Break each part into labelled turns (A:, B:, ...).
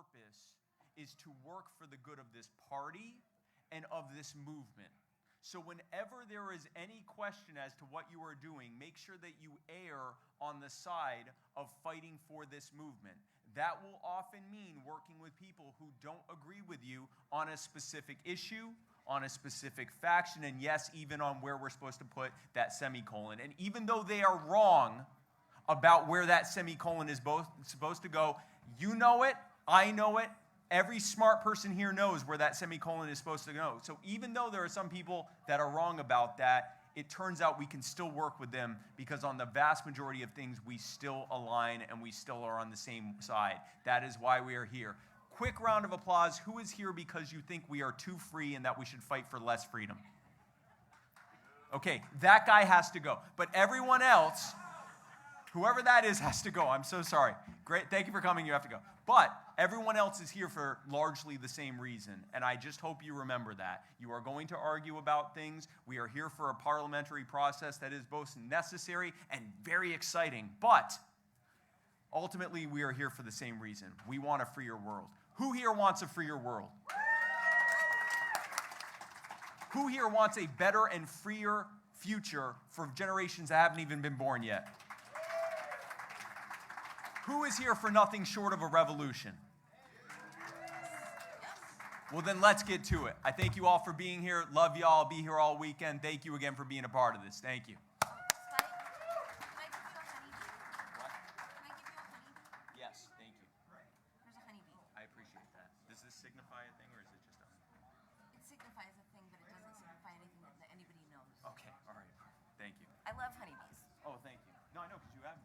A: purpose is to work for the good of this party and of this movement. So whenever there is any question as to what you are doing, make sure that you err on the side of fighting for this movement. That will often mean working with people who don't agree with you on a specific issue, on a specific faction, and yes, even on where we're supposed to put that semicolon. And even though they are wrong about where that semicolon is supposed to go, you know it, I know it, every smart person here knows where that semicolon is supposed to go. So even though there are some people that are wrong about that, it turns out we can still work with them because on the vast majority of things, we still align and we still are on the same side. That is why we are here. Quick round of applause. Who is here because you think we are too free and that we should fight for less freedom? Okay, that guy has to go. But everyone else, whoever that is, has to go. I'm so sorry. Great. Thank you for coming. You have to go. But everyone else is here for largely the same reason. And I just hope you remember that. You are going to argue about things. We are here for a parliamentary process that is both necessary and very exciting. But ultimately, we are here for the same reason. We want a freer world. Who here wants a freer world? Who here wants a better and freer future for generations that haven't even been born yet? Who is here for nothing short of a revolution? Well, then let's get to it. I thank you all for being here. Love y'all. I'll be here all weekend. Thank you again for being a part of this. Thank you. Yes, thank you.
B: There's a honeybee.
A: I appreciate that. Does this signify a thing or is it just a...
B: It signifies a thing, but it doesn't signify anything that anybody knows.
A: Okay, all right. Thank you.
B: I love honeybees.
A: Oh, thank you. No, I know because you have...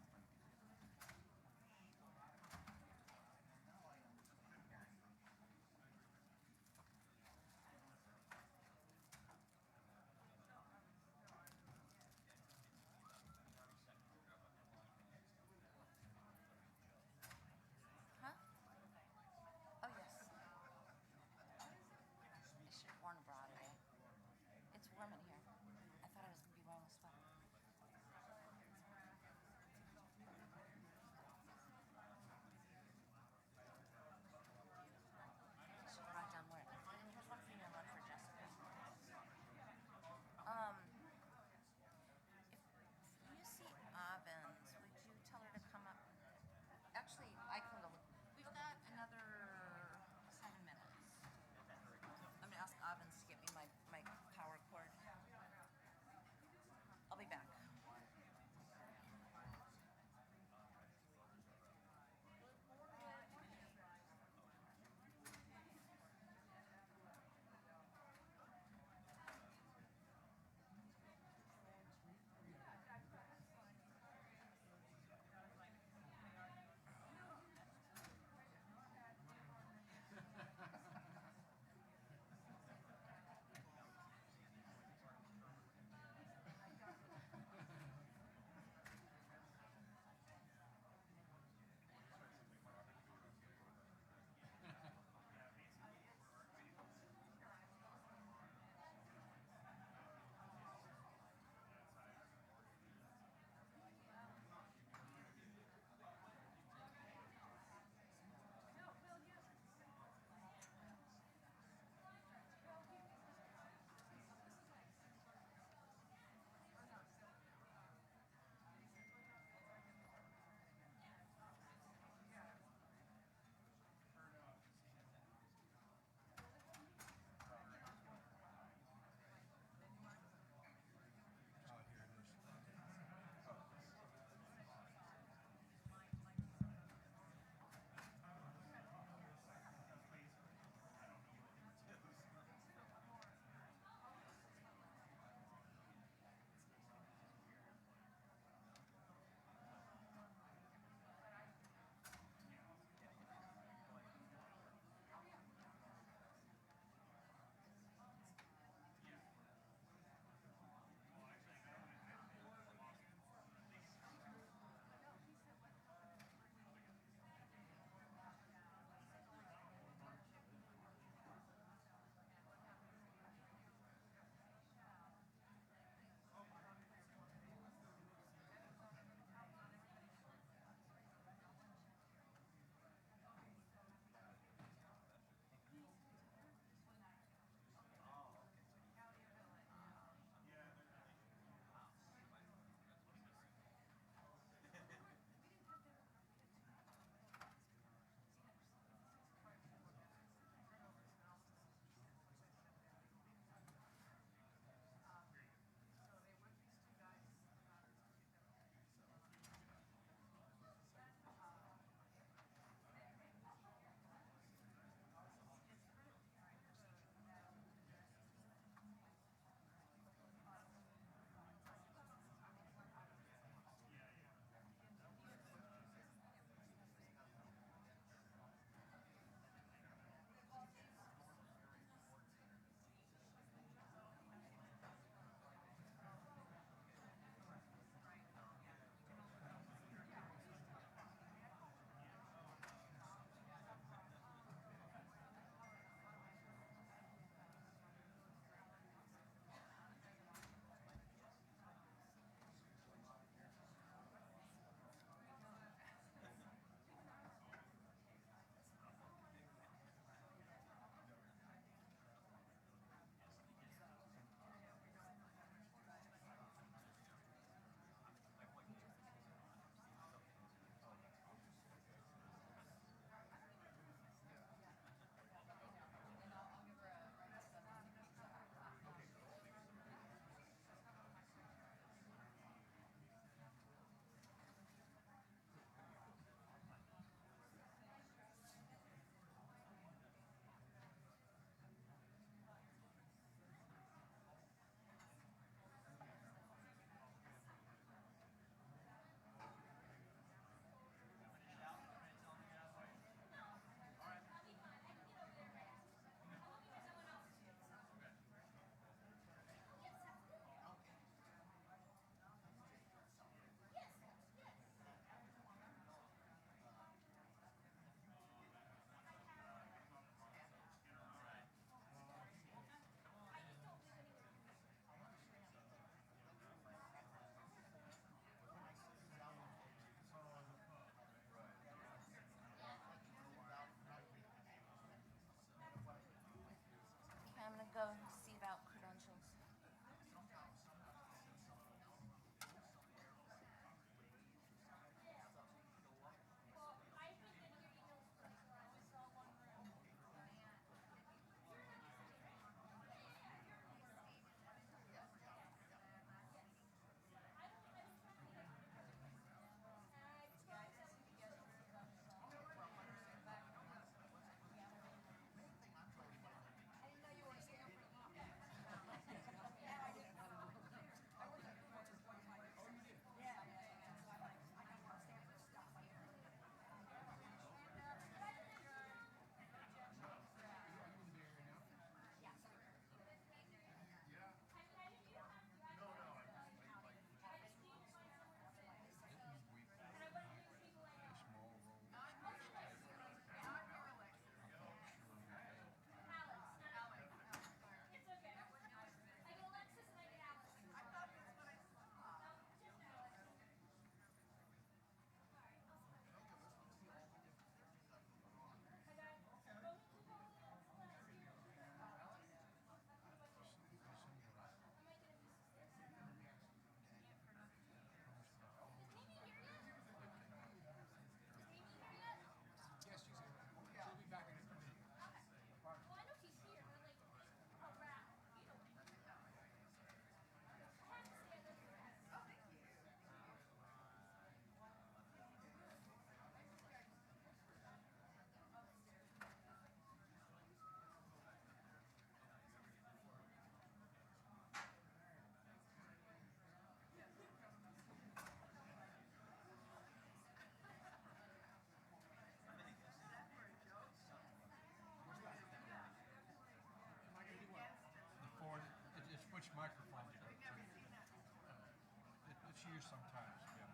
C: you sometimes, yeah.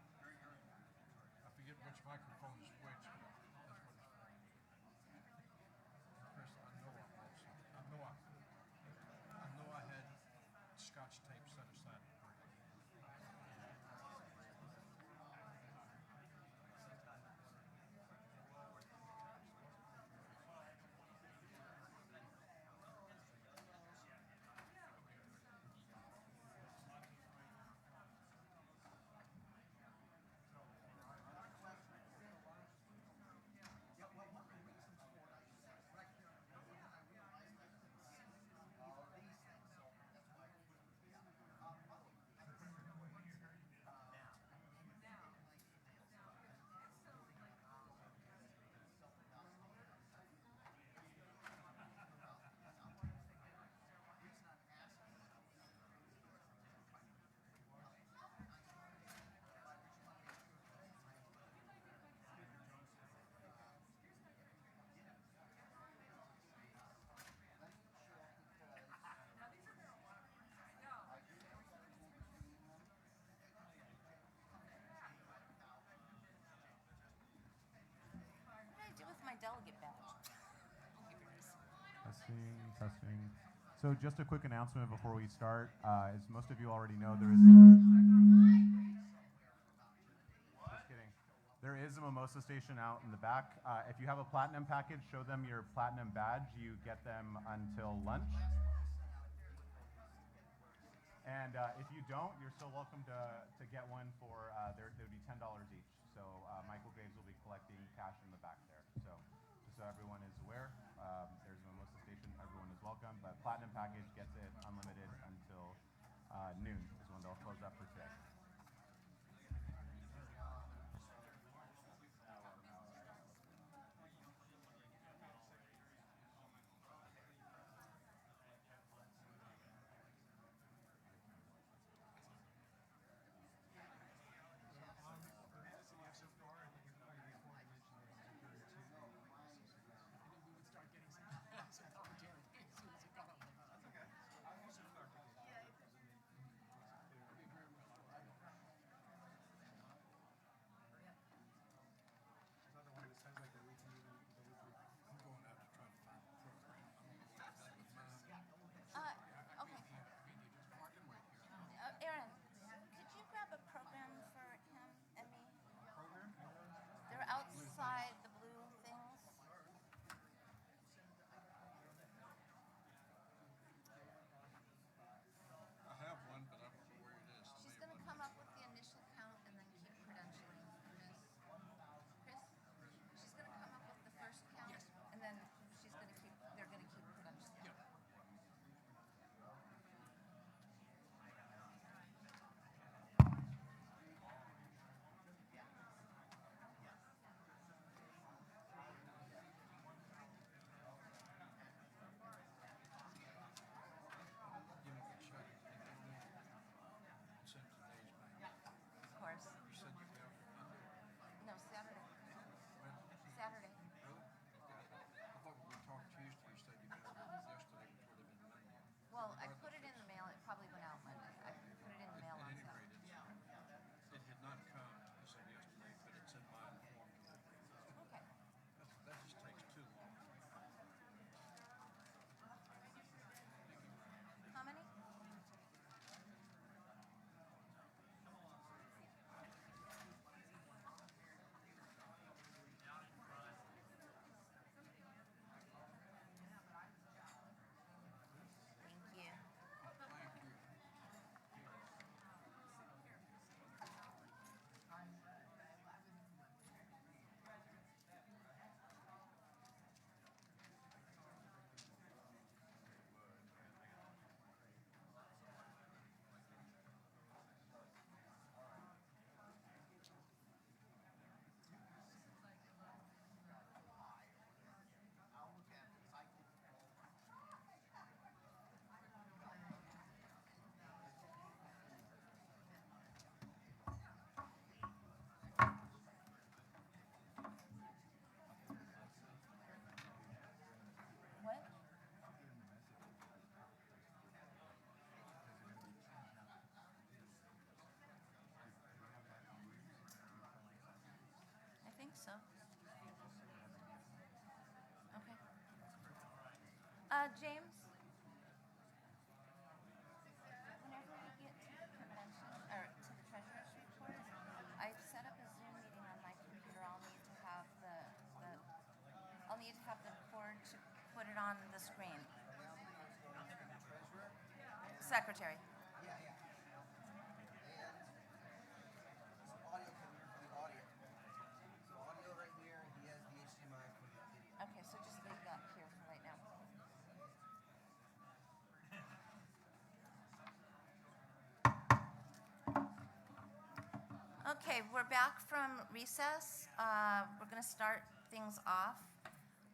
C: I forget which microphone is which, but that's what it's for. Chris, I know I had scotch tape set aside.
B: What did I do with my delegate badge?
D: Testing, testing. So just a quick announcement before we start. As most of you already know, just kidding. There is a mimosa station out in the back. If you have a platinum package, show them your platinum badge. You get them until lunch. And if you don't, you're still welcome to get one for, they would be $10 each. So Michael Graves will be collecting cash in the back there. So just so everyone is aware, there's a mimosa station. Everyone is welcome. But platinum package gets it unlimited until noon is when they'll close up for today.
B: so. Okay. James? Whenever we get to the convention, or to the treasurer's report, I've set up a Zoom meeting on my computer. I'll need to have the cord to put it on the screen. Secretary. Okay, so just leave that here for right now. Okay, we're back from recess. We're going to start things off.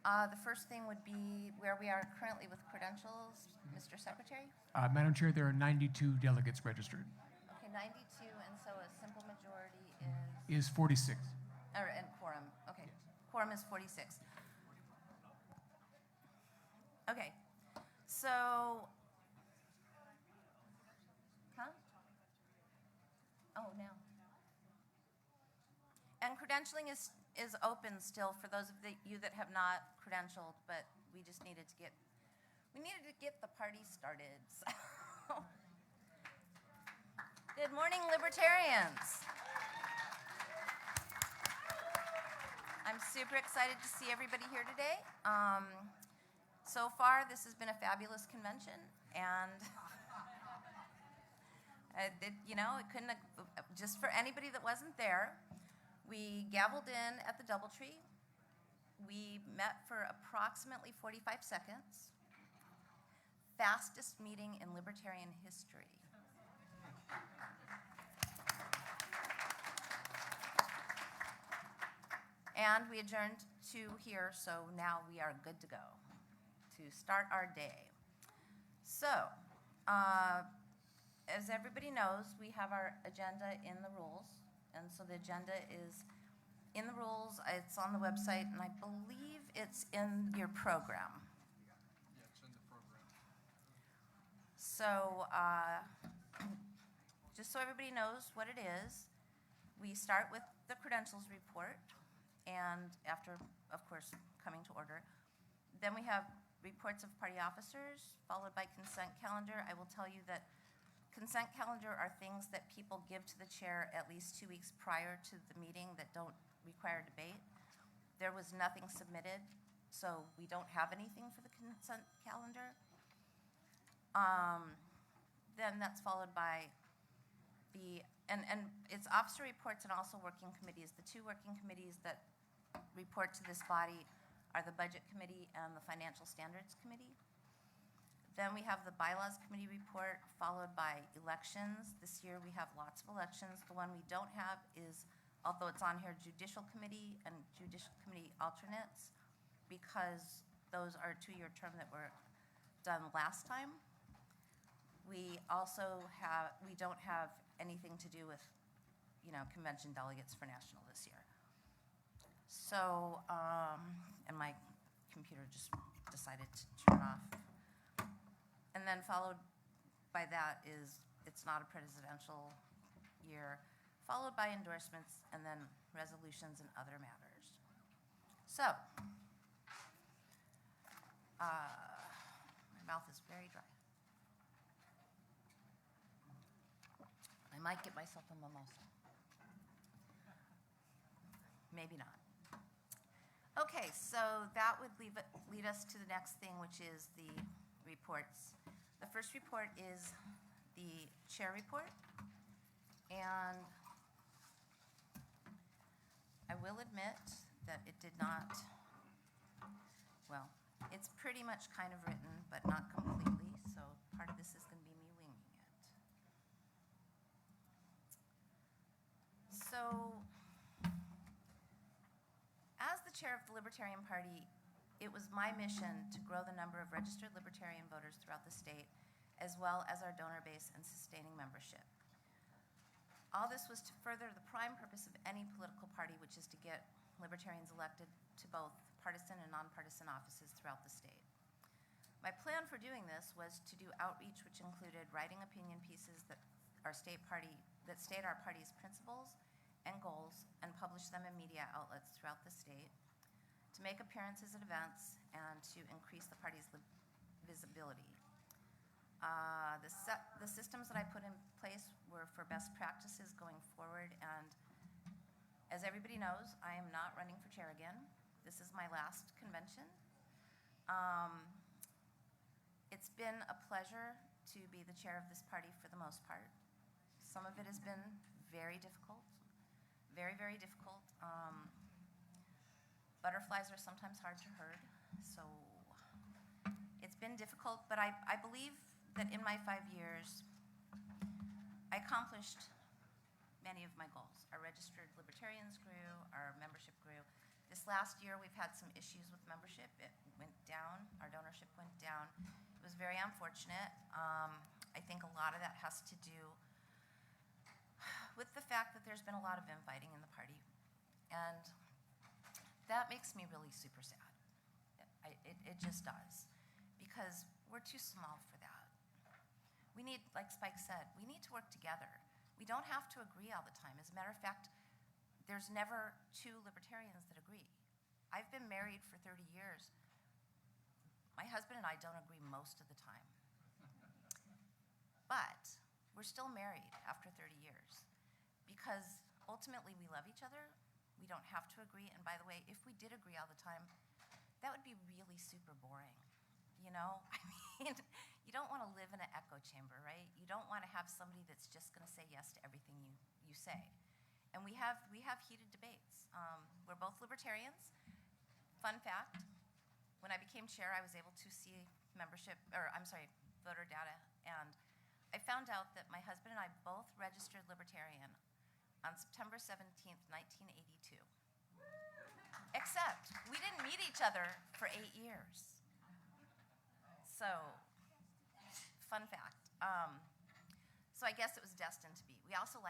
B: The first thing would be where we are currently with credentials, Mr. Secretary.
E: Madam Chair, there are 92 delegates registered.
B: Okay, 92, and so a simple majority
E: Is 46.
B: and quorum. Okay, quorum is 46. Okay, so, Oh, now. And credentialing is open still for those of you that have not credentialed, but we just needed to get the party started. So. Good morning, Libertarians. I'm super excited to see everybody here today. So far, this has been a fabulous convention, and it couldn't have, just for anybody that wasn't there, we gavelled in at the DoubleTree. We met for approximately 45 seconds. Fastest meeting in Libertarian history. And we adjourned to here, so now we are good to go to start our day. So, as everybody knows, we have our agenda in the rules. And so the agenda is in the rules, it's on the website, and I believe it's in your program.
C: Yeah, it's in the program.
B: So, just so everybody knows what it is, we start with the credentials report, and after, of course, coming to order. Then we have reports of party officers, followed by consent calendar. I will tell you that consent calendar are things that people give to the chair at least 2 weeks prior to the meeting that don't require debate. There was nothing submitted, so we don't have anything for the consent calendar. Then that's followed by and it's officer reports and also working committees. The two working committees that report to this body are the Budget Committee and the Financial Standards Committee. Then we have the Bylaws Committee report, followed by elections. This year we have lots of elections. The one we don't have is, although it's on here, Judicial Committee and Judicial Committee alternates, because those are a 2-year term that were done last time. We don't have anything to do with, convention delegates for national this year. So, and my computer just decided to turn off. And then followed by that is, it's not a presidential year, followed by endorsements, and then resolutions and other matters. So, my mouth is very dry. I might get myself a mimosa. Maybe not. Okay, so that would lead us to the next thing, which is the reports. The first report is the chair report, and I will admit that it did not, well, it's pretty much kind of written, but not completely, so part of this is going to be me winging it. So, as the chair of the Libertarian Party, it was my mission to grow the number of registered Libertarian voters throughout the state, as well as our donor base and sustaining membership. All this was to further the prime purpose of any political party, which is to get Libertarians elected to both partisan and nonpartisan offices throughout the state. My plan for doing this was to do outreach, which included writing opinion pieces that state our party's principles and goals, and publishing publish them in media outlets throughout the state, to make appearances at events, and to increase the party's visibility. The systems that I put in place were for best practices going forward, and as everybody knows, I am not running for chair again. This is my last convention. It's been a pleasure to be the chair of this party for the most part. Some of it has been very difficult, very, very difficult. Butterflies are sometimes hard to herd, so it's been difficult, but I believe that in my 5 years, I accomplished many of my goals. Our registered Libertarians grew, our membership grew. This last year, we've had some issues with membership. It went down, our donorship went down. It was very unfortunate. I think a lot of that has to do with the fact that there's been a lot of infighting in the party. And that makes me really super sad. It just does. Because we're too small for that. We need, like Spike said, we need to work together. We don't have to agree all the time. As a matter of fact, there's never two libertarians that agree. I've been married for 30 years. My husband and I don't agree most of the time. But we're still married after 30 years because ultimately we love each other. We don't have to agree. And by the way, if we did agree all the time, that would be really super boring. You know, I mean, you don't want to live in an echo chamber, right? You don't want to have somebody that's just going to say yes to everything you say. And we have heated debates. We're both libertarians. Fun fact, when I became chair, I was able to see voter data, and I found out that my husband and I both registered Libertarian on September 17th, 1982. Except we didn't meet each other for 8 years. So, fun fact. So I guess it was destined to be. We also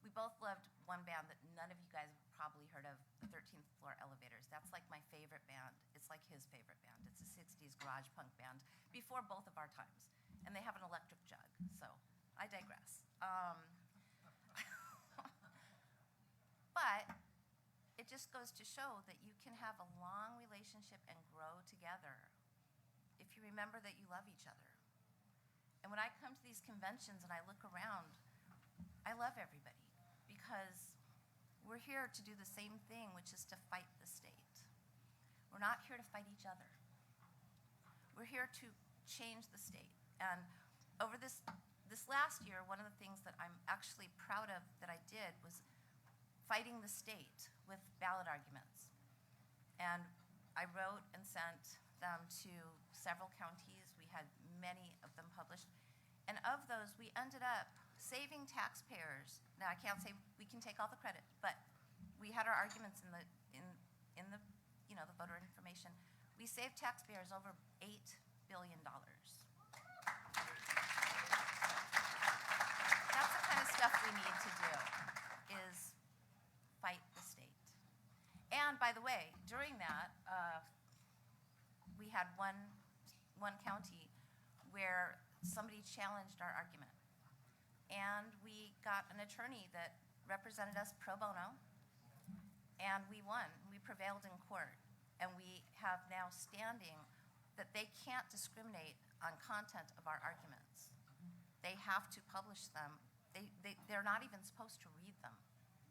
B: we both loved one band that none of you guys have probably heard of, the 13th Floor Elevators. That's like my favorite band. It's like his favorite band. It's a 60s garage punk band before both of our times. And they have an electric jug, so I digress. But it just goes to show that you can have a long relationship and grow together if you remember that you love each other. And when I come to these conventions and I look around, I love everybody because we're here to do the same thing, which is to fight the state. We're not here to fight each other. We're here to change the state. And over this last year, one of the things that I'm actually proud of that I did was fighting the state with ballot arguments. And I wrote and sent them to several counties. We had many of them published. And of those, we ended up saving taxpayers. Now, I can't say we can take all the credit, but we had our arguments in the the voter information. We saved taxpayers over $8 billion. That's the kind of stuff we need to do, is fight the state. And by the way, during that, we had one county where somebody challenged our argument. And we got an attorney that represented us pro bono, and we won. We prevailed in court. And we have now standing that they can't discriminate on content of our arguments. They have to publish them. They're not even supposed to read them.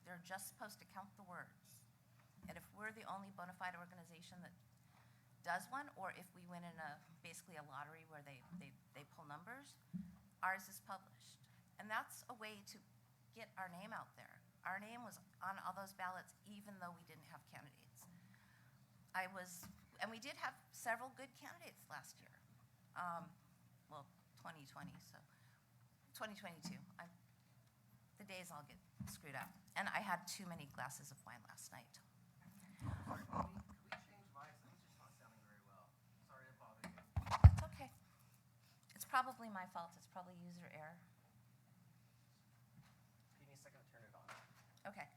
B: They're just supposed to count the words. And if we're the only bona fide organization that does one, or if we win in basically a lottery where they pull numbers, ours is published. And that's a way to get our name out there. Our name was on all those ballots even though we didn't have candidates. And we did have several good candidates last year. 2020, so 2022. The days all get screwed up. And I had too many glasses of wine last night.
F: Can we change mics? Things just not sounding very well. Sorry to bother you.
B: That's okay. It's probably my fault. It's probably user error.
F: Give me a second to turn it on.
B: Okay.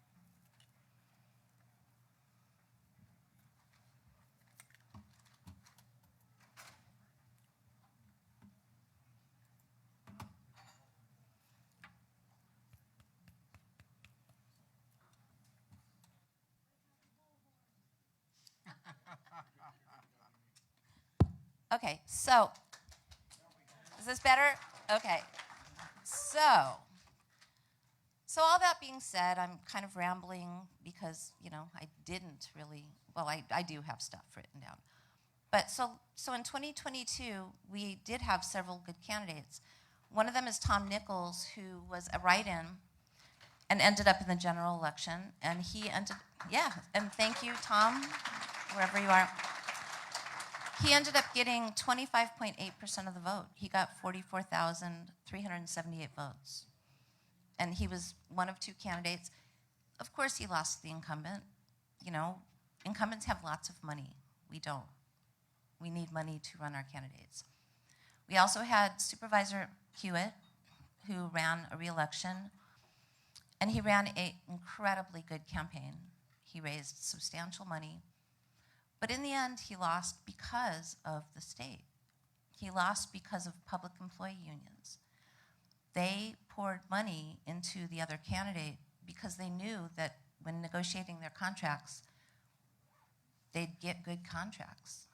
B: Okay, so, is this better? Okay, so all that being said, I'm kind of rambling because, I didn't really, well, I do have stuff written down. But so in 2022, we did have several good candidates. One of them is Tom Nichols, who was a write-in and ended up in the general election. And and thank you, Tom, wherever you are. He ended up getting 25.8% of the vote. He got 44,378 votes. And he was one of two candidates. Of course, he lost the incumbent. Incumbents have lots of money. We don't. We need money to run our candidates. We also had Supervisor Hewitt, who ran a re-election, and he ran an incredibly good campaign. He raised substantial money. But in the end, he lost because of the state. He lost because of public employee unions. They poured money into the other candidate because they knew that when negotiating their contracts, they'd get good contracts.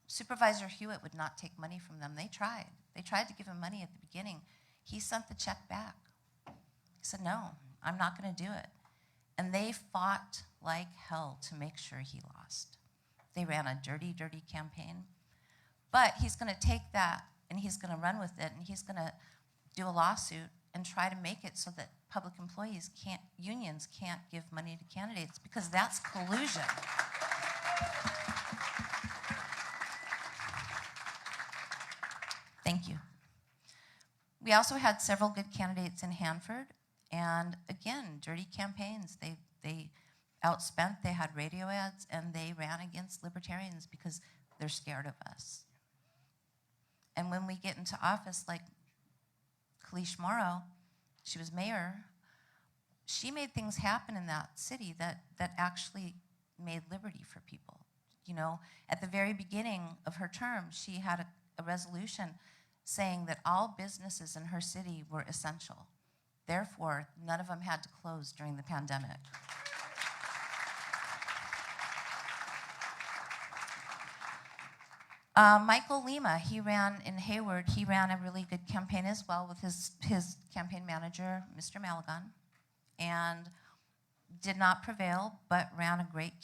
B: Supervisor Hewitt would not take money from them. They tried. They tried to give him money at the beginning. He sent the check back. He said, no, I'm not going to do it. And they fought like hell to make sure he lost. They ran a dirty, dirty campaign. But he's going to take that and he's going to run with it, and he's going to do a lawsuit and try to make it so that public employees unions can't give money to candidates, because that's collusion. Thank you. We also had several good candidates in Hanford, and again, dirty campaigns. They outspent, they had radio ads, and they ran against libertarians because they're scared of us. And when we get into office, like Kalish Morrow, she was mayor, she made things happen in that city that actually made liberty for people. At the very beginning of her term, she had a resolution saying that all businesses in her city were essential. Therefore, none of them had to close during the pandemic. Michael Lima, he ran in Hayward. He ran a really good campaign as well with his campaign manager, Mr. Malagon, and did not prevail, but ran a great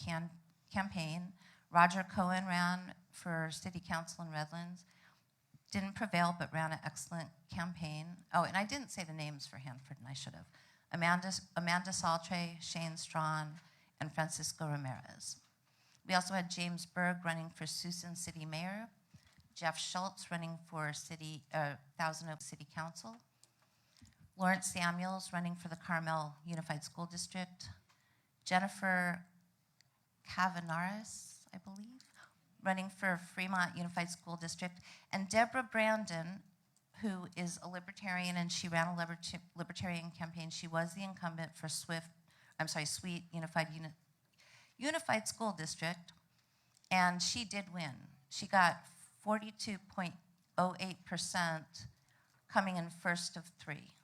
B: campaign. Roger Cohen ran for city council in Redlands. Didn't prevail, but ran an excellent campaign. Oh, and I didn't say the names for Hanford, and I should have. Amanda Saltre, Shane Strawn, and Francisco Ramirez. We also had James Berg running for Susan City Mayor, Jeff Schultz running for Thousand Oaks City Council, Lawrence Samuels running for the Carmel Unified School District, Jennifer Cavanaris, I believe, running for Fremont Unified School District, and Deborah Brandon, who is a libertarian, and she ran a libertarian campaign. She was the incumbent for Sweet Unified School District, and she did win. She got 42.08%, coming in first of three.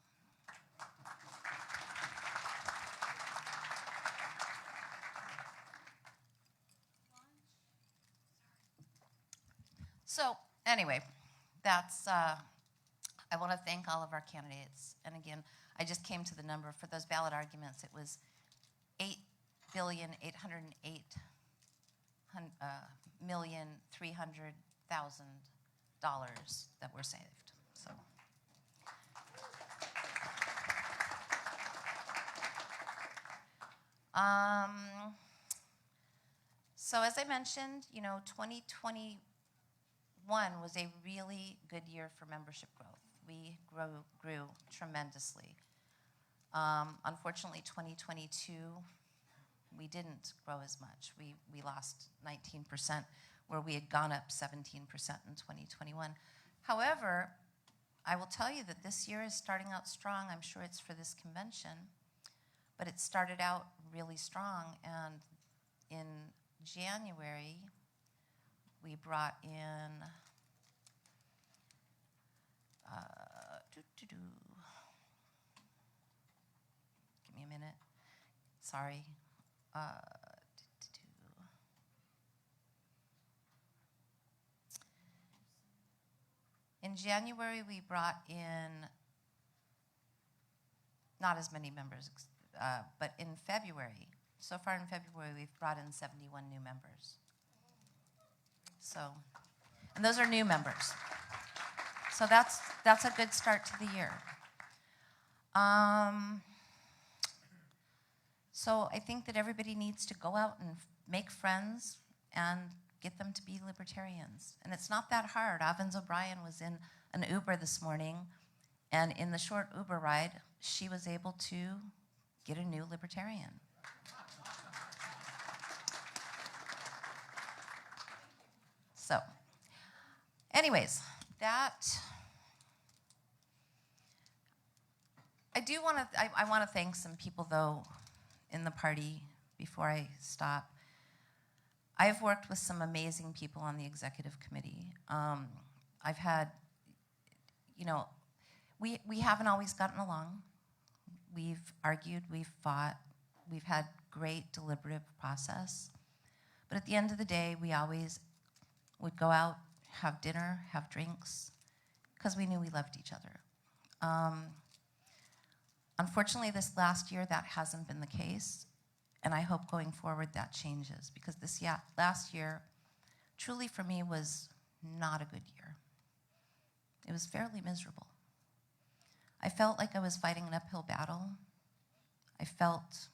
B: So anyway, that's, I want to thank all of our candidates. And again, I just came to the number for those ballot arguments. It was $8,808,300,000 that were saved. So as I mentioned, 2021 was a really good year for membership growth. We grew tremendously. Unfortunately, 2022, we didn't grow as much. We lost 19%, where we had gone up 17% in 2021. However, I will tell you that this year is starting out strong. I'm sure it's for this convention, but it started out really strong. And in January, we brought in, give me a minute, sorry. In January, we brought in not as many members, but in February, so far in February, we've brought in 71 new members. So, and those are new members. So that's a good start to the year. So I think that everybody needs to go out and make friends and get them to be libertarians. And it's not that hard. Avens O'Brien was in an Uber this morning, and in the short Uber ride, she was able to get a new libertarian. So, anyways, I want to thank some people, though, in the party before I stop. I've worked with some amazing people on the executive committee. I've had, we haven't always gotten along. We've argued, we've fought, we've had great deliberative process. But at the end of the day, we always would go out, have dinner, have drinks, because we knew we loved each other. Unfortunately, this last year, that hasn't been the case. And I hope going forward that changes, because this last year truly for me was not a good year. It was fairly miserable. I felt like I was fighting an uphill battle. I felt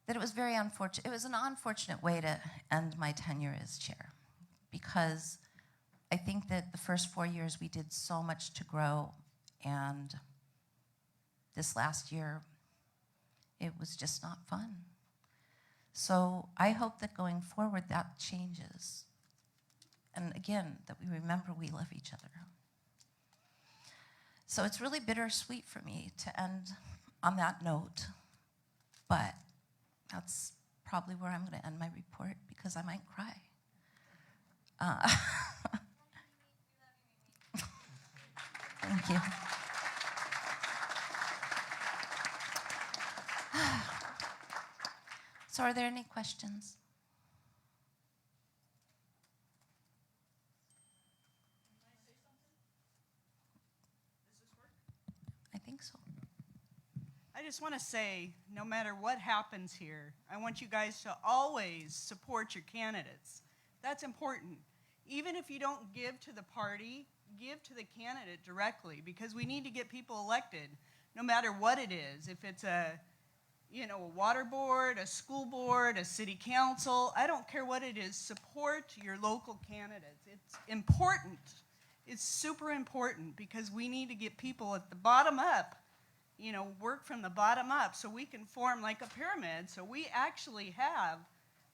B: that it was very unfortunate. It was an unfortunate way to end my tenure as chair, because I think that the first 4 years we did so much to grow, and this last year, it was just not fun. So I hope that going forward that changes. And again, that we remember we love each other. So it's really bittersweet for me to end on that note, but that's probably where I'm going to end my report, because I might cry. Thank you. So are there any questions? I think so.
G: I just want to say, no matter what happens here, I want you guys to always support your candidates. That's important. Even if you don't give to the party, give to the candidate directly, because we need to get people elected, no matter what it is. If it's a water board, a school board, a city council, I don't care what it is, support your local candidates. It's important. It's super important, because we need to get people at the bottom up, work from the bottom up, so we can form like a pyramid, so we actually have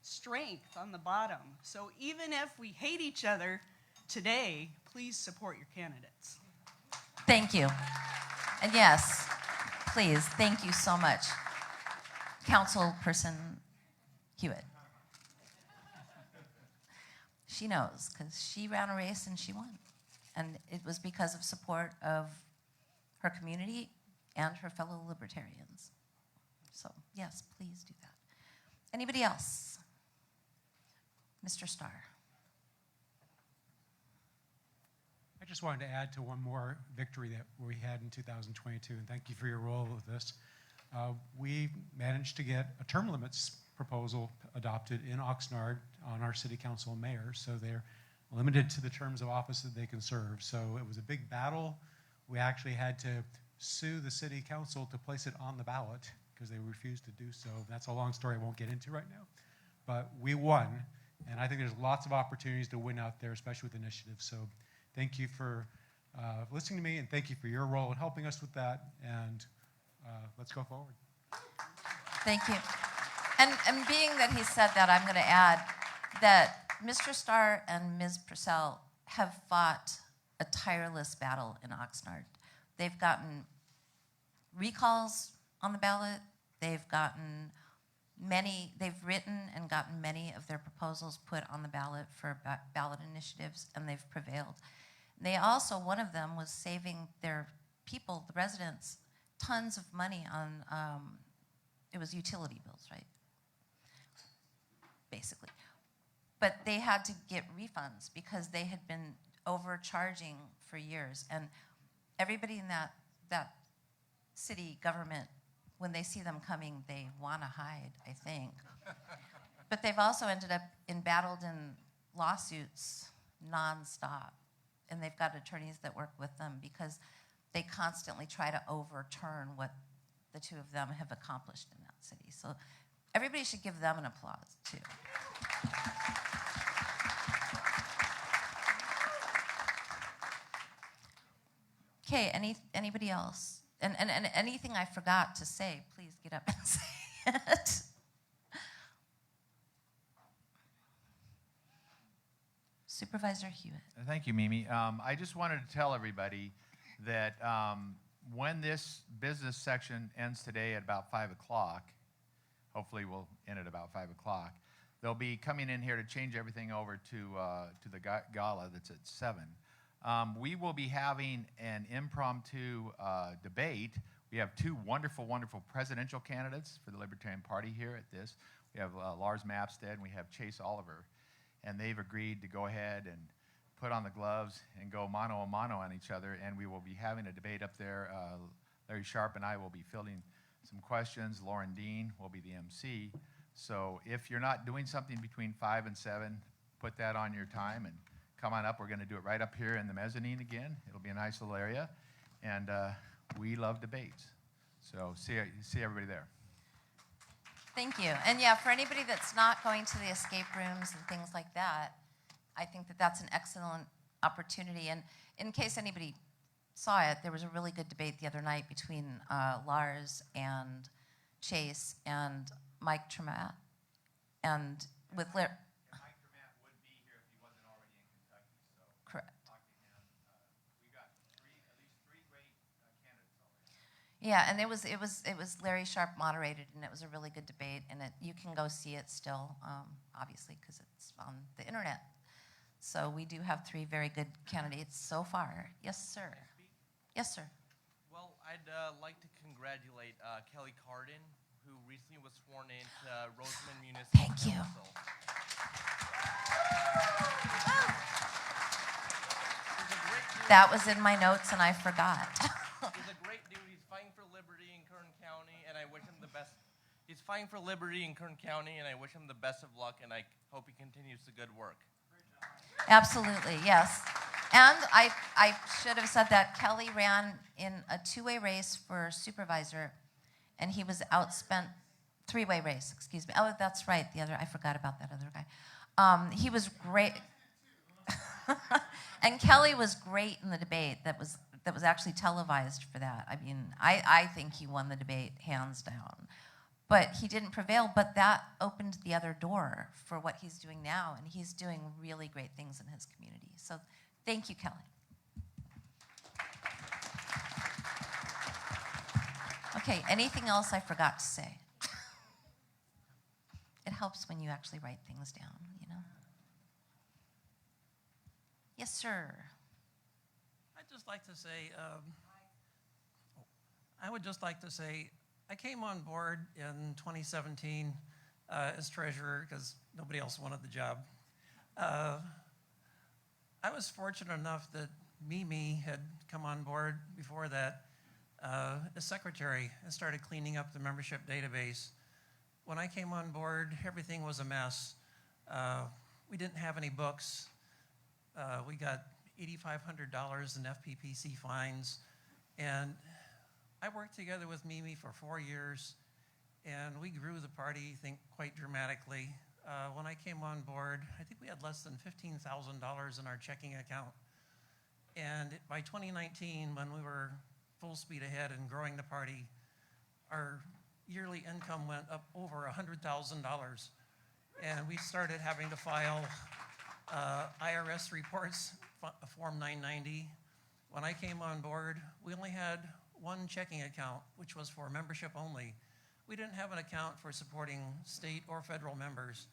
G: strength on the bottom. So even if we hate each other today, please support your candidates.
B: Thank you. And yes, please, thank you so much. Councilperson Hewitt. She knows, because she ran a race and she won. And it was because of support of her community and her fellow libertarians. So yes, please do that. Anybody else? Mr. Starr.
H: I just wanted to add to one more victory that we had in 2022, and thank you for your role with this. We managed to get a term limits proposal adopted in Oxnard on our city council and mayor, so they're limited to the terms of office that they can serve. So it was a big battle. We actually had to sue the city council to place it on the ballot because they refused to do so. That's a long story I won't get into right now. But we won, and I think there's lots of opportunities to win out there, especially with initiatives. So thank you for listening to me, and thank you for your role in helping us with that, and let's go forward.
B: Thank you. And being that he said that, I'm going to add that Mr. Starr and Ms. Purcell have fought a tireless battle in Oxnard. They've gotten recalls on the ballot. They've written and gotten many of their proposals put on the ballot for ballot initiatives, and they've prevailed. They also, one of them was saving their people, the residents, tons of money on, it was utility bills, right? Basically. But they had to get refunds because they had been overcharging for years. And everybody in that city government, when they see them coming, they want to hide, I think. But they've also ended up embattled in lawsuits nonstop. And they've got attorneys that work with them because they constantly try to overturn what the two of them have accomplished in that city. So everybody should give them an applause, too. Okay, anybody else? And anything I forgot to say, please get up and say it. Supervisor Hewitt.
I: Thank you, Mimi. I just wanted to tell everybody that when this business section ends today at about 5 o'clock, hopefully we'll end at about 5 o'clock, they'll be coming in here to change everything over to the gala that's at 7. We will be having an impromptu debate. We have two wonderful, wonderful presidential candidates for the Libertarian Party here at this. We have Lars Mapstead and we have Chase Oliver. And they've agreed to go ahead and put on the gloves and go mano a mano on each other. And we will be having a debate up there. Larry Sharp and I will be fielding some questions. Lauren Dean will be the MC. So if you're not doing something between 5 and 7, put that on your time and come on up. We're going to do it right up here in the mezzanine again. It'll be a nice little area. And we love debates. So see everybody there.
B: Thank you. And yeah, for anybody that's not going to the escape rooms and things like that, I think that that's an excellent opportunity. And in case anybody saw it, there was a really good debate the other night between Lars and Chase and Mike Tremat. And with Mike
I: Tremat would be here if he wasn't already in Kentucky. So
B: correct.
I: Talk to him. We got at least three great candidates already.
B: Yeah, and it was Larry Sharp moderated, and it was a really good debate. And you can go see it still, obviously, because it's on the internet. So we do have 3 very good candidates so far. Yes, sir. Yes, sir.
F: Well, I'd like to congratulate Kelly Cardin, who recently was sworn into Roseman Municipal
B: Thank you.
F: Council.
B: That was in my notes, and I forgot.
F: He's a great dude. He's fighting for liberty in Kern County, and I wish him the best. He's fighting for liberty in Kern County, and I wish him the best of luck, and I hope he continues the good work.
B: Absolutely, yes. And I should have said that Kelly ran in a 2-way race for supervisor, and he was outspent, 3-way race, excuse me. Oh, that's right, I forgot about that other guy. He was great. And Kelly was great in the debate that was actually televised for that. I mean, I think he won the debate hands down. But he didn't prevail, but that opened the other door for what he's doing now, and he's doing really great things in his community. So thank you, Kelly. Okay, anything else I forgot to say? It helps when you actually write things down, you know? Yes, sir.
J: I'd just like to say, I came on board in 2017 as treasurer because nobody else wanted the job. I was fortunate enough that Mimi had come on board before that as secretary and started cleaning up the membership database. When I came on board, everything was a mess. We didn't have any books. We got $8,500 in FPPC fines, and I worked together with Mimi for 4 years, and we grew the party, I think, quite dramatically. When I came on board, I think we had less than $15,000 in our checking account. And by 2019, when we were full speed ahead and growing the party, our yearly income went up over $100,000. And we started having to file IRS reports, Form 990. When I came on board, we only had one checking account, which was for membership only. We didn't have an account for supporting state or federal members.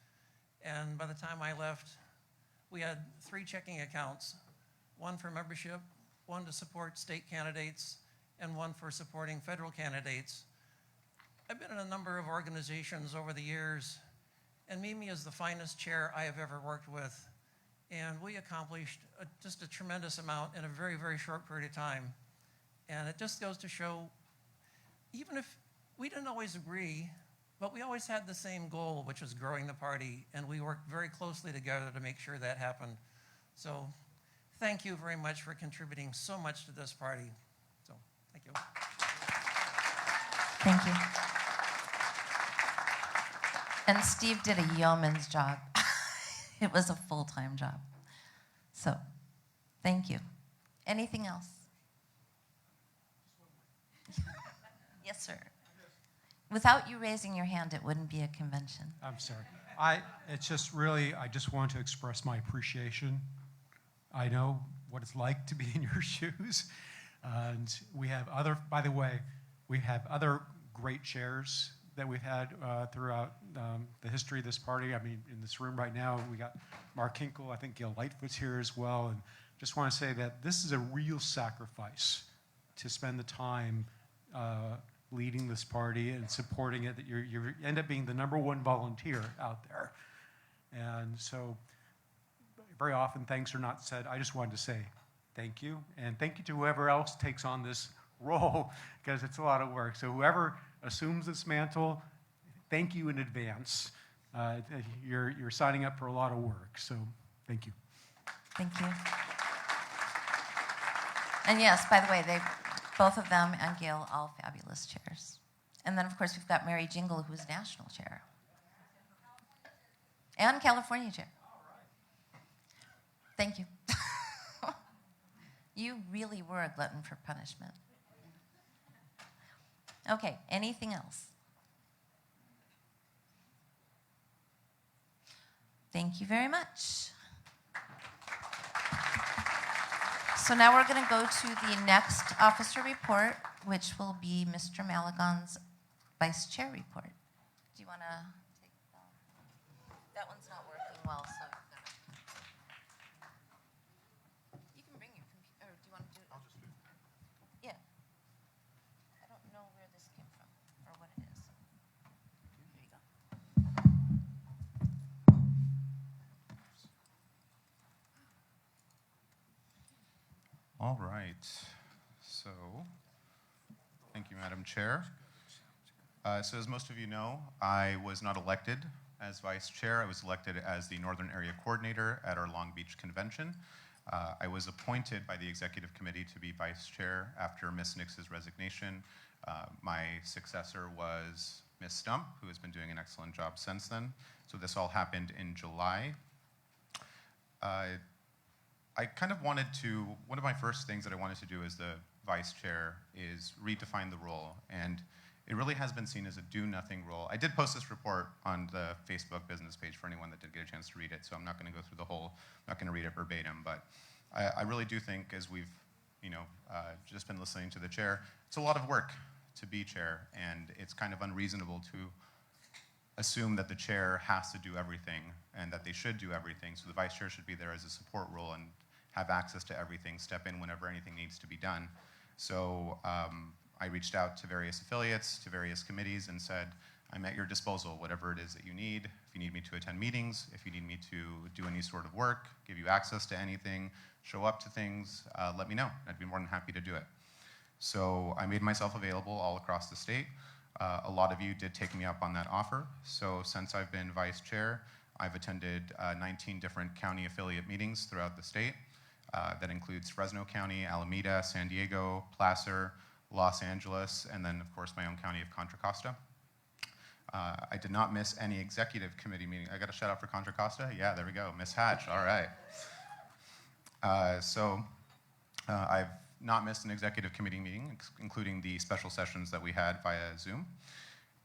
J: And by the time I left, we had 3 checking accounts, one for membership, one to support state candidates, and one for supporting federal candidates. I've been in a number of organizations over the years, and Mimi is the finest chair I have ever worked with. And we accomplished just a tremendous amount in a very, very short period of time. And it just goes to show, even if we didn't always agree, but we always had the same goal, which was growing the party, and we worked very closely together to make sure that happened. So thank you very much for contributing so much to this party. So thank you.
B: Thank you. And Steve did a yeoman's job. It was a full-time job. So thank you. Anything else? Yes, sir. Without you raising your hand, it wouldn't be a convention.
H: I'm sorry. It's just really, I just want to express my appreciation. I know what it's like to be in your shoes. And we have other, by the way, we have other great chairs that we've had throughout the history of this party. I mean, in this room right now, we got Mark Hinkle, I think Gil Lightfoot's here as well. And just want to say that this is a real sacrifice to spend the time leading this party and supporting it, that you end up being the #1 volunteer out there. And so very often thanks are not said. I just wanted to say thank you. And thank you to whoever else takes on this role, because it's a lot of work. So whoever assumes this mantle, thank you in advance. You're signing up for a lot of work. So thank you.
B: Thank you. And yes, by the way, both of them and Gail, all fabulous chairs. And then, of course, we've got Mary Jingle, who's national chair. And California chair. Thank you. You really were a glutton for punishment. Okay, anything else? Thank you very much. So now we're going to go to the next officer report, which will be Mr. Malagon's vice chair report. Do you want to take that one's not working well, so you can bring your computer. Or do you want to do it? I'll just do it. Yeah. I don't know where this came from or what it is. Here you go.
K: All right. So, thank you, Madam Chair. So as most of you know, I was not elected as vice chair. I was elected as the Northern Area Coordinator at our Long Beach convention. I was appointed by the executive committee to be vice chair after Ms. Nix's resignation. My successor was Ms. Stump, who has been doing an excellent job since then. So this all happened in July. I kind of wanted to, one of my first things that I wanted to do as the vice chair is redefine the role. And it really has been seen as a do-nothing role. I did post this report on the Facebook business page for anyone that did get a chance to read it, so I'm not going to go through the whole, I'm not going to read it verbatim, but I really do think, as we've just been listening to the chair, it's a lot of work to be chair, and it's kind of unreasonable to assume that the chair has to do everything and that they should do everything, so the vice chair should be there as a support role and have access to everything, step in whenever anything needs to be done. So I reached out to various affiliates, to various committees, and said, I'm at your disposal, whatever it is that you need. If you need me to attend meetings, if you need me to do any sort of work, give you access to anything, show up to things, let me know. I'd be more than happy to do it. So I made myself available all across the state. A lot of you did take me up on that offer. So since I've been vice chair, I've attended 19 different county affiliate meetings throughout the state. That includes Fresno County, Alameda, San Diego, Placer, Los Angeles, and then, of course, my own county of Contra Costa. I did not miss any executive committee meeting. I got a shout out for Contra Costa? Yeah, there we go. Miss Hatch, all right. I've not missed an executive committee meeting, including the special sessions that we had via Zoom.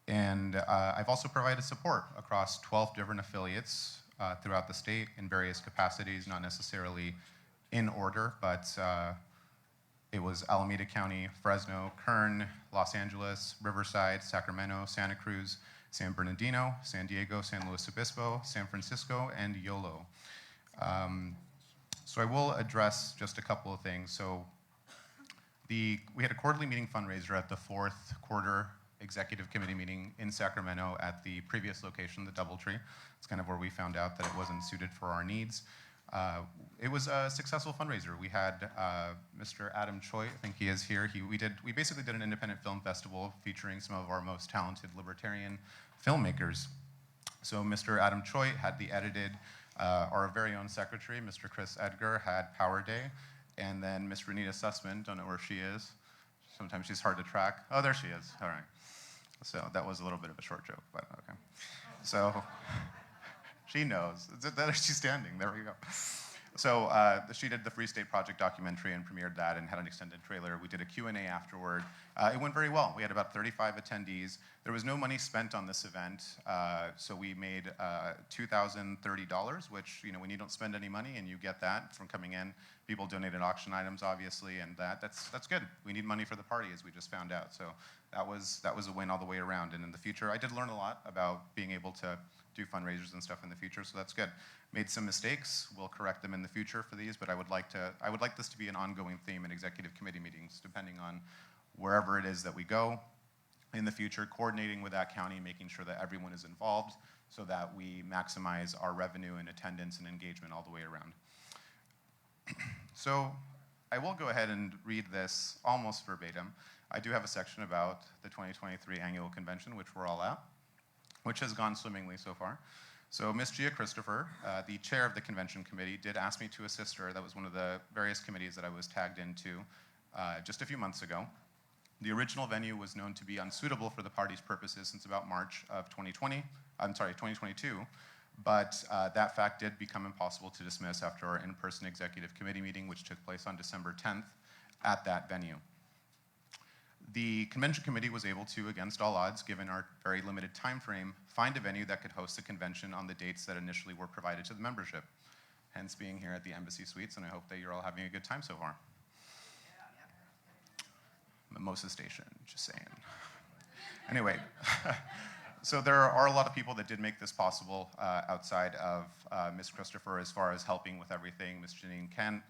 K: And I've also provided support across 12 different affiliates throughout the state in various capacities, not necessarily in order, but it was Alameda County, Fresno, Kern, Los Angeles, Riverside, Sacramento, Santa Cruz, San Bernardino, San Diego, San Luis Obispo, San Francisco, and Yolo. So I will address just a couple of things. So we had a quarterly meeting fundraiser at the fourth quarter executive committee meeting in Sacramento at the previous location, the Doubletree. It's kind of where we found out that it wasn't suited for our needs. It was a successful fundraiser. We had Mr. Adam Choi, I think he is here. We basically did an independent film festival featuring some of our most talented libertarian filmmakers. So Mr. Adam Choi had the edited, our very own secretary, Mr. Chris Edgar, had Power Day, and then Ms. Renita Sussman, don't know where she is. Sometimes she's hard to track. Oh, there she is, all right. So that was a little bit of a short joke, but okay. So she knows. There she's standing, there we go. So she did the Free State Project documentary and premiered that and had an extended trailer. We did a Q&A afterward. It went very well. We had about 35 attendees. There was no money spent on this event, so we made $2,030, which, when you don't spend any money and you get that from coming in, people donated auction items, obviously, and that's good. We need money for the party, as we just found out. So that was a win all the way around. And in the future, I did learn a lot about being able to do fundraisers and stuff in the future, so that's good. Made some mistakes. We'll correct them in the future for these, but I would like this to be an ongoing theme in executive committee meetings, depending on wherever it is that we go in the future, coordinating with that county, making sure that everyone is involved so that we maximize our revenue and attendance and engagement all the way around. So I will go ahead and read this almost verbatim. I do have a section about the 2023 annual convention, which we're all at, which has gone swimmingly so far. So Ms. Gia Christopher, the chair of the convention committee, did ask me to assist her. That was one of the various committees that I was tagged into just a few months ago. The original venue was known to be unsuitable for the party's purposes since about March of 2022, but that fact did become impossible to dismiss after our in-person executive committee meeting, which took place on December 10th at that venue. The convention committee was able to, against all odds, given our very limited time frame, find a venue that could host the convention on the dates that initially were provided to the membership, hence being here at the Embassy Suites, and I hope that you're all having a good time so far. Mimosa Station, just saying. Anyway, so there are a lot of people that did make this possible outside of Ms. Christopher as far as helping with everything. Ms. Janine Kent,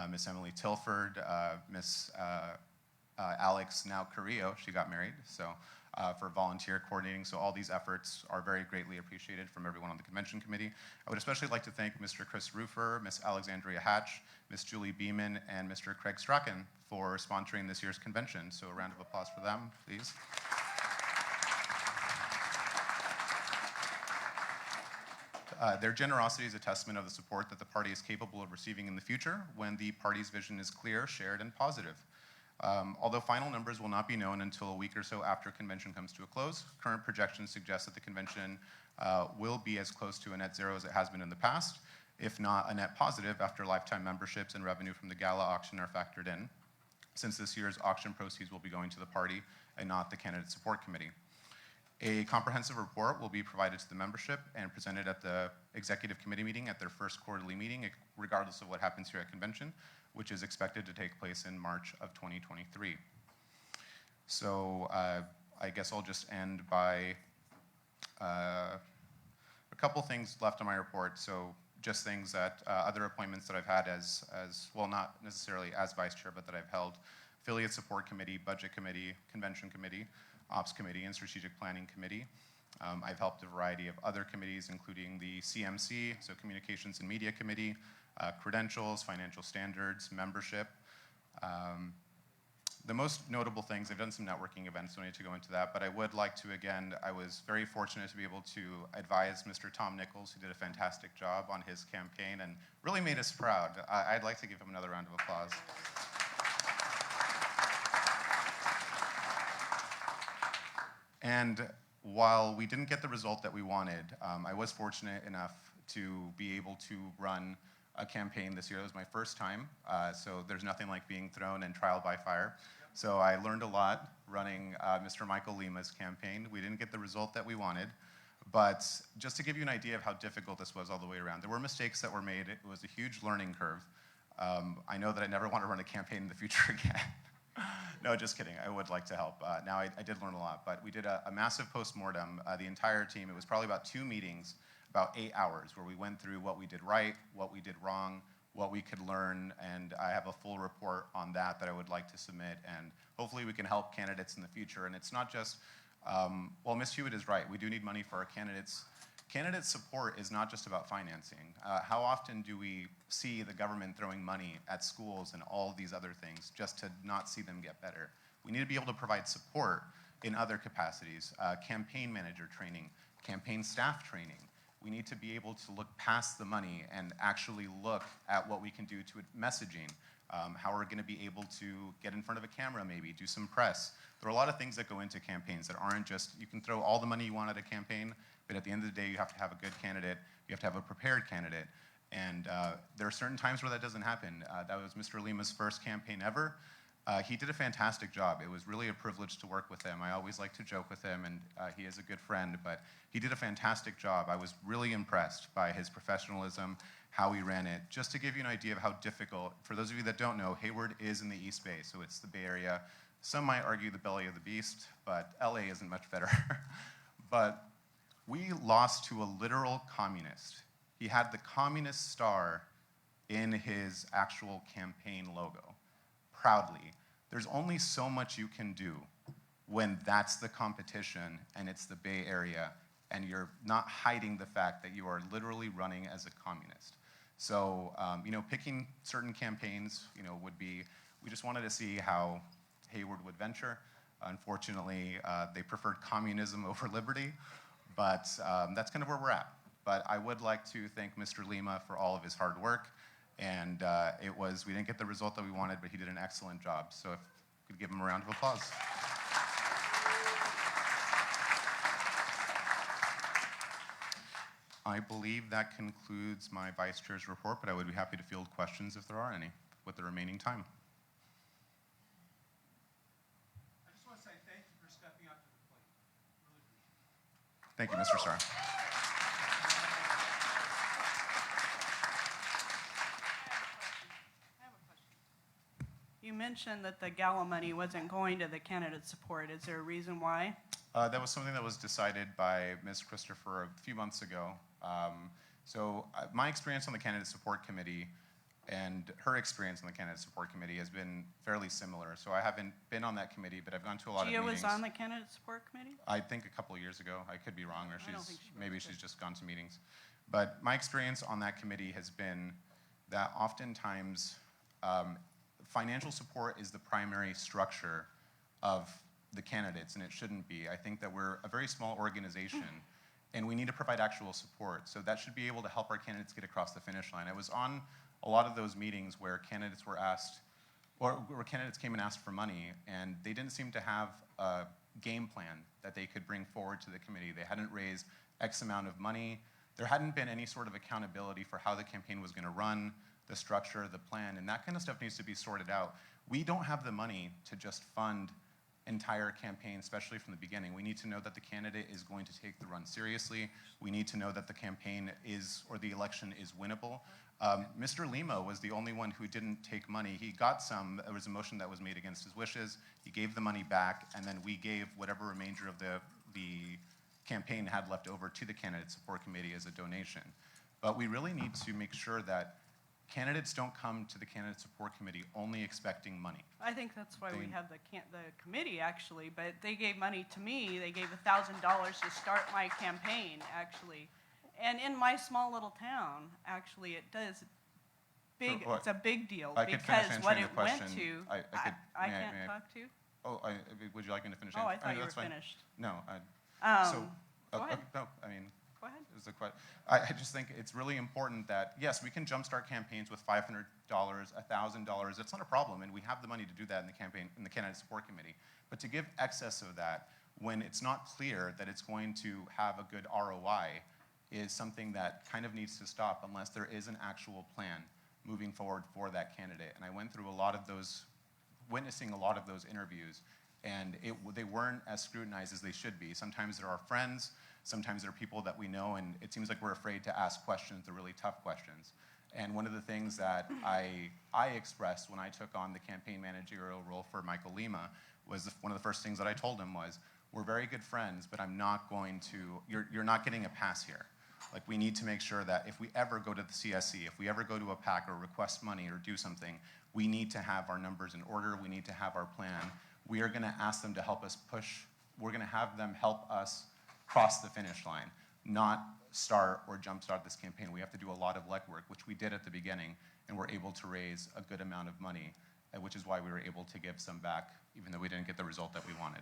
K: Ms. Emily Tilford, Ms. Alex now Carrillo, she got married, so for volunteer coordinating. So all these efforts are very greatly appreciated from everyone on the convention committee. I would especially like to thank Mr. Chris Rufer, Ms. Alexandria Hatch, Ms. Julie Beeman, and Mr. Craig Strachan for sponsoring this year's convention. So a round of applause for them, please. Their generosity is a testament of the support that the party is capable of receiving in the future when the party's vision is clear, shared, and positive. Although final numbers will not be known until a week or so after convention comes to a close, current projections suggest that the convention will be as close to a net zero as it has been in the past, if not a net positive after lifetime memberships and revenue from the gala auction are factored in, since this year's auction proceeds will be going to the party and not the candidate support committee. A comprehensive report will be provided to the membership and presented at the executive committee meeting at their first quarterly meeting, regardless of what happens here at convention, which is expected to take place in March of 2023. So I guess I'll just end by a couple things left on my report. So just things that other appointments that I've had as well, not necessarily as vice chair, but that I've held: affiliate support committee, budget committee, convention committee, ops committee, and strategic planning committee. I've helped a variety of other committees, including the CMC, so Communications and Media Committee, credentials, financial standards, membership. The most notable things, I've done some networking events, don't need to go into that, but I would like to, again, I was very fortunate to be able to advise Mr. Tom Nichols, who did a fantastic job on his campaign and really made us proud. I'd like to give him another round of applause. And while we didn't get the result that we wanted, I was fortunate enough to be able to run a campaign this year. It was my first time, so there's nothing like being thrown in trial by fire. So I learned a lot running Mr. Michael Lima's campaign. We didn't get the result that we wanted, but just to give you an idea of how difficult this was all the way around, there were mistakes that were made. It was a huge learning curve. I know that I never want to run a campaign in the future again. No, just kidding. I would like to help. Now, I did learn a lot, but we did a massive postmortem, the entire team. It was probably about 2 meetings, about 8 hours, where we went through what we did right, what we did wrong, what we could learn, and I have a full report on that I would like to submit, and hopefully we can help candidates in the future. And it's not just, well, Ms. Hewitt is right. We do need money for our candidates. Candidate support is not just about financing. How often do we see the government throwing money at schools and all these other things just to not see them get better? We need to be able to provide support in other capacities, campaign manager training, campaign staff training. We need to be able to look past the money and actually look at what we can do to messaging, how we're going to be able to get in front of a camera maybe, do some press. There are a lot of things that go into campaigns that aren't just, you can throw all the money you want at a campaign, but at the end of the day, you have to have a good candidate, you have to have a prepared candidate, and there are certain times where that doesn't happen. That was Mr. Lima's first campaign ever. He did a fantastic job. It was really a privilege to work with him. I always like to joke with him, and he is a good friend, but he did a fantastic job. I was really impressed by his professionalism, how he ran it. Just to give you an idea of how difficult, for those of you that don't know, Hayward is in the East Bay, so it's the Bay Area. Some might argue the belly of the beast, but LA isn't much better. But we lost to a literal communist. He had the communist star in his actual campaign logo, proudly. There's only so much you can do when that's the competition and it's the Bay Area and you're not hiding the fact that you are literally running as a communist. So, picking certain campaigns, would be, we just wanted to see how Hayward would venture. Unfortunately, they preferred communism over liberty, but that's kind of where we're at. But I would like to thank Mr. Lima for all of his hard work. And we didn't get the result that we wanted, but he did an excellent job. So if we could give him a round of applause. I believe that concludes my vice chair's report, but I would be happy to field questions if there are any with the remaining time.
C: I just want to say thank you for stepping up to the plate. Really appreciate it.
K: Thank you, Mr. Starr.
G: You mentioned that the gala money wasn't going to the candidate support. Is there a reason why?
K: That was something that was decided by Ms. Christopher a few months ago. My experience on the Candidate Support Committee and her experience on the Candidate Support Committee has been fairly similar. So I haven't been on that committee, but I've gone to a lot of meetings.
G: Gia was on the Candidate Support Committee?
K: I think a couple of years ago. I could be wrong, or
G: I don't think she was,
K: maybe she's just gone to meetings. But my experience on that committee has been that oftentimes financial support is the primary structure of the candidates, and it shouldn't be. I think that we're a very small organization, and we need to provide actual support. So that should be able to help our candidates get across the finish line. I was on a lot of those meetings where candidates were asked, or where candidates came and asked for money, and they didn't seem to have a game plan that they could bring forward to the committee. They hadn't raised X amount of money. There hadn't been any sort of accountability for how the campaign was going to run, the structure, the plan, and that kind of stuff needs to be sorted out. We don't have the money to just fund entire campaign, especially from the beginning. We need to know that the candidate is going to take the run seriously. We need to know that the campaign is, or the election is winnable. Mr. Lima was the only one who didn't take money. He got some. There was a motion that was made against his wishes. He gave the money back, and then we gave whatever remainder of the campaign had left over to the Candidate Support Committee as a donation. But we really need to make sure that candidates don't come to the Candidate Support Committee only expecting money.
G: I think that's why we have the committee, actually, but they gave money to me. They gave $1,000 to start my campaign, actually. And in my small little town, actually, it does it's a big deal because what it went to, I can't talk to?
K: Oh, would you like me to finish?
G: Oh, I thought you were finished.
K: No.
G: Go ahead.
K: No, I mean,
G: go ahead.
K: I just think it's really important that, yes, we can jumpstart campaigns with $500, $1,000. That's not a problem, and we have the money to do that in the Candidate Support Committee. But to give excess of that when it's not clear that it's going to have a good ROI is something that kind of needs to stop unless there is an actual plan moving forward for that candidate. And I went through witnessing a lot of those interviews, and they weren't as scrutinized as they should be. Sometimes there are friends, sometimes there are people that we know, and it seems like we're afraid to ask questions, the really tough questions. And one of the things that I expressed when I took on the campaign managerial role for Michael Lima was one of the first things that I told him was, we're very good friends, but I'm not going to, you're not getting a pass here. Like, we need to make sure that if we ever go to the CSC, if we ever go to a PAC or request money or do something, we need to have our numbers in order, we need to have our plan. We are gonna ask them to help us push, we're gonna have them help us cross the finish line. not start or jumpstart this campaign. We have to do a lot of legwork, which we did at the beginning, and we're able to raise a good amount of money, which is why we were able to give some back, even though we didn't get the result that we wanted.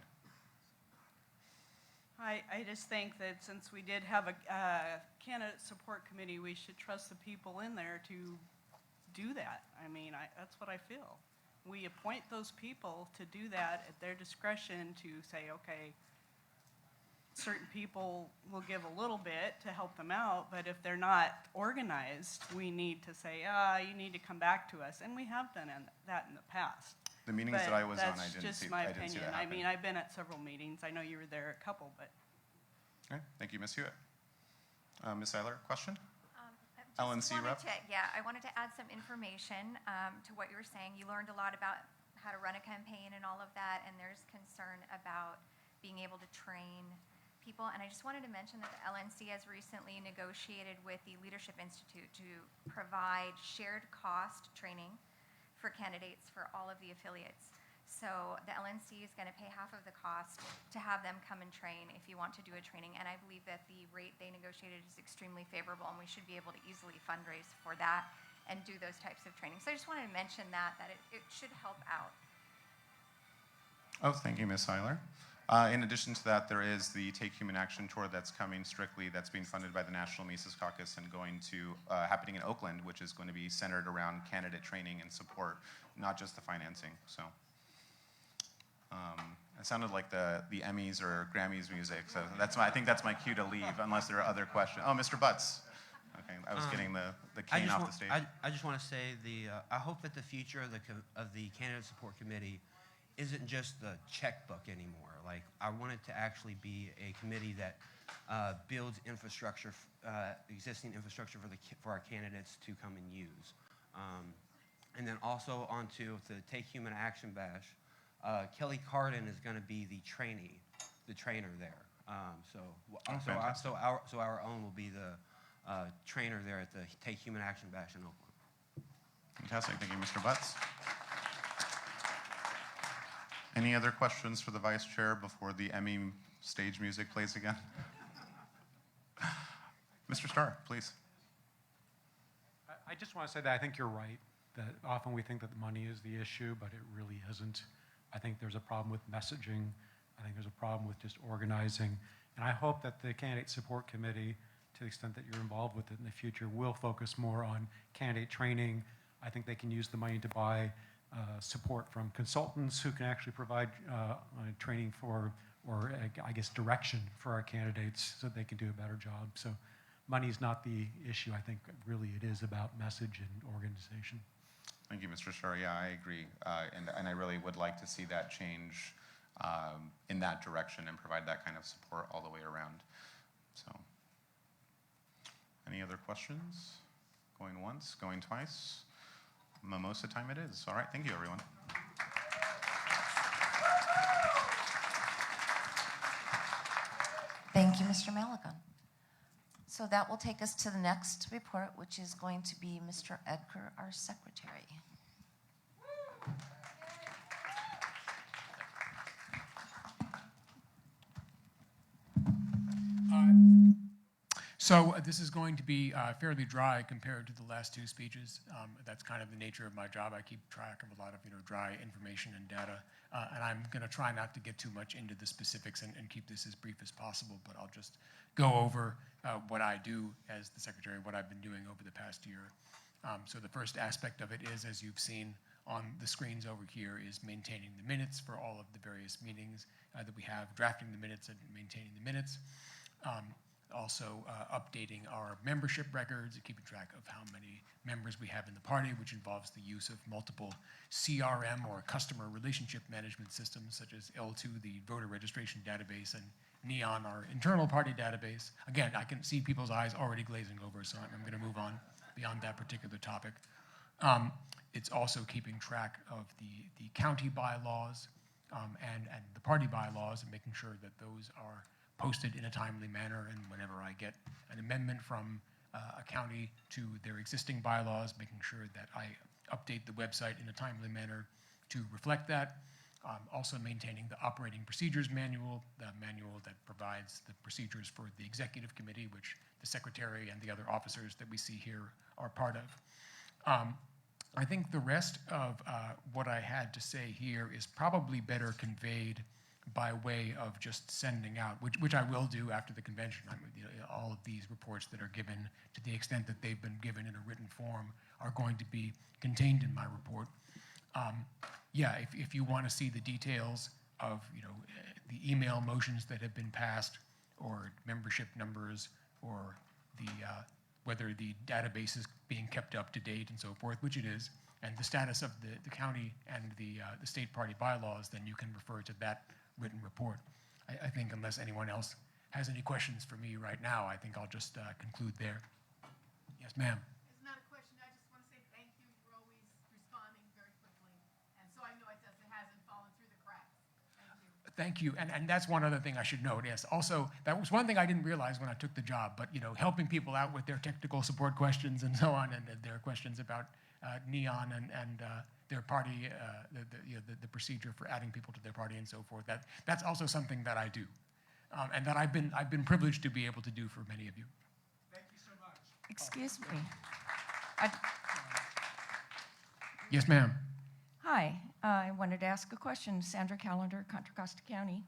G: I just think that since we did have a candidate support committee, we should trust the people in there to do that. I mean, that's what I feel. We appoint those people to do that at their discretion to say, okay, certain people will give a little bit to help them out, but if they're not organized, we need to say, you need to come back to us. And we have done that in the past.
K: The meetings that I was on, I
G: That's
K: didn't
G: just
K: see,
G: my
K: I didn't see
G: opinion.
K: that
G: I
K: happen.
G: mean, I've been at several meetings. I know you were there a couple, but.
K: Okay, thank you, Ms. Hewitt. Ms. Seiler, question?
L: Just
K: LNC rep?
L: I wanted to add some information to what you were saying. You learned a lot about how to run a campaign and all of that, and there's concern about being able to train people. And I just wanted to mention that the LNC has recently negotiated with the Leadership Institute to provide shared cost training for candidates for all of the affiliates. So the LNC is going to pay half of the cost to have them come and train if you want to do a training. And I believe that the rate they negotiated is extremely favorable, and we should be able to easily fundraise for that and do those types of training. So I just wanted to mention that it should help out.
K: Oh, thank you, Ms. Seiler. In addition to that, there is the Take Human Action Tour that's coming strictly, that's being funded by the National Mises Caucus and going to, happening in Oakland, which is going to be centered around candidate training and support, not just the financing. So it sounded like the Emmys or Grammys music. So I think that's my cue to leave, unless there are other questions. Oh, Mr. Butts. Okay, I was getting the cane off the stage.
M: I just want to say I hope that the future of the Candidate Support Committee isn't just the checkbook anymore. Like, I want it to actually be a committee that builds infrastructure, existing infrastructure for our candidates to come and use. And then also onto the Take Human Action Bash, Kelly Cardin is going to be the trainer there. So our own will be the trainer there at the Take Human Action Bash in Oakland.
K: Fantastic, thank you, Mr. Butts. Any other questions for the Vice Chair before the Emmy stage music plays again? Mr. Starr, please.
H: I just want to say that I think you're right, that often we think that the money is the issue, but it really isn't. I think there's a problem with messaging. I think there's a problem with just organizing. And I hope that the Candidate Support Committee, to the extent that you're involved with it in the future, will focus more on candidate training. I think they can use the money to buy support from consultants who can actually provide training for, or I guess direction for our candidates so they can do a better job. So money is not the issue. I think really it is about message and organization.
K: Thank you, Mr. Starr. Yeah, I agree. And I really would like to see that change in that direction and provide that kind of support all the way around. So, any other questions? Going once, going twice? Mimosa time it is. All right, thank you, everyone.
B: Thank you, Mr. Maligan. So that will take us to the next report, which is going to be Mr. Edgar, our secretary.
E: So this is going to be fairly dry compared to the last two speeches. That's kind of the nature of my job. I keep track of a lot of dry information and data, and I'm going to try not to get too much into the specifics and keep this as brief as possible. But I'll just go over what I do as the secretary, what I've been doing over the past year. So the first aspect of it is, as you've seen on the screens over here, is maintaining the minutes for all of the various meetings that we have, drafting the minutes and maintaining the minutes. Also updating our membership records and keeping track of how many members we have in the party, which involves the use of multiple CRM or customer relationship management systems, such as L2, the voter registration database, and Neon, our internal party database. Again, I can see people's eyes already glazing over, so I'm going to move on beyond that particular topic. It's also keeping track of the county bylaws and the party bylaws and making sure that those are posted in a timely manner, and whenever I get an amendment from a county to their existing bylaws, making sure that I update the website in a timely manner to reflect that. Also maintaining the operating procedures manual, the manual that provides the procedures for the executive committee, which the secretary and the other officers that we see here are part of. I think the rest of what I had to say here is probably better conveyed by way of just sending out, which I will do after the convention. All of these reports that are given, to the extent that they've been given in a written form, are going to be contained in my report. Yeah, if you want to see the details of the email motions that have been passed, or membership numbers, or the whether the database is being kept up to date and so forth, which it is, and the status of the county and the state party bylaws, then you can refer to that written report. I think unless anyone else has any questions for me right now, I think I'll just conclude there. Yes, ma'am.
N: It's not a question. I just want to say thank you. You're always responding very quickly. And so I know it hasn't fallen through the cracks.
E: Thank you. And that's one other thing I should note. Yes. Also, that was one thing I didn't realize when I took the job, but helping people out with their technical support questions and so on, and their questions about NEON and their party, the procedure for adding people to their party and so forth. That's also something that I do, and that I've been privileged to be able to do for many of you.
C: Thank you so much.
O: Excuse me.
E: Yes, ma'am.
O: Hi, I wanted to ask a question. Sandra Callender, Contra Costa County.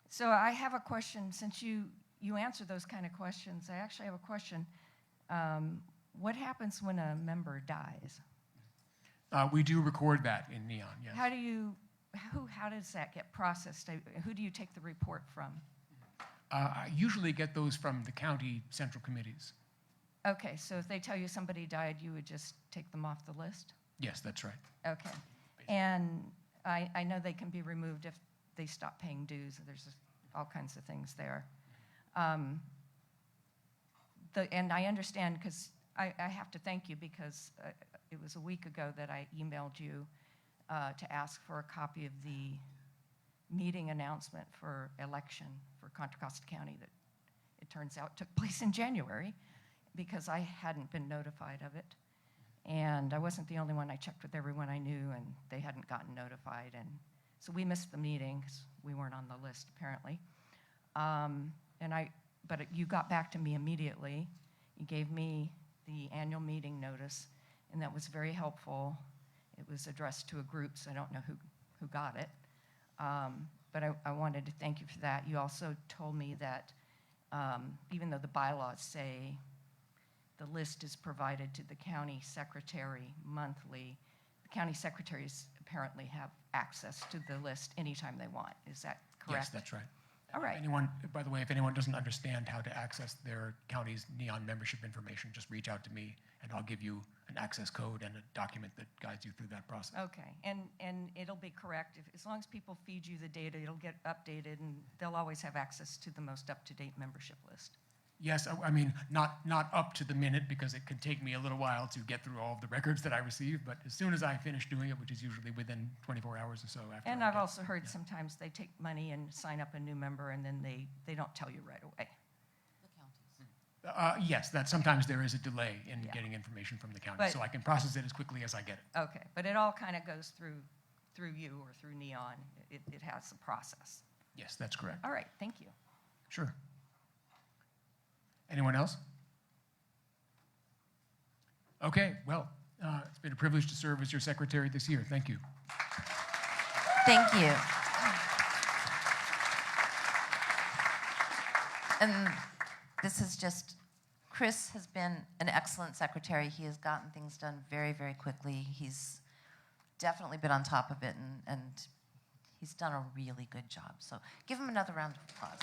O: So I have a question. Since you answer those kind of questions, I actually have a question. What happens when a member dies?
E: We do record that in NEON, yes.
O: How does that get processed? Who do you take the report from?
E: I usually get those from the county central committees.
O: Okay, so if they tell you somebody died, you would just take them off the list?
E: Yes, that's right.
O: Okay. And I know they can be removed if they stop paying dues. There's all kinds of things there. And I understand, because I have to thank you, because it was a week ago that I emailed you to ask for a copy of the meeting announcement for election for Contra Costa County that it turns out took place in January, because I hadn't been notified of it. And I wasn't the only one. I checked with everyone I knew, and they hadn't gotten notified. And so we missed the meeting because we weren't on the list, apparently. But you got back to me immediately. You gave me the annual meeting notice, and that was very helpful. It was addressed to a group, so I don't know who got it. But I wanted to thank you for that. You also told me that even though the bylaws say the list is provided to the county secretary monthly, the county secretaries apparently have access to the list anytime they want. Is that correct?
E: Yes, that's right.
O: All right.
E: By the way, if anyone doesn't understand how to access their county's NEON membership information, just reach out to me, and I'll give you an access code and a document that guides you through that process.
O: Okay, and it'll be correct. As long as people feed you the data, it'll get updated, and they'll always have access to the most up-to-date membership list.
E: Yes, I mean, not up to the minute, because it could take me a little while to get through all of the records that I receive, but as soon as I finish doing it, which is usually within 24 hours or so after.
O: And I've also heard sometimes they take money and sign up a new member, and then they don't tell you right away.
B: The counties.
E: Yes, that sometimes there is a delay in getting information from the county, so I can process it as quickly as I get it.
O: Okay, but it all kind of goes through you or through NEON. It has a process.
E: Yes, that's correct.
O: All right, thank you.
E: Sure. Anyone else? Okay, well, it's been a privilege to serve as your secretary this year. Thank you.
B: Thank you. And this is just, Chris has been an excellent secretary. He has gotten things done very, very quickly. He's definitely been on top of it, and he's done a really good job. So give him another round of applause.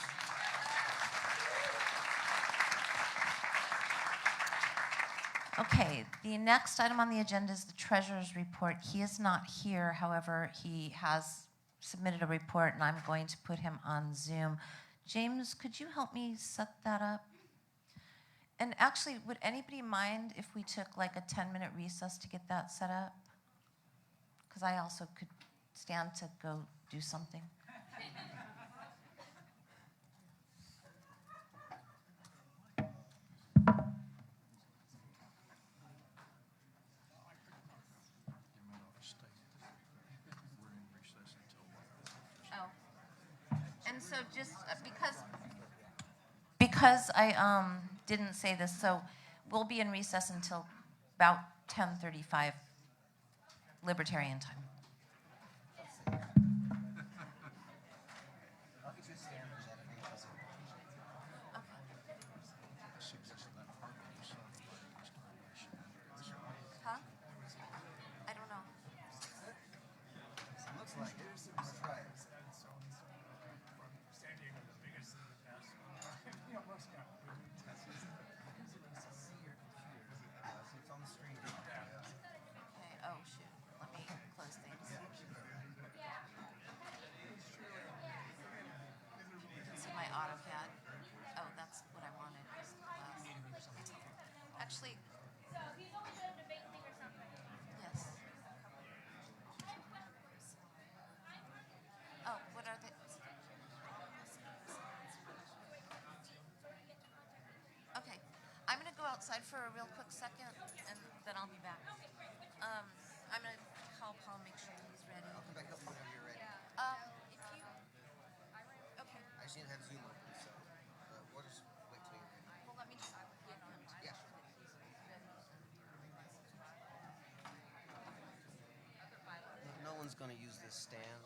B: Okay, the next item on the agenda is the treasurer's report. He is not here, however, he has submitted a report, and I'm going to put him on Zoom. James, could you help me set that up? And actually, would anybody mind if we took like a 10-minute recess to get that set up? Because I also could stand to go do something. So just because I didn't say this, so we'll be in recess until about 10:35 Libertarian time. Huh? I don't know.
P: Looks like it. Let's try it. It's on the screen.
B: Okay, oh shoot, let me close things. See my AutoCAD. Oh, that's what I wanted. Actually, yes. Oh, what are the? Okay, I'm gonna go outside for a real quick second, and then I'll be back. I'm gonna call Paul, make sure he's ready.
P: I'll come back up whenever you're ready.
B: If you, okay.
P: I just need to have Zoom open, so we'll just wait till you're ready.
B: Well, let me just get him.
P: Yeah. No one's going to use this stand.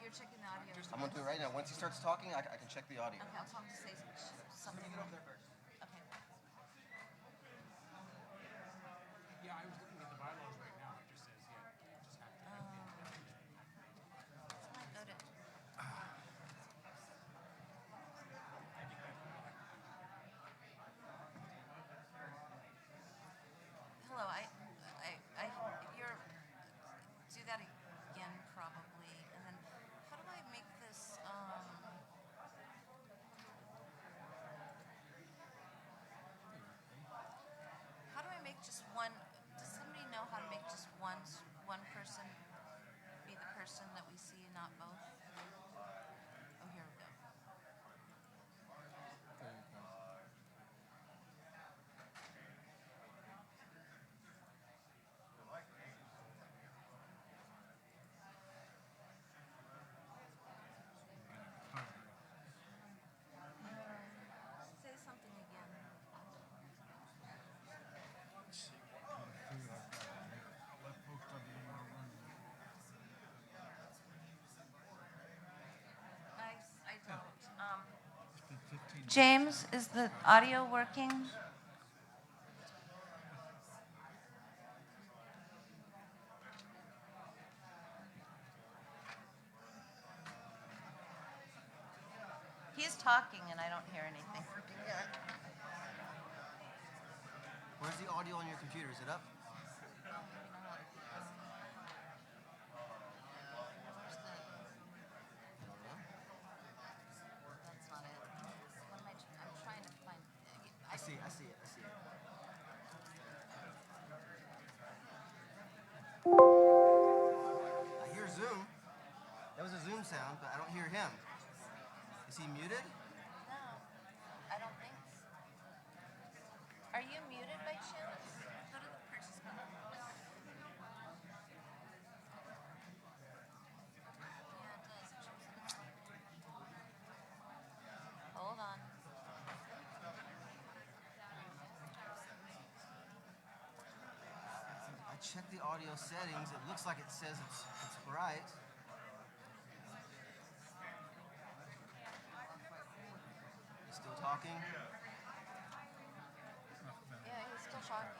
B: you're checking the audio.
P: I'm gonna do it right now. Once he starts talking, I can check the audio.
B: Okay, I'll tell him to say something.
P: Get over there first.
B: Okay.
E: Yeah, I was looking at the bylaws right now. It just says, yeah, you just have to.
B: Go to. Hello, you're, do that again probably, and then how do I make this, how do I make just one, does somebody know how to make just one person be the person that we see and not both? Oh, here we go. Say something again. I don't. James, is the audio working? He's talking and I don't hear anything.
P: Where's the audio on your computer? Is it up?
B: That's not it. What am I'm trying to find.
P: I see it. I hear Zoom. That was a Zoom sound, but I don't hear him. Is he muted?
B: No, I don't think so. Are you muted by chance? Go to the participant. Yeah, it does. Hold on.
P: I checked the audio settings. It looks like it says it's bright. He's still talking?
B: Yeah, he's still talking.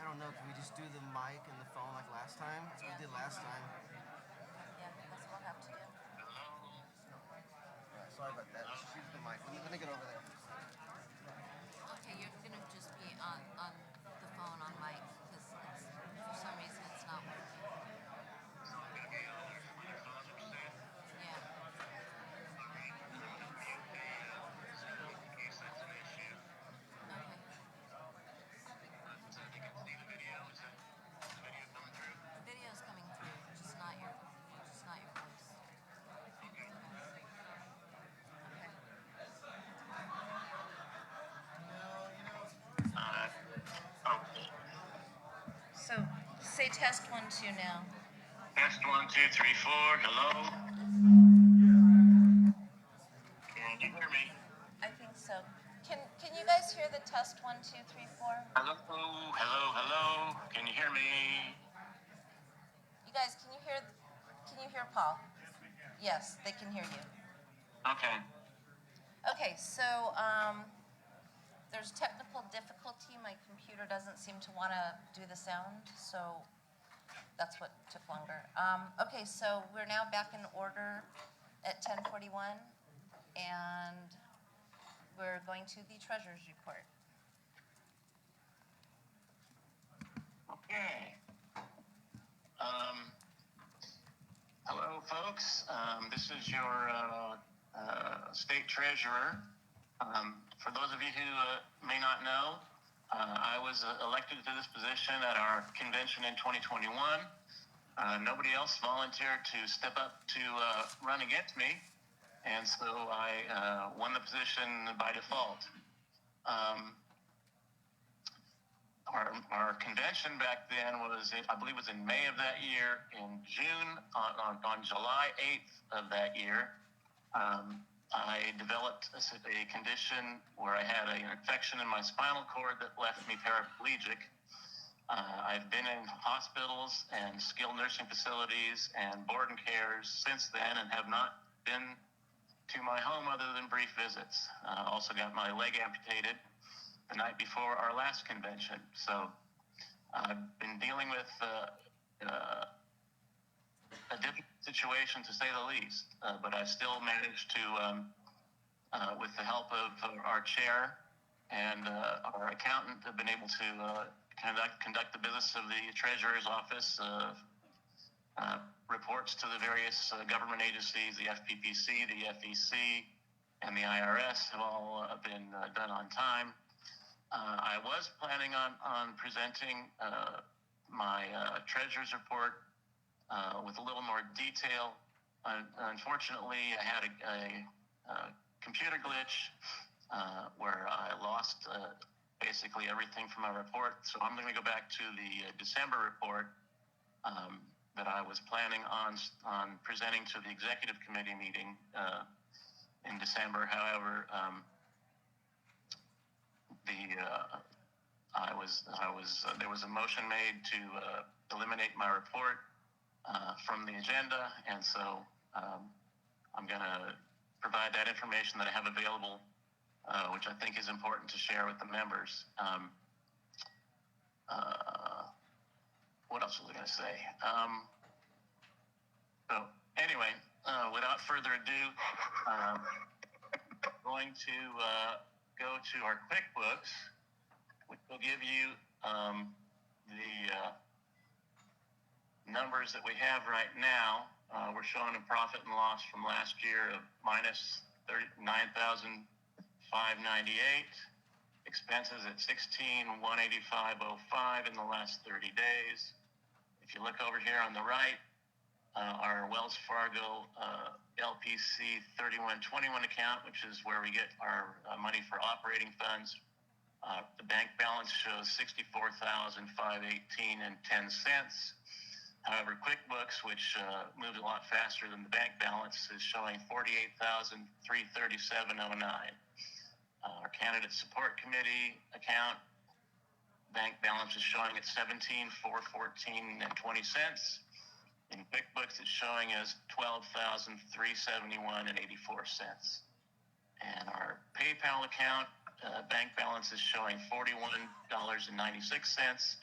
P: I don't know. Can we just do the mic and the phone like last time? That's what we did last time.
B: Yeah, that's what we'll have to do.
P: Sorry about that. Just use the mic. Let me get over there.
B: Okay, you're gonna just be on the phone on mic because for some reason it's not working. Yeah. The video's coming through, just not your voice. So say test 1, 2 now.
Q: Test 1, 2, 3, 4. Hello. Can you hear me?
B: I think so. Can you guys hear the test 1, 2, 3, 4?
Q: Hello. Hello. Can you hear me?
B: You guys, can you hear Paul? Yes, they can hear you.
Q: Okay.
B: Okay, so there's technical difficulty. My computer doesn't seem to want to do the sound, so that's what took longer. Okay, so we're now back in order at 10:41, and we're going to the treasurer's report.
Q: Okay. Hello, folks. This is your state treasurer. For those of you who may not know, I was elected to this position at our convention in 2021. Nobody else volunteered to step up to run against me, and so I won the position by default. Our convention back then was, I believe it was in May of that year. In June, on July 8th of that year, I developed a condition where I had an infection in my spinal cord that left me paraplegic. I've been in hospitals and skilled nursing facilities and board and cares since then and have not been to my home other than brief visits. Also got my leg amputated the night before our last convention. So I've been dealing with a difficult situation, to say the least, but I still managed to, with the help of our chair and our accountant, have been able to conduct the business of the Treasurer's Office, reports to the various government agencies, the FPPC, the FEC, and the IRS have all been done on time. I was planning on presenting my Treasurer's Report with a little more detail. Unfortunately, I had a computer glitch where I lost basically everything from my report. So I'm going to go back to the December report that I was planning on presenting to the executive committee meeting in December. However, there was a motion made to eliminate my report from the agenda, and so I'm going to provide that information that I have available, which I think is important to share with the members. What else was I going to say? So anyway, without further ado, I'm going to go to our QuickBooks, which will give you the numbers that we have right now. We're showing a profit and loss from last year of minus $39,598. Expenses at $16,185.05 in the last 30 days. If you look over here on the right, our Wells Fargo LPC 3121 account, which is where we get our money for operating funds. The bank balance shows $64,518.10. However, QuickBooks, which moves a lot faster than the bank balance, is showing $48,337.09. Our Candidate Support Committee account bank balance is showing at $17,414.20. In QuickBooks, it's showing as $12,371.84. And our PayPal account bank balance is showing $41.96.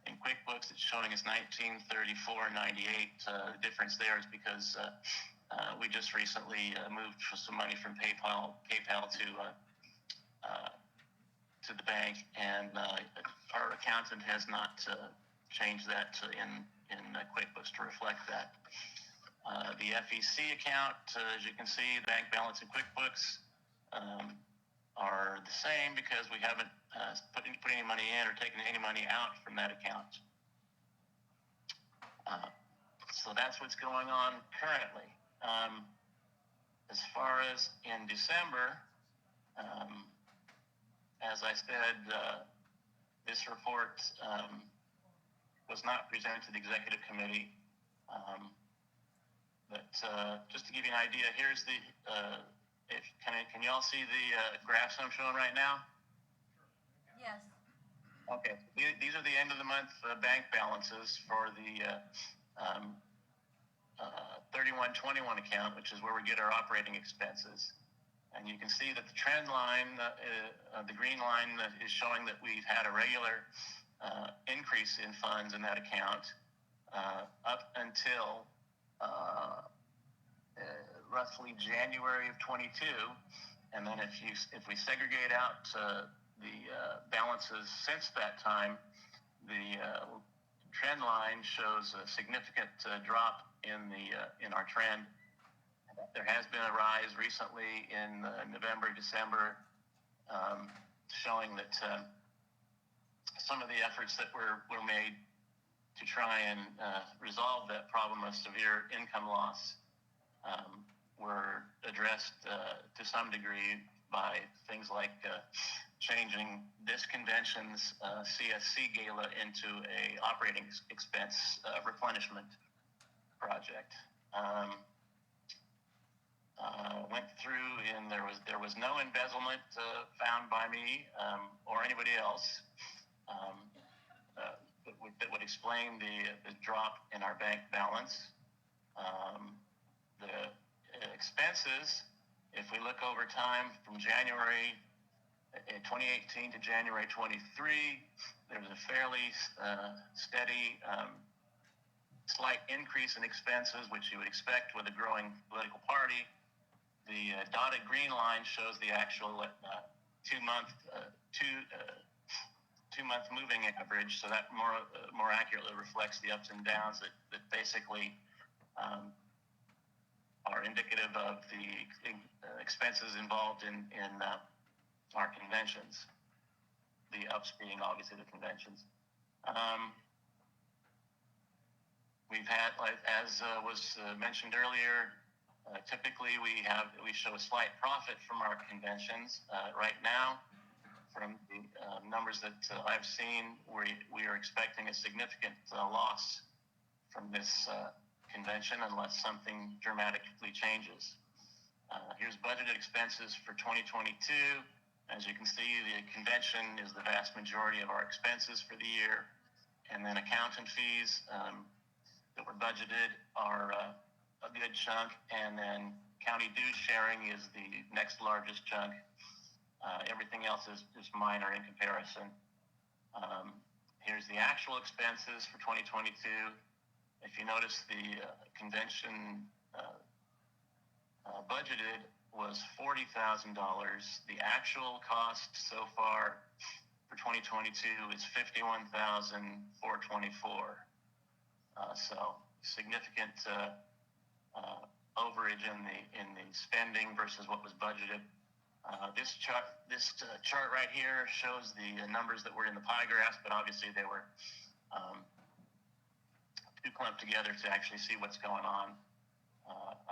Q: In QuickBooks, it's showing as $1934.98. The difference there is because we just recently moved some money from PayPal to the bank, and our accountant has not changed that in QuickBooks to reflect that. The FEC account, as you can see, the bank balance in QuickBooks are the same because we haven't put any money in or taken any money out from that account. So that's what's going on currently. As far as in December, as I said, this report was not presented to the executive committee. But just to give you an idea, here's the, can you all see the graphs I'm showing right now?
B: Yes.
Q: Okay, these are the end of the month bank balances for the 3121 account, which is where we get our operating expenses. And you can see that the trend line, the green line, is showing that we've had a regular increase in funds in that account up until roughly January of 22. And then if we segregate out the balances since that time, the trend line shows a significant drop in our trend. There has been a rise recently in November, December, showing that some of the efforts that were made to try and resolve that problem of severe income loss were addressed to some degree by things like changing this convention's CSC gala into a operating expense replenishment project. Went through, and there was no embezzlement found by me or anybody else. The that would explain the drop in our bank balance. The expenses, if we look over time from January 2018 to January 23, there was a fairly steady, slight increase in expenses, which you would expect with a growing political party. The dotted green line shows the actual two-month moving average, so that more accurately reflects the ups and downs that basically are indicative of the expenses involved in our conventions. The ups being obviously the conventions. We've had, as was mentioned earlier, typically we show a slight profit from our conventions. Right now, from the numbers that I've seen, we are expecting a significant loss from this convention unless something dramatically changes. Here's budgeted expenses for 2022. As you can see, the convention is the vast majority of our expenses for the year. And then accountant fees that were budgeted are a good chunk. And then county dues sharing is the next largest chunk. Everything else is just minor in comparison. Here's the actual expenses for 2022. If you notice, the convention budgeted was $40,000. The actual cost so far for 2022 is $51,424. So significant overage in the spending versus what was budgeted. This chart right here shows the numbers that were in the pie graphs, but obviously they were too clumped together to actually see what's going on.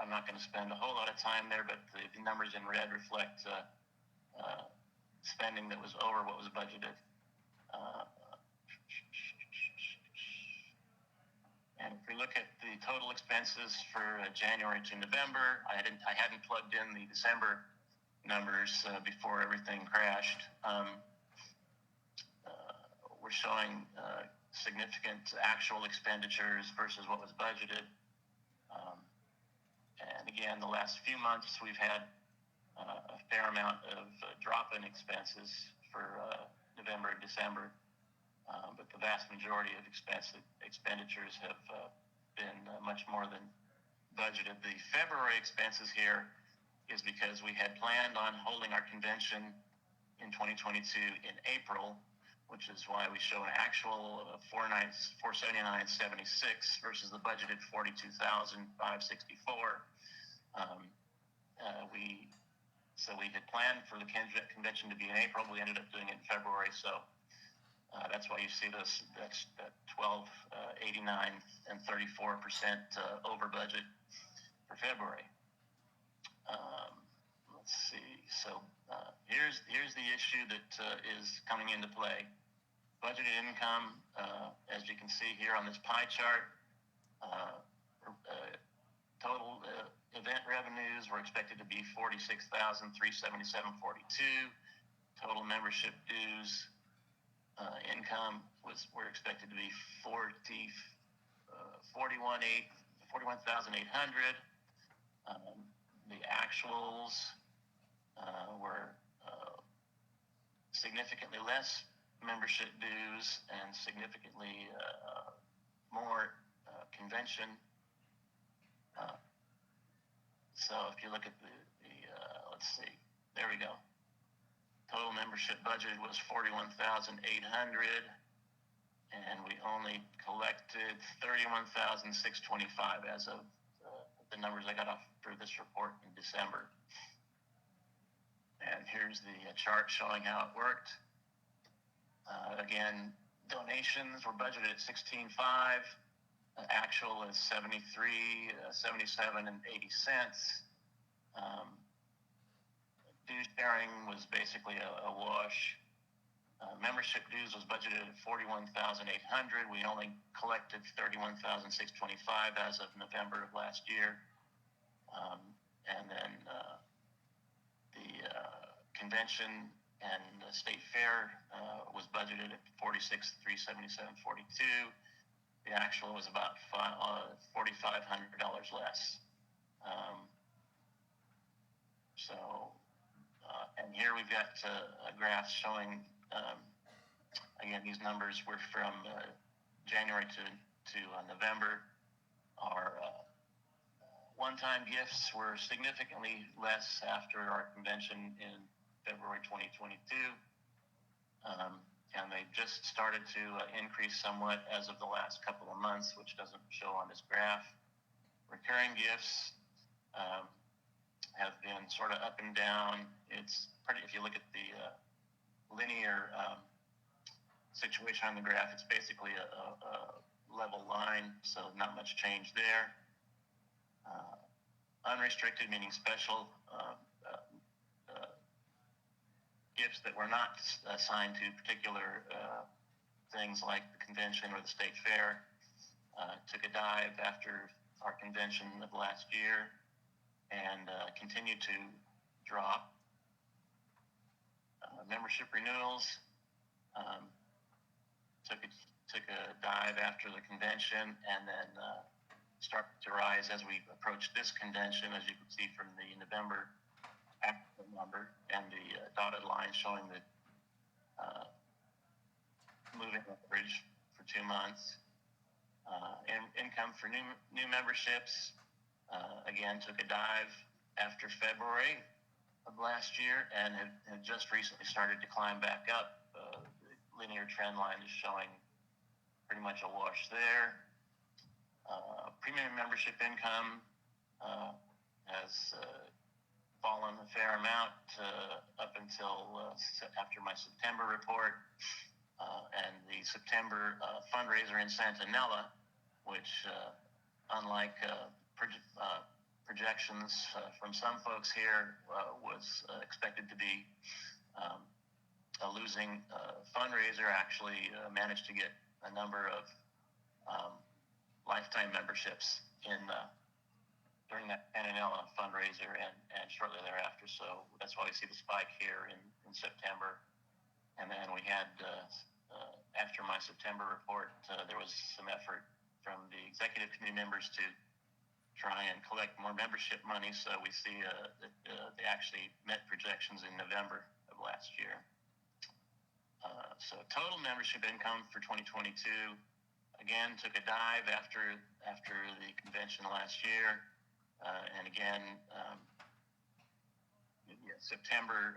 Q: I'm not going to spend a whole lot of time there, but the numbers in red reflect spending that was over what was budgeted. And if we look at the total expenses for January to November, I hadn't plugged in the December numbers before everything crashed. We're showing significant actual expenditures versus what was budgeted. And again, the last few months we've had a fair amount of drop in expenses for November and December, but the vast majority of expenditures have been much more than budgeted. The February expenses here is because we had planned on holding our convention in 2022 in April, which is why we show an actual $479.76 versus the budgeted $42,564. So we had planned for the convention to be in April. We ended up doing it in February, so that's why you see this. That's that 1289 and 34% over budget for February. Let's see. So here's the issue that is coming into play. Budgeted income, as you can see here on this pie chart, total event revenues were expected to be $46,377.42. Total membership dues income were expected to be $41,800. The actuals were significantly less membership dues and significantly more convention. So if you look at the let's see, there we go. Total membership budget was $41,800, and we only collected $31,625 as of the numbers I got off through this report in December. And here's the chart showing how it worked. Again, donations were budgeted at $16,500. Actual is $73.77 and 80 cents. Dues sharing was basically a wash. Membership dues was budgeted at $41,800. We only collected $31,625 as of November of last year. And then the convention and the state fair was budgeted at 46,377.42. The actual was about $4,500 less. And here we've got a graph showing, again, these numbers were from January to November. Our one-time gifts were significantly less after our convention in February 2022. And they've just started to increase somewhat as of the last couple of months, which doesn't show on this graph. Recurring gifts have been sort of up and down. It's pretty, if you look at the linear situation on the graph, it's basically a level line, so not much change there. Unrestricted, meaning special gifts that were not assigned to particular things like the convention or the state fair, took a dive after our convention of last year and continued to drop. Membership renewals took a dive after the convention and then started to rise as we approached this convention, as you can see from the November actual number and the dotted line showing the moving average for 2 months. Income for new memberships again took a dive after February of last year and had just recently started to climb back up. The linear trend line is showing pretty much a wash there. Premium membership income has fallen a fair amount up until after my September report. And the September fundraiser in Santanella, which unlike projections from some folks here, was expected to be a losing fundraiser, actually managed to get a number of lifetime memberships during that Santanella fundraiser and shortly thereafter. So that's why we see the spike here in September. And then we had, after my September report, there was some effort from the executive committee members to try and collect more membership money. So we see that they actually met projections in November of last year. So total membership income for 2022, again, took a dive after the convention last year. And again, September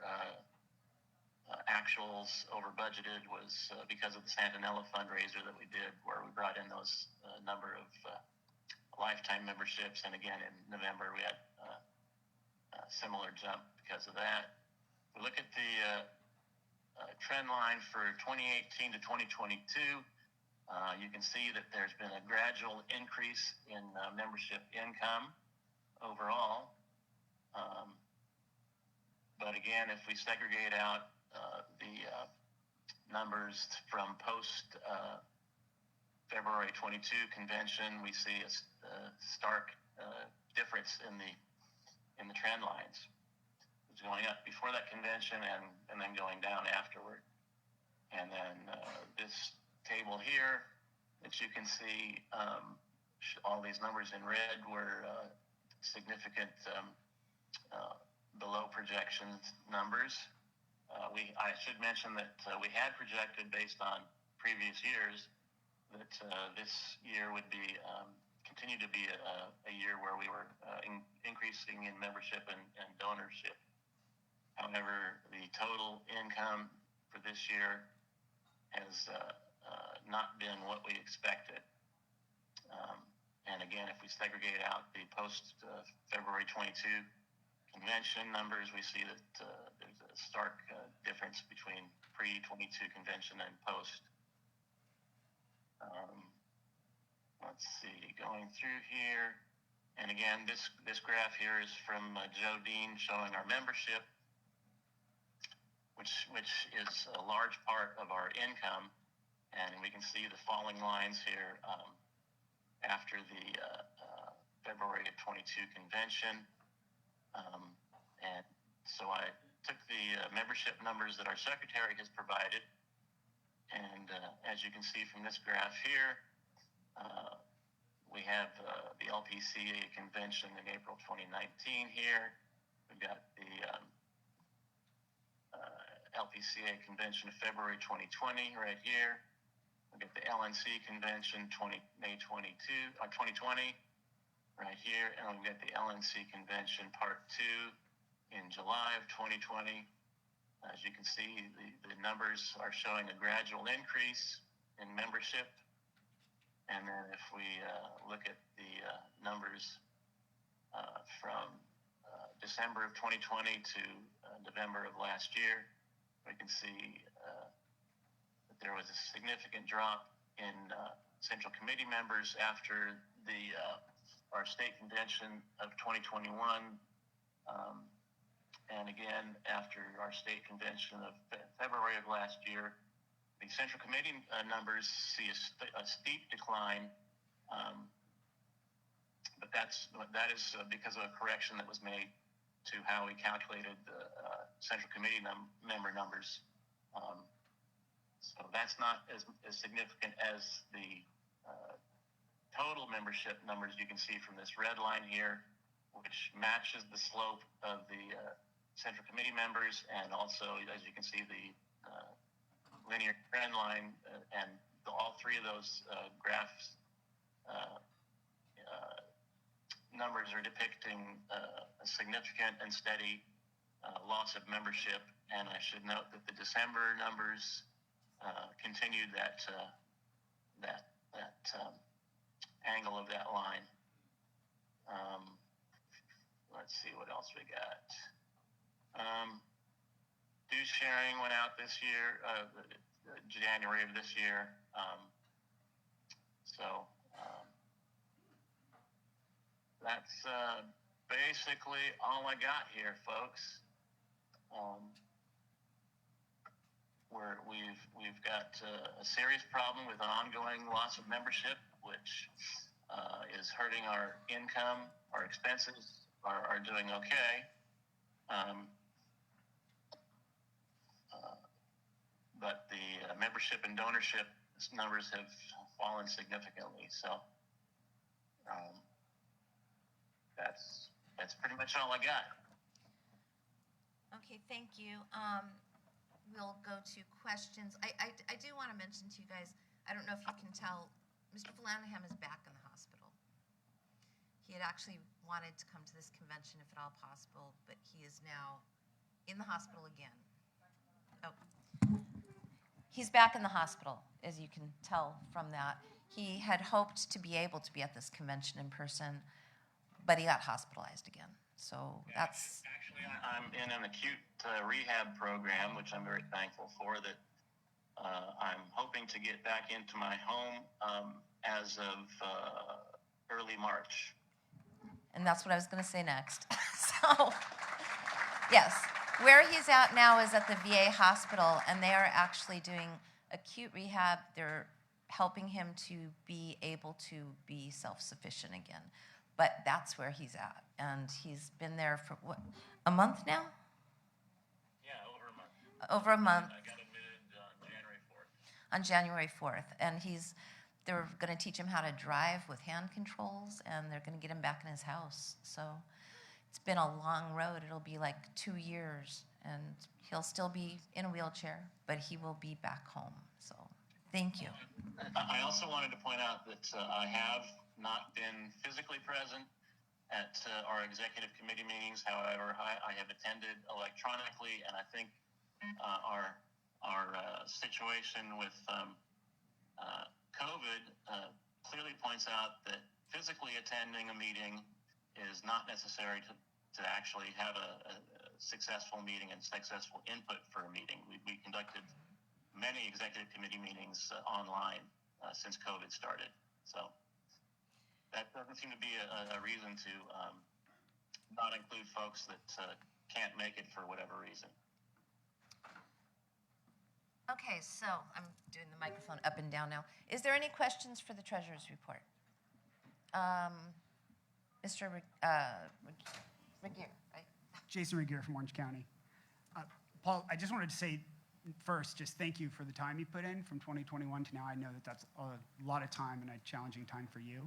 Q: actuals over budgeted was because of the Santanella fundraiser that we did, where we brought in those number of lifetime memberships. And again, in November, we had a similar jump because of that. We look at the trend line for 2018 to 2022. You can see that there's been a gradual increase in membership income overall. But again, if we segregate out the numbers from post February 22 convention, we see a stark difference in the trend lines. It's going up before that convention and then going down afterward. And then this table here that you can see, all these numbers in red were significant below projections numbers. I should mention that we had projected, based on previous years, that this year would be continue to be a year where we were increasing in membership and donorship. However, the total income for this year has not been what we expected. And again, if we segregate out the post February 22 convention numbers, we see that there's a stark difference between pre-22 convention and post. Let's see, going through here. And again, this graph here is from Joe Dean showing our membership, which is a large part of our income. And we can see the falling lines here after the February of 22 convention. And so I took the membership numbers that our secretary has provided, and as you can see from this graph here, we have the LPCA convention in April 2019 here. We've got the LPCA convention of February 2020 right here. We've got the LNC convention May 2020 right here, and we've got the LNC convention part 2 in July of 2020. As you can see, the numbers are showing a gradual increase in membership. And then if we look at the numbers from December of 2020 to November of last year, we can see that there was a significant drop in Central Committee members after our state convention of 2021, and again after our state convention of February of last year. The Central Committee numbers see a steep decline, but that is because of a correction that was made to how we calculated the Central Committee member numbers. So that's not as significant as the total membership numbers you can see from this red line here, which matches the slope of the Central Committee members, and also, as you can see, the linear trend line, and all three of those graphs numbers are depicting a significant and steady loss of membership. And I should note that the December numbers continued that angle of that line. Let's see what else we got. Dues sharing went out this year, January of this year. That's basically all I got here, folks. We've got a serious problem with an ongoing loss of membership, which is hurting our income. Our expenses are doing okay. But the membership and donorship numbers have fallen significantly. So that's pretty much all I got.
B: Okay, thank you. We'll go to questions. I do want to mention to you guys, I don't know if you can tell, Mr. Flanagan is back in the hospital. He had actually wanted to come to this convention if at all possible, but he is now in the hospital again. Oh. He's back in the hospital, as you can tell from that. He had hoped to be able to be at this convention in person, but he got hospitalized again. So that's...
Q: Actually, I'm in an acute rehab program, which I'm very thankful for, that I'm hoping to get back into my home as of early March.
B: And that's what I was going to say next. So, yes. Where he's at now is at the VA hospital, and they are actually doing acute rehab. They're helping him to be able to be self-sufficient again. But that's where he's at. And he's been there for, what, a month now?
Q: Yeah, over a month.
B: Over a month.
Q: I got admitted January 4th.
B: On January 4th. And they're going to teach him how to drive with hand controls, and they're going to get him back in his house. So it's been a long road. It'll be like 2 years, and he'll still be in a wheelchair, but he will be back home. So thank you.
Q: I also wanted to point out that I have not been physically present at our executive committee meetings. However, I have attended electronically, and I think our situation with COVID clearly points out that physically attending a meeting is not necessary to actually have a successful meeting and successful input for a meeting. We conducted many executive committee meetings online since COVID started. So that doesn't seem to be a reason to not include folks that can't make it for whatever reason.
B: Okay, so I'm doing the microphone up and down now. Is there any questions for the treasurer's report? Mr. Regier, right?
R: Jason Regier from Orange County. Paul, I just wanted to say first, just thank you for the time you put in from 2021 to now. I know that that's a lot of time and a challenging time for you.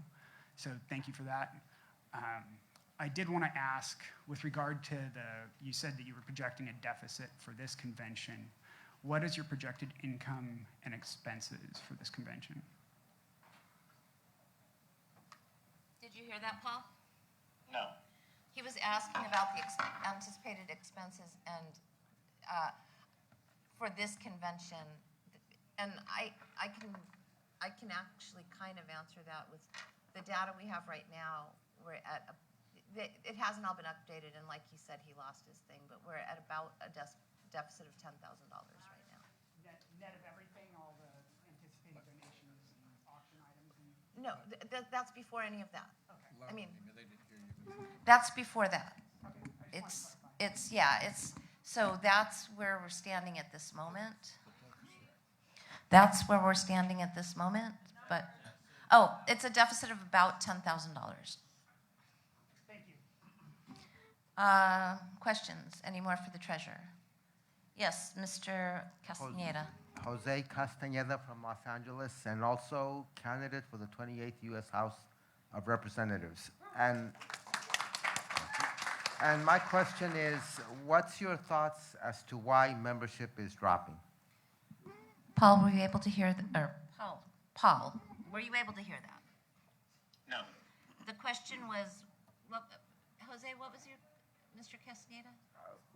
R: So thank you for that. I did want to ask, with regard to you said that you were projecting a deficit for this convention. What is your projected income and expenses for this convention?
B: Did you hear that, Paul?
Q: No.
B: He was asking about the anticipated expenses and for this convention, and I can actually kind of answer that with the data we have right now. We're at it hasn't all been updated, and like he said, he lost his thing, but we're at about a deficit of $10,000 right now.
R: Net of everything, all the anticipated donations and auction items?
B: No, that's before any of that.
R: Okay.
B: I mean, that's before that.
R: Okay.
B: So that's where we're standing at this moment. That's where we're standing at this moment, but, it's a deficit of about $10,000.
R: Thank you.
B: Questions? Any more for the treasurer? Yes, Mr. Castaneda.
S: Jose Castaneda from Los Angeles, and also candidate for the 28th U.S. House of Representatives. And my question is, what's your thoughts as to why membership is dropping?
B: Paul, were you able to hear Paul, were you able to hear that?
Q: No.
B: The question was, Jose, what was Mr. Castaneda?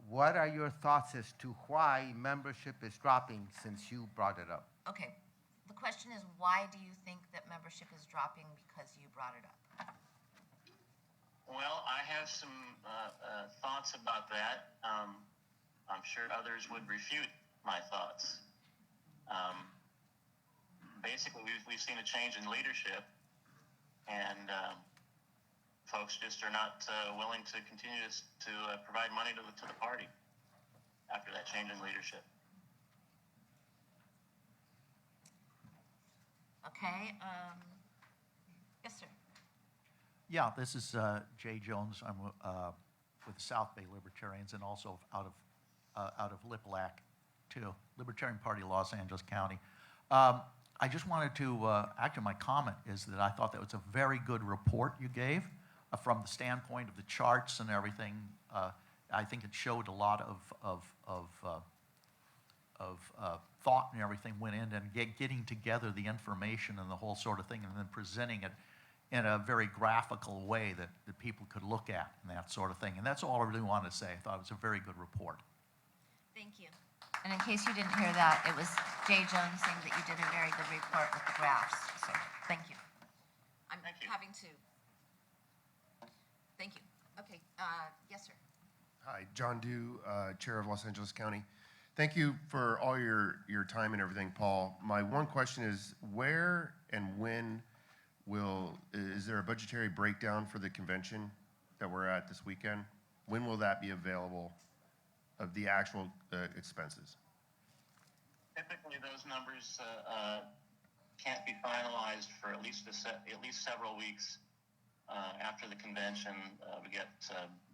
S: What are your thoughts as to why membership is dropping since you brought it up?
B: Okay. The question is, why do you think that membership is dropping because you brought it up?
Q: Well, I have some thoughts about that. I'm sure others would refute my thoughts. Basically, we've seen a change in leadership, and folks just are not willing to continue to provide money to the party after that change in leadership.
B: Okay. Yes, sir.
T: Yeah, this is Jay Jones. I'm with the South Bay Libertarians and also out of Liplac, too. Libertarian Party, Los Angeles County. I just wanted to, actually my comment is that I thought that was a very good report you gave from the standpoint of the charts and everything. I think it showed a lot of thought and everything went in and getting together the information and the whole sort of thing and then presenting it in a very graphical way that people could look at and that sort of thing. And that's all I really wanted to say. I thought it was a very good report.
B: Thank you. And in case you didn't hear that, it was Jay Jones saying that you did a very good report with the graphs. So thank you. Thank you. Thank you. Okay. Yes, sir.
U: Hi, John Dew, Chair of Los Angeles County. Thank you for all your time and everything, Paul. My one question is, where and when is there a budgetary breakdown for the convention that we're at this weekend? When will that be available of the actual expenses?
Q: Typically, those numbers can't be finalized for at least several weeks after the convention. We get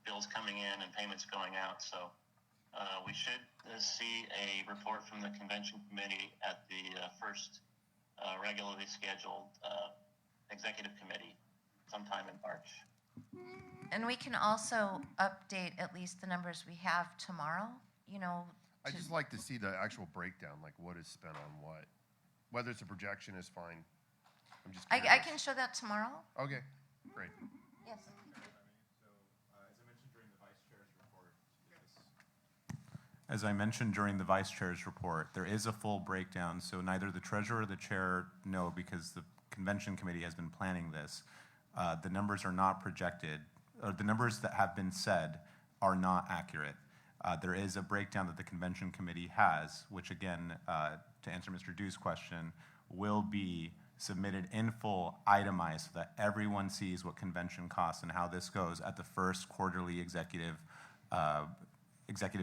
Q: bills coming in and payments going out, so we should see a report from the convention committee at the first regularly scheduled executive committee sometime in March.
B: And we can also update at least the numbers we have tomorrow,
U: I'd just like to see the actual breakdown, like what is spent on what. Whether it's a projection is fine. I'm just curious.
B: I can show that tomorrow.
U: Okay, great.
B: Yes.
V: As I mentioned during the vice chair's report, there is a full breakdown, so neither the treasurer or the chair know because the convention committee has been planning this. The numbers are not projected, or the numbers that have been said are not accurate. There is a breakdown that the convention committee has, which again, to answer Mr. Dew's question, will be submitted in full, itemized, so that everyone sees what convention costs and how this goes at the first quarterly executive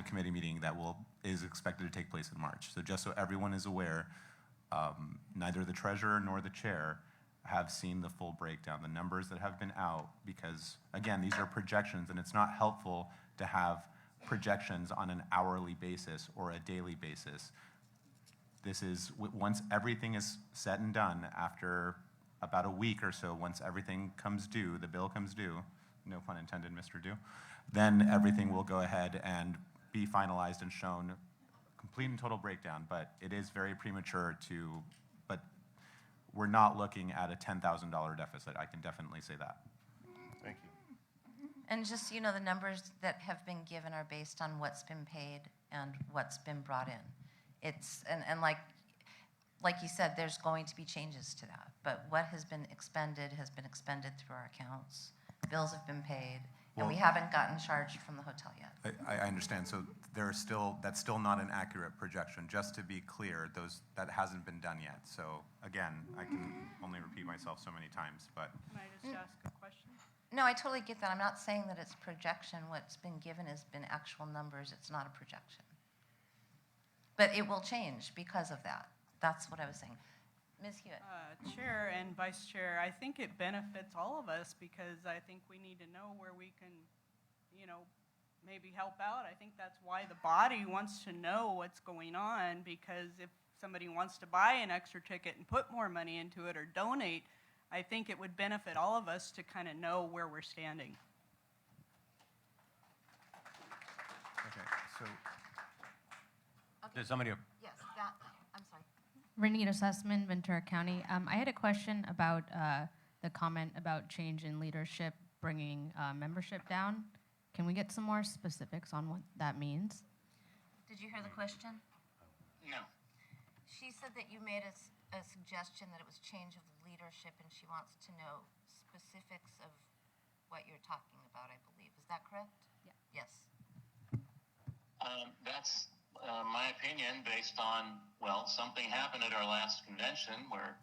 V: committee meeting that is expected to take place in March. So just so everyone is aware, neither the treasurer nor the chair have seen the full breakdown, the numbers that have been out, because again, these are projections and it's not helpful to have projections on an hourly basis or a daily basis. This is, once everything is said and done, after about a week or so, once everything comes due, the bill comes due, no pun intended, Mr. Due, then everything will go ahead and be finalized and shown complete and total breakdown. But it is very premature but we're not looking at a $10,000 deficit. I can definitely say that.
U: Thank you.
B: And just, you know, the numbers that have been given are based on what's been paid and what's been brought in. It's, and like you said, there's going to be changes to that. But what has been expended through our accounts. Bills have been paid, and we haven't gotten charged from the hotel yet.
V: I understand. So that's still not an accurate projection. Just to be clear, that hasn't been done yet. So again, I can only repeat myself so many times, but.
G: Can I just ask a question?
B: No, I totally get that. I'm not saying that it's projection. What's been given has been actual numbers. It's not a projection. But it will change because of that. That's what I was saying. Ms. Hewitt.
G: Chair and Vice Chair, I think it benefits all of us because I think we need to know where we can, you know, maybe help out. I think that's why the body wants to know what's going on, because if somebody wants to buy an extra ticket and put more money into it or donate, I think it would benefit all of us to kind of know where we're standing.
V: Okay, so.
A: Does somebody?
B: Yes, that, I'm sorry.
D: Renita Sussman, Ventura County. I had a question about the comment about change in leadership bringing membership down. Can we get some more specifics on what that means?
B: Did you hear the question?
Q: No.
B: She said that you made a suggestion that it was change of leadership, and she wants to know specifics of what you're talking about, I believe. Is that correct?
D: Yeah.
B: Yes.
Q: That's my opinion based on, well, something happened at our last convention where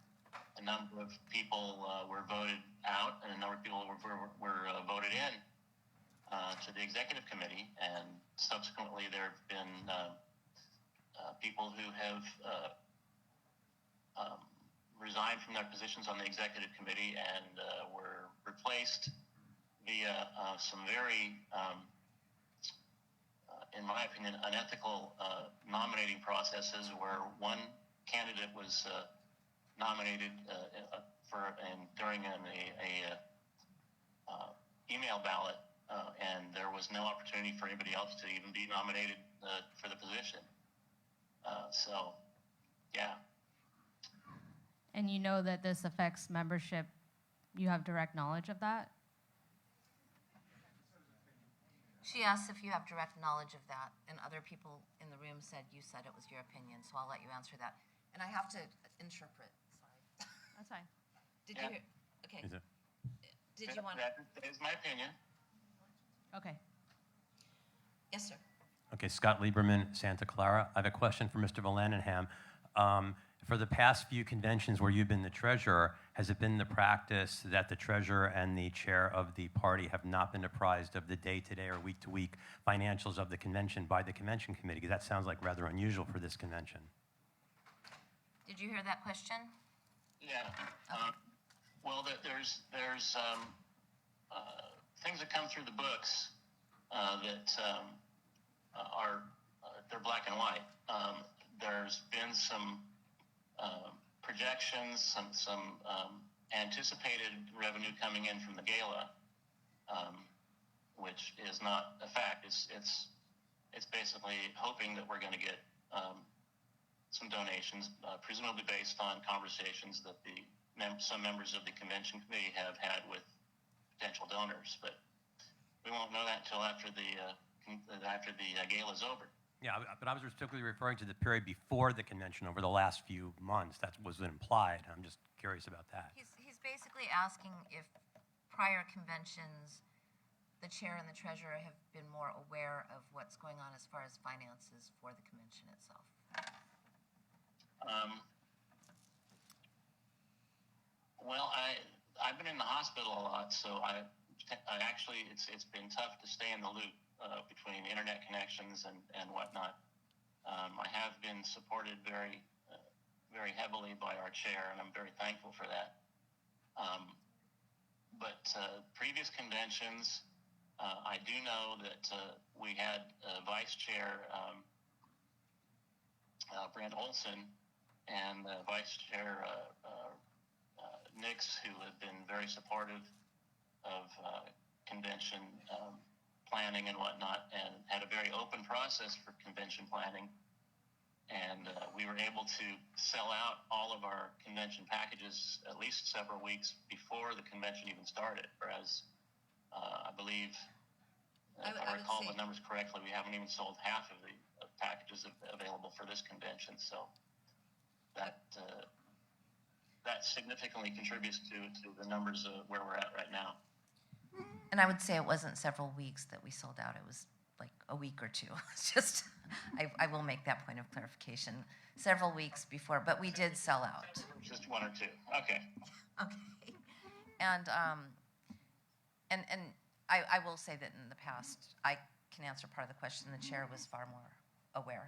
Q: a number of people were voted out and a number of people were voted in to the executive committee, and subsequently there have been people who have resigned from their positions on the executive committee and were replaced via some very in my opinion, unethical nominating processes where one candidate was nominated during an email ballot, and there was no opportunity for anybody else to even be nominated for the position. So, yeah.
D: And you know that this affects membership. You have direct knowledge of that?
B: She asked if you have direct knowledge of that, and other people in the room said you said it was your opinion, so I'll let you answer that. And I have to interpret, sorry.
D: That's fine.
B: Did
A: Yeah.
B: you hear? Okay.
A: Is it?
B: Did you want
Q: That is my opinion.
D: Okay.
B: Yes, sir.
A: Okay, Scott Lieberman, Santa Clara. I have a question for Mr. Vallandigham. For the past few conventions where you've been the treasurer, has it been the practice that the treasurer and the chair of the party have not been apprised of the day-to-day or week-to-week financials of the convention by the convention committee? Because that sounds like rather unusual for this convention.
B: Did you hear that question?
Q: Yeah. Well, there's things that come through the books that are they're black and white. There's been some projections, some anticipated revenue coming in from the gala, which is not a fact. It's basically hoping that we're going to get some donations, presumably based on conversations that some members of the convention committee have had with potential donors. But we won't know that until after the gala is over.
A: Yeah, but I was particularly referring to the period before the convention over the last few months. That was implied. I'm just curious about that.
B: He's basically asking if prior conventions, the chair and the treasurer have been more aware of what's going on as far as finances for the convention itself.
Q: Well, I've been in the hospital a lot, so I actually it's been tough to stay in the loop between internet connections and whatnot. I have been supported very heavily by our chair, and I'm very thankful for that. But previous conventions, I do know that we had Vice Chair Brent Olson and Vice Chair Nix, who have been very supportive of convention planning and whatnot, and had a very open process for convention planning. And we were able to sell out all of our convention packages at least several weeks before the convention even started, whereas I believe, if I recall the numbers correctly, we haven't even sold half of the packages available for this convention. So that that significantly contributes to the numbers where we're at right now.
B: And I would say it wasn't several weeks that we sold out. It was like a week or two. It's just, I will make that point of clarification. Several weeks before, but we did sell out.
Q: Just one or two. Okay.
B: Okay. And I will say that in the past, I can answer part of the question. The chair was far more aware.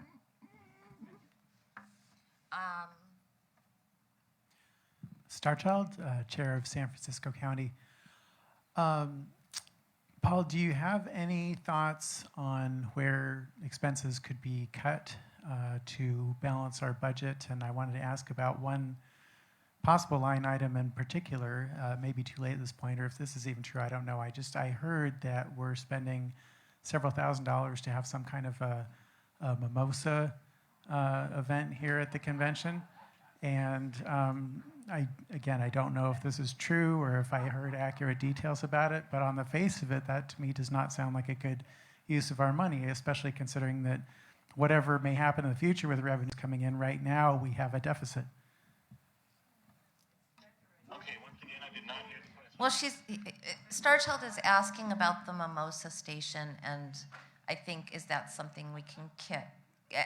F: Starchild, Chair of San Francisco County. Paul, do you have any thoughts on where expenses could be cut to balance our budget? And I wanted to ask about one possible line item in particular, maybe too late at this point, or if this is even true, I don't know. I heard that we're spending several $1,000s to have some kind of a mimosa event here at the convention. And I don't know if this is true or if I heard accurate details about it, but on the face of it, that to me does not sound like a good use of our money, especially considering that whatever may happen in the future with revenues coming in right now, we have a deficit.
Q: Okay, once again, I did not hear the question.
B: Well, Starchild is asking about the mimosa station, and I think, is that something we can get?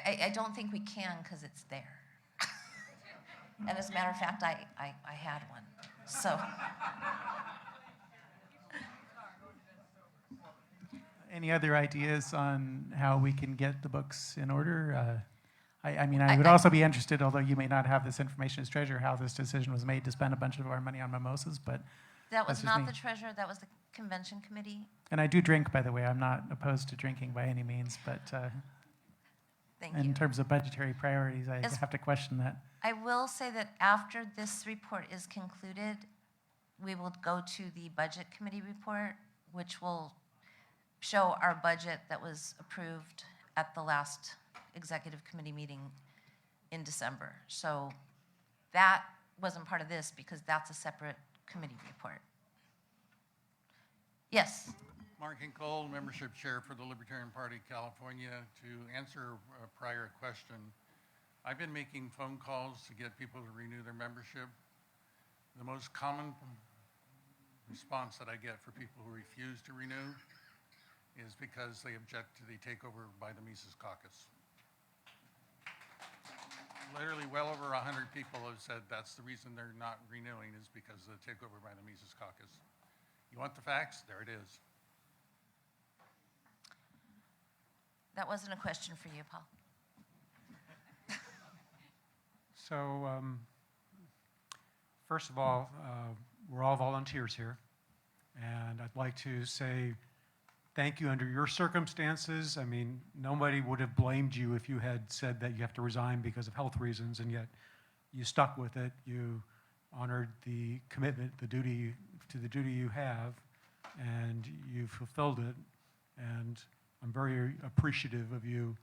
B: I don't think we can because it's there. And as a matter of fact, I had one. So.
F: Any other ideas on how we can get the books in order? I would also be interested, although you may not have this information as treasurer, how this decision was made to spend a bunch of our money on mimosas, but
B: That was
F: that's just
B: not
F: me.
B: the treasurer, that was the convention committee.
F: And I do drink, by the way. I'm not opposed to drinking by any means, but in terms of budgetary priorities, I have to question that.
B: I will say that after this report is concluded, we will go to the budget committee report, which will show our budget that was approved at the last executive committee meeting in December. So that wasn't part of this because that's a separate committee report. Yes.
C: Mark Hinkle, Membership Chair for the Libertarian Party, California. To answer a prior question, I've been making phone calls to get people to renew their membership. The most common response that I get for people who refuse to renew is because they object to the takeover by the Mises Caucus. Literally well over 100 people have said that's the reason they're not renewing is because of the takeover by the Mises Caucus. You want the facts? There it is.
B: That wasn't a question for you, Paul.
H: So, first of all, we're all volunteers here, and I'd like to say thank you under your circumstances. I mean, nobody would have blamed you if you had said that you have to resign because of health reasons, and yet you stuck with it. You honored the commitment, the duty you have, and you fulfilled it. And I'm very appreciative of you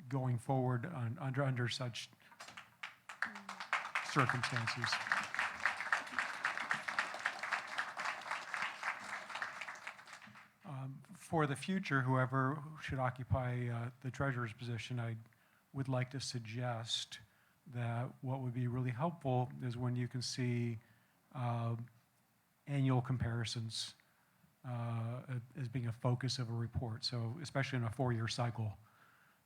H: going forward under such circumstances. For the future, whoever should occupy the treasurer's position, I would like to suggest that what would be really helpful is when you can see annual comparisons as being a focus of a report, so especially in a 4-year cycle,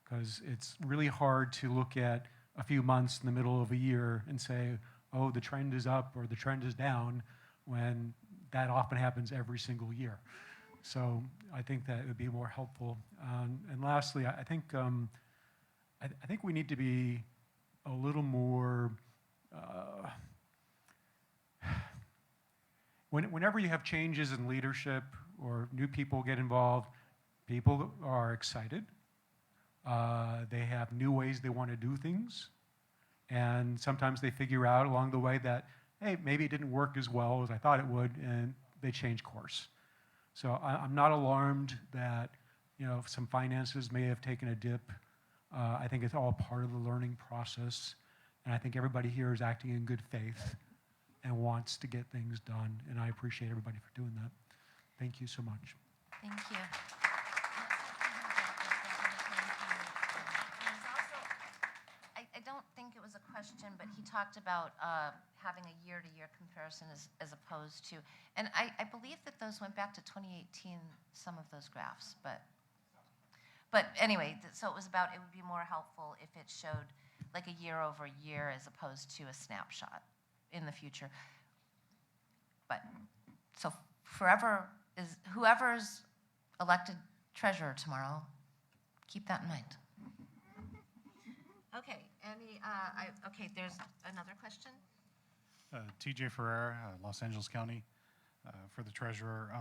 H: because it's really hard to look at a few months in the middle of a year and say, oh, the trend is up or the trend is down, when that often happens every single year. So I think that it would be more helpful. And lastly, I think we need to be a little more whenever you have changes in leadership or new people get involved, people are excited. They have new ways they want to do things. And sometimes they figure out along the way that, hey, maybe it didn't work as well as I thought it would, and they change course. So I'm not alarmed that, you know, some finances may have taken a dip. I think it's all part of the learning process. And I think everybody here is acting in good faith and wants to get things done. And I appreciate everybody for doing that. Thank you so much.
B: Thank you. I don't think it was a question, but he talked about having a year-to-year comparison as opposed to, and I believe that those went back to 2018, some of those graphs, but anyway, so it was about, it would be more helpful if it showed like a year over year as opposed to a snapshot in the future. But, so whoever's elected treasurer tomorrow, keep that in mind. Okay, okay, there's another question?
I: TJ Ferrer, Los Angeles County, for the treasurer.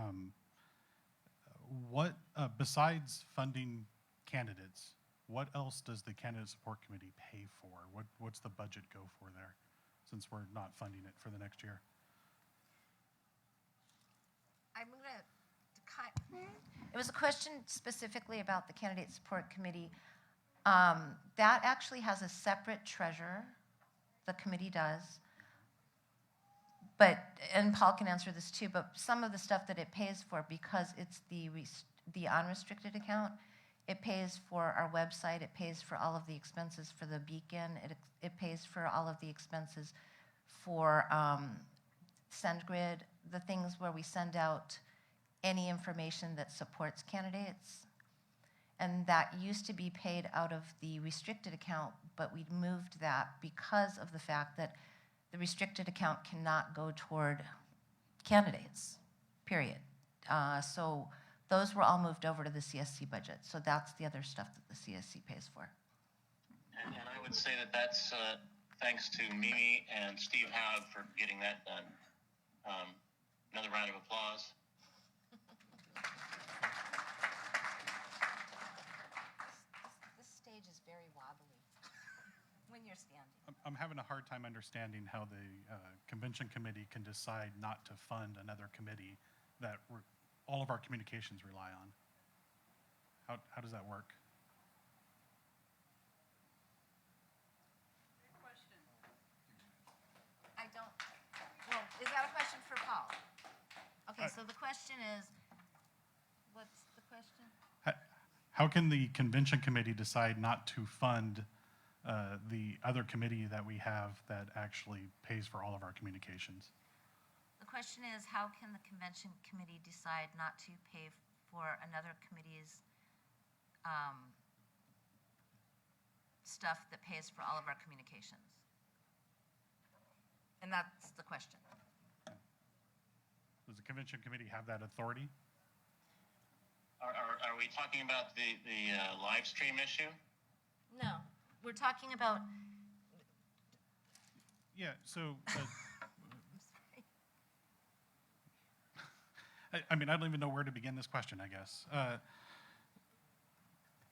I: What, besides funding candidates, what else does the candidate support committee pay for? What's the budget go for there, since we're not funding it for the next year?
B: I'm gonna, it was a question specifically about the candidate support committee. That actually has a separate treasurer, the committee does. But, and Paul can answer this too, but some of the stuff that it pays for, because it's the unrestricted account, it pays for our website, it pays for all of the expenses for the beacon, it pays for all of the expenses for SendGrid, the things where we send out any information that supports candidates. And that used to be paid out of the restricted account, but we moved that because of the fact that the restricted account cannot go toward candidates, period. So those were all moved over to the CSC budget. So that's the other stuff that the CSC pays for.
Q: And I would say that that's thanks to Mimi and Steve Howe for getting that done. Another round of applause.
B: This stage is very wobbly when you're standing.
I: I'm having a hard time understanding how the convention committee can decide not to fund another committee that all of our communications rely on. How does that work?
B: I don't, well, is that a question for Paul? Okay, so the question is, what's the question?
I: How can the convention committee decide not to fund the other committee that we have that actually pays for all of our communications?
B: The question is, how can the convention committee decide not to pay for another committee's stuff that pays for all of our communications? And that's the question.
I: Does the convention committee have that authority?
Q: Are we talking about the live stream issue?
B: No, we're talking about.
I: Yeah, so. I mean, I don't even know where to begin this question, I guess.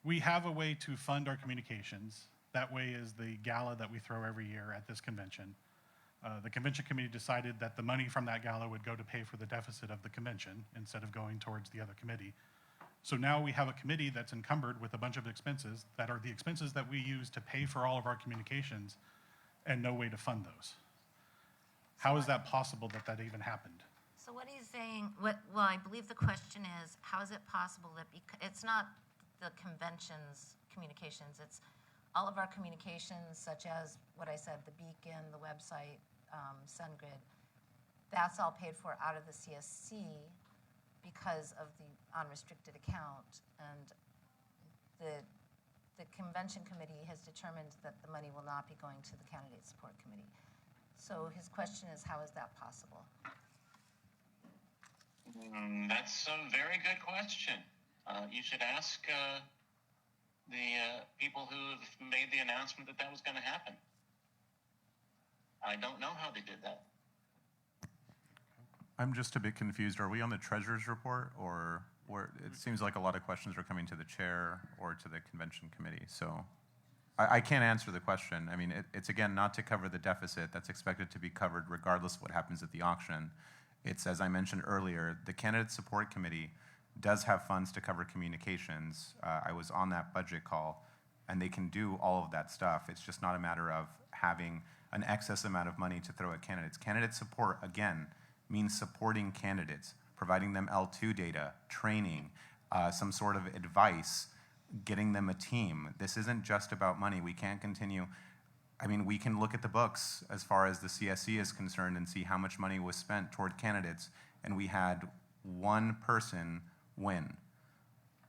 I: We have a way to fund our communications. That way is the gala that we throw every year at this convention. The convention committee decided that the money from that gala would go to pay for the deficit of the convention instead of going towards the other committee. So now we have a committee that's encumbered with a bunch of expenses that are the expenses that we use to pay for all of our communications and no way to fund those. How is that possible that that even happened?
B: So what he's saying, well, I believe the question is, how is it possible that, it's not the convention's communications, it's all of our communications, such as what I said, the beacon, the website, SendGrid, that's all paid for out of the CSC because of the unrestricted account. And the convention committee has determined that the money will not be going to the candidate support committee. So his question is, how is that possible?
Q: That's a very good question. You should ask the people who have made the announcement that that was going to happen. I don't know how they did that.
V: I'm just a bit confused. Are we on the treasurer's report, or where, it seems like a lot of questions are coming to the chair or to the convention committee. So I can't answer the question. I mean, it's again not to cover the deficit that's expected to be covered regardless of what happens at the auction. It's, as I mentioned earlier, the candidate support committee does have funds to cover communications. I was on that budget call, and they can do all of that stuff. It's just not a matter of having an excess amount of money to throw at candidates. Candidate support, again, means supporting candidates, providing them L2 data, training, some sort of advice, getting them a team. This isn't just about money. We can't continue. I mean, we can look at the books as far as the CSC is concerned and see how much money was spent toward candidates, and we had one person win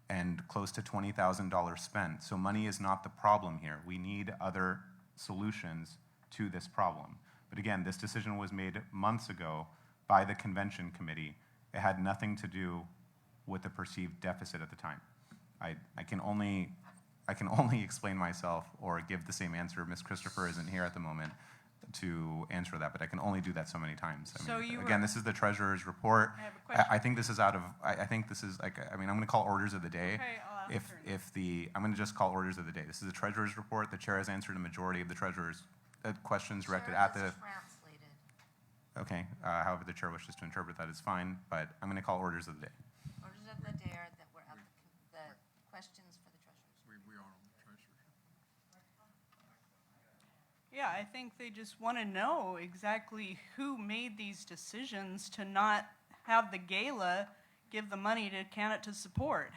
V: and close to $20,000 spent. So money is not the problem here. We need other solutions to this problem. But again, this decision was made months ago by the convention committee. It had nothing to do with the perceived deficit at the time. I can only explain myself or give the same answer. Ms. Christopher isn't here at the moment to answer that, but I can only do that so many times. I mean, again, this is the treasurer's report.
G: I have a question.
V: I think this is out of, I think this is like, I mean, I'm going to call orders of the day.
G: Okay, I'll ask her.
V: I'm going to just call orders of the day. This is the treasurer's report. The chair has answered a majority of the treasurer's questions directed at the.
B: Translated.
V: Okay, however the chair wishes to interpret that is fine, but I'm going to call orders of the day.
B: Orders of the day are that we're at the questions for the treasurers.
C: We are on the treasurer.
G: Yeah, I think they just want to know exactly who made these decisions to not have the gala give the money to candidate to support.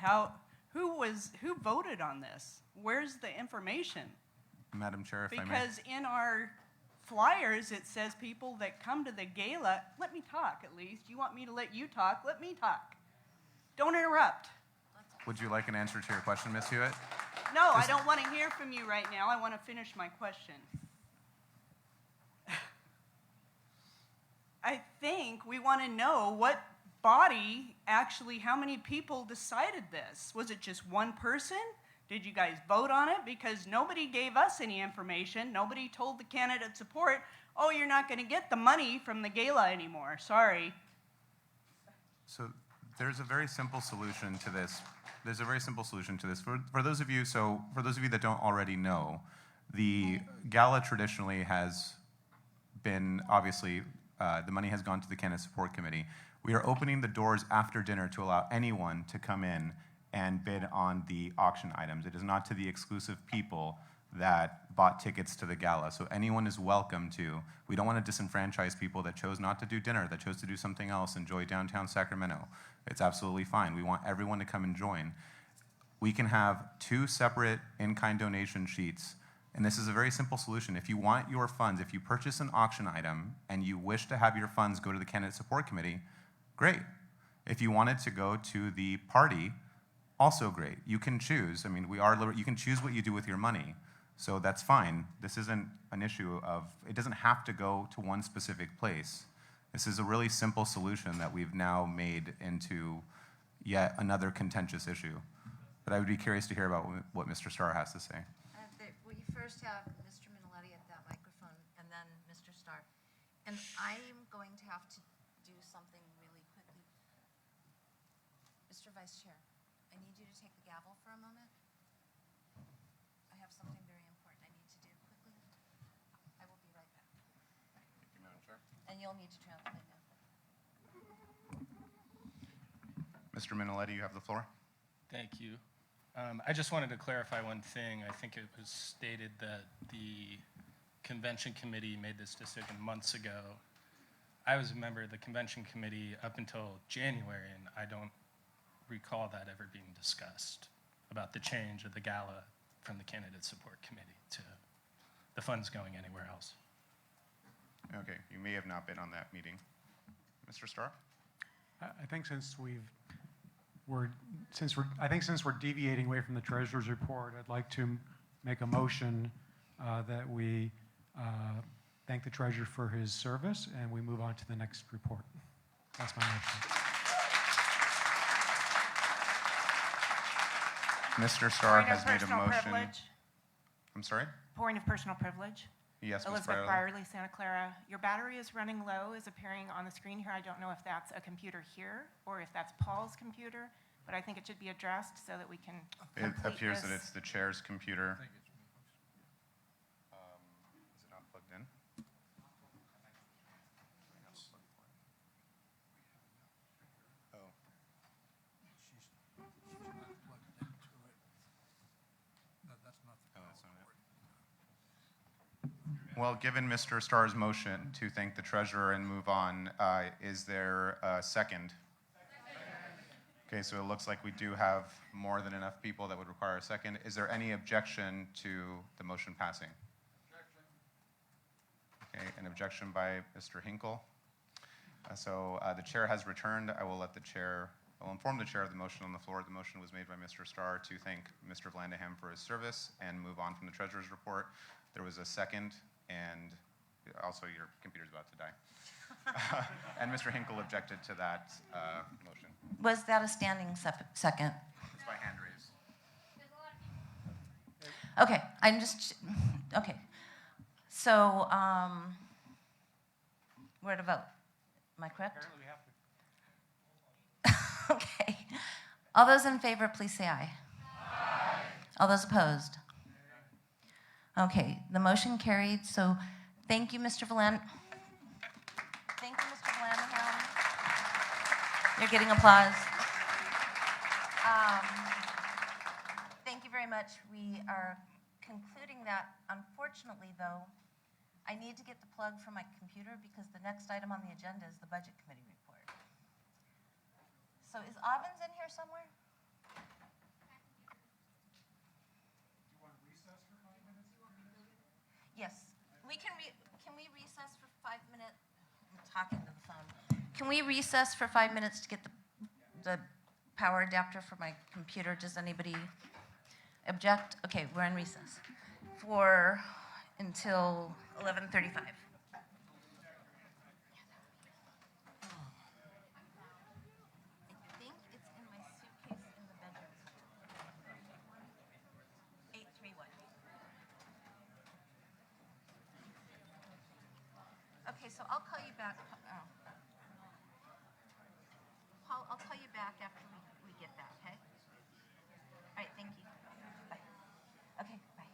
G: Who voted on this? Where's the information?
V: Madam Chair, if I may.
G: Because in our flyers, it says people that come to the gala, let me talk at least. You want me to let you talk? Let me talk. Don't interrupt.
V: Would you like an answer to your question, Ms. Hewitt?
G: No, I don't want to hear from you right now. I want to finish my question. I think we want to know what body actually, how many people decided this? Was it just one person? Did you guys vote on it? Because nobody gave us any information. Nobody told the candidate support, oh, you're not going to get the money from the gala anymore. Sorry.
V: So there's a very simple solution to this. There's a very simple solution to this. For those of you that don't already know, the gala traditionally has been, obviously, the money has gone to the candidate support committee. We are opening the doors after dinner to allow anyone to come in and bid on the auction items. It is not to the exclusive people that bought tickets to the gala. So anyone is welcome to. We don't want to disenfranchise people that chose not to do dinner, that chose to do something else, enjoy downtown Sacramento. It's absolutely fine. We want everyone to come and join. We can have 2 separate in-kind donation sheets. And this is a very simple solution. If you want your funds, if you purchase an auction item and you wish to have your funds go to the candidate support committee, great. If you want it to go to the party, also great. You can choose. I mean, you can choose what you do with your money. So that's fine. This isn't an issue of, it doesn't have to go to one specific place. This is a really simple solution that we've now made into yet another contentious issue. But I would be curious to hear about what Mr. Starr has to say.
B: We first have Mr. Minnelli at that microphone, and then Mr. Starr. And I'm going to have to do something really quickly. Mr. Vice Chair, I need you to take the gavel for a moment. I have something very important I need to do quickly. I will be right back.
K: Thank you, Madam Chair.
B: And you'll need to translate now.
K: Mr. Minnelli, you have the floor.
J: Thank you. I just wanted to clarify one thing. I think it was stated that the convention committee made this decision months ago. I was a member of the convention committee up until January, and I don't recall that ever being discussed about the change of the gala from the candidate support committee to the funds going anywhere else.
K: Okay, you may have not been on that meeting. Mr. Starr?
H: I think since we're deviating away from the treasurer's report, I'd like to make a motion that we thank the treasurer for his service, and we move on to the next report. That's my motion.
K: Mr. Starr
L: Point of
K: has made a
L: personal
K: motion.
L: privilege.
K: I'm sorry?
L: Point of personal privilege.
K: Yes, Ms.
L: Elizabeth
K: Brierly.
L: Brierly, Santa Clara. Your battery is running low, is appearing on the screen here. I don't know if that's a computer here or if that's Paul's computer, but I think it should be addressed so that we can
K: It
L: complete
K: appears that
L: this.
K: it's the chair's computer. Is it not plugged in? Oh. Well, given Mr. Starr's motion to thank the treasurer and move on, is there a second? Okay, so it looks like we do have more than enough people that would require a second. Is there any objection to the motion passing? Okay, an objection by Mr. Hinkle. So the chair has returned. I will inform the chair of the motion on the floor. The motion was made by Mr. Starr to thank Mr. Vlandeham for his service and move on from the treasurer's report. There was a second, and also your computer's about to die. And Mr. Hinkle objected to that motion.
B: Was that a standing second?
K: It's by hand raise.
B: Okay, okay. So, where to vote? Am I correct? Okay. All those in favor, please say aye. Aye. All those opposed? Okay, the motion carried. So, thank you, Mr. Thank you, Mr. Vlandeham. You're getting applause. Thank you very much. We are concluding that. Unfortunately, though, I need to get the plug for my computer because the next item on the agenda is the Budget Committee report. So is Obbins in here somewhere? Yes. Can we recess for 5 minutes? I'm talking to the phone. Can we recess for 5 minutes to get the power adapter for my computer? Does anybody object? Okay, we're in recess until 11:35. I think it's in my suitcase in the bedroom. 831. Okay, so I'll call you back. Paul, I'll call you back after we get that, okay? All right, thank you. Bye. Okay, bye.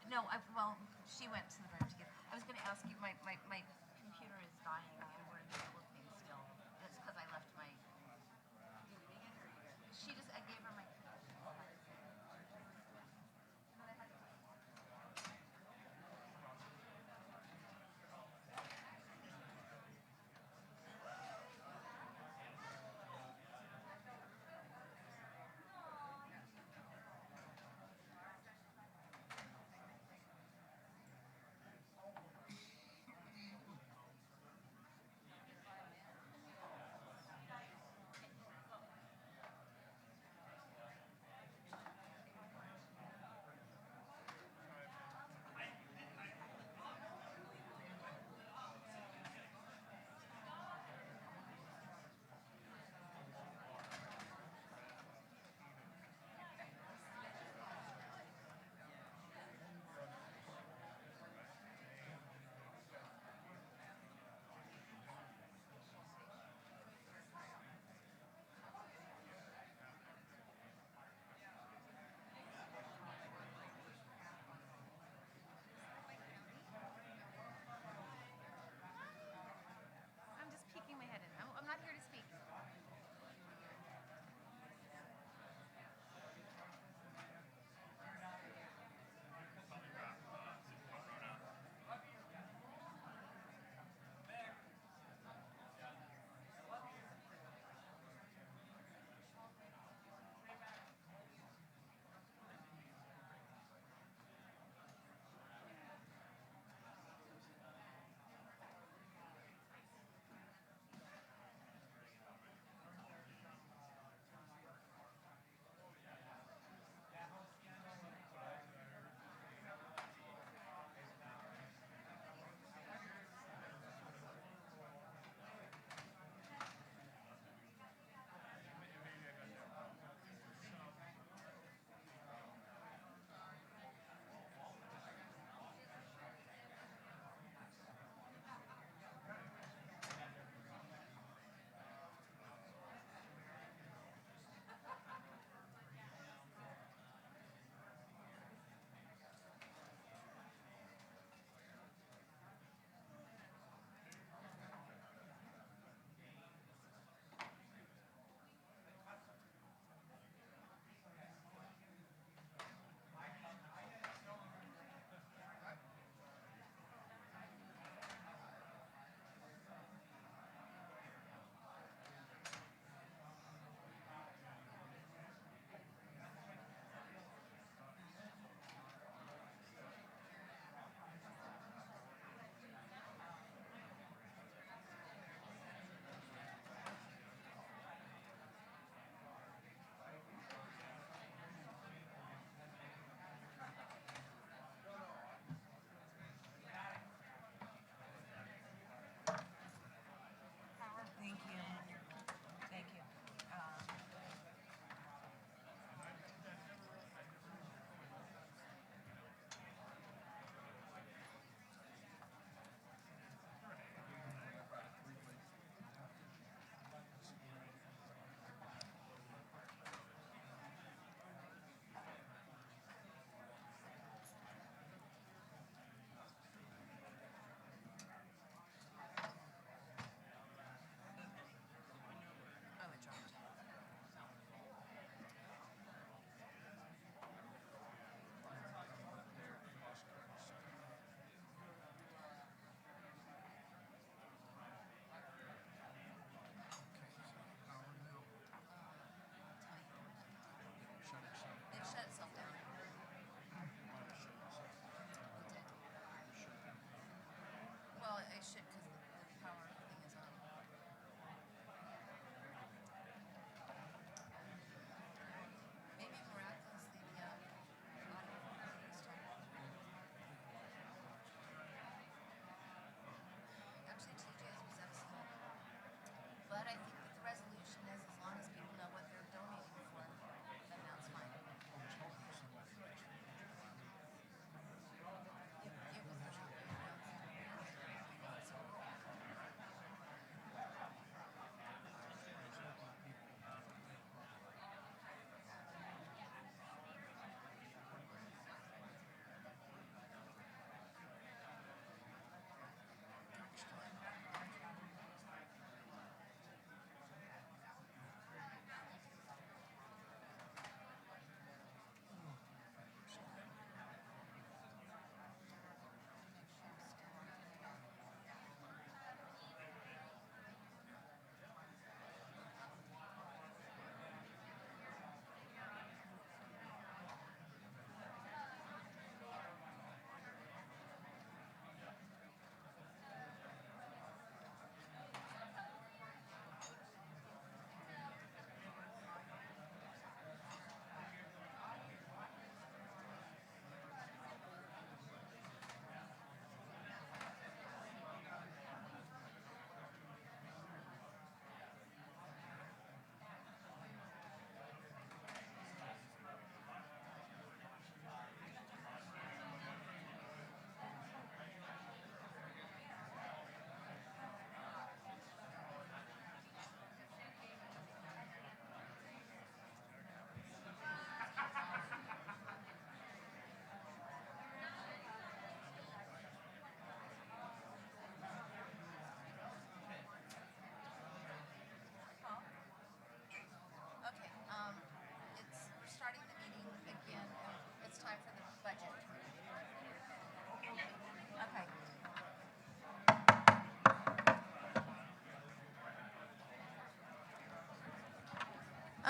B: No, well, she went to the room to get, I was going to ask you, my computer is dying and we're in the middle of things still. It's because I left my, I gave her my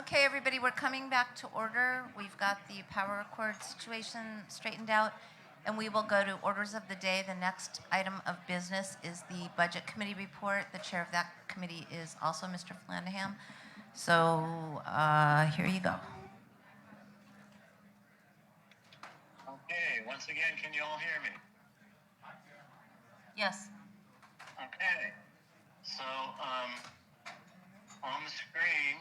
B: Okay, everybody, we're coming back to order. We've got the power cord situation straightened out, and we will go to orders of the day. The next item of business is the Budget Committee report. The chair of that committee is also Mr. Flandaham. So here you go.
Q: Okay, once again, can you all hear me?
B: Yes.
Q: Okay, so on the screen,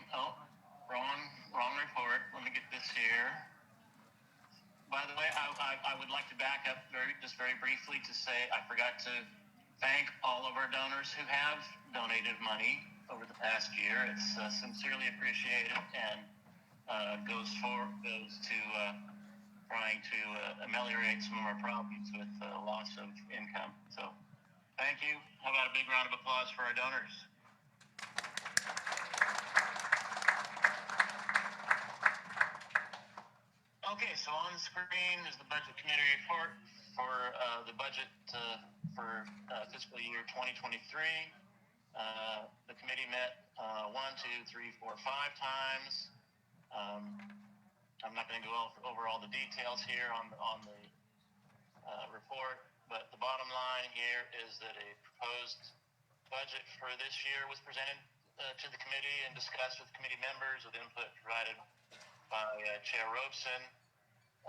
Q: wrong report. Let me get this here. By the way, I would like to back up just very briefly to say I forgot to thank all of our donors who have donated money over the past year. It's sincerely appreciated and goes to trying to ameliorate some of our problems with loss of income. So thank you. How about a big round of applause for our donors? Okay, so on the screen is the Budget Committee report for the budget for fiscal year 2023. The committee met 1, 2, 3, 4, 5 times. I'm not going to go over all the details here on the report, but the bottom line here is that a proposed budget for this year was presented to the committee and discussed with committee members with input provided by Chair Robeson.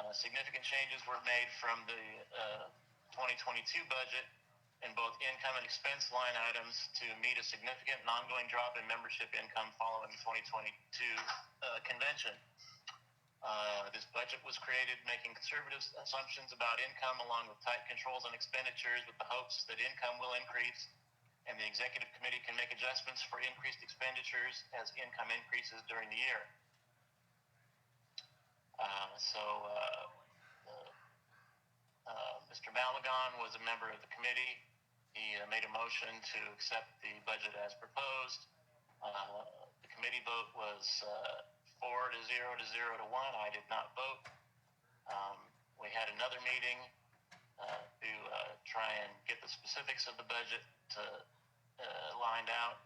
Q: Significant changes were made from the 2022 budget in both income and expense line items to meet a significant and ongoing drop in membership income following the 2022 convention. This budget was created making conservative assumptions about income along with tight controls on expenditures with the hopes that income will increase and the executive committee can make adjustments for increased expenditures as income increases during the year. Mr. Malagon was a member of the committee. He made a motion to accept the budget as proposed. The committee vote was 4 to 0 to 0 to 1. I did not vote. We had another meeting to try and get the specifics of the budget lined out.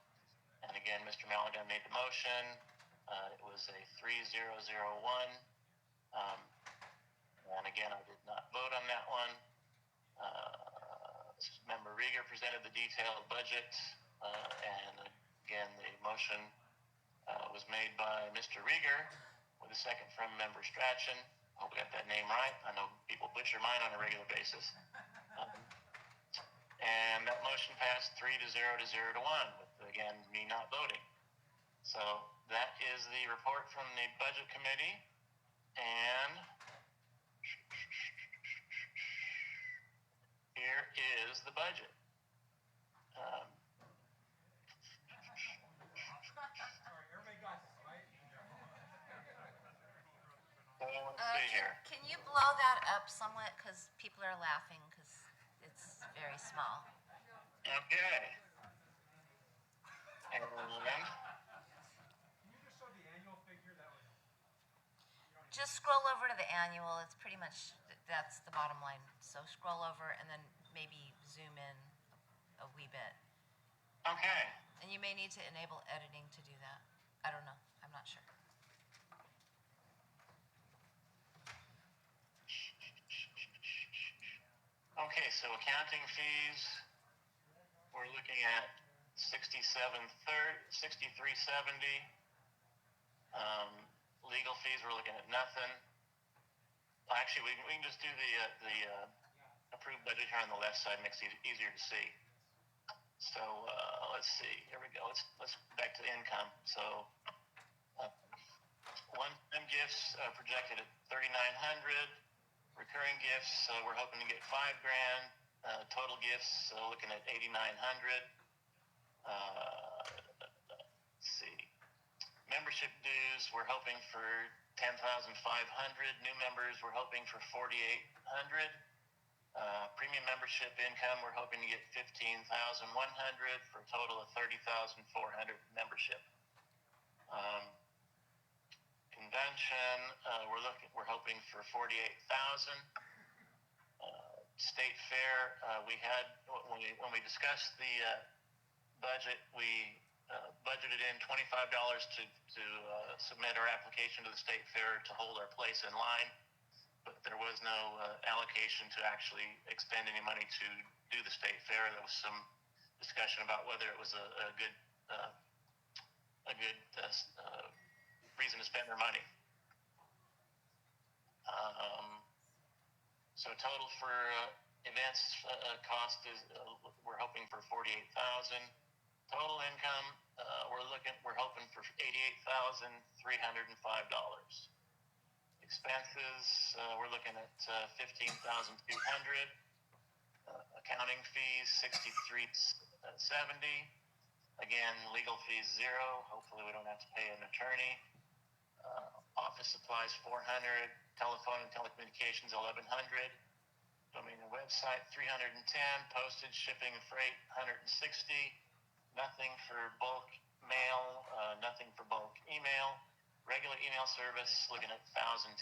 Q: And again, Mr. Malagon made the motion. It was a 3-0-0-1. And again, I did not vote on that one. Member Rieger presented the detailed budget, and again, the motion was made by Mr. Rieger with a second from Member Strachan. Hope I got that name right. I know people butcher mine on a regular basis. And that motion passed 3 to 0 to 0 to 1, with again me not voting. So that is the report from the Budget Committee, and here is the budget. Let's see here.
B: Can you blow that up somewhat because people are laughing because it's very small.
Q: Okay. And
B: just scroll over to the annual. It's pretty much, that's the bottom line. So scroll over and then maybe zoom in a wee bit.
Q: okay.
B: And you may need to enable editing to do that. I don't know. I'm not sure.
Q: Okay, so accounting fees, we're looking at $63.70. Legal fees, we're looking at nothing. Actually, we can just do the approved budget here on the left side, makes it easier to see. So let's see. Here we go. Let's back to income. So one-time gifts projected at $3,900. Recurring gifts, we're hoping to get $5,000. Total gifts, looking at $8,900. Let's see. Membership dues, we're hoping for $10,500. New members, we're hoping for $4,800. Premium membership income, we're hoping to get $15,100 for a total of $30,400 membership. Convention, we're hoping for $48,000. State fair, we had when we discussed the budget, we budgeted in $25 to submit our application to the state fair to hold our place in line, but there was no allocation to actually expend any money to do the state fair. There was some discussion about whether it was a good reason to spend their money. So total for events cost is we're hoping for $48,000. Total income we're hoping for $88,305. Expenses we're looking at $15,200. Accounting fees $63.70. Again, legal fees $0. Hopefully we don't have to pay an attorney. Office supplies $400. Telephone and telecommunications $1,100. Domain and website $310. Postage, shipping, and freight $160. Nothing for bulk mail. Nothing for bulk email. Regular email service looking at $1,010.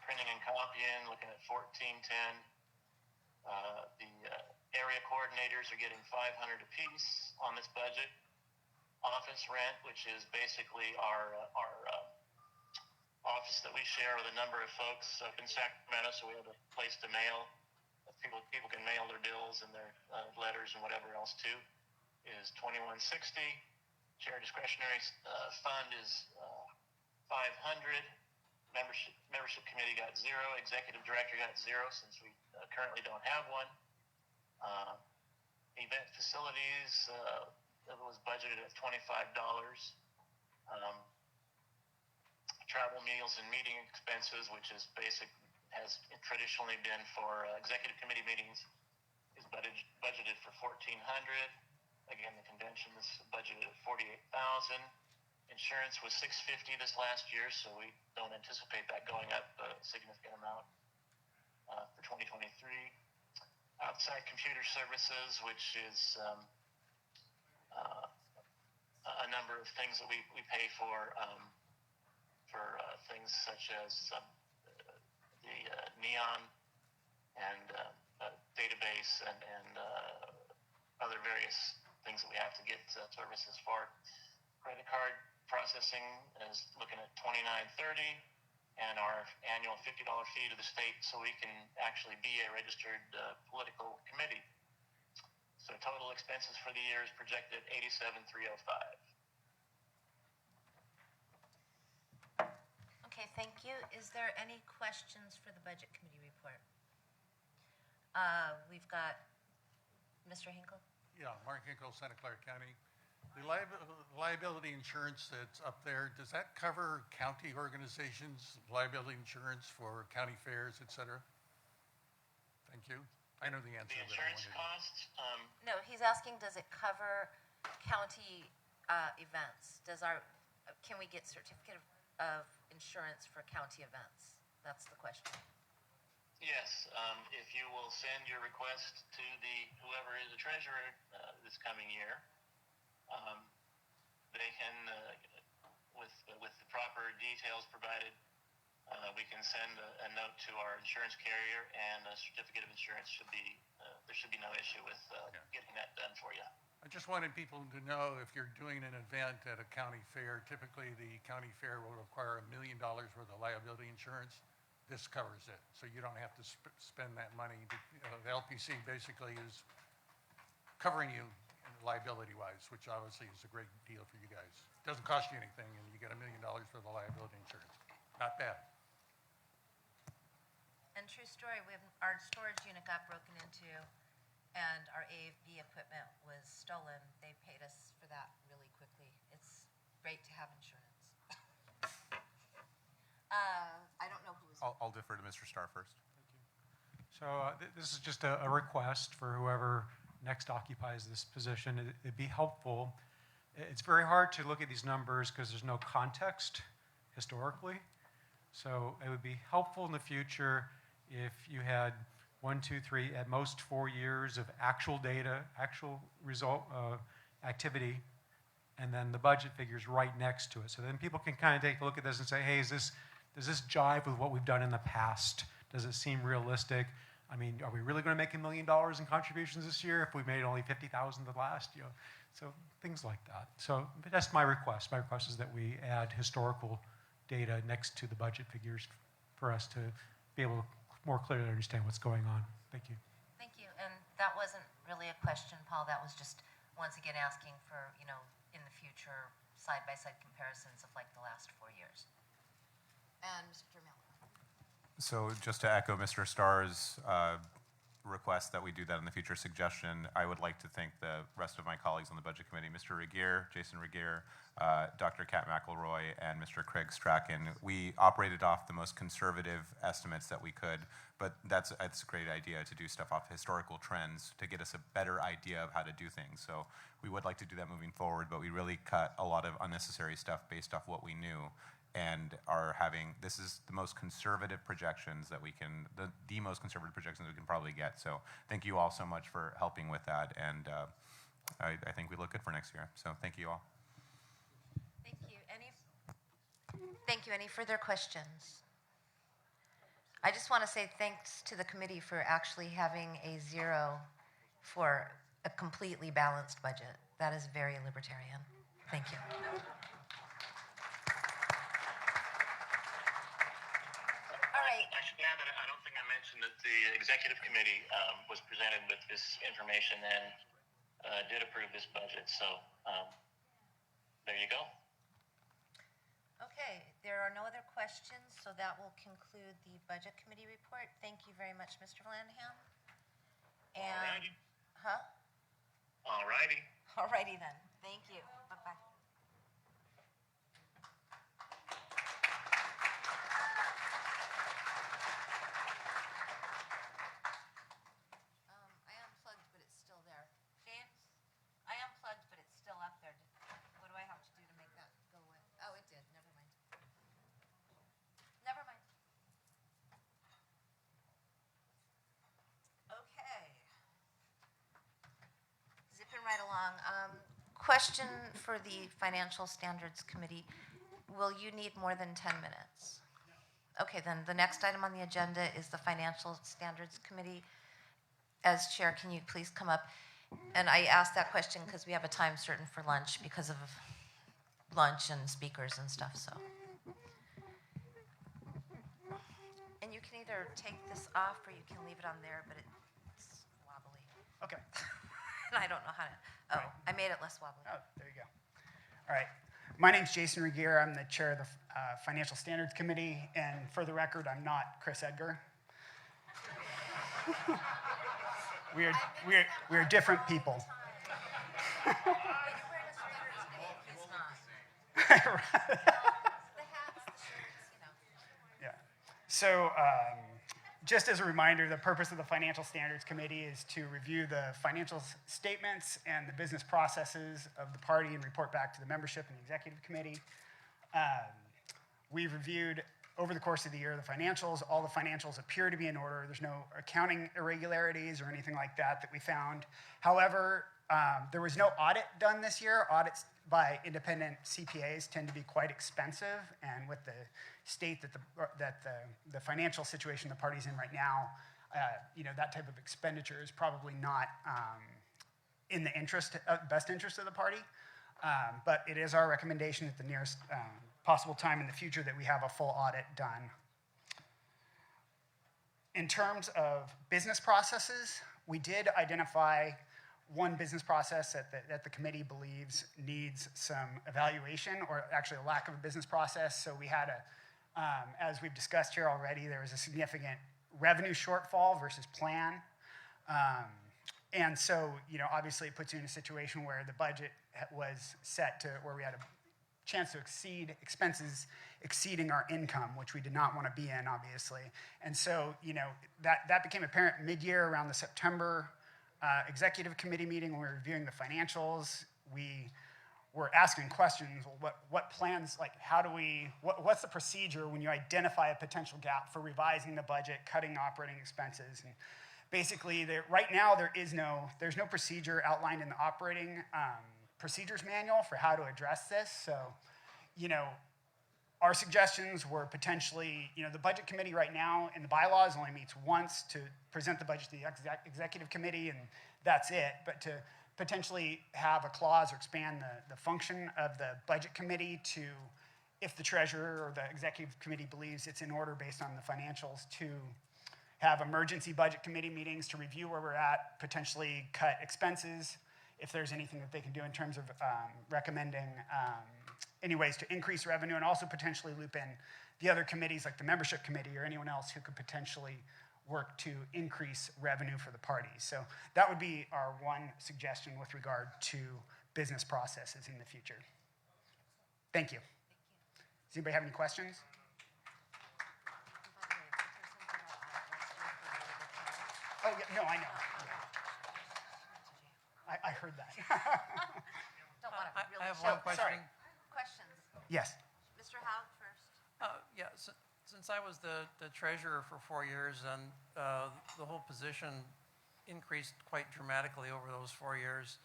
Q: Printing and copying looking at $1,410. The area coordinators are getting $500 apiece on this budget. Office rent, which is basically our office that we share with a number of folks up in Sacramento, so we have a place to mail. People can mail their bills and their letters and whatever else too. Is $2,160. Chair discretionary fund is $500. Membership committee got $0. Executive director got $0 since we currently don't have one. Event facilities was budgeted at $25. Travel, meals, and meeting expenses, which is has traditionally been for executive committee meetings, is budgeted for $1,400. Again, the convention is budgeted at $48,000. Insurance was $650 this last year, so we don't anticipate that going up a significant amount for 2023. Outside computer services, which is a number of things that we pay for things such as the Neon and database and other various things that we have to get services for. Credit card processing is looking at $29.30, and our annual $50 fee to the state so we can actually be a registered political committee. So total expenses for the year is projected at $87,305.
B: Okay, thank you. Is there any questions for the Budget Committee report? We've got Mr. Hinkle.
C: Yeah, Mark Hinkle, Santa Clara County. The liability insurance that's up there, does that cover county organizations, liability insurance for county fairs, et cetera? Thank you. I know the answer.
Q: The insurance costs?
B: No, he's asking, does it cover county events? Can we get certificate of insurance for county events? That's the question.
Q: Yes, if you will send your request to whoever is the treasurer this coming year, they can, with the proper details provided, we can send a note to our insurance carrier, and a certificate of insurance should be, there should be no issue with getting that done for you.
C: I just wanted people to know if you're doing an event at a county fair, typically the county fair will require $1 million worth of liability insurance. This covers it, so you don't have to spend that money. The LPC basically is covering you liability-wise, which obviously is a great deal for you guys. It doesn't cost you anything, and you get $1 million for the liability insurance. Not bad.
B: And true story, our storage unit got broken into, and our AV equipment was stolen. They paid us for that really quickly. It's great to have insurance. I don't know who was.
V: I'll defer to Mr. Starr first.
H: So this is just a request for whoever next occupies this position. It'd be helpful. It's very hard to look at these numbers because there's no context historically. So it would be helpful in the future if you had 1, 2, 3, at most 4 years of actual data, actual result activity, and then the budget figures right next to it. So then people can kind of take a look at this and say, hey, does this jive with what we've done in the past? Does it seem realistic? I mean, are we really going to make $1 million in contributions this year if we made only $50,000 the last? So things like that. So but that's my request. My request is that we add historical data next to the budget figures for us to be able to more clearly understand what's going on. Thank you.
M: Thank you. And that wasn't really a question, Paul. That was just, once again, asking for, in the future, side-by-side comparisons of like the last 4 years. And Mr. Miller.
V: So just to echo Mr. Starr's request that we do that in the future suggestion, I would like to thank the rest of my colleagues on the Budget Committee, Mr. Regier, Jason Regier, Dr. Kat McElroy, and Mr. Craig Strachan. We operated off the most conservative estimates that we could, but that's a great idea to do stuff off historical trends to get us a better idea of how to do things. So we would like to do that moving forward, but we really cut a lot of unnecessary stuff based off what we knew, and are having, this is the most conservative projections that we can, the most conservative projections we can probably get. So thank you all so much for helping with that, and I think we look good for next year. So thank you all.
M: Thank you. Thank you. Any further questions? I just want to say thanks to the committee for actually having a 0 for a completely balanced budget. That is very libertarian. Thank you.
Q: I should add that I don't think I mentioned that the executive committee was presented with this information and did approve this budget. So there you go.
M: Okay, there are no other questions, so that will conclude the Budget Committee report. Thank you very much, Mr. Lanham. And,
Q: Alrighty.
M: Huh?
Q: Alrighty.
M: Alrighty then. Thank you. Bye-bye. I unplugged, but it's still there. James, I unplugged, but it's still up there. What do I have to do to make that go away? Oh, it did. Never mind. Never mind. Okay. Zipping right along. Question for the Financial Standards Committee. Will you need more than 10 minutes? Okay, then the next item on the agenda is the Financial Standards Committee. As chair, can you please come up? And I asked that question because we have a time certain for lunch because of lunch and speakers and stuff, so. And you can either take this off or you can leave it on there, but it's wobbly.
R: Okay.
M: And I don't know how to, oh,
R: Right.
M: I made it less wobbly.
R: Oh, there you go. All right. My name's Jason Regier. I'm the chair of the Financial Standards Committee. And for the record, I'm not Chris Edgar. we are different people.
M: But you're wearing a sweater today and he's not. The hats, the shirts,
R: Yeah. So just as a reminder, the purpose of the Financial Standards Committee is to review the financial statements and the business processes of the party and report back to the membership and the executive committee. We've reviewed over the course of the year the financials. All the financials appear to be in order. There's no accounting irregularities or anything like that we found. However, there was no audit done this year. Audits by independent CPAs tend to be quite expensive, and with the state that the financial situation the party's in right now, that type of expenditure is probably not in the best interest of the party. But it is our recommendation at the nearest possible time in the future that we have a full audit done. In terms of business processes, we did identify one business process that the committee believes needs some evaluation, or actually a lack of a business process. So we had as we've discussed here already, there was a significant revenue shortfall versus plan. And so, obviously it puts you in a situation where the budget was set to where we had a chance to exceed expenses exceeding our income, which we did not want to be in, obviously. And so, that became apparent mid-year around the September executive committee meeting when we were reviewing the financials. We were asking questions, what plans, like what's the procedure when you identify a potential gap for revising the budget, cutting operating expenses? And basically, right now there's no procedure outlined in the operating procedures manual for how to address this. So, our suggestions were potentially, the budget committee right now in the bylaws only meets once to present the budget to the executive committee, and that's it. But to potentially have a clause or expand the function of the budget committee to, if the treasurer or the executive committee believes it's in order based on the financials, to have emergency budget committee meetings to review where we're at, potentially cut expenses, if there's anything that they can do in terms of recommending any ways to increase revenue, and also potentially loop in the other committees like the membership committee or anyone else who could potentially work to increase revenue for the party. So that would be our one suggestion with regard to business processes in the future. Thank you. Does anybody have any questions? Oh, yeah, no, I know. I heard that.
B: Don't want to really
N: I have
B: show-
N: one question.
R: Sorry.
B: Questions?
R: Yes.
B: Mr. Haug first.
N: Yeah, since I was the treasurer for 4 years, and the whole position increased quite dramatically over those 4 years,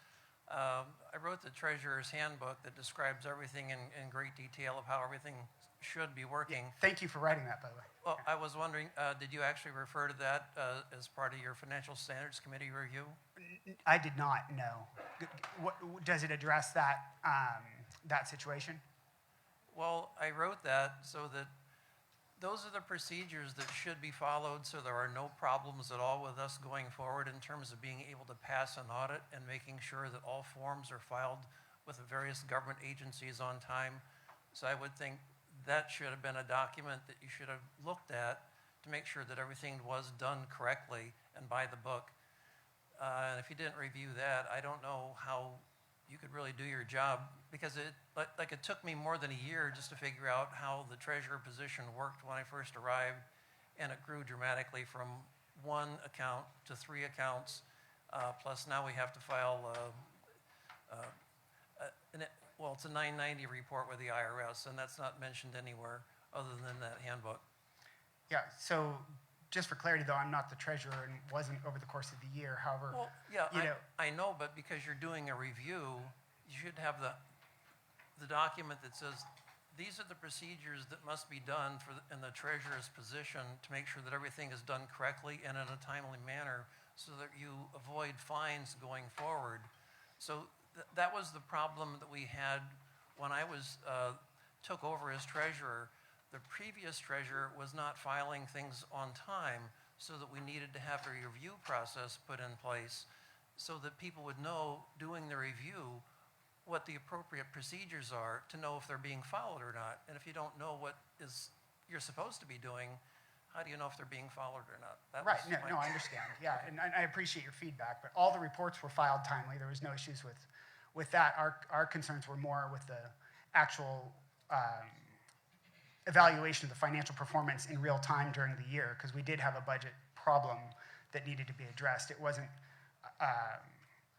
N: I wrote the treasurer's handbook that describes everything in great detail of how everything should be working.
R: Thank you for writing that, by the way.
N: Well, I was wondering, did you actually refer to that as part of your Financial Standards Committee review?
R: I did not know. Does it address that, that situation?
N: Well, I wrote that so that those are the procedures that should be followed, so there are no problems at all with us going forward in terms of being able to pass an audit and making sure that all forms are filed with the various government agencies on time. So I would think that should have been a document that you should have looked at to make sure that everything was done correctly and by the book. And if you didn't review that, I don't know how you could really do your job, because it took me more than a year just to figure out how the treasurer position worked when I first arrived, and it grew dramatically from 1 account to 3 accounts. Plus now we have to file it's a 990 report with the IRS, and that's not mentioned anywhere other than that handbook.
R: Yeah, so just for clarity though, I'm not the treasurer and wasn't over the course of the year. However,
N: Well, yeah,
R: you know,
N: I know, but because you're doing a review, you should have the document that says, these are the procedures that must be done in the treasurer's position to make sure that everything is done correctly and in a timely manner so that you avoid fines going forward. So that was the problem that we had when I took over as treasurer. The previous treasurer was not filing things on time, so that we needed to have a review process put in place so that people would know, doing the review, what the appropriate procedures are to know if they're being followed or not. And if you don't know what you're supposed to be doing, how do you know if they're being followed or not? That
R: right,
N: was
R: no, I understand. Yeah, and I appreciate your feedback, but all the reports were filed timely. There was no issues with that. Our concerns were more with the actual evaluation of the financial performance in real time during the year, because we did have a budget problem that needed to be addressed. It wasn't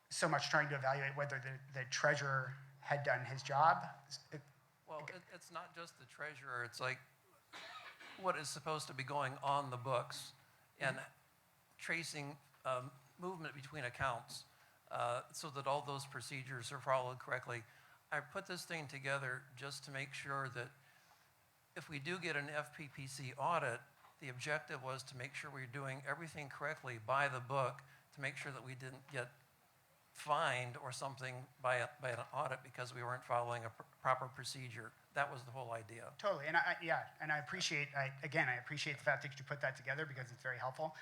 R: so much trying to evaluate whether the treasurer had done his job.
N: Well, it's not just the treasurer. It's like what is supposed to be going on the books and tracing movement between accounts so that all those procedures are followed correctly. I put this thing together just to make sure that if we do get an FPPC audit, the objective was to make sure we're doing everything correctly by the book, to make sure that we didn't get fined or something by an audit because we weren't following a proper procedure. That was the whole idea.
R: Totally, and I appreciate the fact that you put that together because it's very helpful.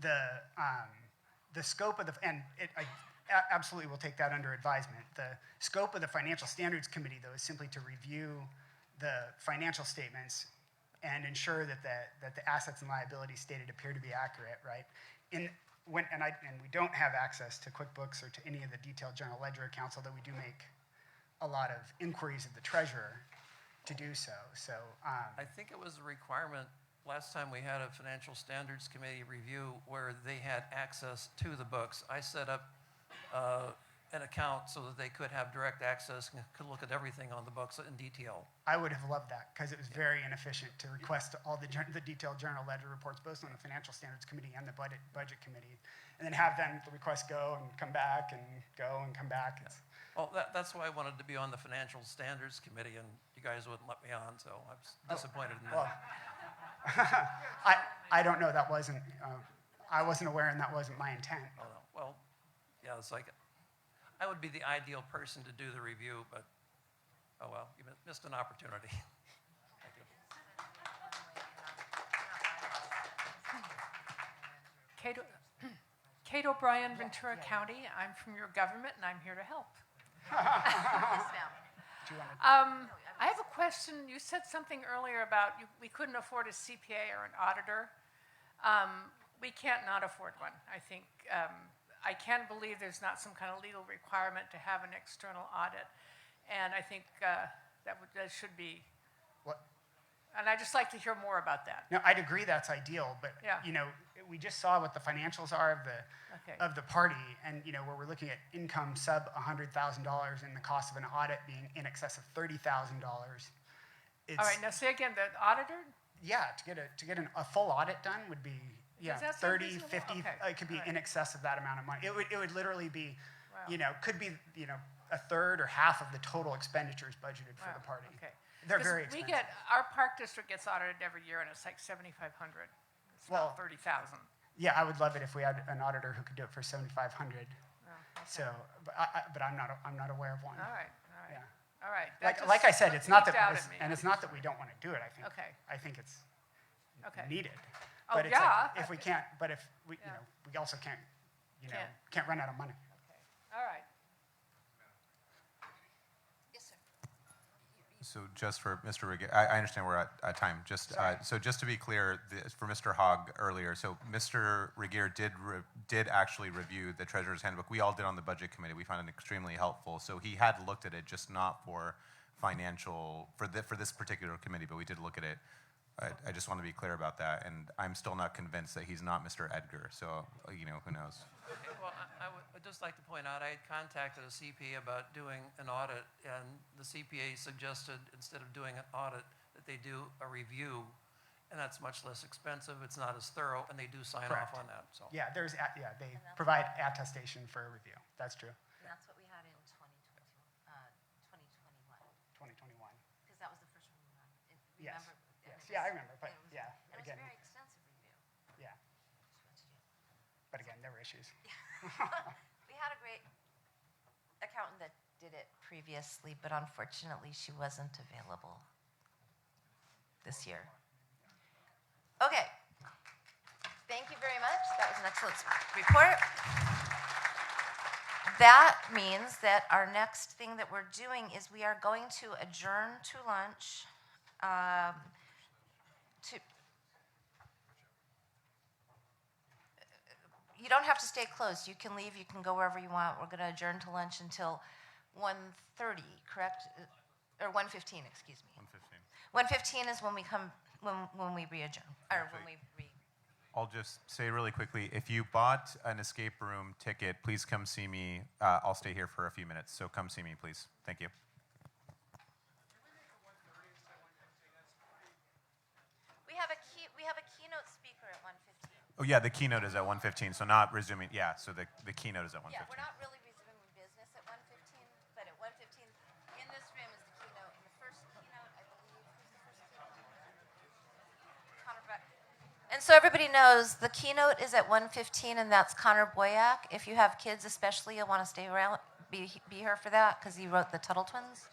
R: The scope of I absolutely will take that under advisement. The scope of the Financial Standards Committee, though, is simply to review the financial statements and ensure that the assets and liabilities stated appear to be accurate, right? And we don't have access to QuickBooks or to any of the detailed general ledger accounts, although we do make a lot of inquiries of the treasurer to do so. So
N: I think it was a requirement last time we had a Financial Standards Committee review where they had access to the books. I set up an account so that they could have direct access and could look at everything on the books in detail.
R: I would have loved that because it was very inefficient to request all the detailed journal ledger reports, both on the Financial Standards Committee and the Budget Committee, and then have them, the request go and come back and go and come back.
N: Well, that's why I wanted to be on the Financial Standards Committee, and you guys wouldn't let me on, so I was disappointed in that.
R: Well, I don't know. That wasn't. I wasn't aware, and that wasn't my intent.
N: Oh, no. Well, yeah, it's like I would be the ideal person to do the review, but, oh well, you missed an opportunity. Thank you.
E: Kate O'Brien, Ventura County. I'm from your government, and I'm here to help. I have a question. You said something earlier about we couldn't afford a CPA or an auditor. We can't not afford one. I think I can't believe there's not some kind of legal requirement to have an external audit, and I think that should be.
R: What?
E: And I'd just like to hear more about that.
R: No, I'd agree that's ideal, but
E: Yeah.
R: you know, we just saw what the financials are of the party, and you know, where we're looking at income sub $100,000 and the cost of an audit being in excess of $30,000.
E: All right, now say again, the auditor?
R: Yeah, to get a full audit done would be
E: Does that sound
R: 30,
E: reasonable?
R: 50.
E: Okay.
R: It could be
E: All right.
R: in excess of that amount of money. It would literally be,
E: Wow.
R: you know, could be a third or half of the total expenditures budgeted for the party.
E: Okay.
R: They're
E: 'Cause
R: very expensive.
E: our park district gets audited every year, and it's like $7,500. It's
R: Well,
E: not 30,000.
R: Yeah, I would love it if we had an auditor who could do it for $7,500.
E: Oh, okay.
R: So, but I'm not aware of one.
E: All right.
R: Yeah.
E: All right. That
R: Like I said,
E: just
R: it's not
E: leaped out
R: that,
E: at me.
R: and it's not that we don't want to do it.
E: Okay.
R: I think it's
E: Okay.
R: needed.
E: Oh,
R: But it's
E: yeah.
R: like, if we can't, but if we,
E: Yeah.
R: we also can't, can't run out of money.
E: All right.
B: Yes, sir.
V: So just for Mr. Regier, I understand we're at time. So just to be clear, for Mr. Hogg earlier, so Mr. Regier did actually review the Treasurer's Handbook. We all did on the Budget Committee. We found it extremely helpful. So he had looked at it, just not for financial, for this particular committee, but we did look at it. I just want to be clear about that, and I'm still not convinced that he's not Mr. Edgar. So who knows?
N: Okay, well, I would just like to point out, I had contacted a CPA about doing an audit, and the CPA suggested instead of doing an audit, that they do a review, and that's much less expensive, it's not as thorough, and they do sign
R: Correct.
N: off on that, so.
R: Yeah, they provide attestation for a review. That's true.
M: And that's what we had in 2021.
R: 2021.
M: Because that was the first one we had.
R: Yes.
M: Remember?
R: Yes. Yeah, I remember. But yeah,
M: And it was a
R: again,
M: very extensive review.
R: yeah. But again, there were issues.
M: We had a great accountant that did it previously, but unfortunately she wasn't available this year. Okay. Thank you very much. That was an excellent report. That means that our next thing that we're doing is we are going to adjourn to lunch. You don't have to stay close. You can leave. You can go wherever you want. We're going to adjourn to lunch until 1:30, correct? Or 1:15, excuse me. 1:15 is when we come, when we re-adjourn, or when we
V: I'll just say really quickly, if you bought an escape room ticket, please come see me. I'll stay here for a few minutes, so come see me, please. Thank you.
M: We have a keynote speaker at 1:15.
V: Oh yeah, the keynote is at 1:15, so not resuming. Yeah, so the keynote is at 1:15.
M: Yeah, we're not really resuming business at 1:15, but at 1:15 in this room is the keynote. And the first keynote, I believe, who's the first keynote? Connor Beck. And so everybody knows the keynote is at 1:15, and that's Connor Boyack. If you have kids, especially, you'll want to stay around, be here for that, because he wrote the Tuttle Twins.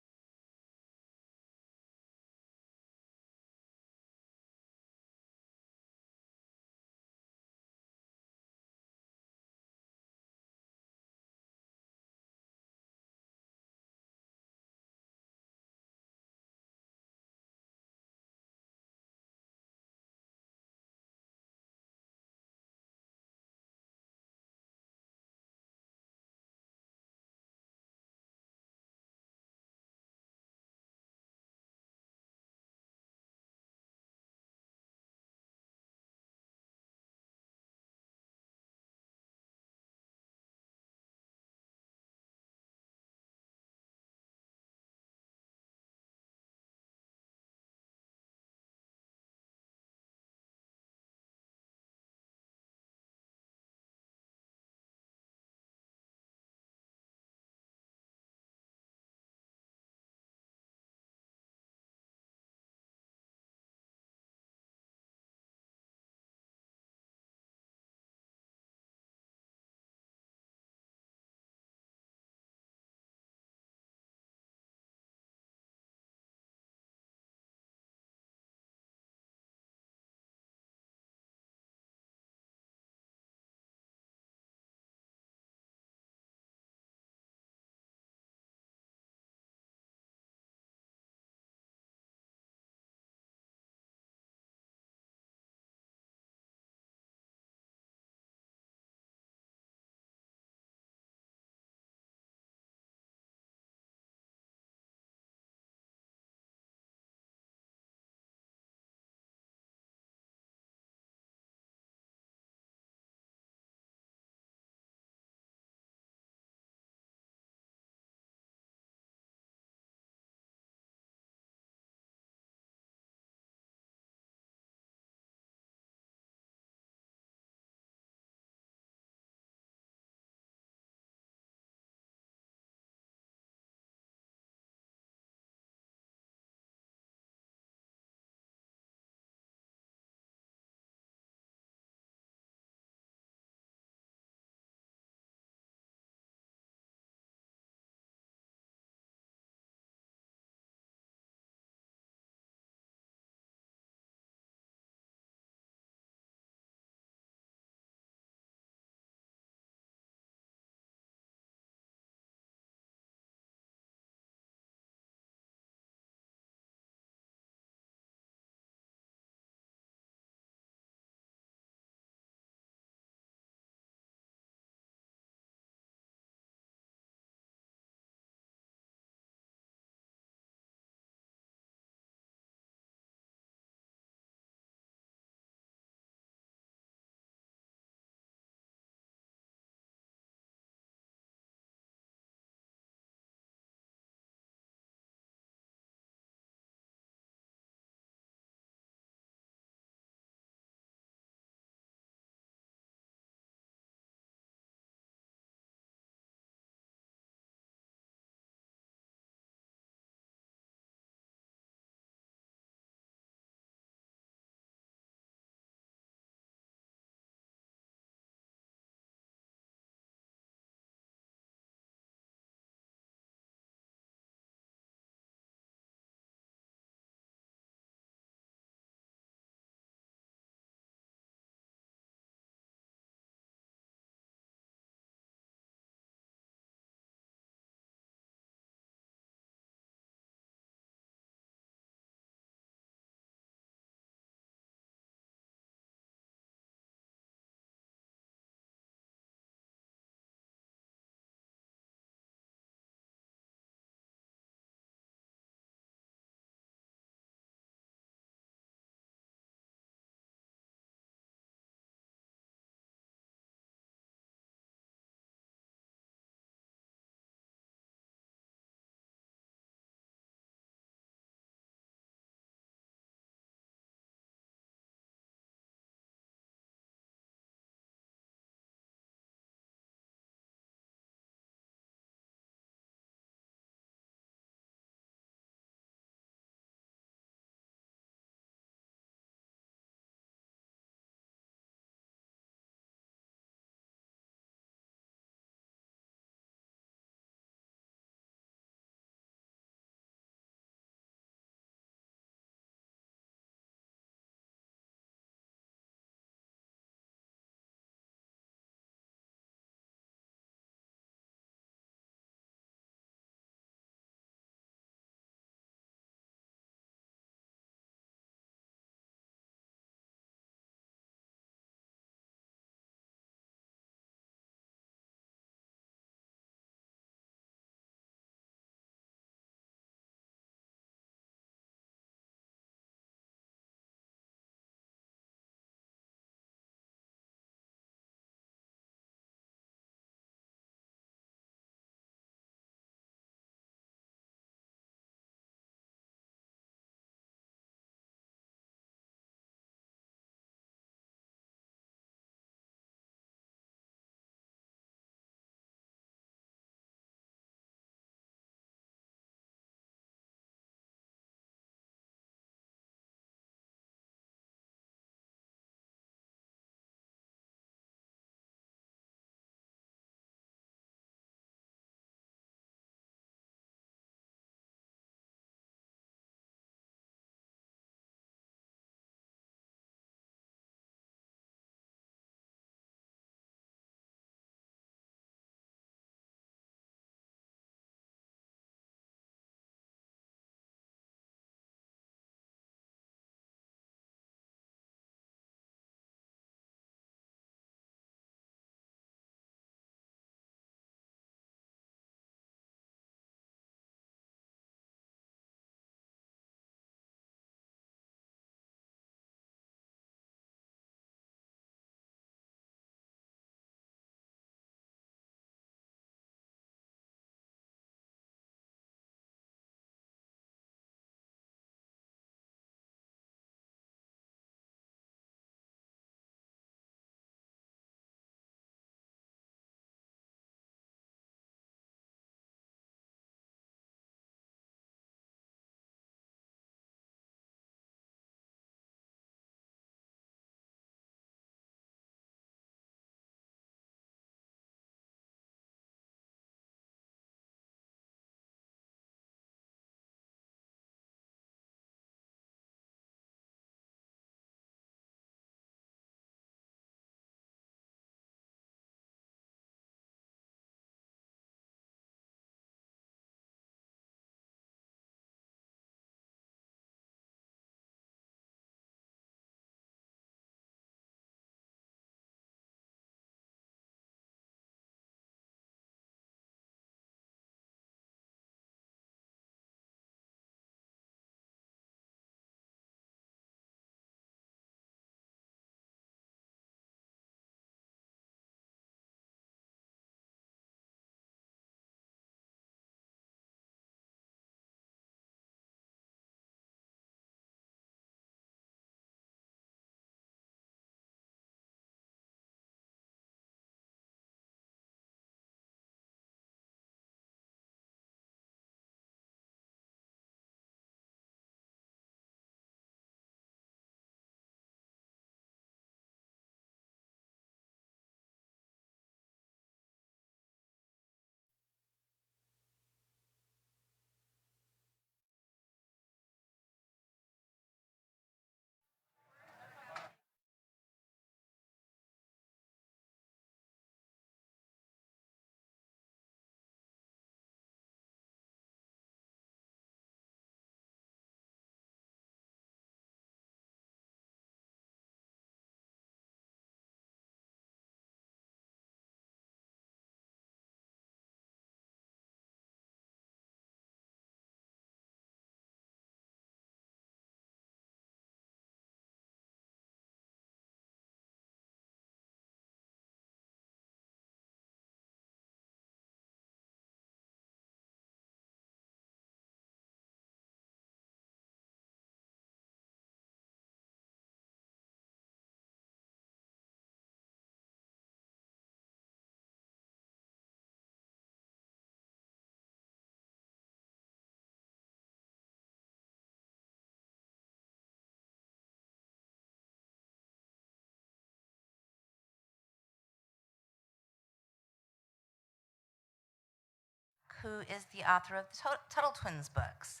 B: who is the author of the Tuttle Twins books.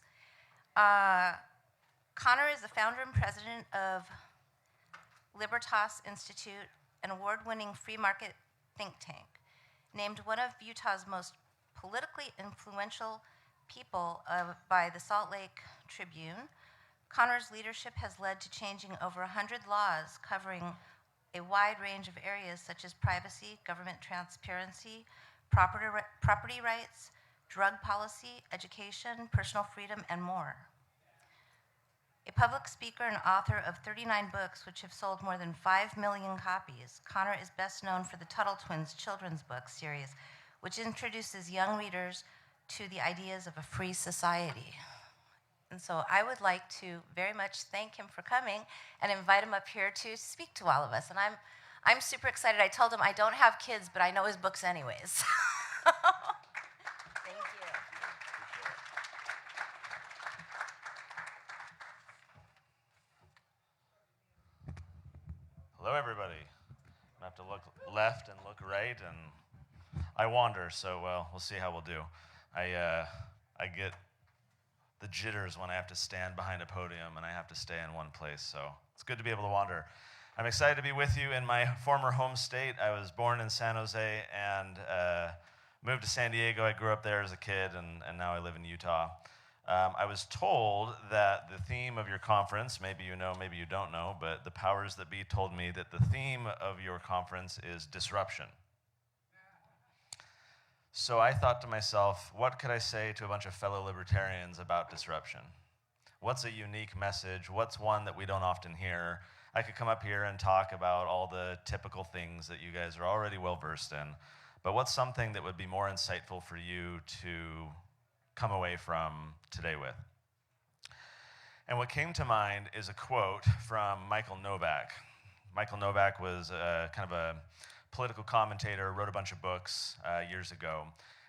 B: Connor is the founder and president of Libertas Institute, an award-winning free market think tank. Named one of Utah's most politically influential people by the Salt Lake Tribune, Connor's leadership has led to changing over 100 laws covering a wide range of areas such as privacy, government transparency, property rights, drug policy, education, personal freedom, and more. A public speaker and author of 39 books which have sold more than 5 million copies, Connor is best known for the Tuttle Twins children's book series, which introduces young readers to the ideas of a free society. And so I would like to very much thank him for coming and invite him up here to speak to all of us. And I'm super excited. I told him I don't have kids, but I know his books anyways. Thank you.
O: Hello, everybody. I have to look left and look right, and I wander, so well, we'll see how we'll do. I get the jitters when I have to stand behind a podium and I have to stay in one place, so it's good to be able to wander. I'm excited to be with you in my former home state. I was born in San Jose and moved to San Diego. I grew up there as a kid, and now I live in Utah. I was told that the theme of your conference, maybe you know, maybe you don't know, but the powers that be told me that the theme of your conference is disruption. So I thought to myself, what could I say to a bunch of fellow libertarians about disruption? What's a unique message? What's one that we don't often hear? I could come up here and talk about all the typical things that you guys are already well versed in, but what's something that would be more insightful for you to come away from today with? And what came to mind is a quote from Michael Novak. Michael Novak was kind of a political commentator, wrote a bunch of books years ago,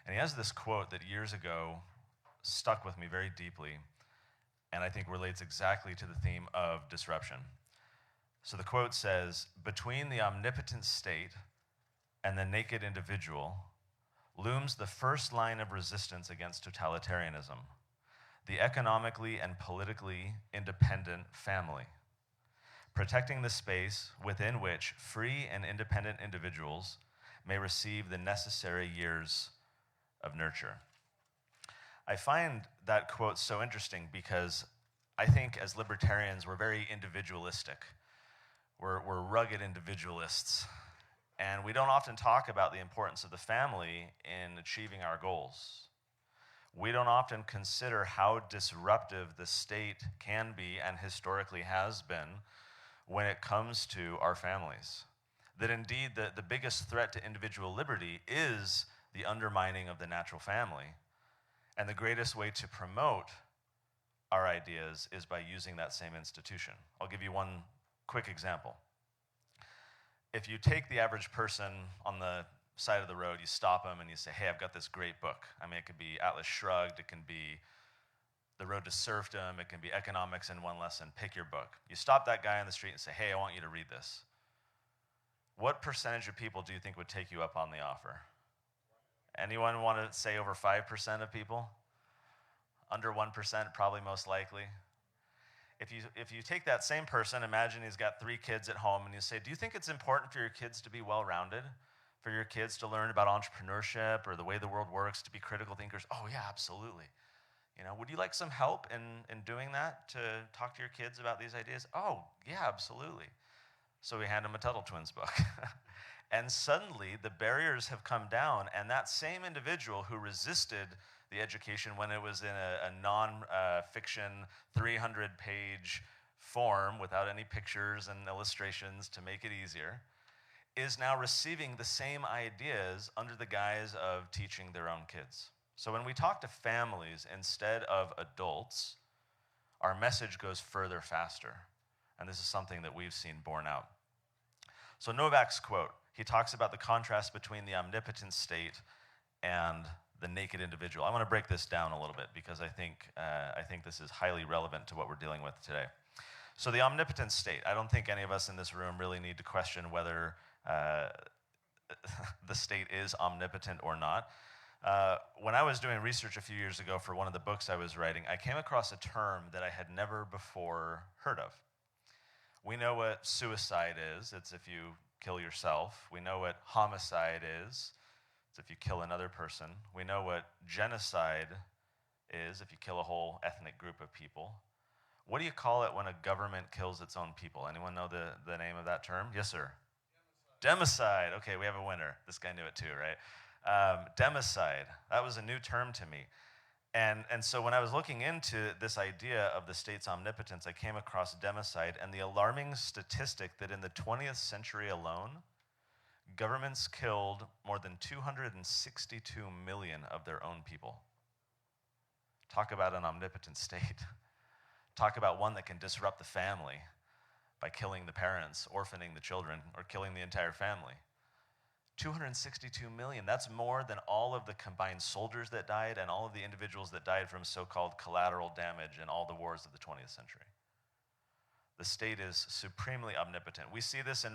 O: and he has this quote that years ago stuck with me very deeply, and I think relates exactly to the theme of disruption. So the quote says, "Between the omnipotent state and the naked individual looms the first line of resistance against totalitarianism, the economically and politically independent family, protecting the space within which free and independent individuals may receive the necessary years of nurture." I find that quote so interesting because I think as libertarians, we're very individualistic. We're rugged individualists, and we don't often talk about the importance of the family in achieving our goals. We don't often consider how disruptive the state can be and historically has been when it comes to our families. That indeed the biggest threat to individual liberty is the undermining of the natural family. And the greatest way to promote our ideas is by using that same institution. I'll give you one quick example. If you take the average person on the side of the road, you stop them and you say, "Hey, I've got this great book." I mean, it could be Atlas Shrugged, it can be The Road to Serfdom, it can be Economics in One Lesson. Pick your book. You stop that guy on the street and say, "Hey, I want you to read this." What percentage of people do you think would take you up on the offer? Anyone want to say over 5% of people? Under 1%, probably most likely. If you take that same person, imagine he's got 3 kids at home, and you say, "Do you think it's important for your kids to be well-rounded? For your kids to learn about entrepreneurship or the way the world works, to be critical thinkers?" "Oh yeah, absolutely." You know, "Would you like some help in doing that, to talk to your kids about these ideas?" "Oh yeah, absolutely." So we hand them a Tuttle Twins book. And suddenly the barriers have come down, and that same individual who resisted the education when it was in a non-fiction 300-page form without any pictures and illustrations to make it easier, is now receiving the same ideas under the guise of teaching their own kids. So when we talk to families instead of adults, our message goes further faster. And this is something that we've seen borne out. So Novak's quote, he talks about the contrast between the omnipotent state and the naked individual. I want to break this down a little bit because I think this is highly relevant to what we're dealing with today. So the omnipotent state, I don't think any of us in this room really need to question whether the state is omnipotent or not. When I was doing research a few years ago for one of the books I was writing, I came across a term that I had never before heard of. We know what suicide is. It's if you kill yourself. We know what homicide is. It's if you kill another person. We know what genocide is, if you kill a whole ethnic group of people. What do you call it when a government kills its own people? Anyone know the name of that term? Yes, sir. Democide. Okay, we have a winner. This guy knew it too, right? Democide. That was a new term to me. And so when I was looking into this idea of the state's omnipotence, I came across democide and the alarming statistic that in the 20th century alone, governments killed more than 262 million of their own people. Talk about an omnipotent state. Talk about one that can disrupt the family by killing the parents, orphaning the children, or killing the entire family. 262 million, that's more than all of the combined soldiers that died and all of the individuals that died from so-called collateral damage in all the wars of the 20th century. The state is supremely omnipotent. We see this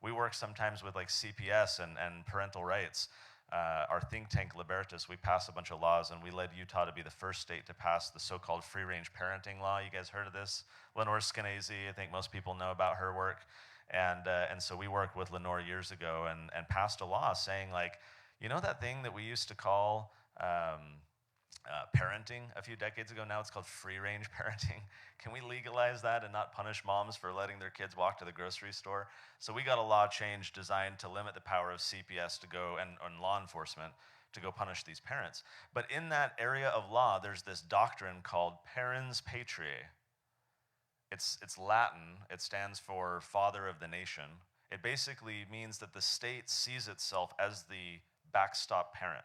O: we work sometimes with like CPS and parental rights. Our think tank, Libertas, we pass a bunch of laws, and we led Utah to be the first state to pass the so-called free-range parenting law. You guys heard of this? Lenore Skenazy, I think most people know about her work. And so we worked with Lenore years ago and passed a law saying, like, you know that thing that we used to call parenting a few decades ago? Now it's called free-range parenting. Can we legalize that and not punish moms for letting their kids walk to the grocery store? So we got a law change designed to limit the power of CPS to go, and law enforcement, to go punish these parents. But in that area of law, there's this doctrine called parens patriae. It's Latin. It stands for father of the nation. It basically means that the state sees itself as the backstop parent.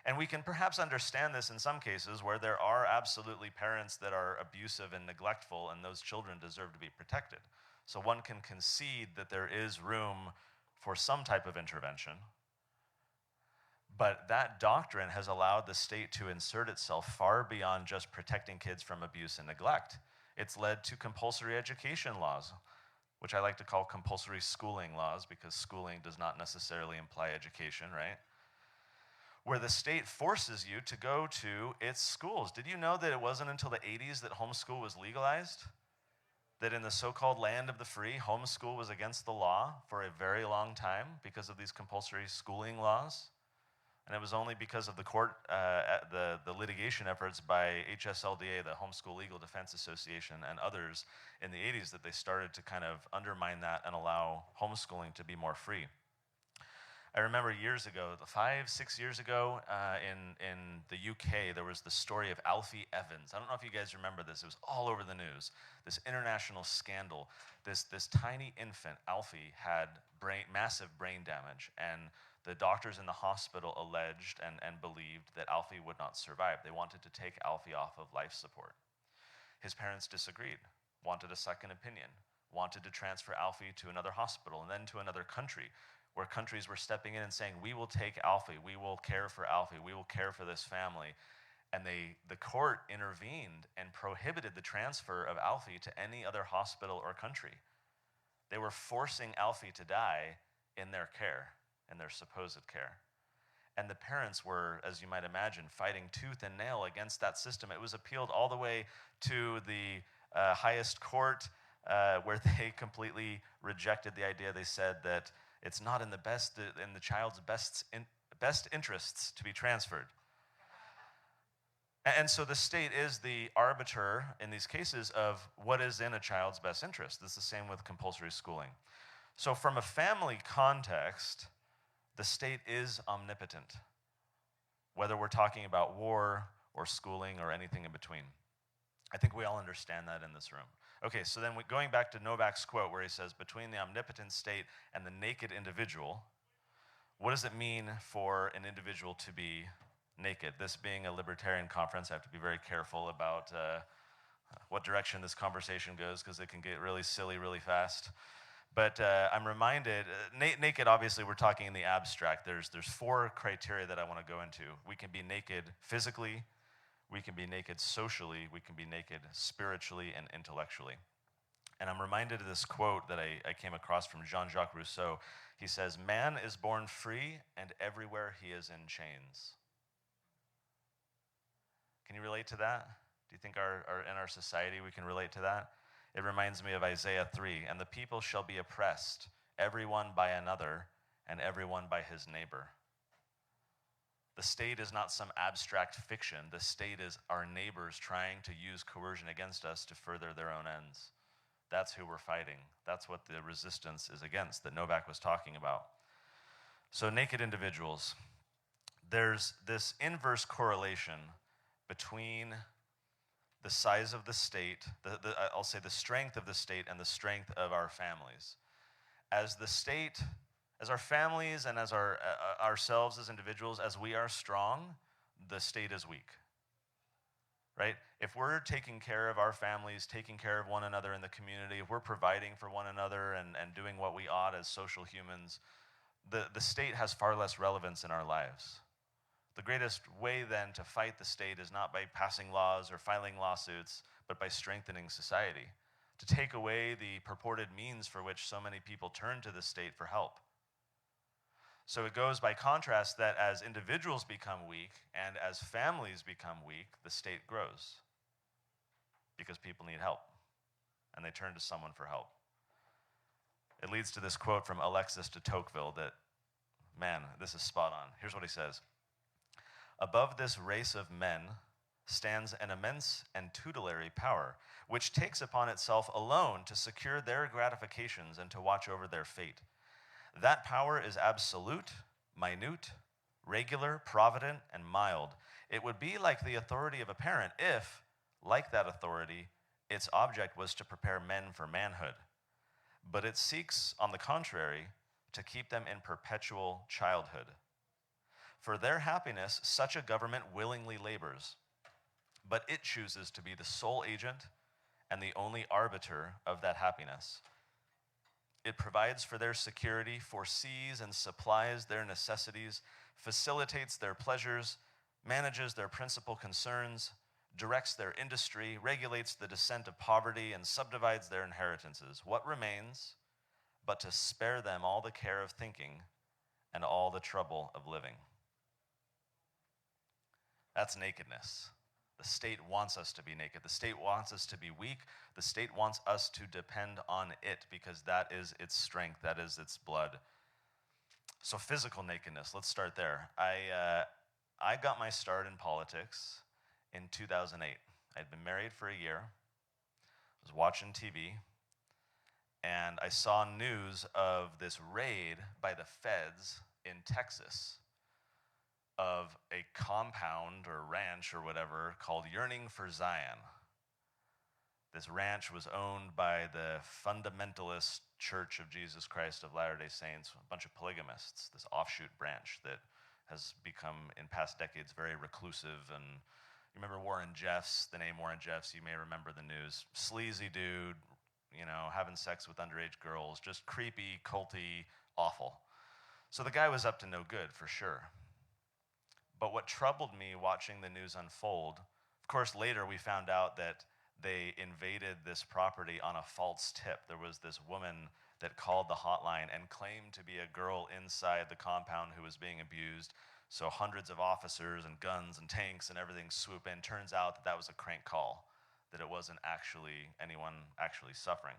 O: And we can perhaps understand this in some cases where there are absolutely parents that are abusive and neglectful, and those children deserve to be protected. So one can concede that there is room for some type of intervention. But that doctrine has allowed the state to insert itself far beyond just protecting kids from abuse and neglect. It's led to compulsory education laws, which I like to call compulsory schooling laws, because schooling does not necessarily imply education, right? Where the state forces you to go to its schools. Did you know that it wasn't until the 80s that homeschool was legalized? That in the so-called land of the free, homeschool was against the law for a very long time because of these compulsory schooling laws? And it was only because of the court, the litigation efforts by HSLDA, the Homeschool Legal Defense Association, and others in the 80s that they started to kind of undermine that and allow homeschooling to be more free. I remember years ago, 5-6 years ago, in the UK, there was the story of Alfie Evans. I don't know if you guys remember this. It was all over the news. This international scandal. This tiny infant, Alfie, had massive brain damage, and the doctors in the hospital alleged and believed that Alfie would not survive. They wanted to take Alfie off of life support. His parents disagreed, wanted a second opinion, wanted to transfer Alfie to another hospital and then to another country, where countries were stepping in and saying, we will take Alfie, we will care for Alfie, we will care for this family. And the court intervened and prohibited the transfer of Alfie to any other hospital or country. They were forcing Alfie to die in their care, in their supposed care. And the parents were, as you might imagine, fighting tooth and nail against that system. It was appealed all the way to the highest court, where they completely rejected the idea. They said that it's not in the child's best interests to be transferred. And so the state is the arbiter in these cases of what is in a child's best interest. It's the same with compulsory schooling. So from a family context, the state is omnipotent, whether we're talking about war or schooling or anything in between. I think we all understand that in this room. Okay, so then going back to Novak's quote where he says, between the omnipotent state and the naked individual, what does it mean for an individual to be naked? This being a libertarian conference, I have to be very careful about what direction this conversation goes, because it can get really silly really fast. But I'm reminded, naked, obviously, we're talking in the abstract. There's 4 criteria that I want to go into. We can be naked physically, we can be naked socially, we can be naked spiritually and intellectually. And I'm reminded of this quote that I came across from Jean-Jacques Rousseau. He says, "Man is born free, and everywhere he is in chains." Can you relate to that? Do you think in our society we can relate to that? It reminds me of Isaiah 3, "And the people shall be oppressed, everyone by another, and everyone by his neighbor." The state is not some abstract fiction. The state is our neighbors trying to use coercion against us to further their own ends. That's who we're fighting. That's what the resistance is against that Novak was talking about. So naked individuals. There's this inverse correlation between the size of the state, I'll say the strength of the state and the strength of our families. As the state, as our families and as ourselves as individuals, as we are strong, the state is weak, right? If we're taking care of our families, taking care of one another in the community, if we're providing for one another and doing what we ought as social humans, the state has far less relevance in our lives. The greatest way then to fight the state is not by passing laws or filing lawsuits, but by strengthening society, to take away the purported means for which so many people turn to the state for help. So it goes by contrast that as individuals become weak and as families become weak, the state grows because people need help and they turn to someone for help. It leads to this quote from Alexis de Tocqueville that, man, this is spot on. Here's what he says. "Above this race of men stands an immense and tutelary power, which takes upon itself alone to secure their gratifications and to watch over their fate. That power is absolute, minute, regular, provident, and mild. It would be like the authority of a parent if, like that authority, its object was to prepare men for manhood. But it seeks, on the contrary, to keep them in perpetual childhood. For their happiness, such a government willingly labors, but it chooses to be the sole agent and the only arbiter of that happiness. It provides for their security, foresees and supplies their necessities, facilitates their pleasures, manages their principal concerns, directs their industry, regulates the descent of poverty, and subdivides their inheritances. What remains but to spare them all the care of thinking and all the trouble of living?" That's nakedness. The state wants us to be naked. The state wants us to be weak. The state wants us to depend on it because that is its strength. That is its blood. So physical nakedness, let's start there. I got my start in politics in 2008. I'd been married for a year. I was watching TV, and I saw news of this raid by the feds in Texas of a compound or ranch or whatever called Yearning for Zion. This ranch was owned by the fundamentalist Church of Jesus Christ of Latter-day Saints, a bunch of polygamists, this offshoot branch that has become, in past decades, very reclusive. And you remember Warren Jeffs, the name Warren Jeffs, you may remember the news. Sleazy dude, you know, having sex with underage girls, just creepy, culty, awful. So the guy was up to no good, for sure. But what troubled me watching the news unfold, of course, later we found out that they invaded this property on a false tip. There was this woman that called the hotline and claimed to be a girl inside the compound who was being abused. So hundreds of officers and guns and tanks and everything swoop in. Turns out that that was a crank call, that it wasn't actually anyone actually suffering.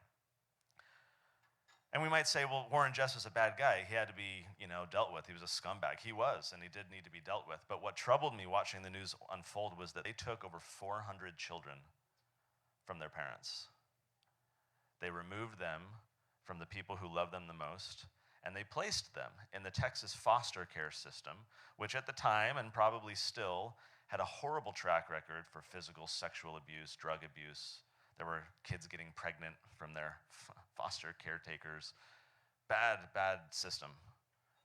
O: And we might say, well, Warren Jeffs was a bad guy. He had to be, dealt with. He was a scumbag. He was, and he did need to be dealt with. But what troubled me watching the news unfold was that they took over 400 children from their parents. They removed them from the people who loved them the most, and they placed them in the Texas foster care system, which at the time, and probably still, had a horrible track record for physical, sexual abuse, drug abuse. There were kids getting pregnant from their foster caretakers. Bad, bad system.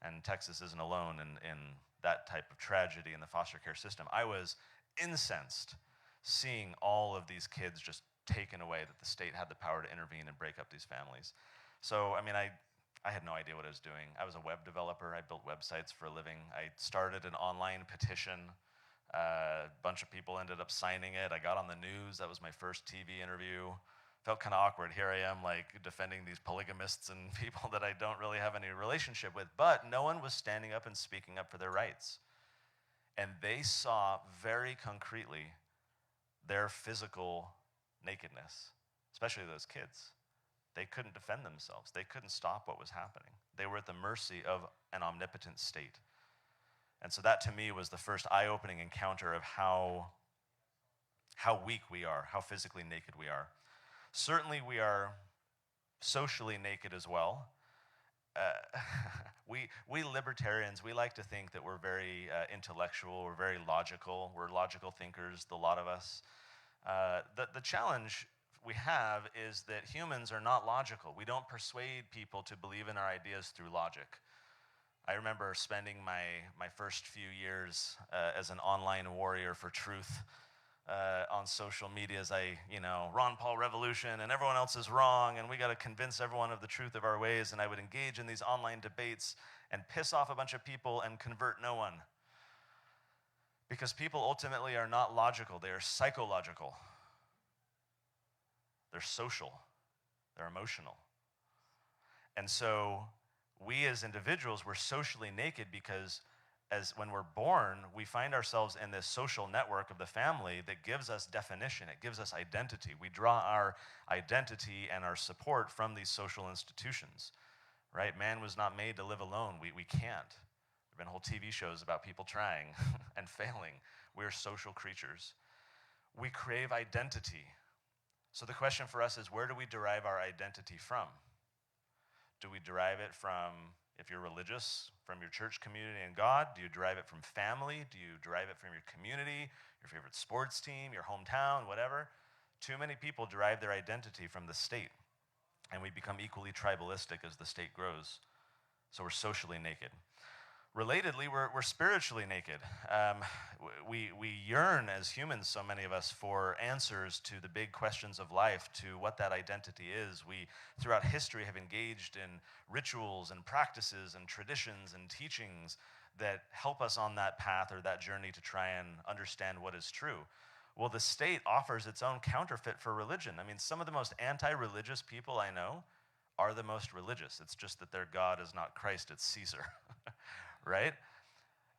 O: And Texas isn't alone in that type of tragedy in the foster care system. I was incensed seeing all of these kids just taken away, that the state had the power to intervene and break up these families. So, I had no idea what I was doing. I was a web developer. I built websites for a living. I started an online petition. A bunch of people ended up signing it. I got on the news. That was my first TV interview. Felt kind of awkward. Here I am, like, defending these polygamists and people that I don't really have any relationship with. But no one was standing up and speaking up for their rights. And they saw very concretely their physical nakedness, especially those kids. They couldn't defend themselves. They couldn't stop what was happening. They were at the mercy of an omnipotent state. And so that, to me, was the first eye-opening encounter of how weak we are, how physically naked we are. Certainly, we are socially naked as well. We libertarians, we like to think that we're very intellectual, we're very logical, we're logical thinkers, the lot of us. The challenge we have is that humans are not logical. We don't persuade people to believe in our ideas through logic. I remember spending my first few years as an online warrior for truth on social media as Ron Paul revolution and everyone else is wrong and we got to convince everyone of the truth of our ways, and I would engage in these online debates and piss off a bunch of people and convert no one. Because people ultimately are not logical, they are psychological. They're social, they're emotional. And so we as individuals, we're socially naked because when we're born, we find ourselves in this social network of the family that gives us definition, it gives us identity. We draw our identity and our support from these social institutions, right? Man was not made to live alone. We can't. There have been whole TV shows about people trying and failing. We're social creatures. We crave identity. So the question for us is, where do we derive our identity from? Do we derive it from, if you're religious, from your church community and God? Do you derive it from family? Do you derive it from your community, your favorite sports team, your hometown, whatever? Too many people derive their identity from the state, and we become equally tribalistic as the state grows. So we're socially naked. Relatedly, we're spiritually naked. We yearn as humans, so many of us, for answers to the big questions of life, to what that identity is. We, throughout history, have engaged in rituals and practices and traditions and teachings that help us on that path or that journey to try and understand what is true. Well, the state offers its own counterfeit for religion. I mean, some of the most anti-religious people I know are the most religious. It's just that their God is not Christ, it's Caesar. Right?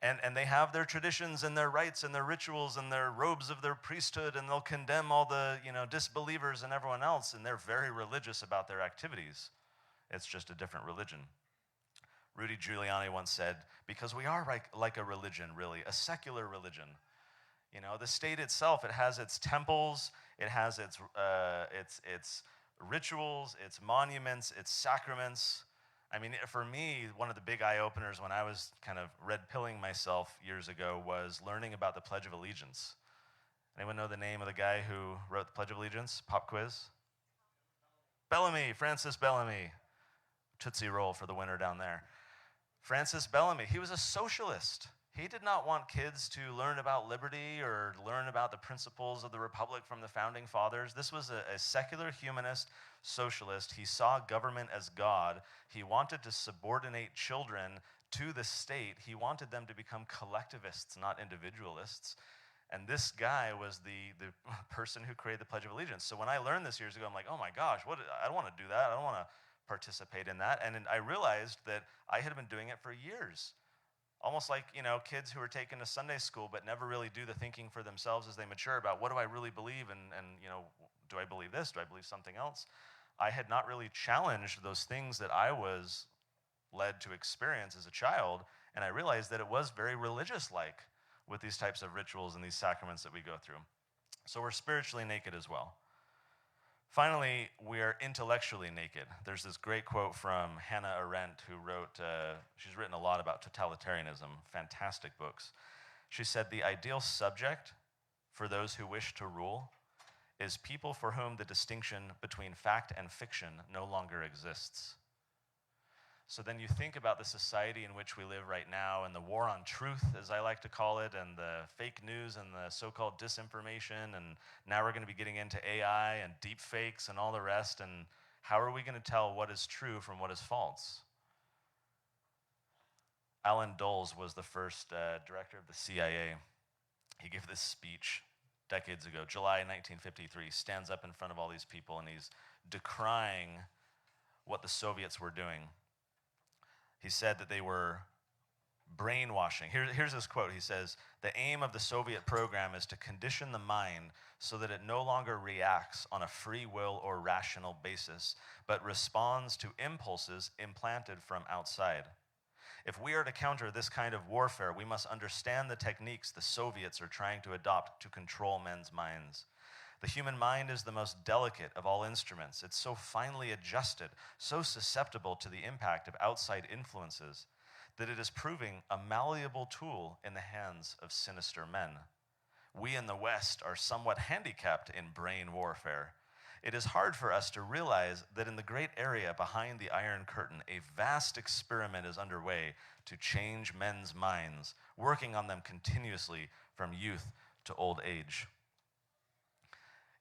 O: And they have their traditions and their rites and their rituals and their robes of their priesthood, and they'll condemn all the disbelievers and everyone else, and they're very religious about their activities. It's just a different religion. Rudy Giuliani once said, because we are like a religion, really, a secular religion. The state itself, it has its temples, it has its rituals, its monuments, its sacraments. I mean, for me, one of the big eye-openers when I was kind of red-pilling myself years ago was learning about the Pledge of Allegiance. Anyone know the name of the guy who wrote the Pledge of Allegiance? Pop quiz? Bellamy, Francis Bellamy. Tootsie Roll for the winner down there. Francis Bellamy, he was a socialist. He did not want kids to learn about liberty or learn about the principles of the Republic from the Founding Fathers. This was a secular humanist socialist. He saw government as God. He wanted to subordinate children to the state. He wanted them to become collectivists, not individualists. And this guy was the person who created the Pledge of Allegiance. So when I learned this years ago, I'm like, oh my gosh, I don't want to do that. I don't want to participate in that. And I realized that I had been doing it for years. Almost like, kids who are taken to Sunday school but never really do the thinking for themselves as they mature about what do I really believe and do I believe this? Do I believe something else? I had not really challenged those things that I was led to experience as a child, and I realized that it was very religious-like with these types of rituals and these sacraments that we go through. So we're spiritually naked as well. Finally, we are intellectually naked. There's this great quote from Hannah Arendt, who wrote, she's written a lot about totalitarianism, fantastic books. She said, the ideal subject for those who wish to rule is people for whom the distinction between fact and fiction no longer exists. So then you think about the society in which we live right now and the war on truth, as I like to call it, and the fake news and the so-called disinformation, and now we're going to be getting into AI and deep fakes and all the rest, and how are we going to tell what is true from what is false? Alan Dulles was the first director of the CIA. He gave this speech decades ago, July 1953, stands up in front of all these people and he's decrying what the Soviets were doing. He said that they were brainwashing. Here's his quote. He says, "The aim of the Soviet program is to condition the mind so that it no longer reacts on a free will or rational basis, but responds to impulses implanted from outside. If we are to counter this kind of warfare, we must understand the techniques the Soviets are trying to adopt to control men's minds. The human mind is the most delicate of all instruments. It's so finely adjusted, so susceptible to the impact of outside influences, that it is proving a malleable tool in the hands of sinister men. We in the West are somewhat handicapped in brain warfare. It is hard for us to realize that in the great area behind the Iron Curtain, a vast experiment is underway to change men's minds, working on them continuously from youth to old age."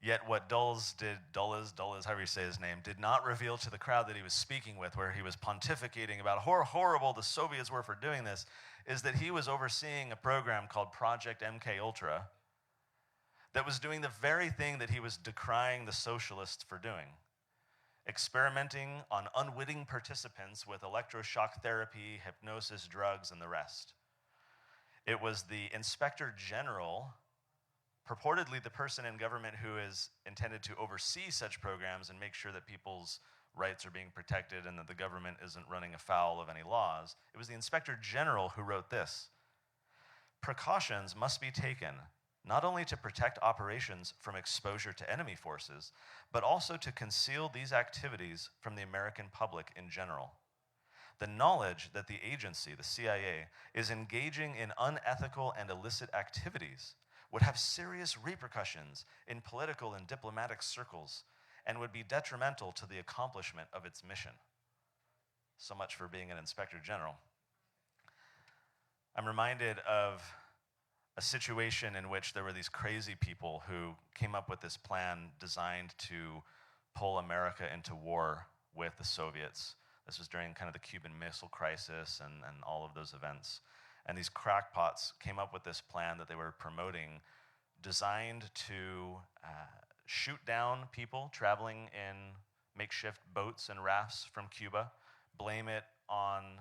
O: Yet what Dulles, however you say his name, did not reveal to the crowd that he was speaking with, where he was pontificating about how horrible the Soviets were for doing this, is that he was overseeing a program called Project MK Ultra that was doing the very thing that he was decrying the socialists for doing, experimenting on unwitting participants with electroshock therapy, hypnosis, drugs, and the rest. It was the Inspector General, purportedly the person in government who is intended to oversee such programs and make sure that people's rights are being protected and that the government isn't running afoul of any laws. It was the Inspector General who wrote this: "Precautions must be taken, not only to protect operations from exposure to enemy forces, but also to conceal these activities from the American public in general. The knowledge that the agency, the CIA, is engaging in unethical and illicit activities would have serious repercussions in political and diplomatic circles and would be detrimental to the accomplishment of its mission." So much for being an Inspector General. I'm reminded of a situation in which there were these crazy people who came up with this plan designed to pull America into war with the Soviets. This was during kind of the Cuban Missile Crisis and all of those events. And these crackpots came up with this plan that they were promoting, designed to shoot down people traveling in makeshift boats and rafts from Cuba, blame it on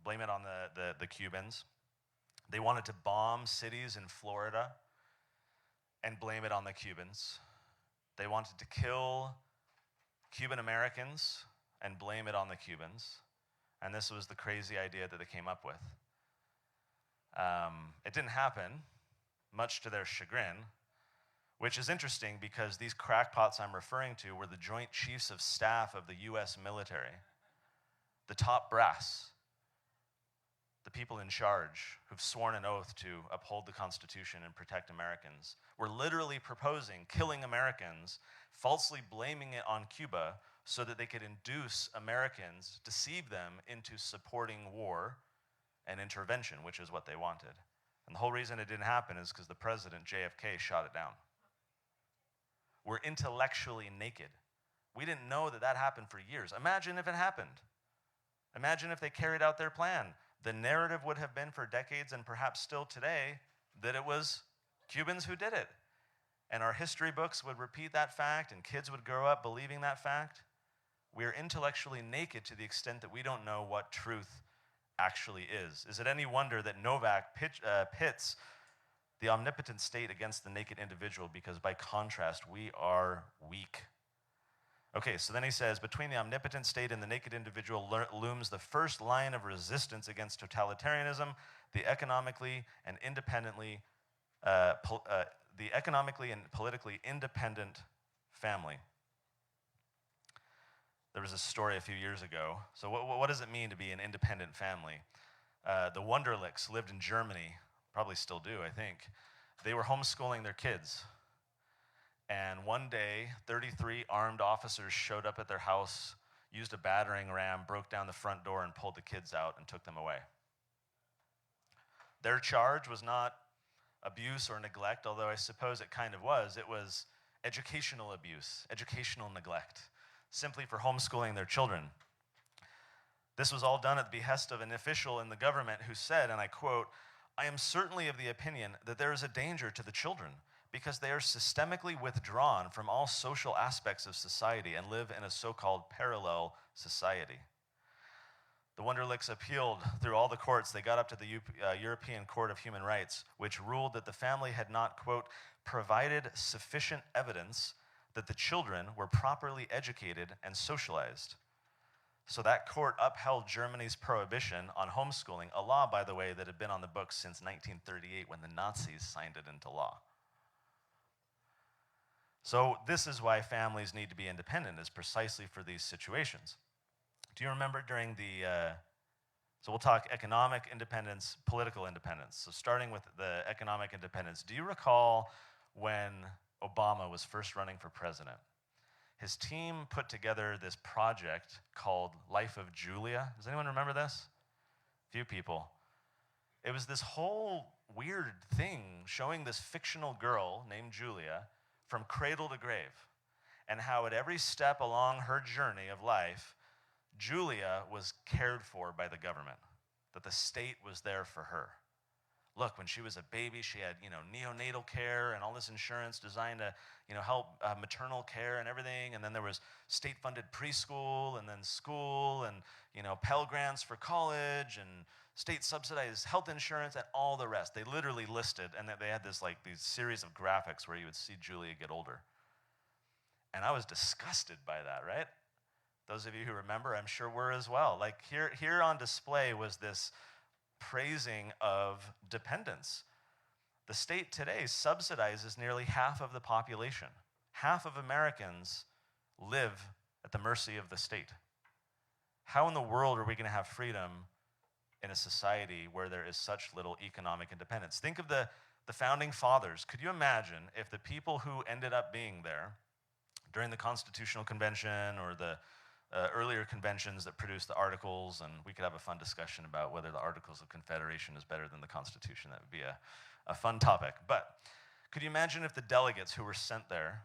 O: the Cubans. They wanted to bomb cities in Florida and blame it on the Cubans. They wanted to kill Cuban Americans and blame it on the Cubans. And this was the crazy idea that they came up with. It didn't happen, much to their chagrin, which is interesting because these crackpots I'm referring to were the Joint Chiefs of Staff of the U.S. military, the top brass, the people in charge who've sworn an oath to uphold the Constitution and protect Americans, were literally proposing killing Americans, falsely blaming it on Cuba so that they could induce Americans, deceive them into supporting war and intervention, which is what they wanted. And the whole reason it didn't happen is because the president, JFK, shot it down. We're intellectually naked. We didn't know that that happened for years. Imagine if it happened. Imagine if they carried out their plan. The narrative would have been for decades, and perhaps still today, that it was Cubans who did it. And our history books would repeat that fact, and kids would grow up believing that fact. We are intellectually naked to the extent that we don't know what truth actually is. Is it any wonder that Novak pits the omnipotent state against the naked individual, because by contrast, we are weak? Okay, so then he says, between the omnipotent state and the naked individual looms the first line of resistance against totalitarianism, the economically and politically independent family. There was a story a few years ago. So what does it mean to be an independent family? The Wunderlichs lived in Germany, probably still do, I think. They were homeschooling their kids. And one day, 33 armed officers showed up at their house, used a battering ram, broke down the front door, and pulled the kids out and took them away. Their charge was not abuse or neglect, although I suppose it kind of was. It was educational abuse, educational neglect, simply for homeschooling their children. This was all done at the behest of an official in the government who said, and I quote, I am certainly of the opinion that there is a danger to the children because they are systemically withdrawn from all social aspects of society and live in a so-called parallel society. The Wunderlichs appealed through all the courts. They got up to the European Court of Human Rights, which ruled that the family had not, quote, provided sufficient evidence that the children were properly educated and socialized. So that court upheld Germany's prohibition on homeschooling, a law, by the way, that had been on the books since 1938 when the Nazis signed it into law. So this is why families need to be independent, is precisely for these situations. Do you remember during so we'll talk economic independence, political independence. So starting with the economic independence, do you recall when Obama was first running for president? His team put together this project called Life of Julia. Does anyone remember this? A few people. It was this whole weird thing showing this fictional girl named Julia from cradle to grave, and how at every step along her journey of life, Julia was cared for by the government, that the state was there for her. Look, when she was a baby, she had, neonatal care and all this insurance designed to, help maternal care and everything. And then there was state-funded preschool and then school and, Pell Grants for college and state-subsidized health insurance and all the rest. They literally listed, and they had these series of graphics where you would see Julia get older. And I was disgusted by that, right? Those of you who remember, I'm sure were as well. Like here on display was this praising of dependence. The state today subsidizes nearly half of the population. Half of Americans live at the mercy of the state. How in the world are we going to have freedom in a society where there is such little economic independence? Think of the founding fathers. Could you imagine if the people who ended up being there during the Constitutional Convention or the earlier conventions that produced the Articles, and we could have a fun discussion about whether the Articles of Confederation is better than the Constitution. That would be a fun topic. But could you imagine if the delegates who were sent there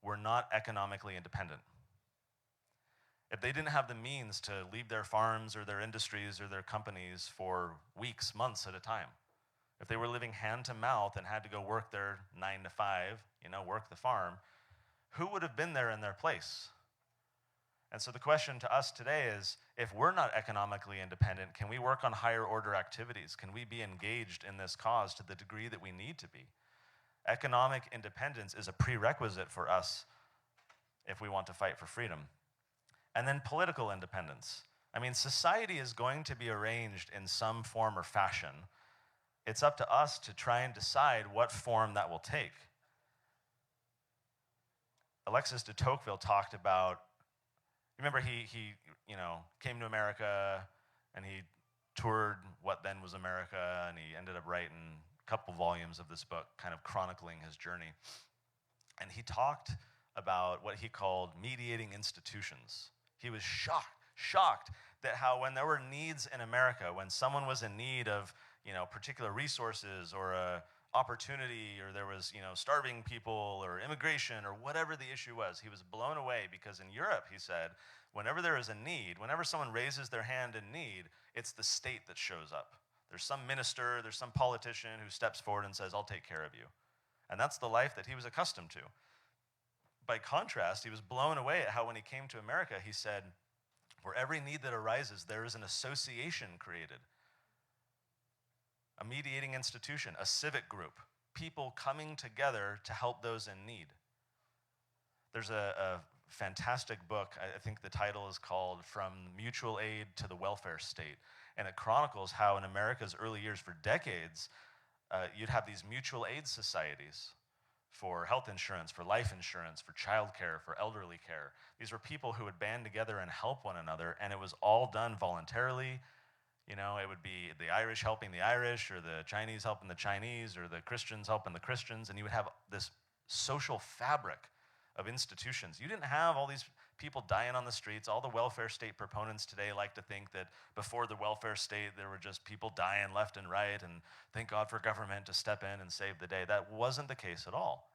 O: were not economically independent? If they didn't have the means to leave their farms or their industries or their companies for weeks, months at a time. If they were living hand to mouth and had to go work their 9 to 5, work the farm, who would have been there in their place? And so the question to us today is, if we're not economically independent, can we work on higher order activities? Can we be engaged in this cause to the degree that we need to be? Economic independence is a prerequisite for us if we want to fight for freedom. And then political independence. I mean, society is going to be arranged in some form or fashion. It's up to us to try and decide what form that will take. Alexis de Tocqueville talked about, remember he came to America and he toured what then was America, and he ended up writing a couple volumes of this book kind of chronicling his journey. And he talked about what he called mediating institutions. He was shocked that how when there were needs in America, when someone was in need of, particular resources or a opportunity, or there was, starving people or immigration or whatever the issue was, he was blown away because in Europe, he said, whenever there is a need, whenever someone raises their hand in need, it's the state that shows up. There's some minister, there's some politician who steps forward and says, I'll take care of you. And that's the life that he was accustomed to. By contrast, he was blown away at how when he came to America, he said, for every need that arises, there is an association created. A mediating institution, a civic group, people coming together to help those in need. There's a fantastic book, I think the title is called From Mutual Aid to the Welfare State, and it chronicles how in America's early years, for decades, you'd have these mutual aid societies for health insurance, for life insurance, for child care, for elderly care. These were people who would band together and help one another, and it was all done voluntarily. It would be the Irish helping the Irish, or the Chinese helping the Chinese, or the Christians helping the Christians, and you would have this social fabric of institutions. You didn't have all these people dying on the streets. All the welfare state proponents today like to think that before the welfare state, there were just people dying left and right, and thank God for government to step in and save the day. That wasn't the case at all.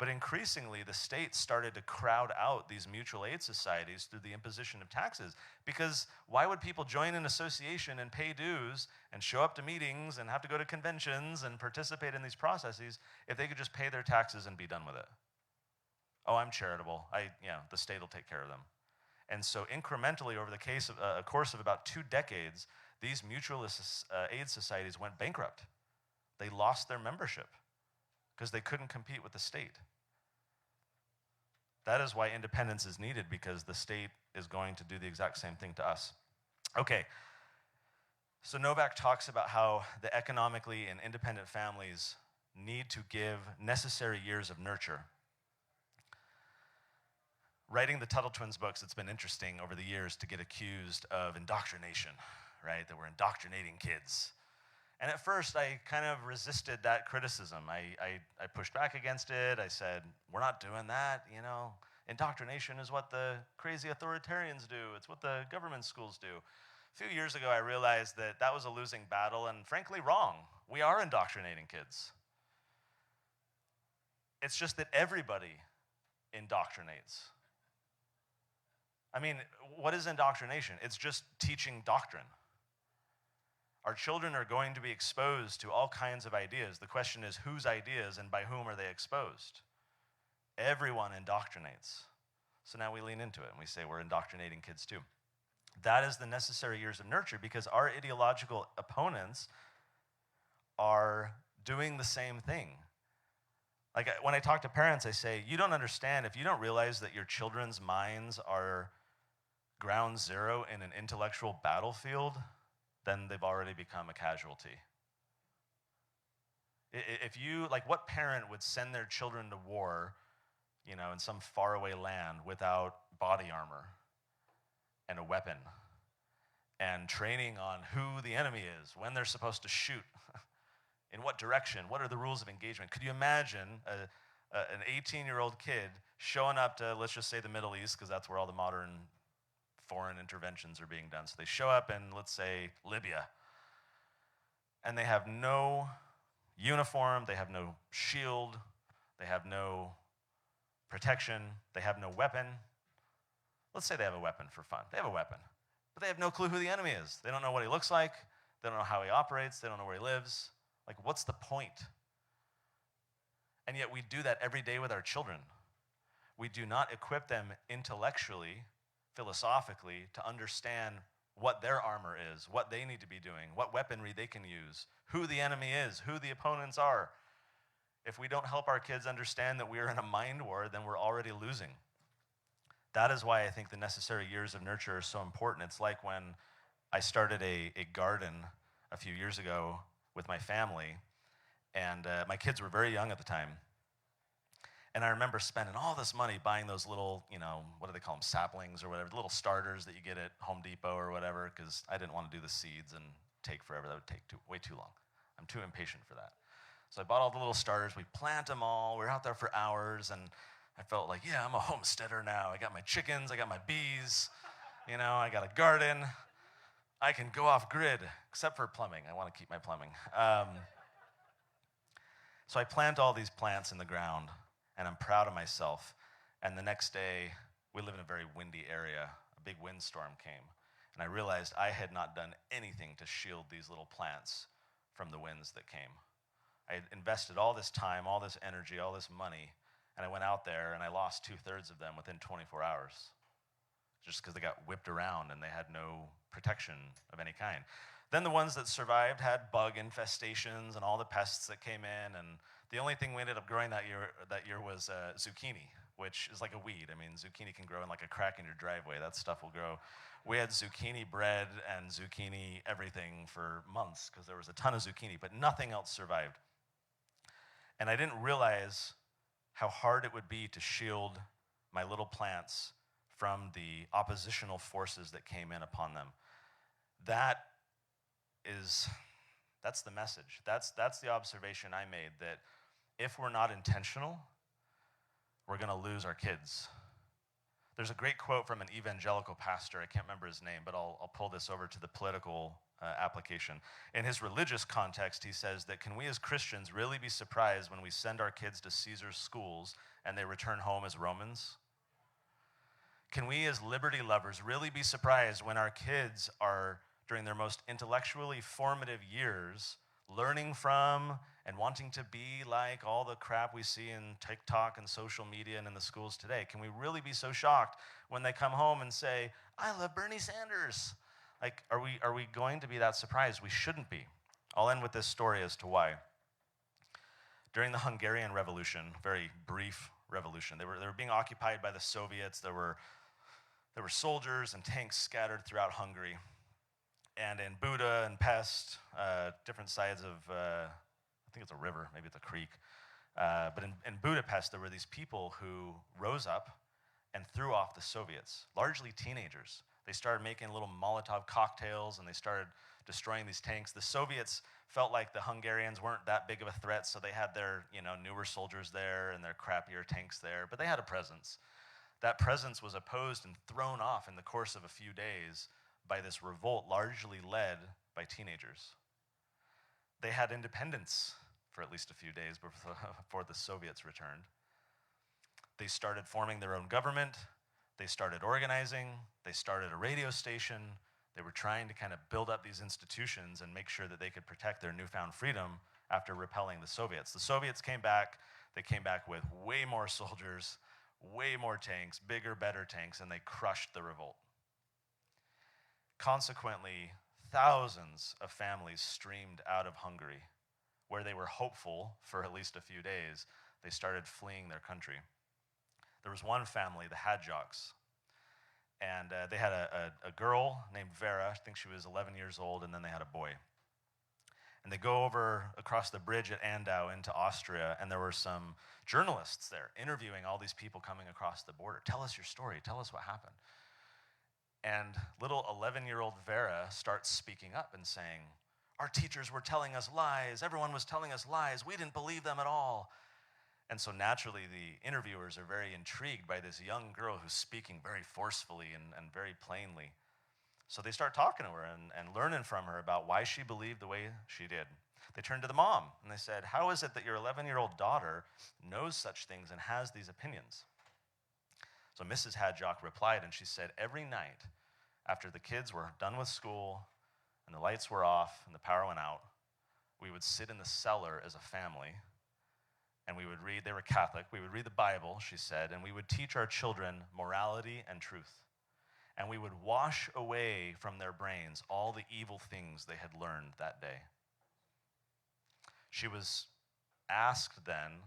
O: But increasingly, the state started to crowd out these mutual aid societies through the imposition of taxes. Because why would people join an association and pay dues and show up to meetings and have to go to conventions and participate in these processes if they could just pay their taxes and be done with it? Oh, I'm charitable. The state will take care of them. And so incrementally, over the course of about 2 decades, these mutual aid societies went bankrupt. They lost their membership because they couldn't compete with the state. That is why independence is needed, because the state is going to do the exact same thing to us. Okay, so Novak talks about how the economically and independent families need to give necessary years of nurture. Writing the Tuttle Twins books, it's been interesting over the years to get accused of indoctrination, right? That we're indoctrinating kids. And at first, I kind of resisted that criticism. I pushed back against it. I said, we're not doing that, you know. Indoctrination is what the crazy authoritarians do. It's what the government schools do. A few years ago, I realized that that was a losing battle and frankly wrong. We are indoctrinating kids. It's just that everybody indoctrinates. I mean, what is indoctrination? It's just teaching doctrine. Our children are going to be exposed to all kinds of ideas. The question is, whose ideas and by whom are they exposed? Everyone indoctrinates. So now we lean into it and we say we're indoctrinating kids too. That is the necessary years of nurture, because our ideological opponents are doing the same thing. Like when I talk to parents, I say, you don't understand. If you don't realize that your children's minds are ground zero in an intellectual battlefield, then they've already become a casualty. If you, like, what parent would send their children to war, you know, in some faraway land without body armor and a weapon and training on who the enemy is, when they're supposed to shoot, in what direction, what are the rules of engagement? Could you imagine an 18-year-old kid showing up to, let's just say, the Middle East, because that's where all the modern foreign interventions are being done. So they show up in, let's say, Libya, and they have no uniform, they have no shield, they have no protection, they have no weapon. Let's say they have a weapon for fun. They have a weapon, but they have no clue who the enemy is. They don't know what he looks like, they don't know how he operates, they don't know where he lives. Like, what's the point? And yet we do that every day with our children. We do not equip them intellectually, philosophically, to understand what their armor is, what they need to be doing, what weaponry they can use, who the enemy is, who the opponents are. If we don't help our kids understand that we are in a mind war, then we're already losing. That is why I think the necessary years of nurture are so important. It's like when I started a garden a few years ago with my family, and my kids were very young at the time. And I remember spending all this money buying those little, you know, what do they call them, saplings or whatever, the little starters that you get at Home Depot or whatever, because I didn't want to do the seeds and take forever. That would take way too long. I'm too impatient for that. So I bought all the little starters. We plant them all. We were out there for hours, and I felt like, yeah, I'm a homesteader now. I got my chickens. I got my bees. You know, I got a garden. I can go off grid, except for plumbing. I want to keep my plumbing. So I plant all these plants in the ground, and I'm proud of myself. And the next day, we live in a very windy area. A big windstorm came, and I realized I had not done anything to shield these little plants from the winds that came. I had invested all this time, all this energy, all this money, and I went out there and I lost 2/3 of them within 24 hours, just because they got whipped around and they had no protection of any kind. Then the ones that survived had bug infestations and all the pests that came in, and the only thing we ended up growing that year was zucchini, which is like a weed. I mean, zucchini can grow in like a crack in your driveway. That stuff will grow. We had zucchini bread and zucchini everything for months because there was a ton of zucchini, but nothing else survived. And I didn't realize how hard it would be to shield my little plants from the oppositional forces that came in upon them. That's the message. That's the observation I made, that if we're not intentional, we're going to lose our kids. There's a great quote from an evangelical pastor. I can't remember his name, but I'll pull this over to the political application. In his religious context, he says that can we as Christians really be surprised when we send our kids to Caesar's schools and they return home as Romans? Can we as liberty lovers really be surprised when our kids are, during their most intellectually formative years, learning from and wanting to be like all the crap we see in TikTok and social media and in the schools today? Can we really be so shocked when they come home and say, I love Bernie Sanders? Like, are we going to be that surprised? We shouldn't be. I'll end with this story as to why. During the Hungarian Revolution, very brief revolution, they were being occupied by the Soviets. There were soldiers and tanks scattered throughout Hungary. And in Buda and Pest, different sides of, I think it's a river, maybe it's a creek. But in Budapest, there were these people who rose up and threw off the Soviets, largely teenagers. They started making little Molotov cocktails and they started destroying these tanks. The Soviets felt like the Hungarians weren't that big of a threat, so they had their newer soldiers there and their crappier tanks there, but they had a presence. That presence was opposed and thrown off in the course of a few days by this revolt largely led by teenagers. They had independence for at least a few days before the Soviets returned. They started forming their own government. They started organizing. They started a radio station. They were trying to kind of build up these institutions and make sure that they could protect their newfound freedom after repelling the Soviets. The Soviets came back. They came back with way more soldiers, way more tanks, bigger, better tanks, and they crushed the revolt. Consequently, thousands of families streamed out of Hungary, where they were hopeful for at least a few days. They started fleeing their country. There was one family, the Hadjocks, and they had a girl named Vera. I think she was 11 years old, and then they had a boy. And they go over across the bridge at Andau into Austria, and there were some journalists there interviewing all these people coming across the border. Tell us your story. Tell us what happened. And little 11-year-old Vera starts speaking up and saying, our teachers were telling us lies. Everyone was telling us lies. We didn't believe them at all. And so naturally, the interviewers are very intrigued by this young girl who's speaking very forcefully and very plainly. So they start talking to her and learning from her about why she believed the way she did. They turned to the mom and they said, how is it that your 11-year-old daughter knows such things and has these opinions? So Mrs. Hadjock replied and she said, every night after the kids were done with school and the lights were off and the power went out, we would sit in the cellar as a family and we would read, they were Catholic, we would read the Bible, she said, and we would teach our children morality and truth. And we would wash away from their brains all the evil things they had learned that day. She was asked then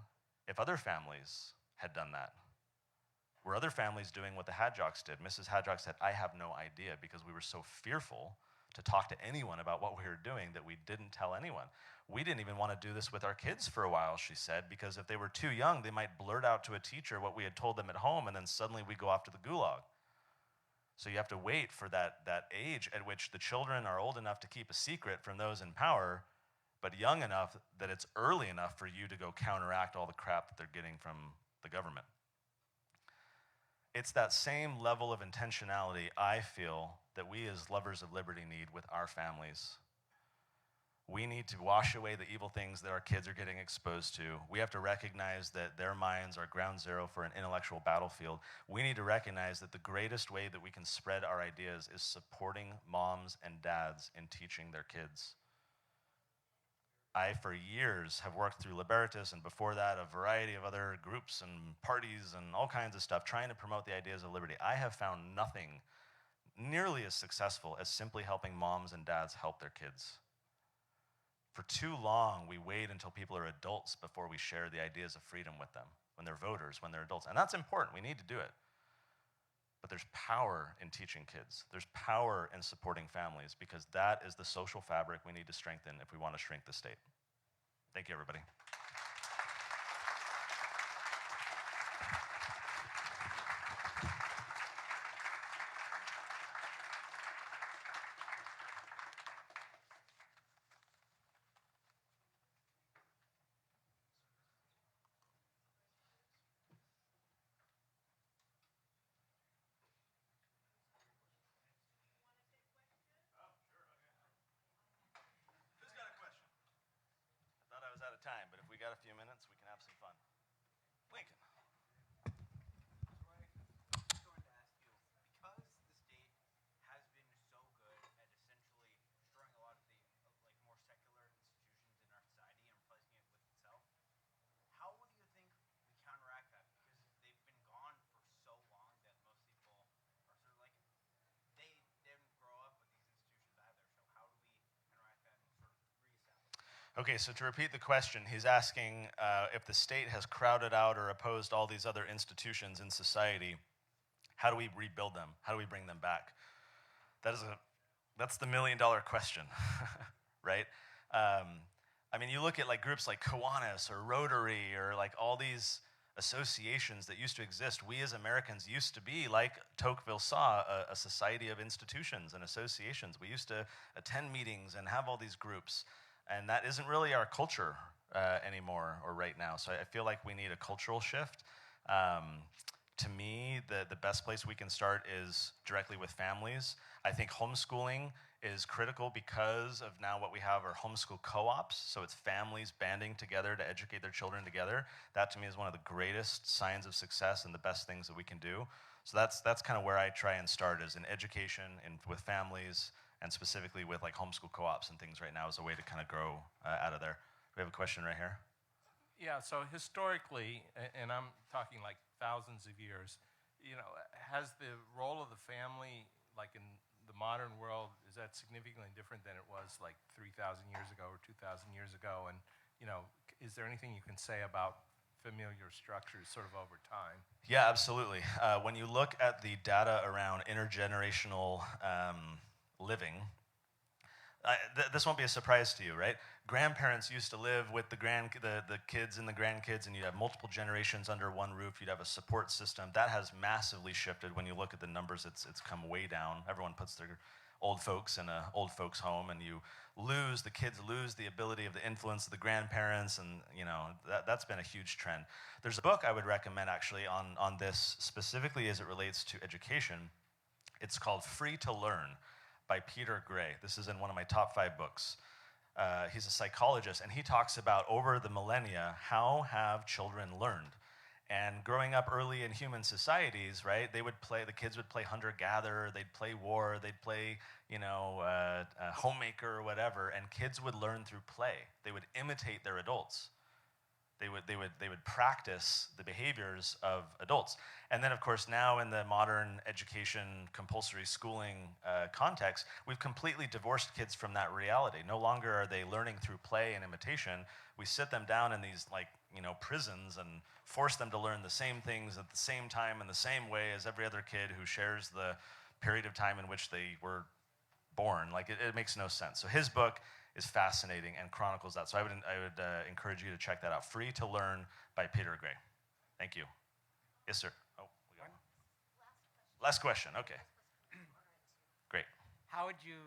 O: if other families had done that. Were other families doing what the Hadjocks did? Mrs. Hadjock said, I have no idea, because we were so fearful to talk to anyone about what we were doing that we didn't tell anyone. We didn't even want to do this with our kids for a while, she said, because if they were too young, they might blurt out to a teacher what we had told them at home, and then suddenly we go off to the gulag. So you have to wait for that age at which the children are old enough to keep a secret from those in power, but young enough that it's early enough for you to go counteract all the crap that they're getting from the government. It's that same level of intentionality I feel that we as lovers of liberty need with our families. We need to wash away the evil things that our kids are getting exposed to. We have to recognize that their minds are ground zero for an intellectual battlefield. We need to recognize that the greatest way that we can spread our ideas is supporting moms and dads in teaching their kids. I, for years, have worked through Libertas, and before that, a variety of other groups and parties and all kinds of stuff, trying to promote the ideas of liberty. I have found nothing nearly as successful as simply helping moms and dads help their kids. For too long, we wait until people are adults before we share the ideas of freedom with them, when they're voters, when they're adults. And that's important. We need to do it. But there's power in teaching kids. There's power in supporting families, because that is the social fabric we need to strengthen if we want to shrink the state. Thank you, everybody. a few minutes, we can have some fun. Lincoln. Okay, so to repeat the question, he's asking if the state has crowded out or opposed all these other institutions in society, how do we rebuild them? How do we bring them back? That's the million-dollar question, right? I mean, you look at like groups like Kiwanis or Rotary or like all these associations that used to exist. We as Americans used to be, like Tocqueville saw, a society of institutions and associations. We used to attend meetings and have all these groups. And that isn't really our culture anymore or right now. So I feel like we need a cultural shift. To me, the best place we can start is directly with families. I think homeschooling is critical because of now what we have are homeschool co-ops. So it's families banding together to educate their children together. That to me is one of the greatest signs of success and the best things that we can do. So that's kind of where I try and start, is in education and with families, and specifically with like homeschool co-ops and things right now as a way to kind of grow out of there. We have a question right here.
P: Yeah, so historically, and I'm talking like thousands of years, you know, has the role of the family, like in the modern world, is that significantly different than it was like 3,000 years ago or 2,000 years ago? And, you know, is there anything you can say about familiar structures sort of over time?
O: Yeah, absolutely. When you look at the data around intergenerational living, this won't be a surprise to you, right? Grandparents used to live with the kids and the grandkids, and you'd have multiple generations under one roof. You'd have a support system. That has massively shifted. When you look at the numbers, it's come way down. Everyone puts their old folks in an old folks home, and the kids lose the ability of the influence of the grandparents, and you know that's been a huge trend. There's a book I would recommend actually on this, specifically as it relates to education. It's called Free to Learn by Peter Gray. This is in one of my top 5 books. He's a psychologist, and he talks about over the millennia, how have children learned? And growing up early in human societies, right, the kids would play hunter-gatherer, they'd play war, they'd play, homemaker or whatever, and kids would learn through play. They would imitate their adults. They would practice the behaviors of adults. And then, of course, now in the modern education, compulsory schooling context, we've completely divorced kids from that reality. No longer are they learning through play and imitation. We sit them down in these, prisons and force them to learn the same things at the same time in the same way as every other kid who shares the period of time in which they were born. It makes no sense. So his book is fascinating and chronicles that. So I would encourage you to check that out. Free to Learn by Peter Gray. Thank you. Yes, sir. Oh, we got one. Last question. Okay. Great.
S: How would you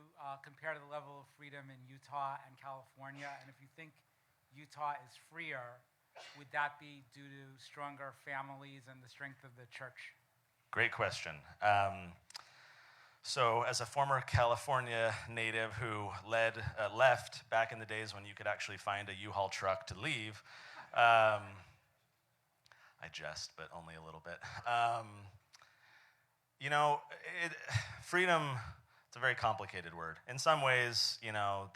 S: compare the level of freedom in Utah and California? And if you think Utah is freer, would that be due to stronger families and the strength of the church?
O: Great question. So as a former California native who left back in the days when you could actually find a U-Haul truck to leave, I jest, but only a little bit. Freedom, it's a very complicated word. In some ways,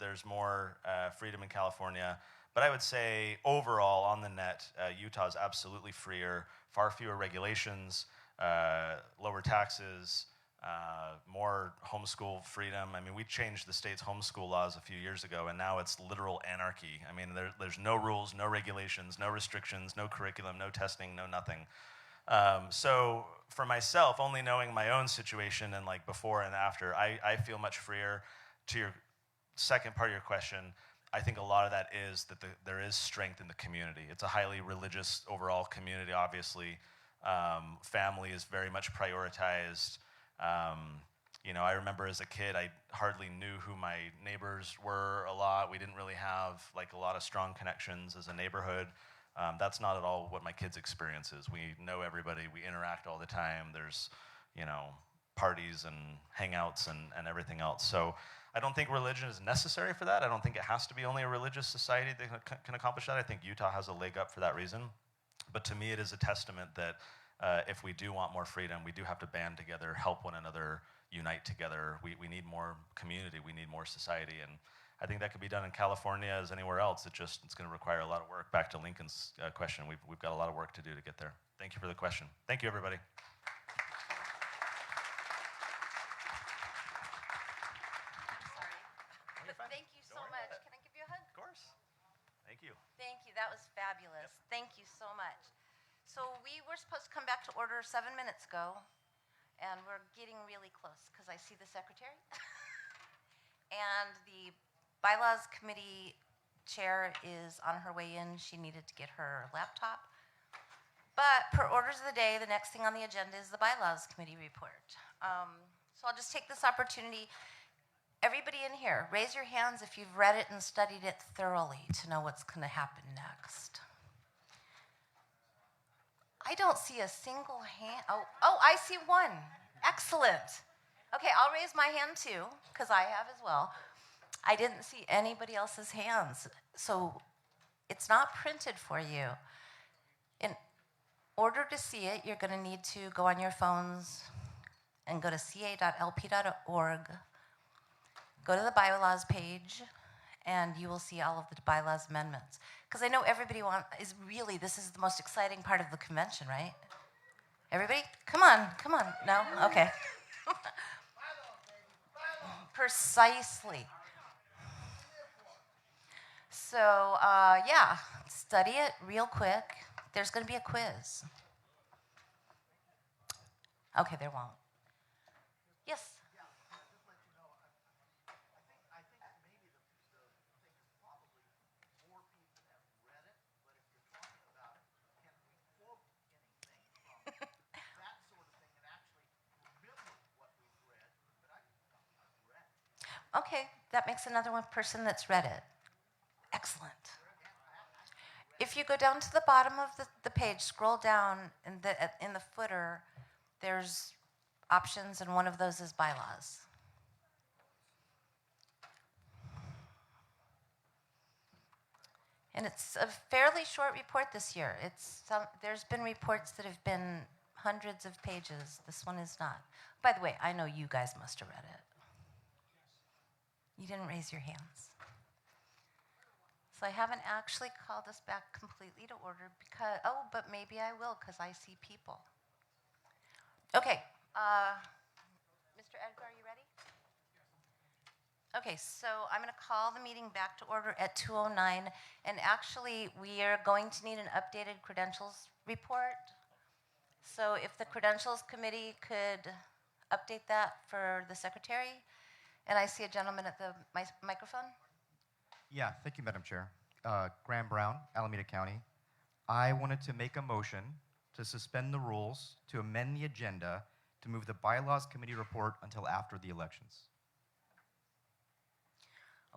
O: there's more freedom in California, but I would say overall on the net, Utah is absolutely freer, far fewer regulations, lower taxes, more homeschool freedom. I mean, we changed the state's homeschool laws a few years ago, and now it's literal anarchy. I mean, there's no rules, no regulations, no restrictions, no curriculum, no testing, no nothing. So for myself, only knowing my own situation and before and after, I feel much freer. To your second part of your question, I think a lot of that is that there is strength in the community. It's a highly religious overall community, obviously. Family is very much prioritized. I remember as a kid, I hardly knew who my neighbors were a lot. We didn't really have a lot of strong connections as a neighborhood. That's not at all what my kids' experience is. We know everybody. We interact all the time. There's, parties and hangouts and everything else. So I don't think religion is necessary for that. I don't think it has to be only a religious society that can accomplish that. I think Utah has a leg up for that reason. But to me, it is a testament that if we do want more freedom, we do have to band together, help one another, unite together. We need more community. We need more society. And I think that could be done in California as anywhere else. It's going to require a lot of work. Back to Lincoln's question, we've got a lot of work to do to get there. Thank you for the question. Thank you, everybody.
B: Thank you so much. Can I give you a hug?
O: Of course. Thank you.
B: Thank you. That was fabulous. Thank you so much. So we were supposed to come back to order 7 minutes ago, and we're getting really close because I see the secretary. And the bylaws committee chair is on her way in. She needed to get her laptop. But per orders of the day, the next thing on the agenda is the bylaws committee report. So I'll just take this opportunity. Everybody in here, raise your hands if you've read it and studied it thoroughly to know what's going to happen next. I don't see a single hand. Oh, I see one. Excellent. Okay, I'll raise my hand too, because I have as well. I didn't see anybody else's hands. So it's not printed for you. In order to see it, you're going to need to go on your phones and go to ca.lp.org. Go to the bylaws page, and you will see all of the bylaws amendments. Because I know everybody this is the most exciting part of the convention, right? Everybody? Come on. No? Okay. Precisely. So, yeah, study it real quick. There's going to be a quiz. Okay, there won't. Yes? Okay, that makes another one person that's read it. Excellent. If you go down to the bottom of the page, scroll down in the footer, there's options, and one of those is bylaws. And it's a fairly short report this year. There's been reports that have been hundreds of pages. This one is not. By the way, I know you guys must have read it. You didn't raise your hands. So I haven't actually called us back completely to order because, but maybe I will because I see people. Okay, Mr. Edgar, are you ready? Okay, so I'm going to call the meeting back to order at 2:09, and actually we are going to need an updated credentials report. So if the credentials committee could update that for the secretary. And I see a gentleman at the microphone.
T: Yeah, thank you, Madam Chair. Graham Brown, Alameda County. I wanted to make a motion to suspend the rules to amend the agenda to move the bylaws committee report until after the elections.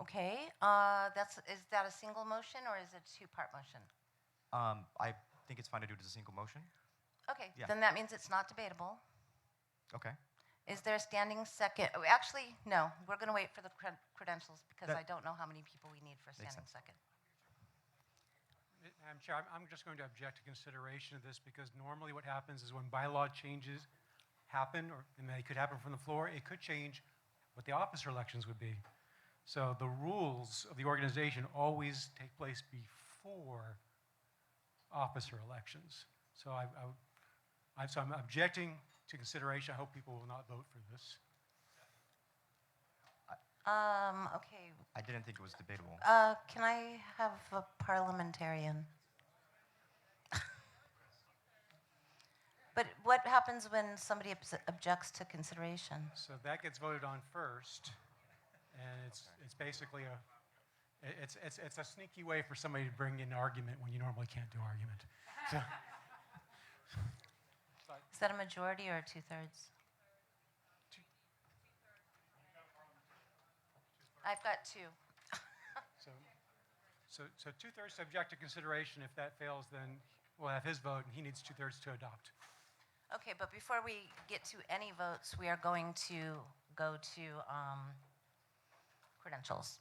B: Okay, is that a single motion or is it a two-part motion?
T: I think it's fine to do it as a single motion.
B: Okay,
T: Yeah.
B: Then that means it's not debatable.
T: Okay.
B: Is there a standing second? Oh, actually, no. We're going to wait for the credentials because I don't know how many people we need for a standing second.
H: Madam Chair, I'm just going to object to consideration of this because normally what happens is when bylaw changes happen, and they could happen from the floor, it could change what the officer elections would be. So the rules of the organization always take place before officer elections. So I'm objecting to consideration. I hope people will not vote for this.
B: Okay.
T: I didn't think it was debatable.
B: Can I have a parliamentarian? But what happens when somebody objects to consideration?
H: So that gets voted on first, and it's basically it's a sneaky way for somebody to bring in argument when you normally can't do argument. So,
B: is that a majority or 2/3? I've got two.
H: So 2/3 subject to consideration. If that fails, then we'll have his vote, and he needs 2/3 to adopt.
B: Okay, but before we get to any votes, we are going to go to credentials.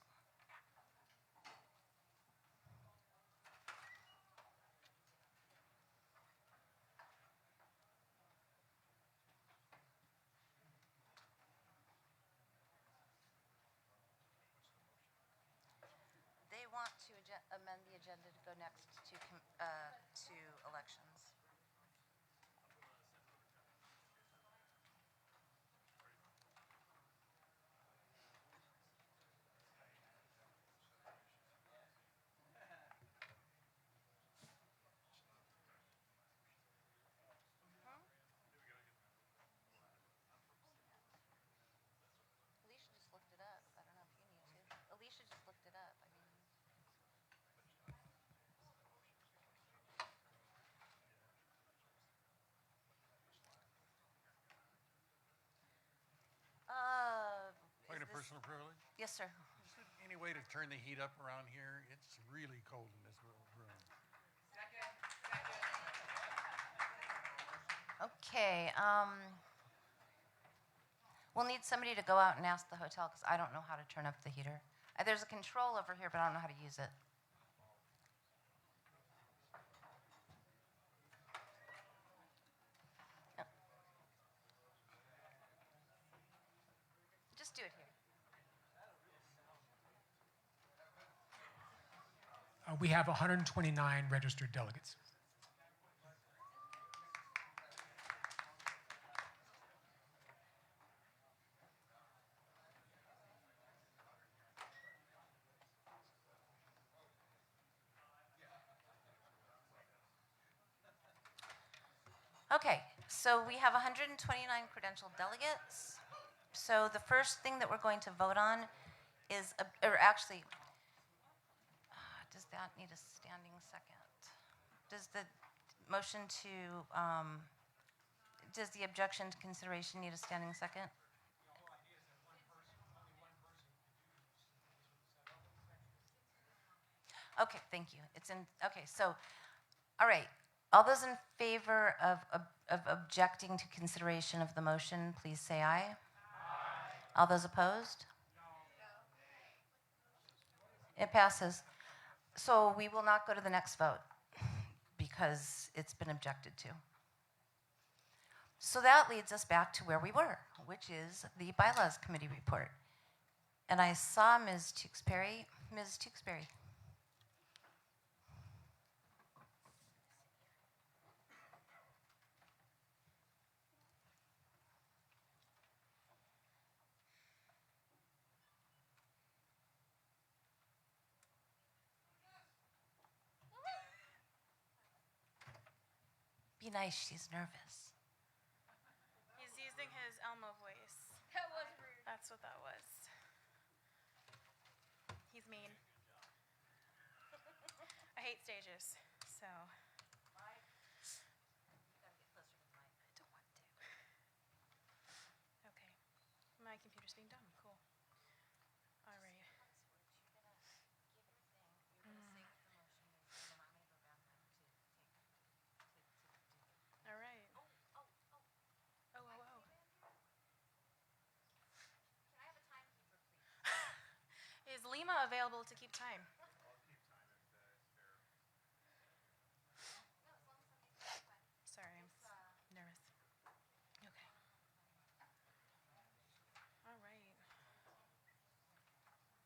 B: They want to amend the agenda to go next to elections. Alicia just looked it up. I don't know if you need to. Alicia just looked it up. I mean.
C: Point of personal privilege?
B: Yes, sir.
C: Is there any way to turn the heat up around here? It's really cold in this room.
B: Okay. We'll need somebody to go out and ask the hotel because I don't know how to turn up the heater. There's a control over here, but I don't know how to use it. Yep. Just do it here.
D: We have 129 registered delegates.
B: Okay, so we have 129 credentialed delegates. So the first thing that we're going to vote on is, or actually, does that need a standing second? Does the motion to, does the objection to consideration need a standing second? Okay, thank you. It's in, okay, so, all right. All those in favor of objecting to consideration of the motion, please say aye. Aye. All those opposed? No. It passes. So we will not go to the next vote because it's been objected to. So that leads us back to where we were, which is the Bylaws Committee report. And I saw Ms. Tewksbury. Ms. Tewksbury. Be nice, she's nervous.
U: He's using his Elmo voice. That was rude. That's what that was. He's mean. I hate stages, so. I don't want to. Okay. My computer's being dumb. Cool. All right. All right. Oh.
B: Can I have a timekeeper, please?
U: Is Lima available to keep time? Sorry, I'm nervous. Okay. All right.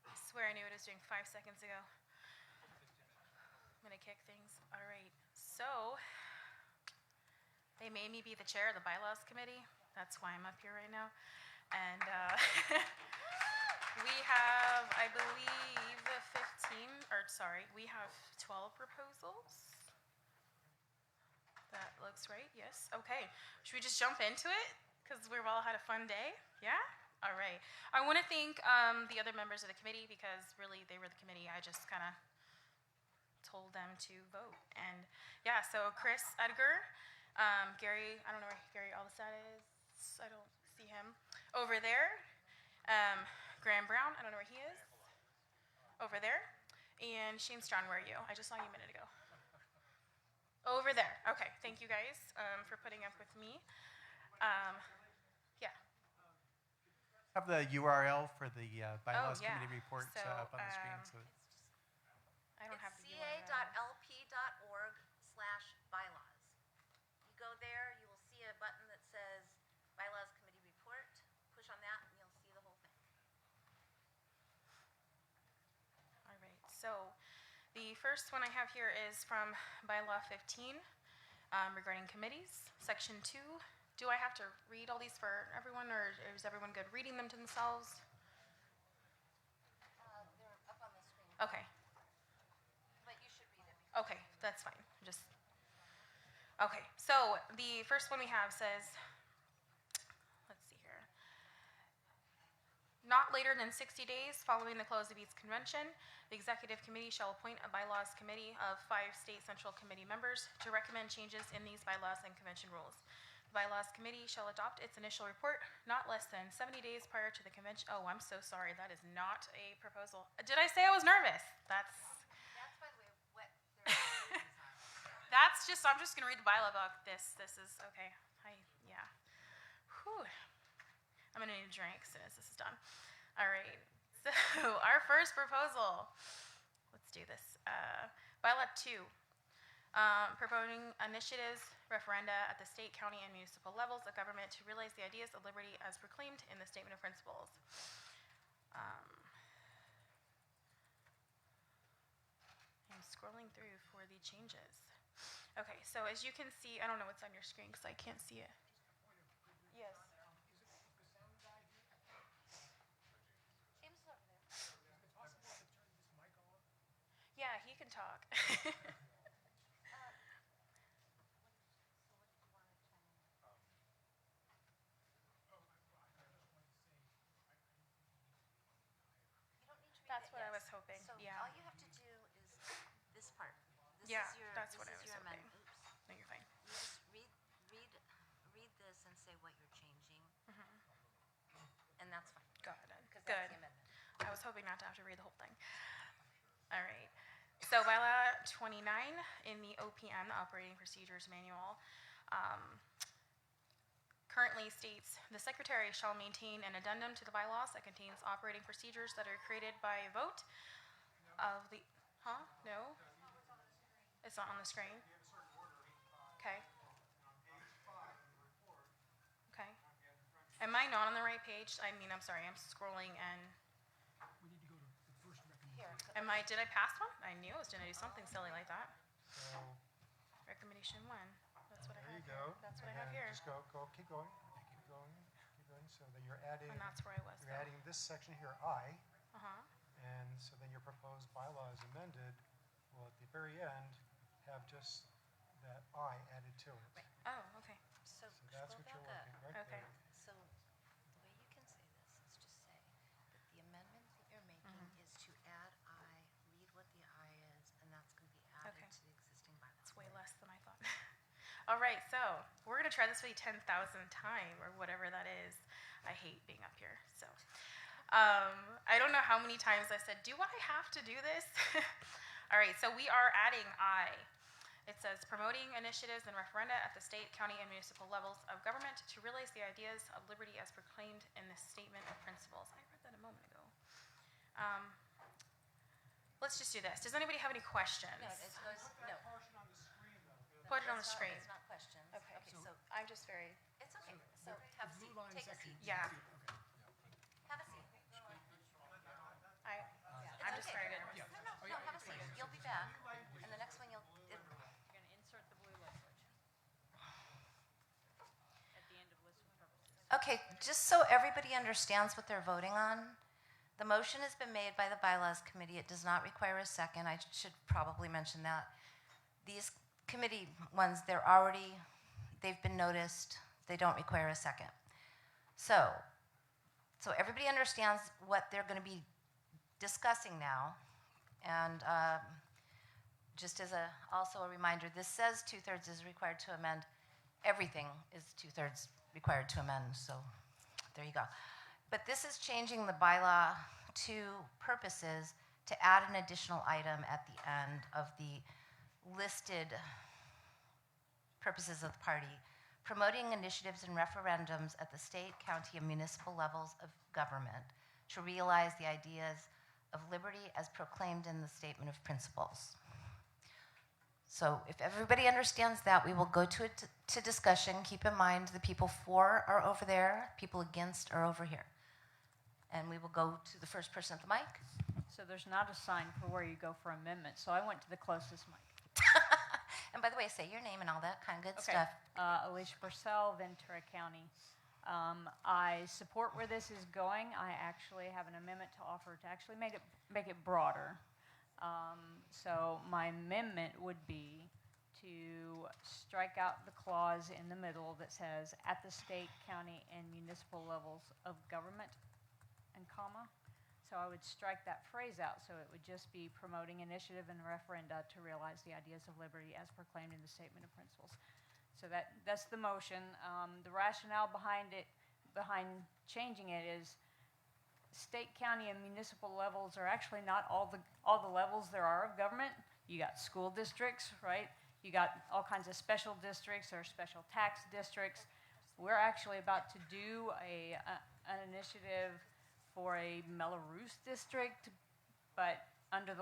U: I swear I knew what I was doing 5 seconds ago. I'm going to kick things. All right. So, they made me be the chair of the Bylaws Committee. That's why I'm up here right now. And we have, I believe, we have 12 proposals. That looks right, yes. Okay, should we just jump into it? Because we've all had a fun day, yeah? All right. I want to thank the other members of the committee because really they were the committee. I just kind of told them to vote. And yeah, so Chris Edgar, Gary, I don't know where Gary Alvestad is. I don't see him. Over there. Graham Brown, I don't know where he is. Over there. And Shane Strong, where are you? I just saw you a minute ago. Over there. Okay, thank you guys for putting up with me. Yeah.
A: Have the URL for the bylaws
U: yeah.
A: committee reports
U: So,
A: up on the screen. So
U: I don't have the URL.
B: ca.lp.org/bylaws. You go there, you will see a button that says Bylaws Committee Report. Push on that and you'll see the whole thing.
U: All right, so the first one I have here is from Bylaw 15 regarding committees, Section 2. Do I have to read all these for everyone, or is everyone good reading them to themselves?
B: They're up on the screen.
U: Okay.
B: But you should read it.
U: Okay, that's fine. Okay, so the first one we have says, let's see here. Not later than 60 days following the close of each convention, the executive committee shall appoint a bylaws committee of 5 state central committee members to recommend changes in these bylaws and convention rules. The bylaws committee shall adopt its initial report not less than 70 days prior to the convention. Oh, I'm so sorry. That is not a proposal. Did I say I was nervous? That's
B: by the way, what their reasons are.
U: I'm just going to read the bylaw book. This is, okay. Yeah. Whew. I'm going to need a drink as soon as this is done. All right. So our first proposal, let's do this. Bylaw 2, proposing initiatives, referenda at the state, county, and municipal levels of government to realize the ideas of liberty as proclaimed in the Statement of Principles. I'm scrolling through for the changes. Okay, so as you can see, I don't know what's on your screen because I can't see it. Yes.
B: James is over there.
U: Yeah, he can talk. That's what I was hoping.
B: So
U: Yeah.
B: all you have to do is this part. This
U: Yeah,
B: is your,
U: that's
B: this
U: what I
B: is
U: was
B: your
U: hoping.
B: amendment. Oops.
U: No, you're fine.
B: You just read this and say what you're changing, and that's fine.
U: Got it.
B: Because
U: Good.
B: that's the amendment.
U: I was hoping not to have to read the whole thing. All right. So bylaw 29 in the OPM, the Operating Procedures Manual, currently states, the secretary shall maintain an addendum to the bylaws that contains operating procedures that are created by a vote of the, No? It's not on the screen? Okay. Okay. Am I not on the right page? I mean, I'm sorry, I'm scrolling and...
D: We need to go to the first
U: Here.
D: recommendation.
U: Did I pass one? I knew I was going to do something silly like that.
H: So
U: Recommendation 1. That's what I
H: there
U: have
H: you
U: here.
H: go.
U: That's what I
H: And
U: have here.
H: Just keep going. So then you're adding.
U: And that's where I was.
H: You're adding this section here, I.
U: Uh-huh.
H: And so then your proposed bylaw is amended, will at the very end have just that I added to it.
U: Oh, okay.
B: So
H: that's
B: scroll
H: what you're
B: back
H: working
B: up.
H: right
U: Okay.
H: there.
B: So the way you can say this is just say that the amendment that you're making is to add I, read what the I is, and that's going to be added
U: Okay.
B: to the existing bylaw.
U: It's way less than I thought. All right, so we're going to try this for the 10,000th time or whatever that is. I hate being up here, so. I don't know how many times I said, do I have to do this? All right, so we are adding I. It says promoting initiatives and referenda at the state, county, and municipal levels of government to realize the ideas of liberty as proclaimed in the Statement of Principles. I read that a moment ago. Let's just do this. Does anybody have any questions?
B: No, it goes, no.
U: Put it on the screen.
B: It's not questions.
U: Okay,
B: so
U: I'm just very...
B: it's okay. So have a seat. Take a seat.
U: Yeah.
B: Have a seat.
U: I'm just very good.
B: No, have a seat. You'll be back. And the next one you're going to insert the blue language at the end of list of purposes. Okay, just so everybody understands what they're voting on, the motion has been made by the Bylaws Committee. It does not require a second. I should probably mention that. These committee ones, they've been noticed. They don't require a second. So everybody understands what they're going to be discussing now. And just as also a reminder, this says 2/3 is required to amend. Everything is 2/3 required to amend, so there you go. But this is changing the bylaw to purposes to add an additional item at the end of the listed
M: purposes of the party, promoting initiatives and referendums at the state, county, and municipal levels of government to realize the ideas of liberty as proclaimed in the Statement of Principles. So if everybody understands that, we will go to discussion. Keep in mind the people for are over there, people against are over here. And we will go to the first person at the mic.
F: So there's not a sign for where you go for amendments. So I went to the closest mic.
M: And by the way, say your name and all that kind of good
F: Okay.
M: stuff.
F: Alicia Purcell, Ventura County. I support where this is going. I actually have an amendment to offer to actually make it broader. So my amendment would be to strike out the clause in the middle that says at the state, county, and municipal levels of government, and comma. So I would strike that phrase out, so it would just be promoting initiative and referenda to realize the ideas of liberty as proclaimed in the Statement of Principles. So that's the motion. The rationale behind changing it is state, county, and municipal levels are actually not all the levels there are of government. You got school districts, right? You got all kinds of special districts or special tax districts. We're actually about to do an initiative for a Melrose district, but under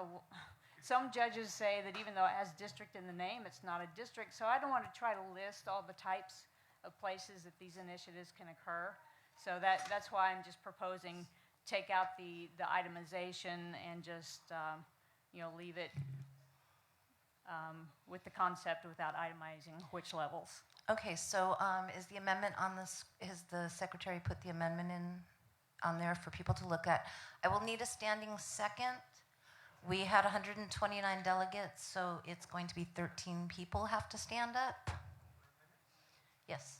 F: some judges say that even though it has district in the name, it's not a district. So I don't want to try to list all the types of places that these initiatives can occur. So that's why I'm just proposing take out the itemization and just leave it with the concept without itemizing which levels.
M: Okay, so is the amendment on this, has the secretary put the amendment on there for people to look at? I will need a standing second. We had 129 delegates, so it's going to be 13 people have to stand up. Yes.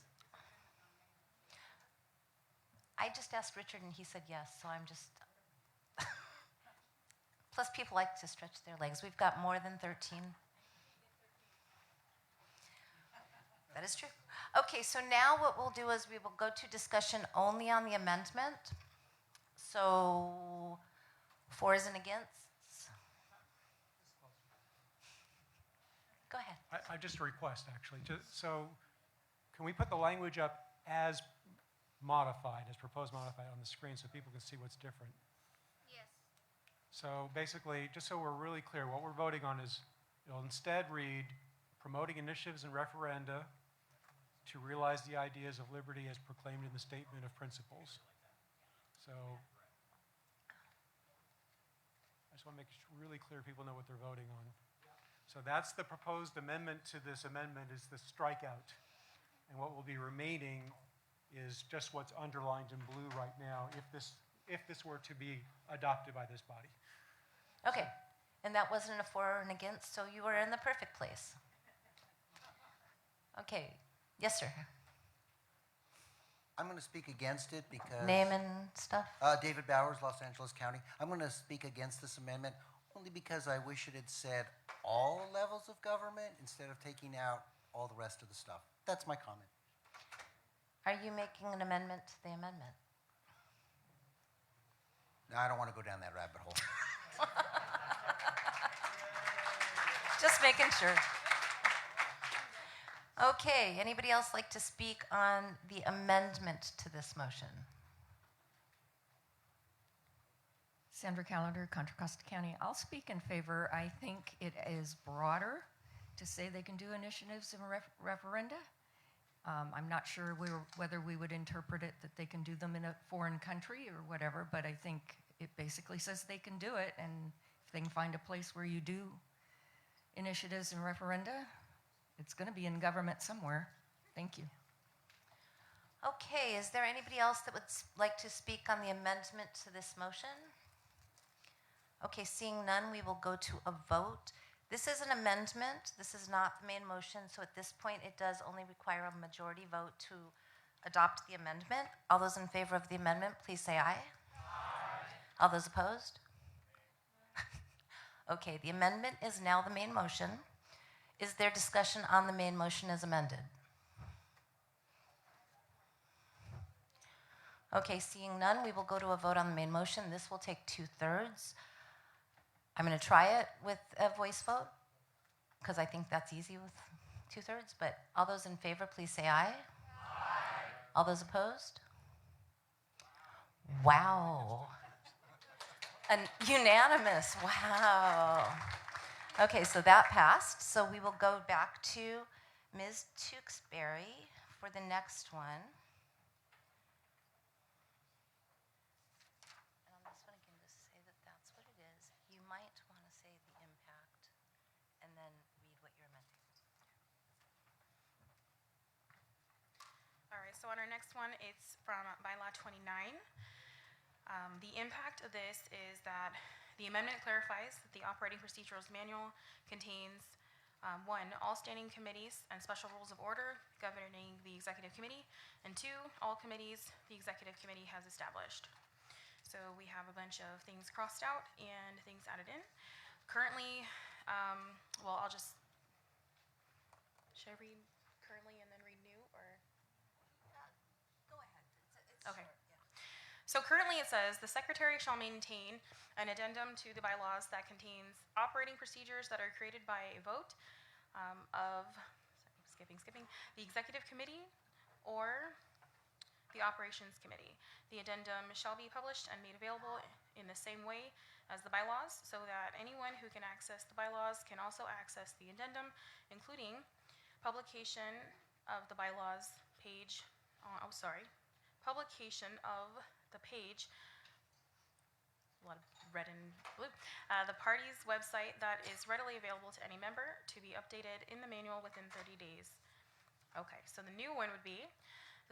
M: I just asked Richard and he said yes, so I'm just... Plus people like to stretch their legs. We've got more than 13. That is true. Okay, so now what we'll do is we will go to discussion only on the amendment. So, fors and against? Go ahead.
H: I just a request, actually. So can we put the language up as modified, as proposed modified on the screen so people can see what's different?
I: Yes.
H: So basically, just so we're really clear, what we're voting on is it'll instead read promoting initiatives and referenda to realize the ideas of liberty as proclaimed in the Statement of Principles. So I just want to make it really clear people know what they're voting on. So that's the proposed amendment to this amendment is the strikeout. And what will be remaining is just what's underlined in blue right now if this were to be adopted by this body.
M: Okay, and that wasn't a for or an against, so you were in the perfect place. Okay, yes, sir.
W: I'm going to speak against it because...
M: Name and stuff?
W: David Bowers, Los Angeles County. I'm going to speak against this amendment only because I wish it had said all levels of government instead of taking out all the rest of the stuff. That's my comment.
M: Are you making an amendment to the amendment?
W: No, I don't want to go down that rabbit hole.
M: Just making sure. Okay, anybody else like to speak on the amendment to this motion?
X: Sandra Callender, Contra Costa County. I'll speak in favor. I think it is broader to say they can do initiatives and referenda. I'm not sure whether we would interpret it that they can do them in a foreign country or whatever, but I think it basically says they can do it, and if they can find a place where you do initiatives and referenda, it's going to be in government somewhere. Thank you.
M: Okay, is there anybody else that would like to speak on the amendment to this motion? Okay, seeing none, we will go to a vote. This is an amendment. This is not the main motion, so at this point it does only require a majority vote to adopt the amendment. All those in favor of the amendment, please say aye. Aye. All those opposed? Okay, the amendment is now the main motion. Is there discussion on the main motion as amended? Okay, seeing none, we will go to a vote on the main motion. This will take 2/3. I'm going to try it with a voice vote because I think that's easy with 2/3, but all those in favor, please say aye. Aye. All those opposed? Wow. Unanimous, wow. Okay, so that passed. So we will go back to Ms. Tewksbury for the next one. And on this one, again, just say that that's what it is. You might want to say the impact and then read what you're amending.
U: All right, so on our next one, it's from Bylaw 29. The impact of this is that the amendment clarifies that the operating procedures manual contains 1, all standing committees and special rules of order governing the executive committee, and 2, all committees the executive committee has established. So we have a bunch of things crossed out and things added in. Currently, well, should I read currently and then read new, or?
M: Go ahead.
U: Okay. So currently it says, the secretary shall maintain an addendum to the bylaws that contains operating procedures that are created by a vote of, the executive committee or the operations committee. The addendum shall be published and made available in the same way as the bylaws, so that anyone who can access the bylaws can also access the addendum, including publication of the bylaws page, publication of the page, a lot of red and blue, the party's website that is readily available to any member to be updated in the manual within 30 days. Okay, so the new one would be,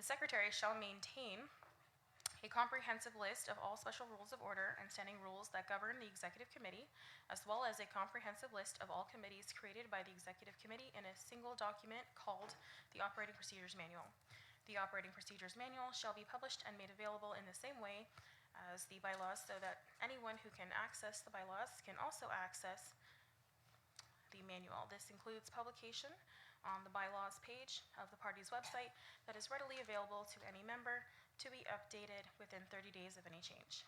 U: the secretary shall maintain a comprehensive list of all special rules of order and standing rules that govern the executive committee, as well as a comprehensive list of all committees created by the executive committee in a single document called the Operating Procedures Manual. The Operating Procedures Manual shall be published and made available in the same way as the bylaws, so that anyone who can access the bylaws can also access the manual. This includes publication on the bylaws page of the party's website that is readily available to any member to be updated within 30 days of any change.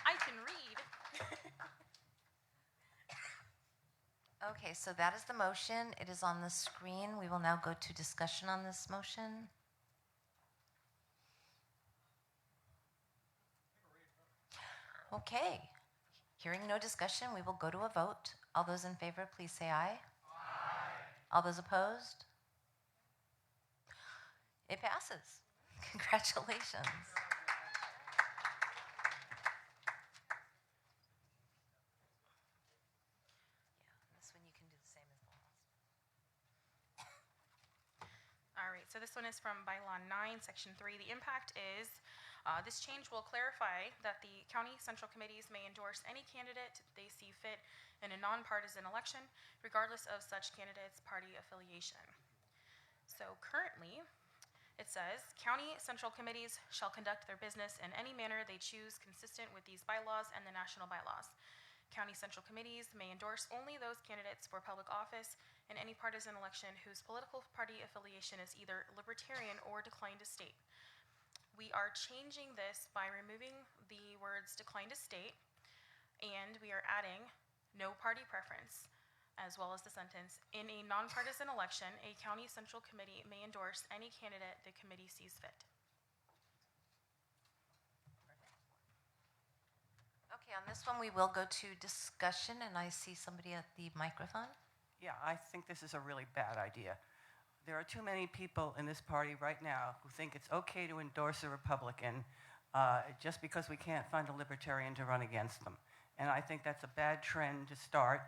U: I can read.
M: Okay, so that is the motion. It is on the screen. We will now go to discussion on this motion. Okay. Hearing no discussion, we will go to a vote. All those in favor, please say aye. Aye. All those opposed? It passes. Congratulations. This one you can do the same as the last.
U: All right, so this one is from Bylaw 9, Section 3. The impact is, this change will clarify that the county central committees may endorse any candidate they see fit in a nonpartisan election, regardless of such candidate's party affiliation. So currently, it says, county central committees shall conduct their business in any manner they choose consistent with these bylaws and the national bylaws. County central committees may endorse only those candidates for public office in any partisan election whose political party affiliation is either Libertarian or declined to state. We are changing this by removing the words declined to state, and we are adding no party preference, as well as the sentence, in a nonpartisan election, a county central committee may endorse any candidate the committee sees fit.
M: Okay, on this one we will go to discussion, and I see somebody at the microphone.
G: Yeah, I think this is a really bad idea. There are too many people in this party right now who think it's okay to endorse a Republican just because we can't find a Libertarian to run against them. And I think that's a bad trend to start.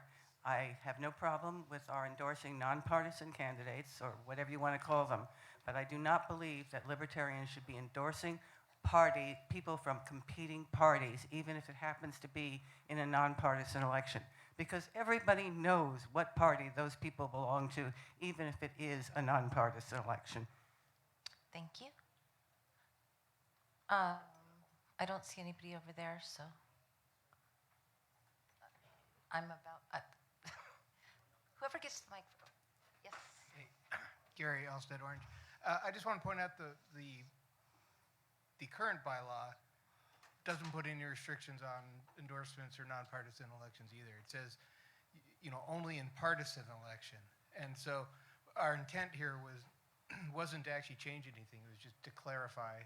G: I have no problem with our endorsing nonpartisan candidates, or whatever you want to call them, but I do not believe that Libertarians should be endorsing people from competing parties, even if it happens to be in a nonpartisan election. Because everybody knows what party those people belong to, even if it is a nonpartisan election.
M: Thank you. I don't see anybody over there, so I'm about... whoever gets the microphone. Yes.
I: Hey, Gary, Allsted Orange. I just want to point out the current bylaw doesn't put any restrictions on endorsements or nonpartisan elections either. It says only in partisan election. And so our intent here wasn't to actually change anything. It was just to clarify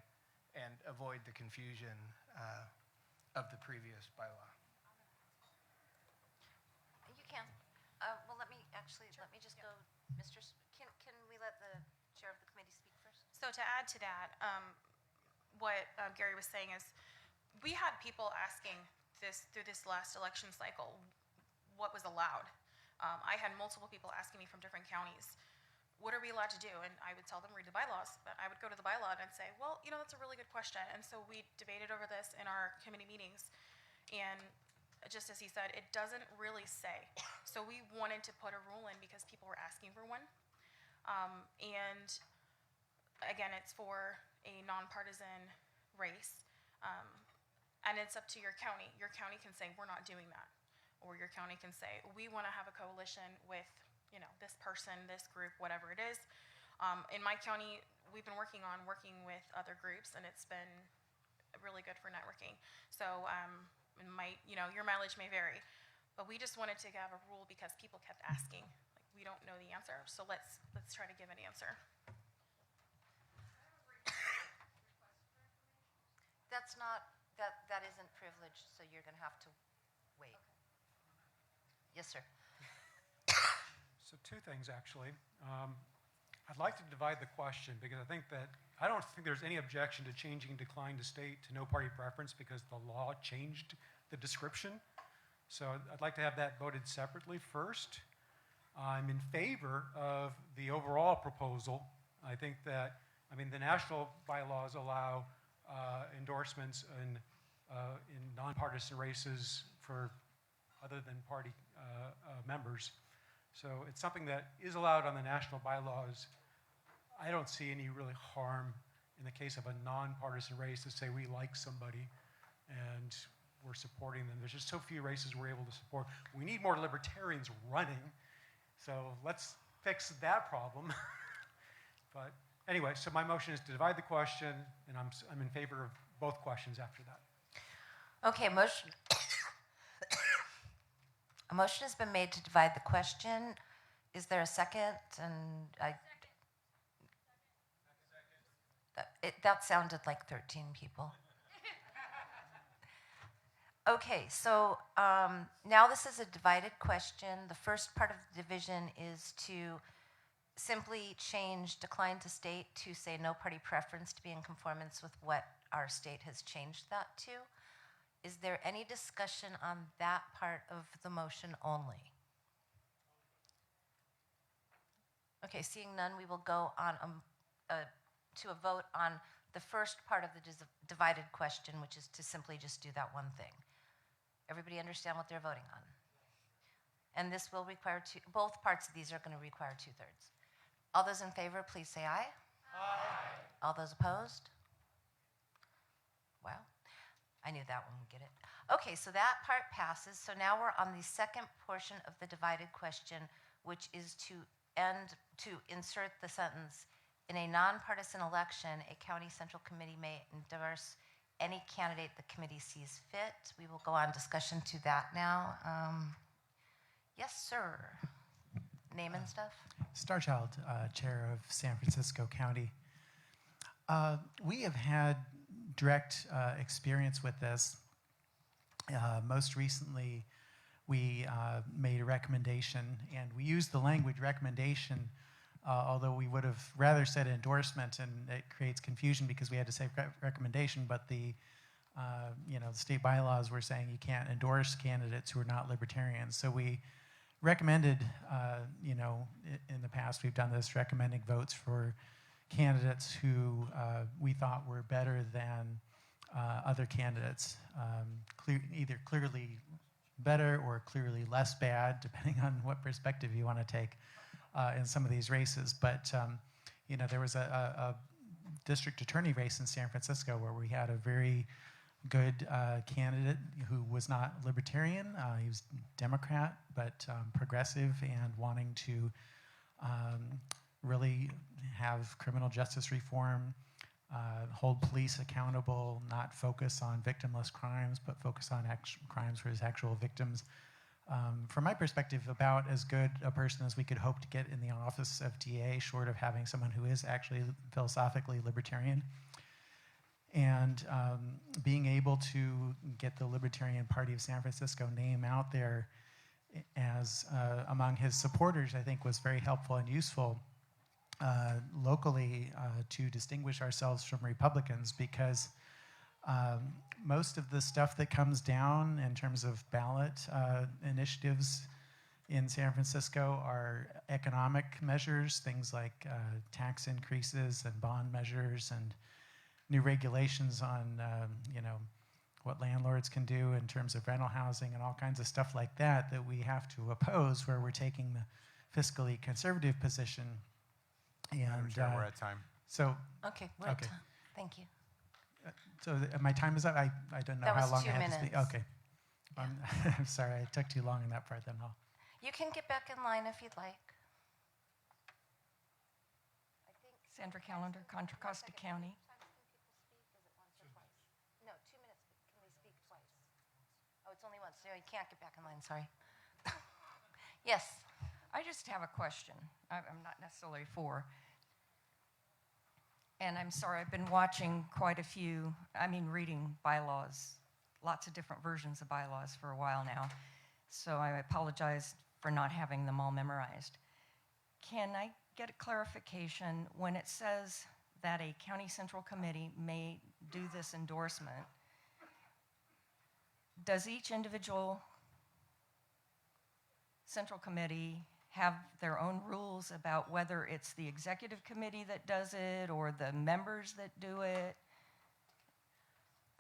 I: and avoid the confusion of the previous bylaw.
M: You can. Well, let me just go, can we let the chair of the committee speak first?
U: So to add to that, what Gary was saying is, we had people asking through this last election cycle what was allowed. I had multiple people asking me from different counties, what are we allowed to do? And I would tell them, read the bylaws. But I would go to the bylaw and say, well, that's a really good question. And so we debated over this in our committee meetings. And just as he said, it doesn't really say. So we wanted to put a rule in because people were asking for one. And again, it's for a nonpartisan race. And it's up to your county. Your county can say, we're not doing that. Or your county can say, we want to have a coalition with this person, this group, whatever it is. In my county, we've been working with other groups, and it's been really good for networking. So your mileage may vary, but we just wanted to have a rule because people kept asking. Like, we don't know the answer, so let's try to give an answer.
M: That's not, that isn't privileged, so you're going to have to wait. Yes, sir.
H: So two things, actually. I'd like to divide the question because I don't think there's any objection to changing decline to state to no party preference because the law changed the description. So I'd like to have that voted separately first. I'm in favor of the overall proposal. I think that, the national bylaws allow endorsements in nonpartisan races for other than party members. So it's something that is allowed on the national bylaws. I don't see any really harm in the case of a nonpartisan race to say we like somebody and we're supporting them. There's just so few races we're able to support. We need more libertarians running, so let's fix that problem. But anyway, so my motion is to divide the question, and I'm in favor of both questions after that.
M: Okay, a motion has been made to divide the question. Is there a second? And that sounded like 13 people. Okay, so now this is a divided question. The first part of the division is to simply change decline to state to say no party preference to be in conformance with what our state has changed that to. Is there any discussion on that part of the motion only? Okay, seeing none, we will go on to a vote on the first part of the divided question, which is to simply just do that one thing. Everybody understand what they're voting on? And this will require both parts of these are going to require 2/3. All those in favor, please say aye. Aye. All those opposed? Wow. I knew that one would get it. Okay, so that part passes. So now we're on the second portion of the divided question, which is to insert the sentence, in a nonpartisan election, a county central committee may endorse any candidate the committee sees fit. We will go on discussion to that now. Yes, sir. Name and stuff?
J: Starchild, Chair of San Francisco County. We have had direct experience with this. Most recently, we made a recommendation, and we used the language recommendation, although we would have rather said endorsement, and it creates confusion because we had to say recommendation, but the state bylaws were saying you can't endorse candidates who are not libertarians. So we recommended, in the past we've done this, recommending votes for candidates who we thought were better than other candidates, either clearly better or clearly less bad, depending on what perspective you want to take in some of these races. But there was a district attorney race in San Francisco where we had a very good candidate who was not libertarian. He was Democrat, but progressive and wanting to really have criminal justice reform, hold police accountable, not focus on victimless crimes, but focus on crimes for his actual victims. from my perspective, about as good a person as we could hope to get in the office of DA, short of having someone who is actually philosophically libertarian. And being able to get the Libertarian Party of San Francisco name out there as among his supporters, I think was very helpful and useful locally to distinguish ourselves from Republicans, because most of the stuff that comes down in terms of ballot initiatives in San Francisco are economic measures, things like tax increases and bond measures and new regulations on what landlords can do in terms of rental housing and all kinds of stuff like that that we have to oppose, where we're taking the fiscally conservative position.
A: Madam
J: And
A: Chair, we're at time.
J: So
M: Okay, we're at time. Thank you.
J: so my time is up. I don't know
M: That
J: how
M: was
J: long
M: 2
J: I have to speak.
M: minutes.
J: Okay. I'm sorry, I took too long in that part. Then I'll.
M: You can get back in line if you'd like.
X: Sandra Callender, Contra Costa County.
M: No, 2 minutes. Can we speak twice? Oh, it's only once. So you can't get back in line. Sorry. Yes.
X: I just have a question. I'm not necessarily for. And I'm sorry, I've been watching quite a few, reading bylaws, lots of different versions of bylaws for a while now. So I apologize for not having them all memorized. Can I get a clarification when it says that a county central committee may do this endorsement? Does each individual central committee have their own rules about whether it's the executive committee that does it or the members that do it?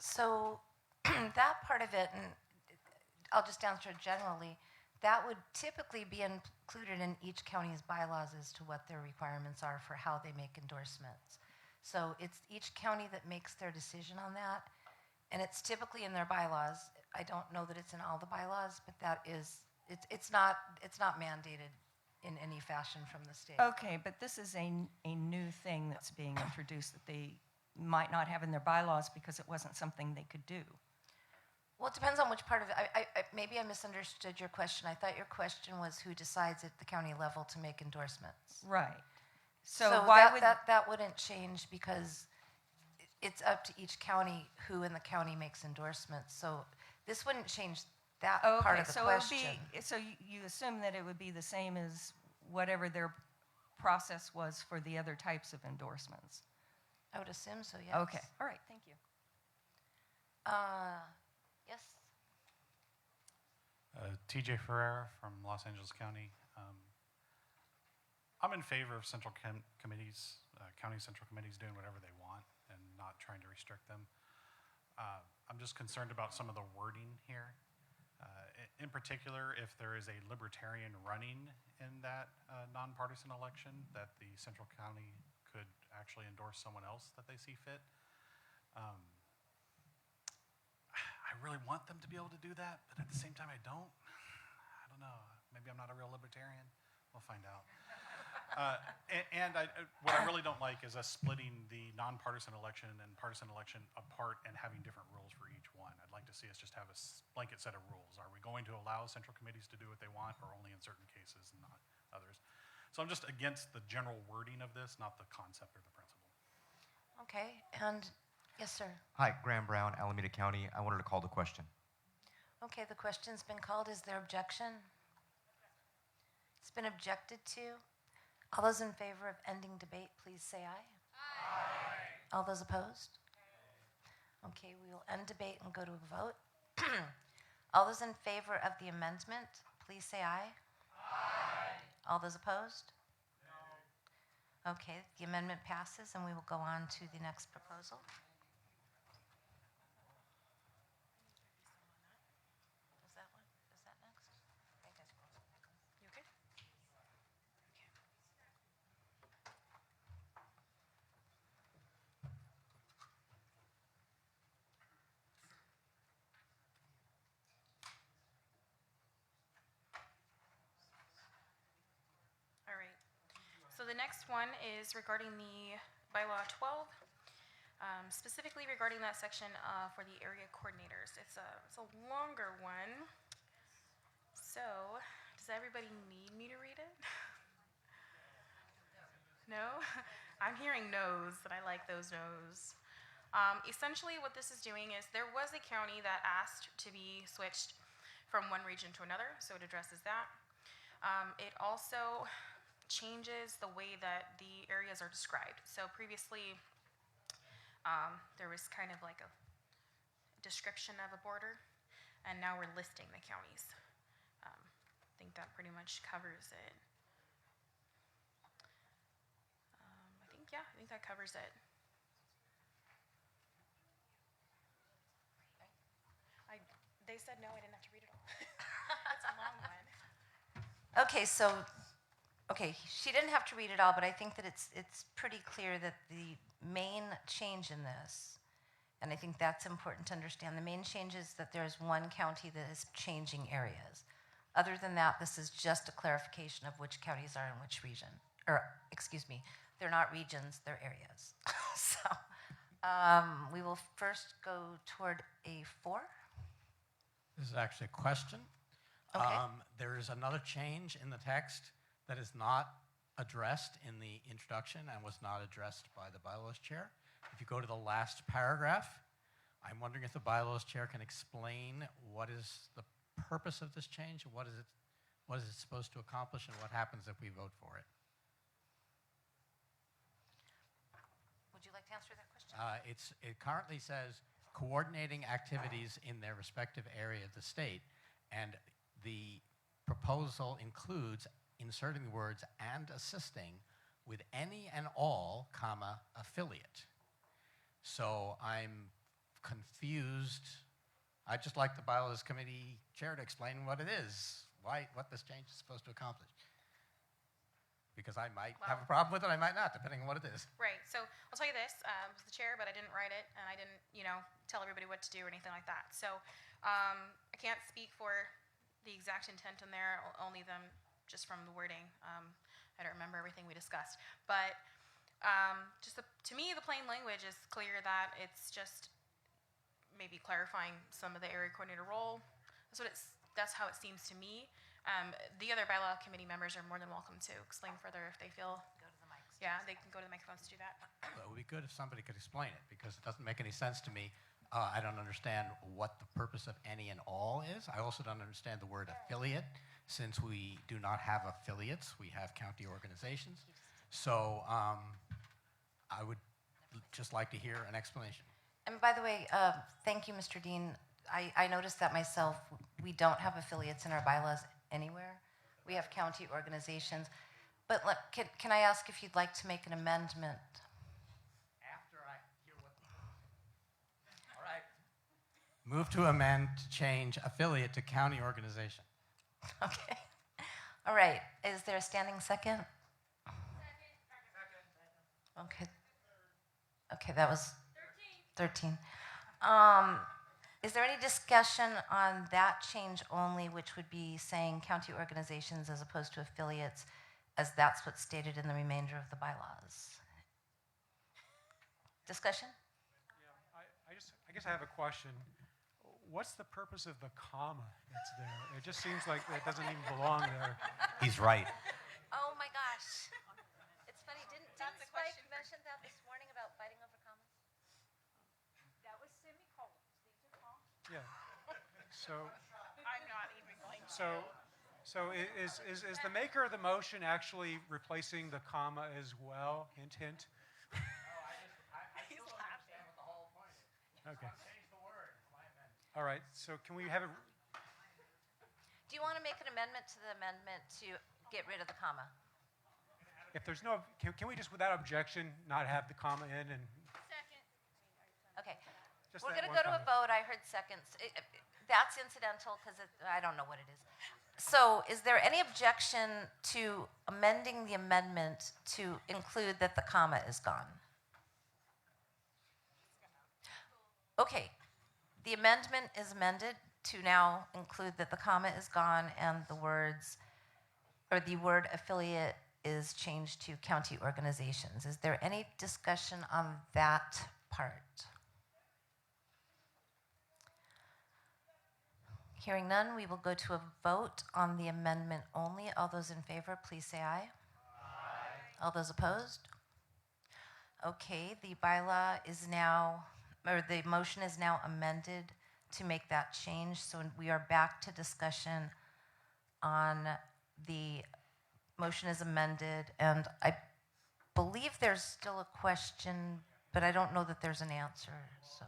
M: So that part of it, and I'll just answer it generally, that would typically be included in each county's bylaws as to what their requirements are for how they make endorsements. So it's each county that makes their decision on that, and it's typically in their bylaws. I don't know that it's in all the bylaws, but that is, it's not mandated in any fashion from the state.
X: Okay, but this is a new thing that's being introduced that they might not have in their bylaws because it wasn't something they could do.
M: Well, it depends on which part of it. Maybe I misunderstood your question. I thought your question was who decides at the county level to make endorsements.
X: Right.
M: So
X: why
M: that,
X: would
M: that wouldn't change because it's up to each county who in the county makes endorsements. So this wouldn't change that part of the question.
X: So you assume that it would be the same as whatever their process was for the other types of endorsements?
M: I would assume so, yes.
X: Okay, all right, thank you.
M: Yes?
E: TJ Ferreira from Los Angeles County. I'm in favor of central committees, county central committees doing whatever they want and not trying to restrict them. I'm just concerned about some of the wording here. In particular, if there is a libertarian running in that nonpartisan election, that the central county could actually endorse someone else that they see fit. I really want them to be able to do that, but at the same time I don't. I don't know. Maybe I'm not a real libertarian. We'll find out. What I really don't like is us splitting the nonpartisan election and partisan election apart and having different rules for each one. I'd like to see us just have a blanket set of rules. Are we going to allow central committees to do what they want, or only in certain cases and not others? So I'm just against the general wording of this, not the concept or the principle.
M: Okay, and yes, sir.
T: Hi, Graham Brown, Alameda County. I wanted to call the question.
M: Okay, the question's been called. Is there objection? It's been objected to. All those in favor of ending debate, please say aye. Aye. All those opposed? Okay, we will end debate and go to a vote. All those in favor of the amendment, please say aye. Aye. All those opposed? No. Okay, the amendment passes and we will go on to the next proposal. Is that one? Is that next? You okay?
U: All right. So the next one is regarding the bylaw 12, specifically regarding that section for the area coordinators. It's a longer one. So, does everybody need me to read it? No? I'm hearing no's, and I like those no's. Essentially, what this is doing is there was a county that asked to be switched from one region to another, so it addresses that. It also changes the way that the areas are described. So previously, there was kind of like a description of a border, and now we're listing the counties. I think that pretty much covers it. I think that covers it. They said no, I didn't have to read it all. It's a long one.
M: Okay, so, she didn't have to read it all, but I think that it's pretty clear that the main change in this, and I think that's important to understand, the main change is that there's one county that is changing areas. Other than that, this is just a clarification of which counties are in which region. Or, excuse me, they're not regions, they're areas. So, we will first go toward A4.
K: This is actually a question.
M: Okay.
K: There is another change in the text that is not addressed in the introduction and was not addressed by the bylaws chair. If you go to the last paragraph, I'm wondering if the bylaws chair can explain what is the purpose of this change, what is it supposed to accomplish, and what happens if we vote for it.
M: Would you like to answer that question?
K: It currently says coordinating activities in their respective area of the state, and the proposal includes inserting the words "and assisting with any and all, affiliate." So I'm confused. I'd just like the bylaws committee chair to explain what it is, what this change is supposed to accomplish. Because I might have a problem with it, I might not, depending on what it is.
U: Right, so I'll tell you this, I was the chair, but I didn't write it, and I didn't, tell everybody what to do or anything like that. So I can't speak for the exact intent in there, only them just from the wording. I don't remember everything we discussed. But to me, the plain language is clear that it's just maybe clarifying some of the area coordinator role. That's how it seems to me. The other bylaw committee members are more than welcome to explain further if they feel.
M: Go to the mics.
U: Yeah, they can go to the microphones to do that.
K: Well, it would be good if somebody could explain it, because it doesn't make any sense to me. I don't understand what the purpose of any and all is. I also don't understand the word affiliate, since we do not have affiliates. We have county organizations. So I would just like to hear an explanation.
M: And by the way, thank you, Mr. Dean. I noticed that myself. We don't have affiliates in our bylaws anywhere. We have county organizations. But can I ask if you'd like to make an amendment?
K: After I hear what... All right. Move to amend to change affiliate to county organization.
M: Okay. All right. Is there a standing second? Okay. Okay, that was 13. Is there any discussion on that change only, which would be saying county organizations as opposed to affiliates, as that's what's stated in the remainder of the bylaws? Discussion?
H: Yeah, I guess I have a question. What's the purpose of the comma that's there? It just seems like it doesn't even belong there.
K: He's right.
M: Oh my gosh. It's funny, didn't Spike mention that this morning about fighting over commas?
F: That was semicolons. These are commas.
H: Yeah. So.
U: I'm not even going to.
H: So is the maker of the motion actually replacing the comma as well? Hint, hint.
U: He's laughing.
K: What the whole point is.
H: Okay.
K: Change the word.
H: All right. So can we have a?
M: Do you want to make an amendment to the amendment to get rid of the comma?
H: If there's no, can we just without objection not have the comma in and?
U: Second.
M: Okay.
H: Just
M: We're
H: that
M: going to
H: one
M: go to a
H: comment.
M: vote. I heard seconds. That's incidental because I don't know what it is. So is there any objection to amending the amendment to include that the comma is gone? Okay. The amendment is amended to now include that the comma is gone and the words, or the word affiliate is changed to county organizations. Is there any discussion on that part? Hearing none, we will go to a vote on the amendment only. All those in favor, please say aye. Aye. All those opposed? Okay, the bylaw is now, or the motion is now amended to make that change. So we are back to discussion on the motion is amended. And I believe there's still a question, but I don't know that there's an answer. So.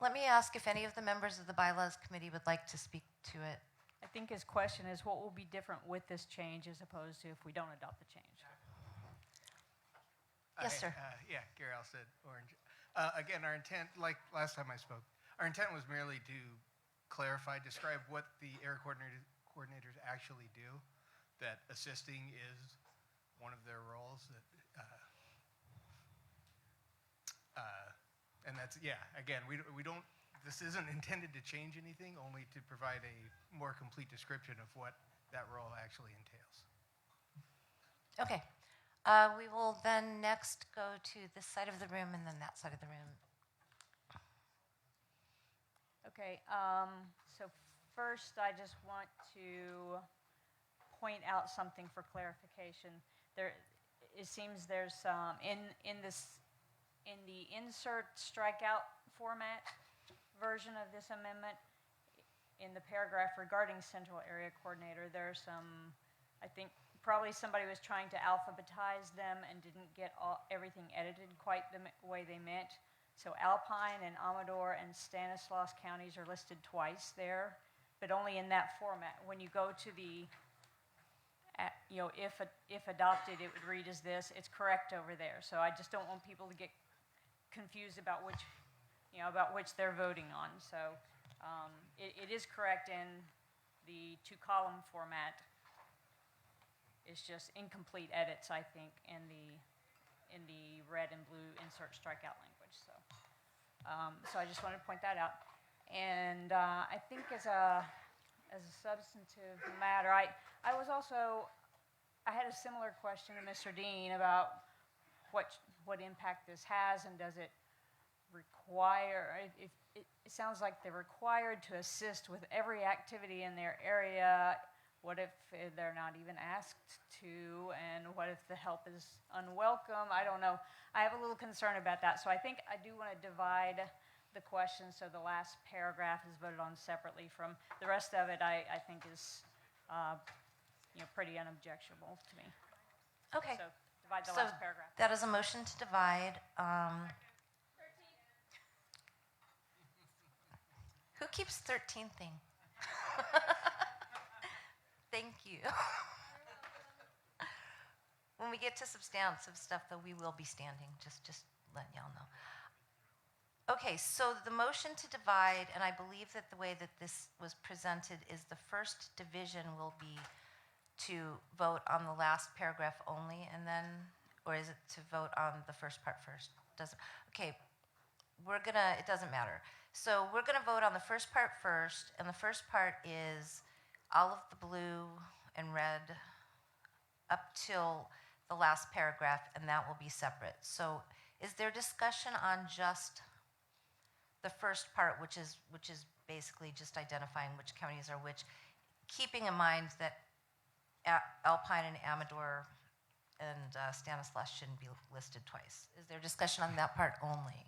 M: Let me ask if any of the members of the Bylaws Committee would like to speak to it.
F: I think his question is what will be different with this change as opposed to if we don't adopt the change?
M: Yes, sir.
I: Yeah, Gary said orange. Again, our intent, like last time I spoke, our intent was merely to clarify, describe what the area coordinators actually do, that assisting is one of their roles, that, and that's, yeah, again, we don't, this isn't intended to change anything, only to provide a more complete description of what that role actually entails.
M: Okay. We will then next go to this side of the room and then that side of the room.
F: Okay, so first I just want to point out something for clarification. It seems there's some, in the insert strikeout format version of this amendment, in the paragraph regarding central area coordinator, there's some, I think, probably somebody was trying to alphabetize them and didn't get everything edited quite the way they meant. So Alpine and Amador and Stanislaus counties are listed twice there, but only in that format. When you go to the, if adopted, it would read as this. It's correct over there. So I just don't want people to get confused about which, about which they're voting on. So it is correct in the two-column format. It's just incomplete edits, I think, in the red and blue insert strikeout language. So I just wanted to point that out. And I think as a substantive matter, I had a similar question to Mr. Dean about what impact this has, and does it require, it sounds like they're required to assist with every activity in their area. What if they're not even asked to, and what if the help is unwelcome? I don't know. I have a little concern about that. So I think I do want to divide the question so the last paragraph is voted on separately from the rest of it. I think is pretty unobjectionable to me.
M: Okay.
F: So divide the last paragraph.
M: That is a motion to divide. Who keeps 13th-ing? Thank you. When we get to substantive stuff, though, we will be standing, just letting y'all know. Okay, so the motion to divide, and I believe that the way that this was presented is the first division will be to vote on the last paragraph only, and then, or is it to vote on the first part first? Okay, it doesn't matter. So we're gonna vote on the first part first, and the first part is all of the blue and red up till the last paragraph, and that will be separate. So is there discussion on just the first part, which is basically just identifying which counties are which, keeping in mind that Alpine and Amador and Stanislaus shouldn't be listed twice? Is there discussion on that part only?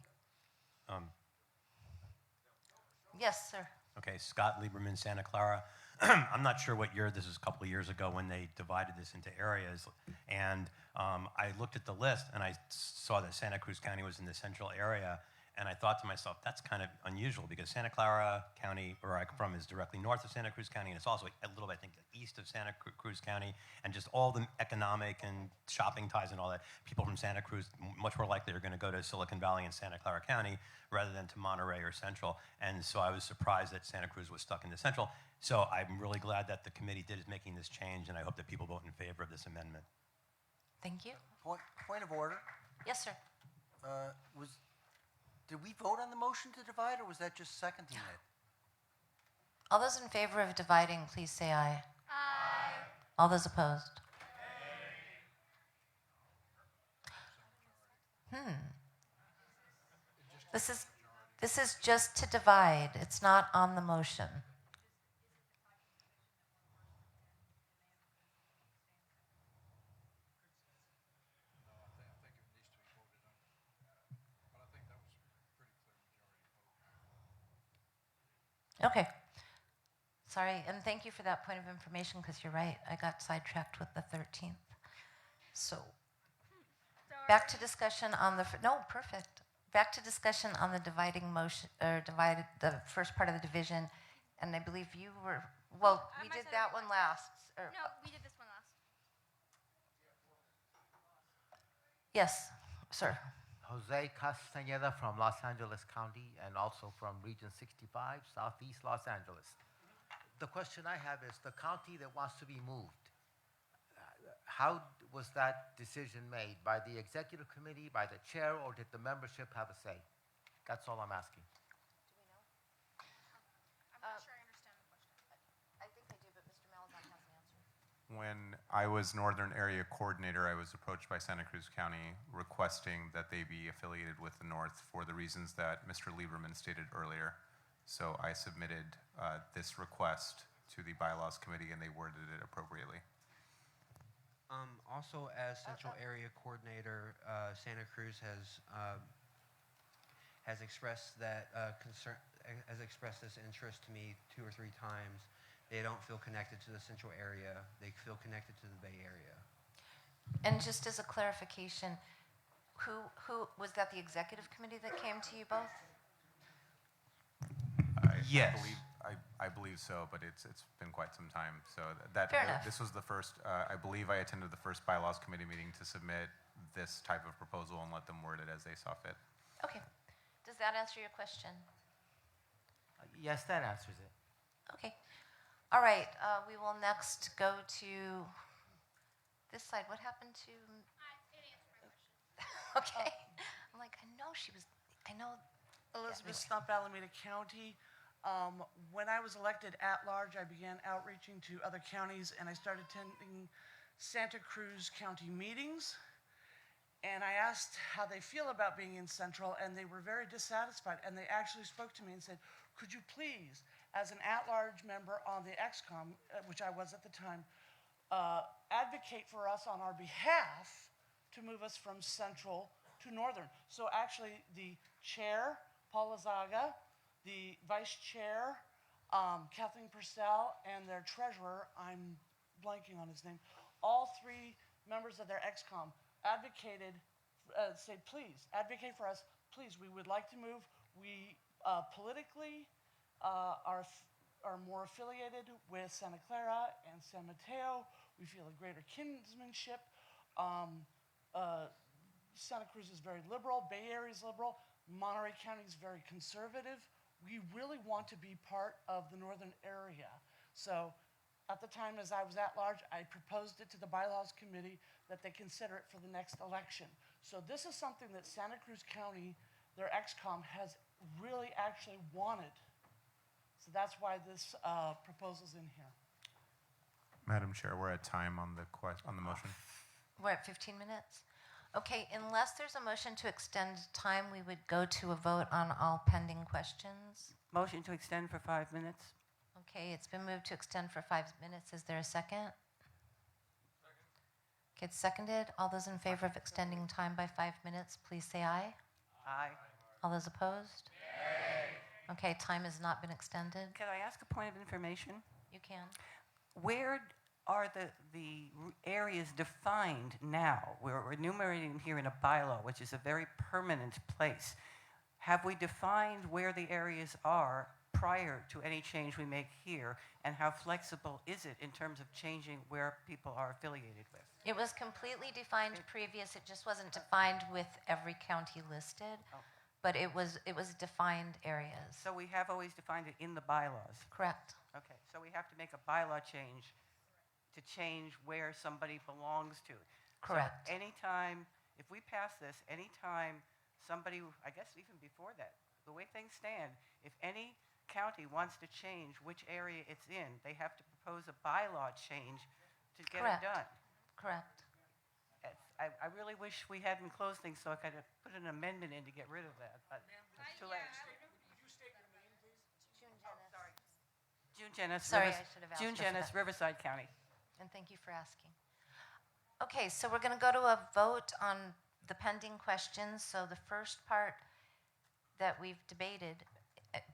M: Yes, sir.
L: Okay, Scott Lieberman, Santa Clara. I'm not sure what year this is, a couple of years ago when they divided this into areas. And I looked at the list and I saw that Santa Cruz County was in the central area. And I thought to myself, that's kind of unusual because Santa Clara County, where I'm from, is directly north of Santa Cruz County. And it's also a little bit, I think, east of Santa Cruz County. And just all the economic and shopping ties and all that, people from Santa Cruz much more likely are going to go to Silicon Valley and Santa Clara County rather than to Monterey or Central. And so I was surprised that Santa Cruz was stuck in the Central. So I'm really glad that the committee is making this change, and I hope that people vote in favor of this amendment.
M: Thank you.
W: Point of order.
M: Yes, sir.
W: Did we vote on the motion to divide, or was that just seconding it?
M: All those in favor of dividing, please say aye. Aye. All those opposed? This is just to divide. It's not on the motion. Okay. Sorry, and thank you for that point of information, because you're right. I got sidetracked with the 13th. So, back to discussion on the, no, perfect. Back to discussion on the dividing motion, or the first part of the division. And I believe you were, well, we did that one last.
N: No, we did this one last.
M: Yes, sir.
Q: Jose Castañeda from Los Angeles County and also from Region 65, Southeast Los Angeles. The question I have is the county that wants to be moved, how was that decision made? By the executive committee, by the chair, or did the membership have a say? That's all I'm asking.
N: I'm not sure I understand the question.
M: I think I do, but Mr. Malazan has an answer.
R: When I was Northern Area Coordinator, I was approached by Santa Cruz County requesting that they be affiliated with the North for the reasons that Mr. Lieberman stated earlier. So I submitted this request to the Bylaws Committee, and they worded it appropriately.
V: Also, as Central Area Coordinator, Santa Cruz has expressed that concern, has expressed this interest to me 2 or 3 times. They don't feel connected to the Central Area. They feel connected to the Bay Area.
M: And just as a clarification, who was that the executive committee that came to you both?
R: Yes. I believe so, but it's been quite some time. So
M: Fair enough.
R: this was the first, I believe I attended the first Bylaws Committee meeting to submit this type of proposal and let them word it as they saw fit.
M: Okay. Does that answer your question?
Q: Yes, that answers it.
M: Okay. All right. We will next go to this side. What happened to?
N: It answered my question.
M: Okay. I'm like, I know.
Y: Elizabeth Stump, Alameda County. When I was elected at large, I began outreaching to other counties, and I started attending Santa Cruz County meetings. And I asked how they feel about being in Central, and they were very dissatisfied. And they actually spoke to me and said, could you please, as an at-large member on the XCOM, which I was at the time, advocate for us on our behalf to move us from Central to Northern. So actually, the chair, Paul Lazaga, the vice chair, Kathleen Purcell, and their treasurer, I'm blanking on his name, all 3 members of their XCOM advocated, said, please, advocate for us. Please, we would like to move. We politically are more affiliated with Santa Clara and San Mateo. We feel a greater kinsmanship. Santa Cruz is very liberal. Bay Area is liberal. Monterey County is very conservative. We really want to be part of the northern area. So at the time, as I was at large, I proposed it to the Bylaws Committee that they consider it for the next election. So this is something that Santa Cruz County, their XCOM, has really actually wanted. So that's why this proposal's in here.
R: Madam Chair, we're at time on the motion.
M: We're at 15 minutes? Okay, unless there's a motion to extend time, we would go to a vote on all pending questions.
G: Motion to extend for 5 minutes.
M: Okay, it's been moved to extend for 5 minutes. Is there a second? Okay, it's seconded. All those in favor of extending time by 5 minutes, please say aye.
G: Aye.
M: All those opposed? Okay, time has not been extended.
G: Can I ask a point of information?
M: You can.
G: Where are the areas defined now? We're enumerating them here in a bylaw, which is a very permanent place. Have we defined where the areas are prior to any change we make here, and how flexible is it in terms of changing where people are affiliated with?
M: It was completely defined previous. It just wasn't defined with every county listed, but it was defined areas.
G: So we have always defined it in the bylaws?
M: Correct.
G: Okay, so we have to make a bylaw change to change where somebody belongs to.
M: Correct.
G: So anytime, if we pass this, anytime somebody, I guess even before that, the way things stand, if any county wants to change which area it's in, they have to propose a bylaw change to get
M: Correct.
G: it done.
M: Correct.
G: I really wish we hadn't closed things so I could have put an amendment in to get rid of that, but it's too late. June Jenness.
M: Sorry, I should have asked
G: June
M: her for
G: Jenness,
M: that.
G: Riverside County.
M: And thank you for asking. Okay, so we're going to go to a vote on the pending questions. So the first part that we've debated,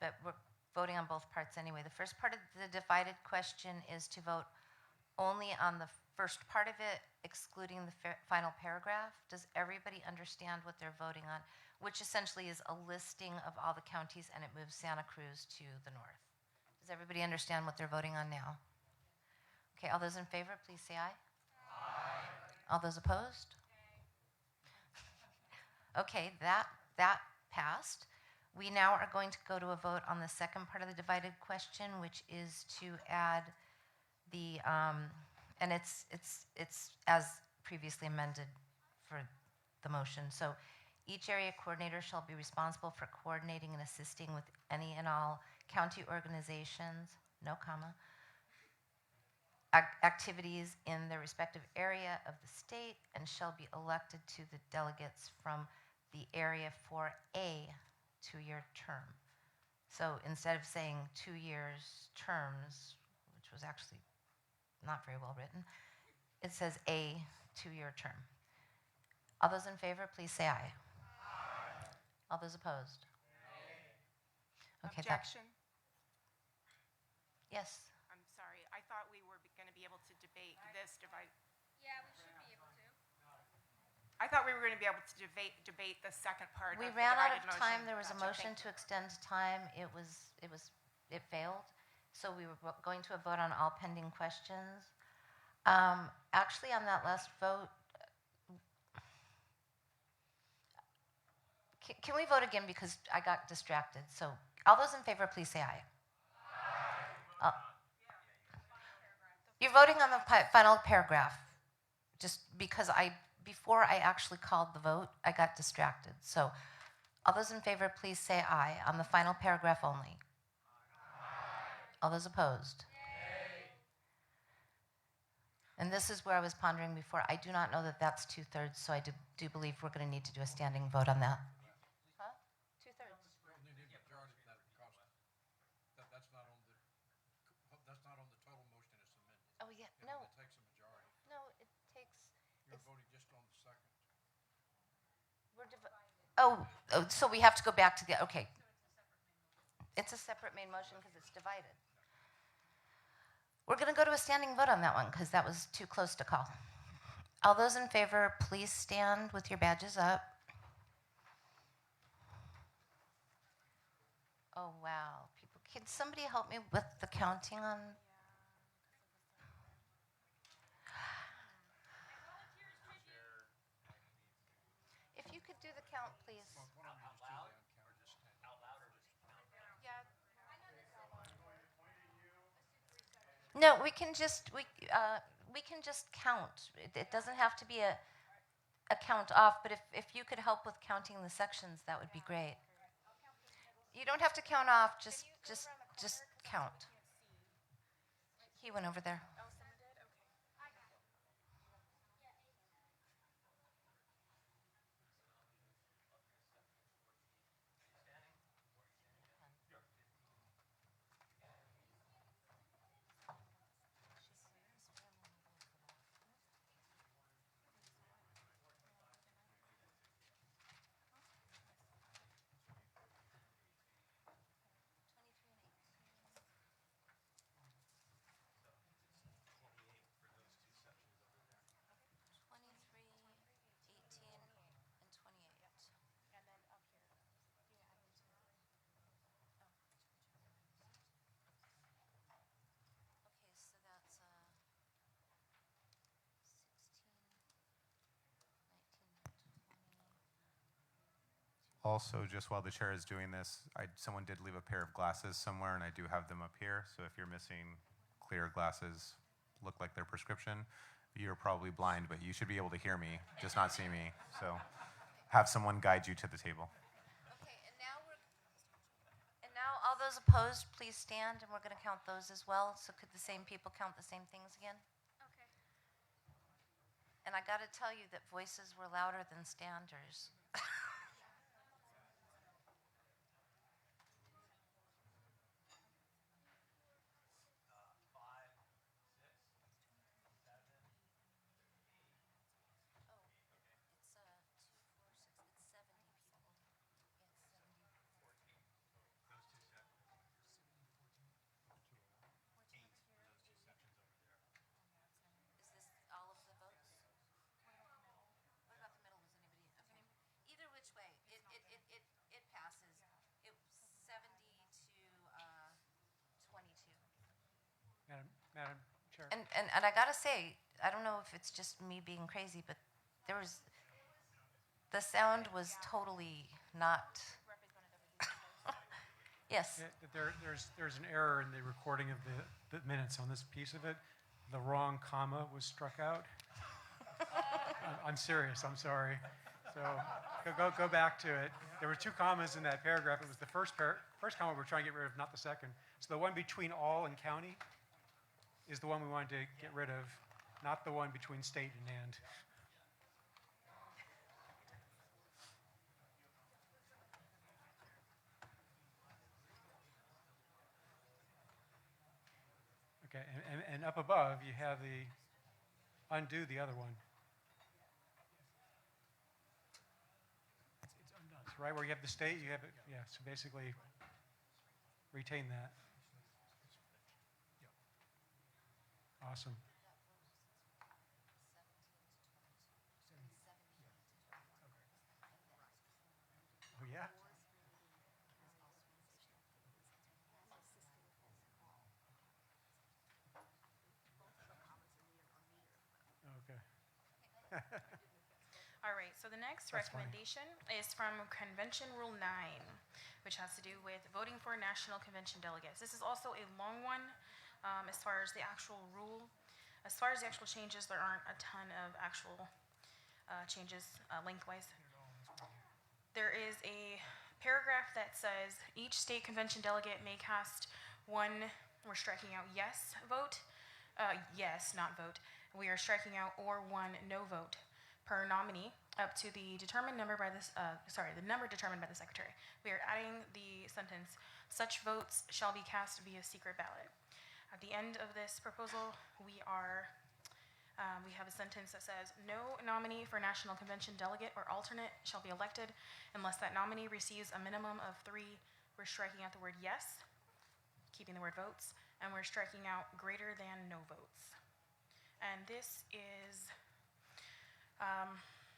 M: but we're voting on both parts anyway. The first part of the divided question is to vote only on the first part of it, excluding the final paragraph. Does everybody understand what they're voting on? Which essentially is a listing of all the counties, and it moves Santa Cruz to the north. Does everybody understand what they're voting on now? Okay, all those in favor, please say aye. Aye. All those opposed? Okay, that passed. We now are going to go to a vote on the second part of the divided question, which is to add the, and it's as previously amended for the motion. So each area coordinator shall be responsible for coordinating and assisting with any and all county organizations, no comma, activities in their respective area of the state, and shall be elected to the delegates from the area for a 2-year term. So instead of saying 2 years terms, which was actually not very well written, it says a 2-year term. All those in favor, please say aye. Aye. All those opposed? Okay,
C: Objection.
M: Yes.
C: I'm sorry. I thought we were going to be able to debate this divide.
N: Yeah, we should be able to.
C: I thought we were going to be able to debate the second part.
M: We
C: of the
M: ran out
C: divided
M: of
C: motion.
M: time. There was a
C: Gotcha.
M: motion to extend time. It failed. So we were going to a vote on all pending questions. Actually, on that last vote, can we vote again because I got distracted? So all those in favor, please say aye. Aye. You're voting on the final paragraph. Just because before I actually called the vote, I got distracted. So all those in favor, please say aye on the final paragraph only. Aye. All those opposed? Nay. And this is where I was pondering before. I do not know that that's 2/3, so I do believe we're going to need to do a standing vote on that. Huh? 2/3.
K: That's not on the total motion as amended.
M: Oh, yeah, no.
K: It takes a majority.
M: No, it takes...
K: You're voting just on the second.
M: So we have to go back to the... Okay. It's a separate main motion because it's divided. We're going to go to a standing vote on that one because that was too close to call. All those in favor, please stand with your badges up. Oh, wow. People, can somebody help me with the counting on... If you could do the count, please. No, we can just count. It doesn't have to be a count off, but if you could help with counting the sections, that would be great. You don't have to count off, just count. He went over there.
R: Also, just while the chair is doing this, someone did leave a pair of glasses somewhere, and I do have them up here. So if you're missing clear glasses, look like they're prescription, you're probably blind, but you should be able to hear me, just not see me. So have someone guide you to the table.
M: Okay, and now all those opposed, please stand, and we're going to count those as well. So could the same people count the same things again?
N: Okay.
M: And I got to tell you that voices were louder than standers. Is this all of the votes? What about the middle? Was anybody? Okay. Either which way, it passes. It was 70 to 22.
H: Madam Chair.
M: And I gotta say, I don't know if it's just me being crazy, but the sound was totally not. Yes.
H: There's an error in the recording of the minutes on this piece of it. The wrong comma was struck out. I'm serious. I'm sorry. So go back to it. There were 2 commas in that paragraph. It was the first comma we're trying to get rid of, not the second. So the one between all and county is the one we wanted to get rid of, not the one between state and. Okay, and up above, you have the undo the other one. It's undone. So right where you have the state, you have it, yeah, so basically retain that. Awesome. Oh, yeah? Okay.
U: All right, so the next
H: That's funny.
U: recommendation is from Convention Rule 9, which has to do with voting for national convention delegates. This is also a long one as far as the actual rule. As far as the actual changes, there aren't a ton of actual changes lengthwise. There is a paragraph that says each state convention delegate may cast one, we're striking out yes vote, yes, not vote. We are striking out or one no vote per nominee up to the determined number by this, the number determined by the secretary. We are adding the sentence, such votes shall be cast via secret ballot. At the end of this proposal, we have a sentence that says, no nominee for National Convention delegate or alternate shall be elected unless that nominee receives a minimum of 3. We're striking out the word yes, keeping the word votes, and we're striking out greater than no votes. And this is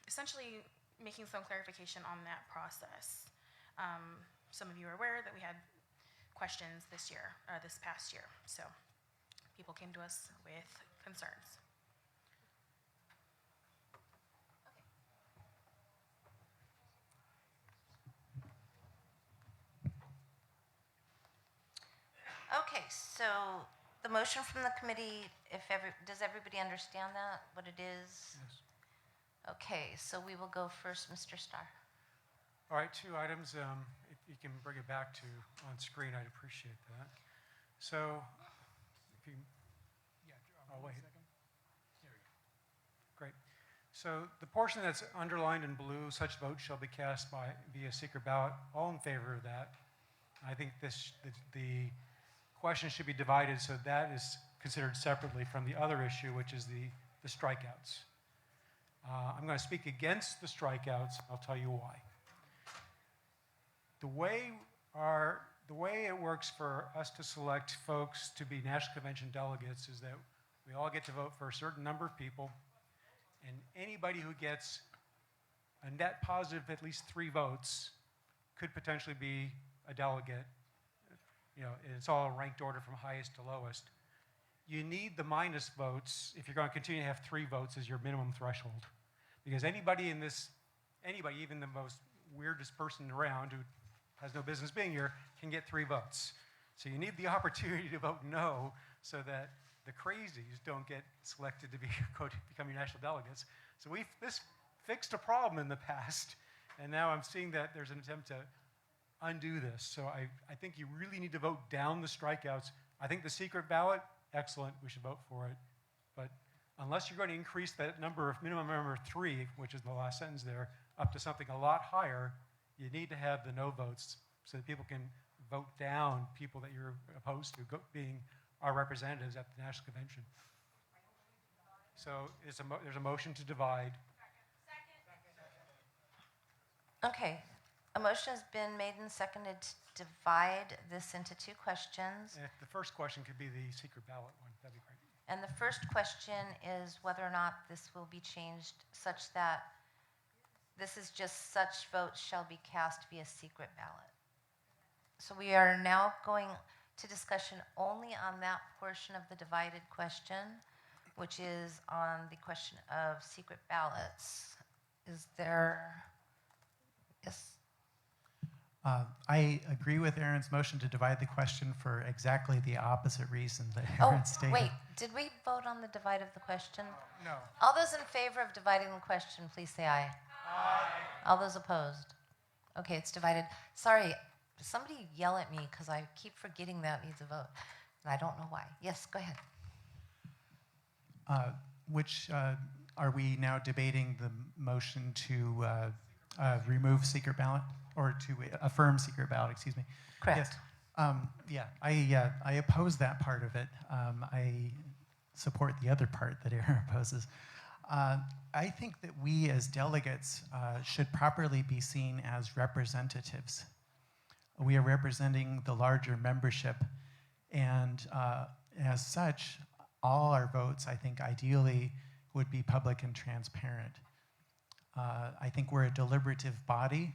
U: essentially making some clarification on that process. Some of you are aware that we had questions this past year. So people came to us with concerns.
M: Okay, so the motion from the committee, does everybody understand that, what it is?
H: Yes.
M: Okay, so we will go first, Mr. Starr.
H: All right, 2 items. If you can bring it back to on screen, I'd appreciate that. So, if you, I'll wait. There we go. Great. So the portion that's underlined in blue, such votes shall be cast via secret ballot. All in favor of that. I think the question should be divided so that is considered separately from the other issue, which is the strikeouts. I'm going to speak against the strikeouts. I'll tell you why. The way it works for us to select folks to be National Convention delegates is that we all get to vote for a certain number of people, and anybody who gets a net positive at least 3 votes could potentially be a delegate. You know, it's all a ranked order from highest to lowest. You need the minus votes if you're going to continue to have 3 votes as your minimum threshold. Because anybody, even the most weirdest person around who has no business being here, can get 3 votes. So you need the opportunity to vote no so that the crazies don't get selected to become your national delegates. So this fixed a problem in the past, and now I'm seeing that there's an attempt to undo this. So I think you really need to vote down the strikeouts. I think the secret ballot, excellent, we should vote for it. But unless you're going to increase that number of minimum number 3, which is the last sentence there, up to something a lot higher, you need to have the no votes so that people can vote down people that you're opposed to being our representatives at the National Convention. So there's a motion to divide.
M: Okay. A motion has been made and seconded to divide this into 2 questions.
H: And if the first question could be the secret ballot one, that'd be great.
M: And the first question is whether or not this will be changed such that this is just such votes shall be cast via secret ballot. So we are now going to discussion only on that portion of the divided question, which is on the question of secret ballots. Is there, yes?
J: I agree with Aaron's motion to divide the question for exactly the opposite reason that Aaron stated.
M: Wait, did we vote on the divide of the question?
H: No.
M: All those in favor of dividing the question, please say aye. Aye. All those opposed? Okay, it's divided. Sorry, somebody yell at me because I keep forgetting that needs a vote. And I don't know why. Yes, go ahead.
J: Are we now debating the motion to remove secret ballot? Or to affirm secret ballot, excuse me.
M: Correct.
J: Yes. I oppose that part of it. I support the other part that Aaron opposes. I think that we as delegates should properly be seen as representatives. We are representing the larger membership, and as such, all our votes, I think, ideally would be public and transparent. I think we're a deliberative body,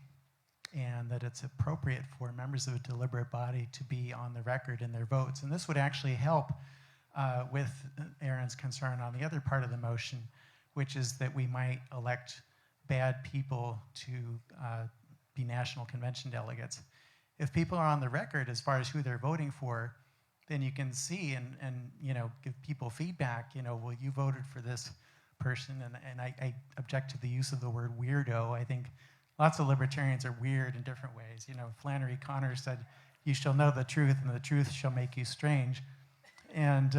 J: and that it's appropriate for members of a deliberate body to be on the record in their votes. And this would actually help with Aaron's concern on the other part of the motion, which is that we might elect bad people to be National Convention delegates. If people are on the record as far as who they're voting for, then you can see and give people feedback, well, you voted for this person, and I object to the use of the word weirdo. I think lots of libertarians are weird in different ways. Flannery Connor said, "You shall know the truth, and the truth shall make you strange." And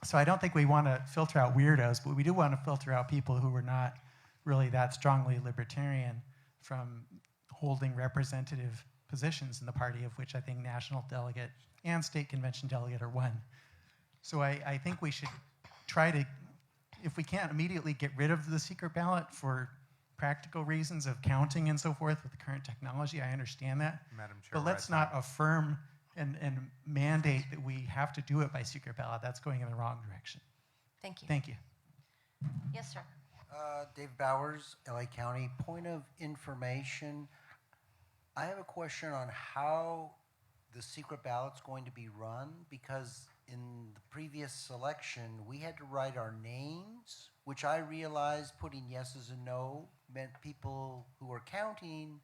J: so I don't think we want to filter out weirdos, but we do want to filter out people who are not really that strongly libertarian from holding representative positions in the party, of which I think national delegate and state convention delegate are one. So I think we should try to, if we can't immediately get rid of the secret ballot for practical reasons of counting and so forth with the current technology, I understand that.
R: Madam Chair,
J: but let's not affirm and mandate that we have to do it by secret ballot. That's going in the wrong direction.
M: Thank you.
J: Thank you.
M: Yes, sir.
W: Dave Bowers, LA County. Point of information. I have a question on how the secret ballot's going to be run, because in the previous election, we had to write our names, which I realized putting yeses and no meant people who were counting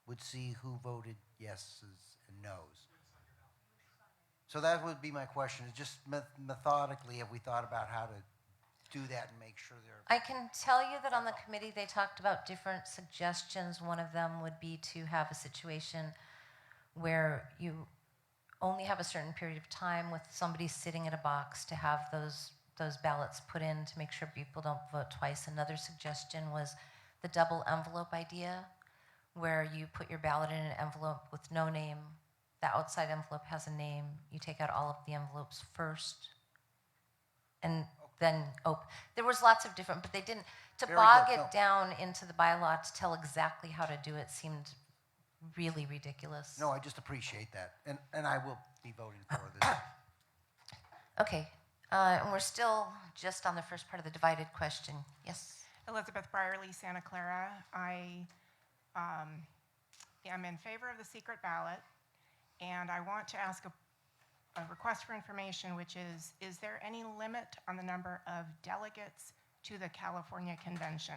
W: would see who voted yeses and nos. So that would be my question. It's just methodically, have we thought about how to do that and make sure they're...
M: I can tell you that on the committee they talked about different suggestions. One of them would be to have a situation where you only have a certain period of time with somebody sitting at a box to have those ballots put in to make sure people don't vote twice. Another suggestion was the double envelope idea, where you put your ballot in an envelope with no name. The outside envelope has a name. You take out all of the envelopes first, and then open. There was lots of different, but they didn't. To bog it down into the bylaw to tell exactly how to do it seemed really ridiculous.
W: No, I just appreciate that. And I will be voting for this.
M: Okay. And we're still just on the first part of the divided question. Yes?
C: Elizabeth Brierly, Santa Clara. I am in favor of the secret ballot, and I want to ask a request for information, which is there any limit on the number of delegates to the California Convention?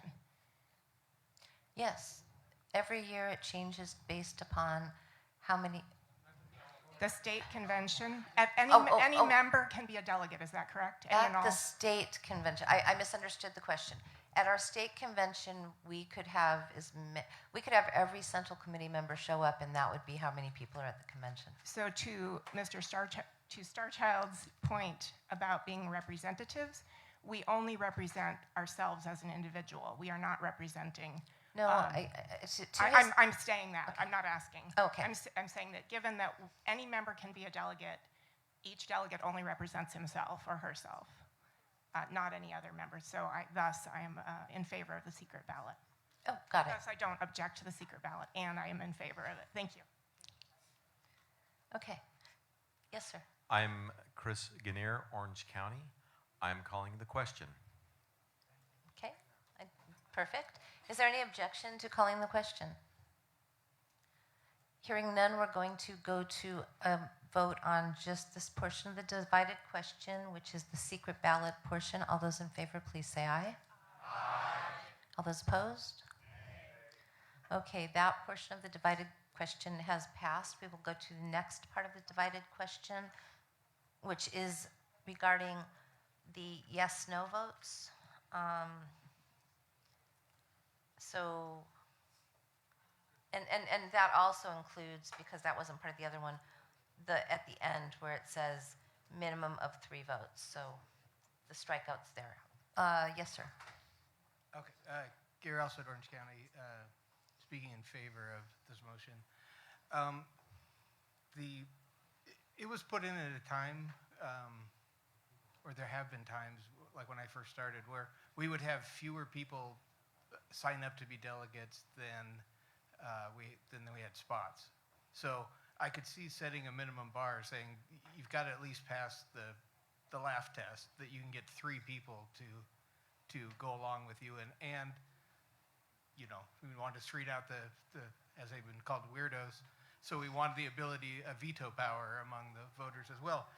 M: Yes. Every year it changes based upon how many...
C: The state convention? Any member can be a delegate, is that correct?
M: At the state convention. I misunderstood the question. At our state convention, we could have every central committee member show up, and that would be how many people are at the convention.
C: So to Mr. Starchild's point about being representatives, we only represent ourselves as an individual. We are not representing.
M: No,
C: I'm saying that.
M: Okay.
C: I'm not asking.
M: Okay.
C: I'm saying that given that any member can be a delegate, each delegate only represents himself or herself, not any other member. So thus, I am in favor of the secret ballot.
M: Oh, got it.
C: Thus, I don't object to the secret ballot, and I am in favor of it. Thank you.
M: Okay. Yes, sir.
B: I'm Chris Gannier, Orange County. I'm calling the question.
M: Okay. Perfect. Is there any objection to calling the question? Hearing none, we're going to go to a vote on just this portion of the divided question, which is the secret ballot portion. All those in favor, please say aye. Aye. All those opposed? Okay, that portion of the divided question has passed. We will go to the next part of the divided question, which is regarding the yes/no votes. And that also includes, because that wasn't part of the other one, at the end where it says minimum of 3 votes. So the strikeouts there. Yes, sir.
I: Okay. Gary Alsted, Orange County, speaking in favor of this motion. It was put in at a time, or there have been times, like when I first started, where we would have fewer people sign up to be delegates than we had spots. So I could see setting a minimum bar, saying you've got to at least pass the laugh test, that you can get 3 people to go along with you, and you know, we wanted to screen out the as they've been called, weirdos. So we wanted the ability of veto power among the voters as well.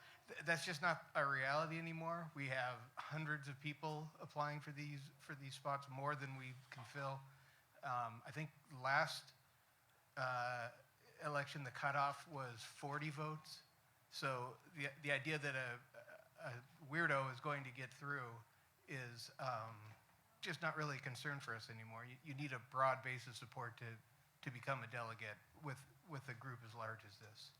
I: That's just not our reality anymore. We have hundreds of people applying for these spots, more than we can fill. I think last election, the cutoff was 40 votes. So the idea that a weirdo is going to get through is just not really a concern for us anymore. You need a broad base of support to become a delegate with a group as large as this.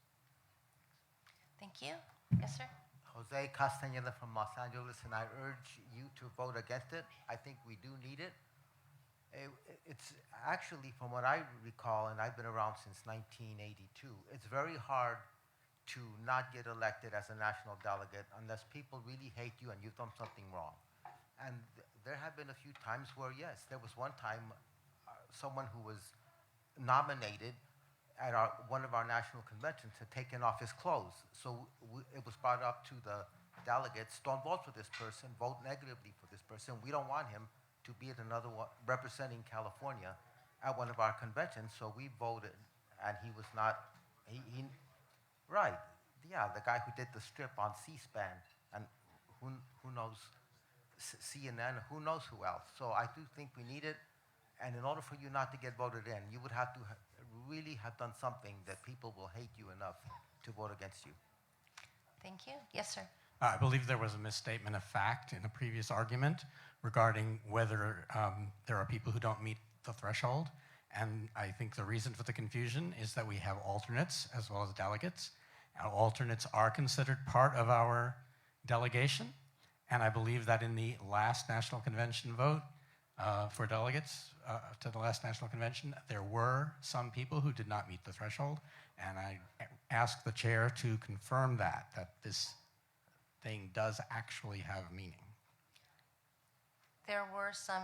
M: Thank you. Yes, sir.
Q: Jose Castañeda from Los Angeles, and I urge you to vote against it. I think we do need it. It's actually, from what I recall, and I've been around since 1982, it's very hard to not get elected as a national delegate unless people really hate you and you've done something wrong. And there have been a few times where, yes, there was one time someone who was nominated at one of our national conventions had taken off his clothes. So it was brought up to the delegates, don't vote for this person, vote negatively for this person. We don't want him to be at another one representing California at one of our conventions. So we voted, and he was not, right, yeah, the guy who did the strip on C-SPAN, and who knows, CNN, who knows who else. So I do think we need it, and in order for you not to get voted in, you would have to really have done something that people will hate you enough to vote against you.
M: Thank you. Yes, sir.
K: I believe there was a misstatement of fact in a previous argument regarding whether there are people who don't meet the threshold. And I think the reason for the confusion is that we have alternates as well as delegates. Our alternates are considered part of our delegation. And I believe that in the last National Convention vote for delegates to the last National Convention, there were some people who did not meet the threshold. And I asked the chair to confirm that this thing does actually have meaning.
M: There were some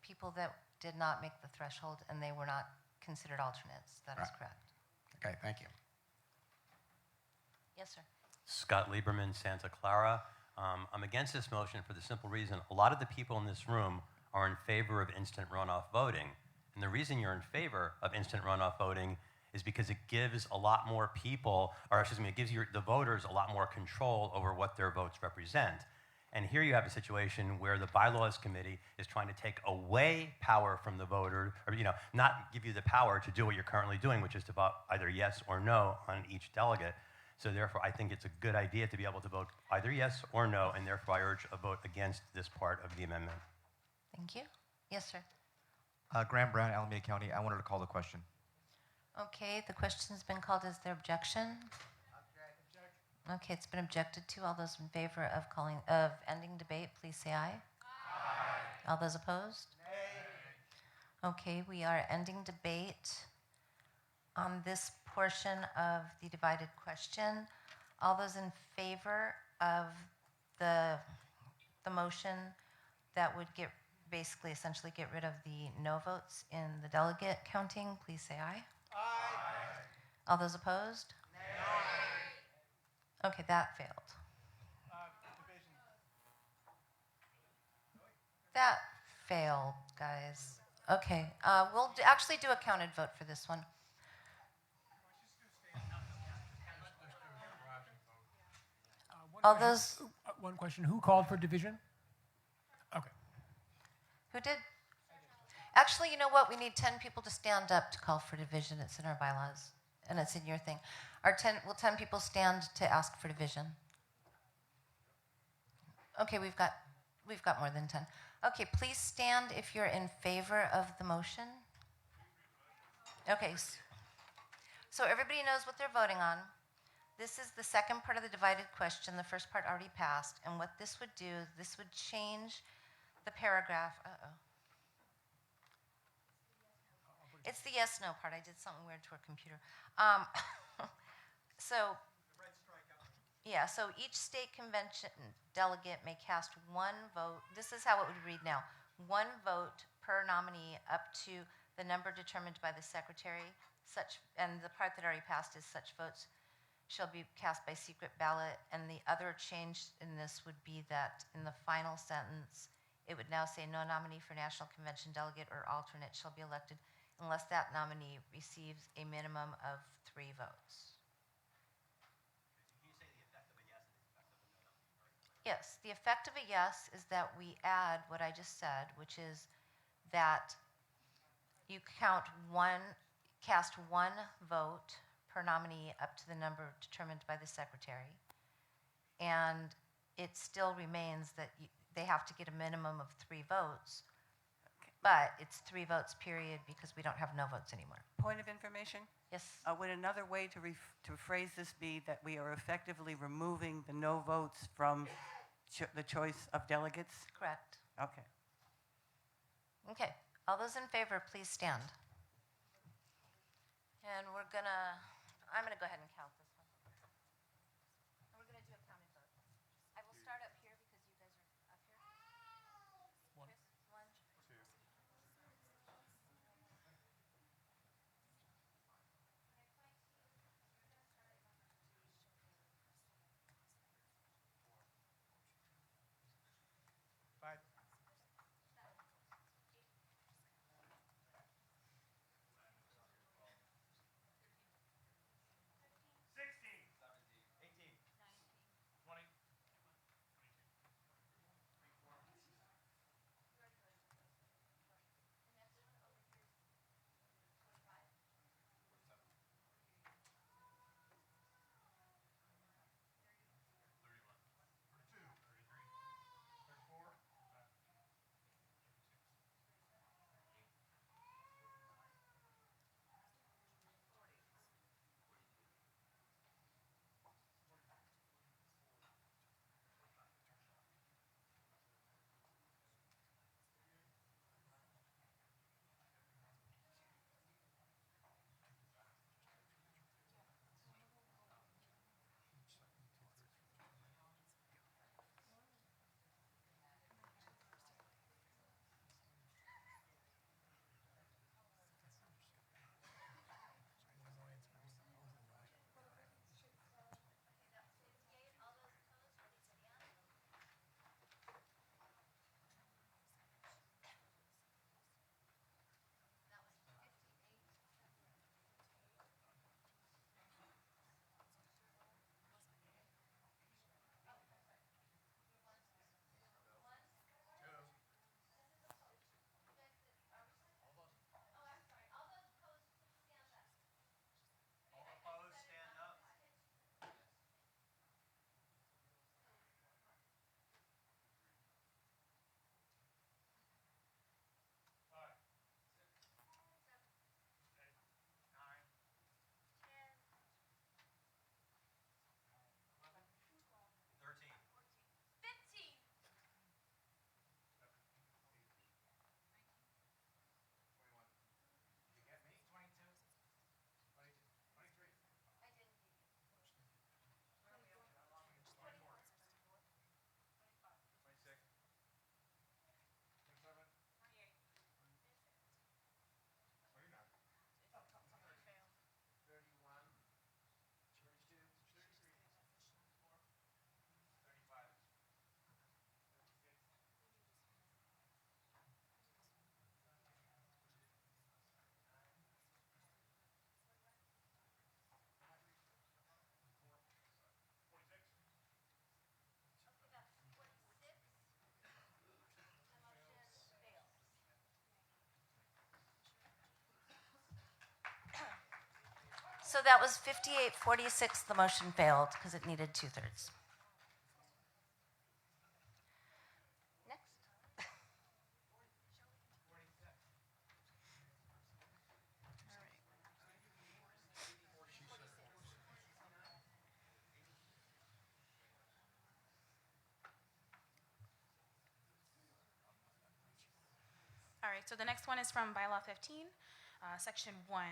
M: people that did not make the threshold, and they were not considered alternates. That is correct.
K: Okay, thank you.
M: Yes, sir.
L: Scott Lieberman, Santa Clara. I'm against this motion for the simple reason a lot of the people in this room are in favor of instant runoff voting. And the reason you're in favor of instant runoff voting is because it gives a lot more people, or excuse me, it gives the voters a lot more control over what their votes represent. And here you have a situation where the bylaws committee is trying to take away power from the voter, or not give you the power to do what you're currently doing, which is to vote either yes or no on each delegate. So therefore, I think it's a good idea to be able to vote either yes or no, and therefore I urge a vote against this part of the amendment.
M: Thank you. Yes, sir.
T: Graham Brown, Alameda County. I wanted to call the question.
M: Okay, the question has been called. Is there objection? Okay, it's been objected to. All those in favor of ending debate, please say aye. Aye. All those opposed? Nay. Okay, we are ending debate on this portion of the divided question. All those in favor of the motion that would essentially get rid of the no votes in the delegate counting, please say aye. Aye. All those opposed? Nay. Okay, that failed. That failed, guys. Okay, we'll actually do a counted vote for this one. All those.
A: One question. Who called for division? Okay.
M: Who did? Actually, you know what? We need 10 people to stand up to call for division. It's in our bylaws, and it's in your thing. Will 10 people stand to ask for division? Okay, we've got more than 10. Okay, please stand if you're in favor of the motion. Okay, so everybody knows what they're voting on. This is the second part of the divided question. The first part already passed, and what this would do, this would change the paragraph. It's the yes/no part. I did something weird to our computer. So each state convention delegate may cast one vote. This is how it would read now. One vote per nominee up to the number determined by the secretary. And the part that already passed is such votes shall be cast by secret ballot. And the other change in this would be that in the final sentence, it would now say no nominee for National Convention delegate or alternate shall be elected unless that nominee receives a minimum of 3 votes. Yes, the effect of a yes is that we add what I just said, which is that you cast one vote per nominee up to the number determined by the secretary. And it still remains that they have to get a minimum of 3 votes, but it's 3 votes period because we don't have no votes anymore.
G: Point of information?
M: Yes.
G: Would another way to phrase this be that we are effectively removing the no votes from the choice of delegates?
M: Correct.
G: Okay.
M: Okay. All those in favor, please stand. And I'm going to go ahead and count this one. And we're going to do a counted vote. I will start up here because you guys are up here.
A: One.
M: Chris, 1, 2. So that was 58-46. The motion failed because it needed 2/3.
U: All right, so the next one is from Bylaw 15, Section 1.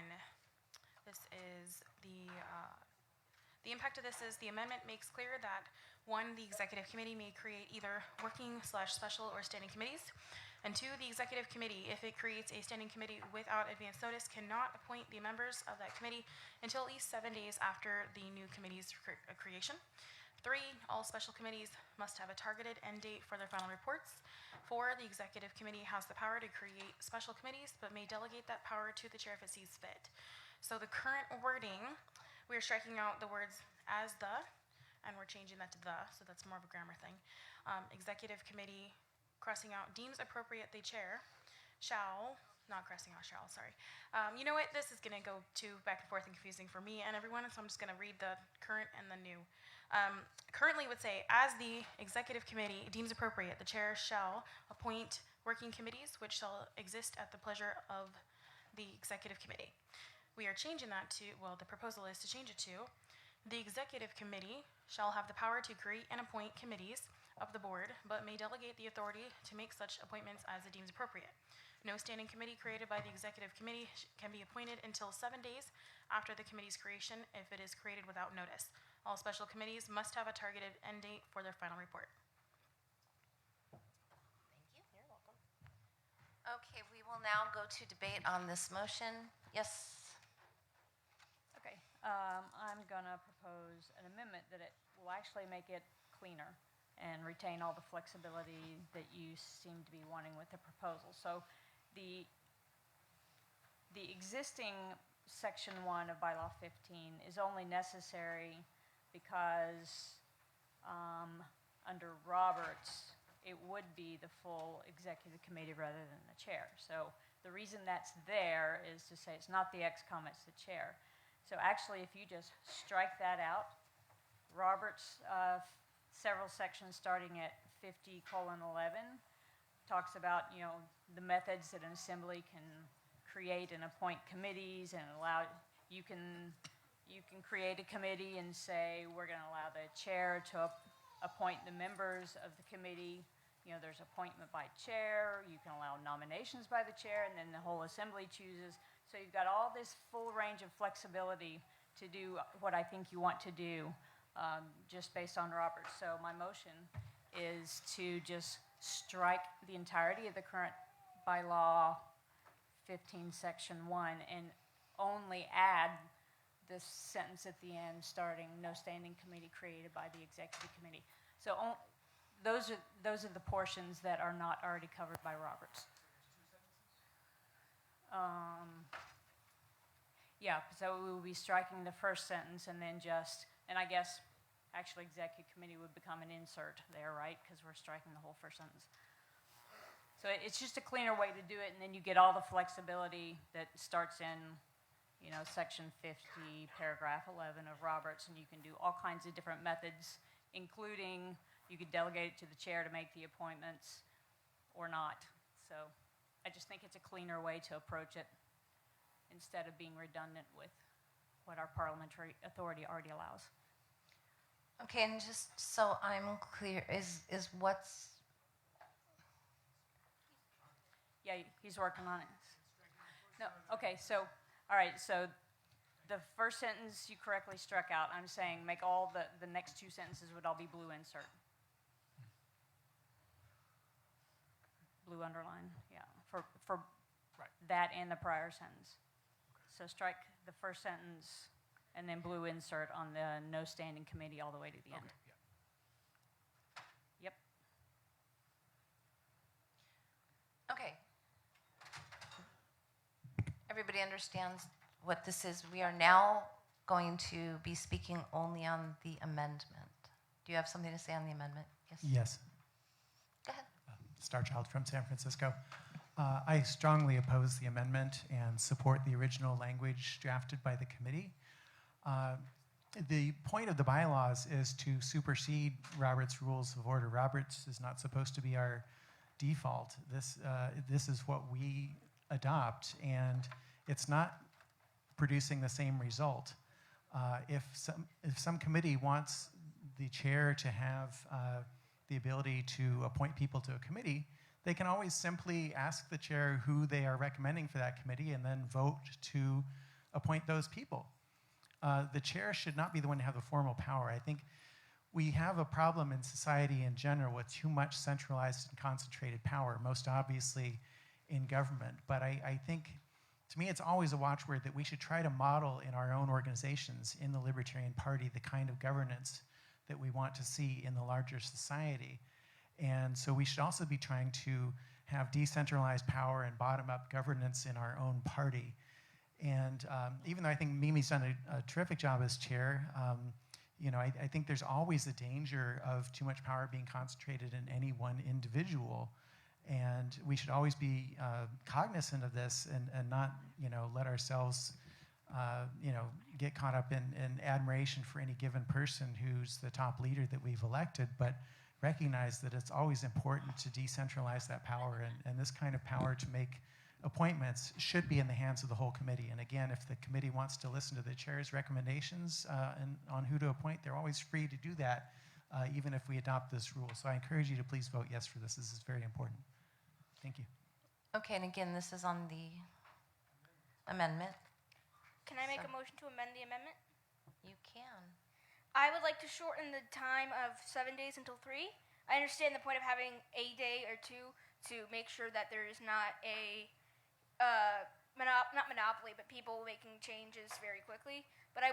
U: This is the impact of this is the amendment makes clear that 1, the executive committee may create either working/special or standing committees, and 2, the executive committee, if it creates a standing committee without advance notice, cannot appoint the members of that committee until at least 7 days after the new committee's creation. 3, all special committees must have a targeted end date for their final reports. 4, the executive committee has the power to create special committees, but may delegate that power to the chair if it sees fit. So the current wording, we're striking out the words "as the," and we're changing that to "the," so that's more of a grammar thing. Executive committee, crossing out "deems appropriate the chair shall," not crossing out "shall," sorry. You know what, this is gonna go too back and forth and confusing for me and everyone, so I'm just gonna read the current and the new. Currently would say, as the executive committee deems appropriate, the chair shall appoint working committees which shall exist at the pleasure of the executive committee. We are changing that to, well, the proposal is to change it to, the executive committee shall have the power to create and appoint committees of the board, but may delegate the authority to make such appointments as it deems appropriate. No standing committee created by the executive committee can be appointed until 7 days after the committee's creation if it is created without notice. All special committees must have a targeted end date for their final report.
M: Thank you. You're welcome. Okay, we will now go to debate on this motion. Yes.
F: Okay, I'm gonna propose an amendment that it will actually make it cleaner and retain all the flexibility that you seem to be wanting with the proposal. So the existing Section 1 of Bylaw 15 is only necessary because under Roberts, it would be the full executive committee rather than the chair. So the reason that's there is to say it's not the ex-com, it's the chair. So actually, if you just strike that out, Roberts, several sections starting at 50:11 talks about, you know, the methods that an assembly can create and appoint committees and allow, you can create a committee and say, we're going to allow the chair to appoint the members of the committee. You know, there's appointment by chair, you can allow nominations by the chair, and then the whole assembly chooses. So you've got all this full range of flexibility to do what I think you want to do, just based on Roberts. So my motion is to just strike the entirety of the current bylaw 15 section 1 and only add this sentence at the end starting no standing committee created by the executive committee. So those are the portions that are not already covered by Roberts. Yeah, so we will be striking the first sentence and then just, and I guess actually executive committee would become an insert there, right? Because we're striking the whole first sentence. So it's just a cleaner way to do it, and then you get all the flexibility that starts in, you know, section 50, paragraph 11 of Roberts, and you can do all kinds of different methods, including you could delegate it to the chair to make the appointments or not. So I just think it's a cleaner way to approach it instead of being redundant with what our parliamentary authority already allows.
M: Okay, and just so I'm clear, is what's...
F: Yeah, he's working on it. No, okay, so, all right, so the first sentence you correctly struck out. I'm saying make all the next two sentences would all be blue insert. Blue underline, yeah, for right. That and the prior sentence. So strike the first sentence and then blue insert on the no standing committee all the way to the end.
W: Yeah.
F: Yep.
M: Okay. Everybody understands what this is. We are now going to be speaking only on the amendment. Do you have something to say on the amendment? Yes.
J: Yes.
M: Go ahead.
J: Starchild from San Francisco. I strongly oppose the amendment and support the original language drafted by the committee. The point of the bylaws is to supersede Robert's Rules of Order. Robert's is not supposed to be our default. This is what we adopt, and it's not producing the same result. If some committee wants the chair to have the ability to appoint people to a committee, they can always simply ask the chair who they are recommending for that committee and then vote to appoint those people. The chair should not be the one to have the formal power. I think we have a problem in society in general with too much centralized and concentrated power, most obviously in government. But I think, to me, it's always a watchword that we should try to model in our own organizations, in the Libertarian Party, the kind of governance that we want to see in the larger society. And so we should also be trying to have decentralized power and bottom-up governance in our own party. And even though I think Mimi's done a terrific job as chair, I think there's always a danger of too much power being concentrated in any one individual. And we should always be cognizant of this and not, let ourselves, get caught up in admiration for any given person who's the top leader that we've elected, but recognize that it's always important to decentralize that power. And this kind of power to make appointments should be in the hands of the whole committee. And again, if the committee wants to listen to the chair's recommendations on who to appoint, they're always free to do that, even if we adopt this rule. So I encourage you to please vote yes for this. This is very important. Thank you.
M: Okay, and again, this is on the amendment.
N: Can I make a motion to amend the amendment?
M: You can.
N: I would like to shorten the time of 7 days until 3. I understand the point of having a day or two to make sure that there is not a not monopoly, but people making changes very quickly. But I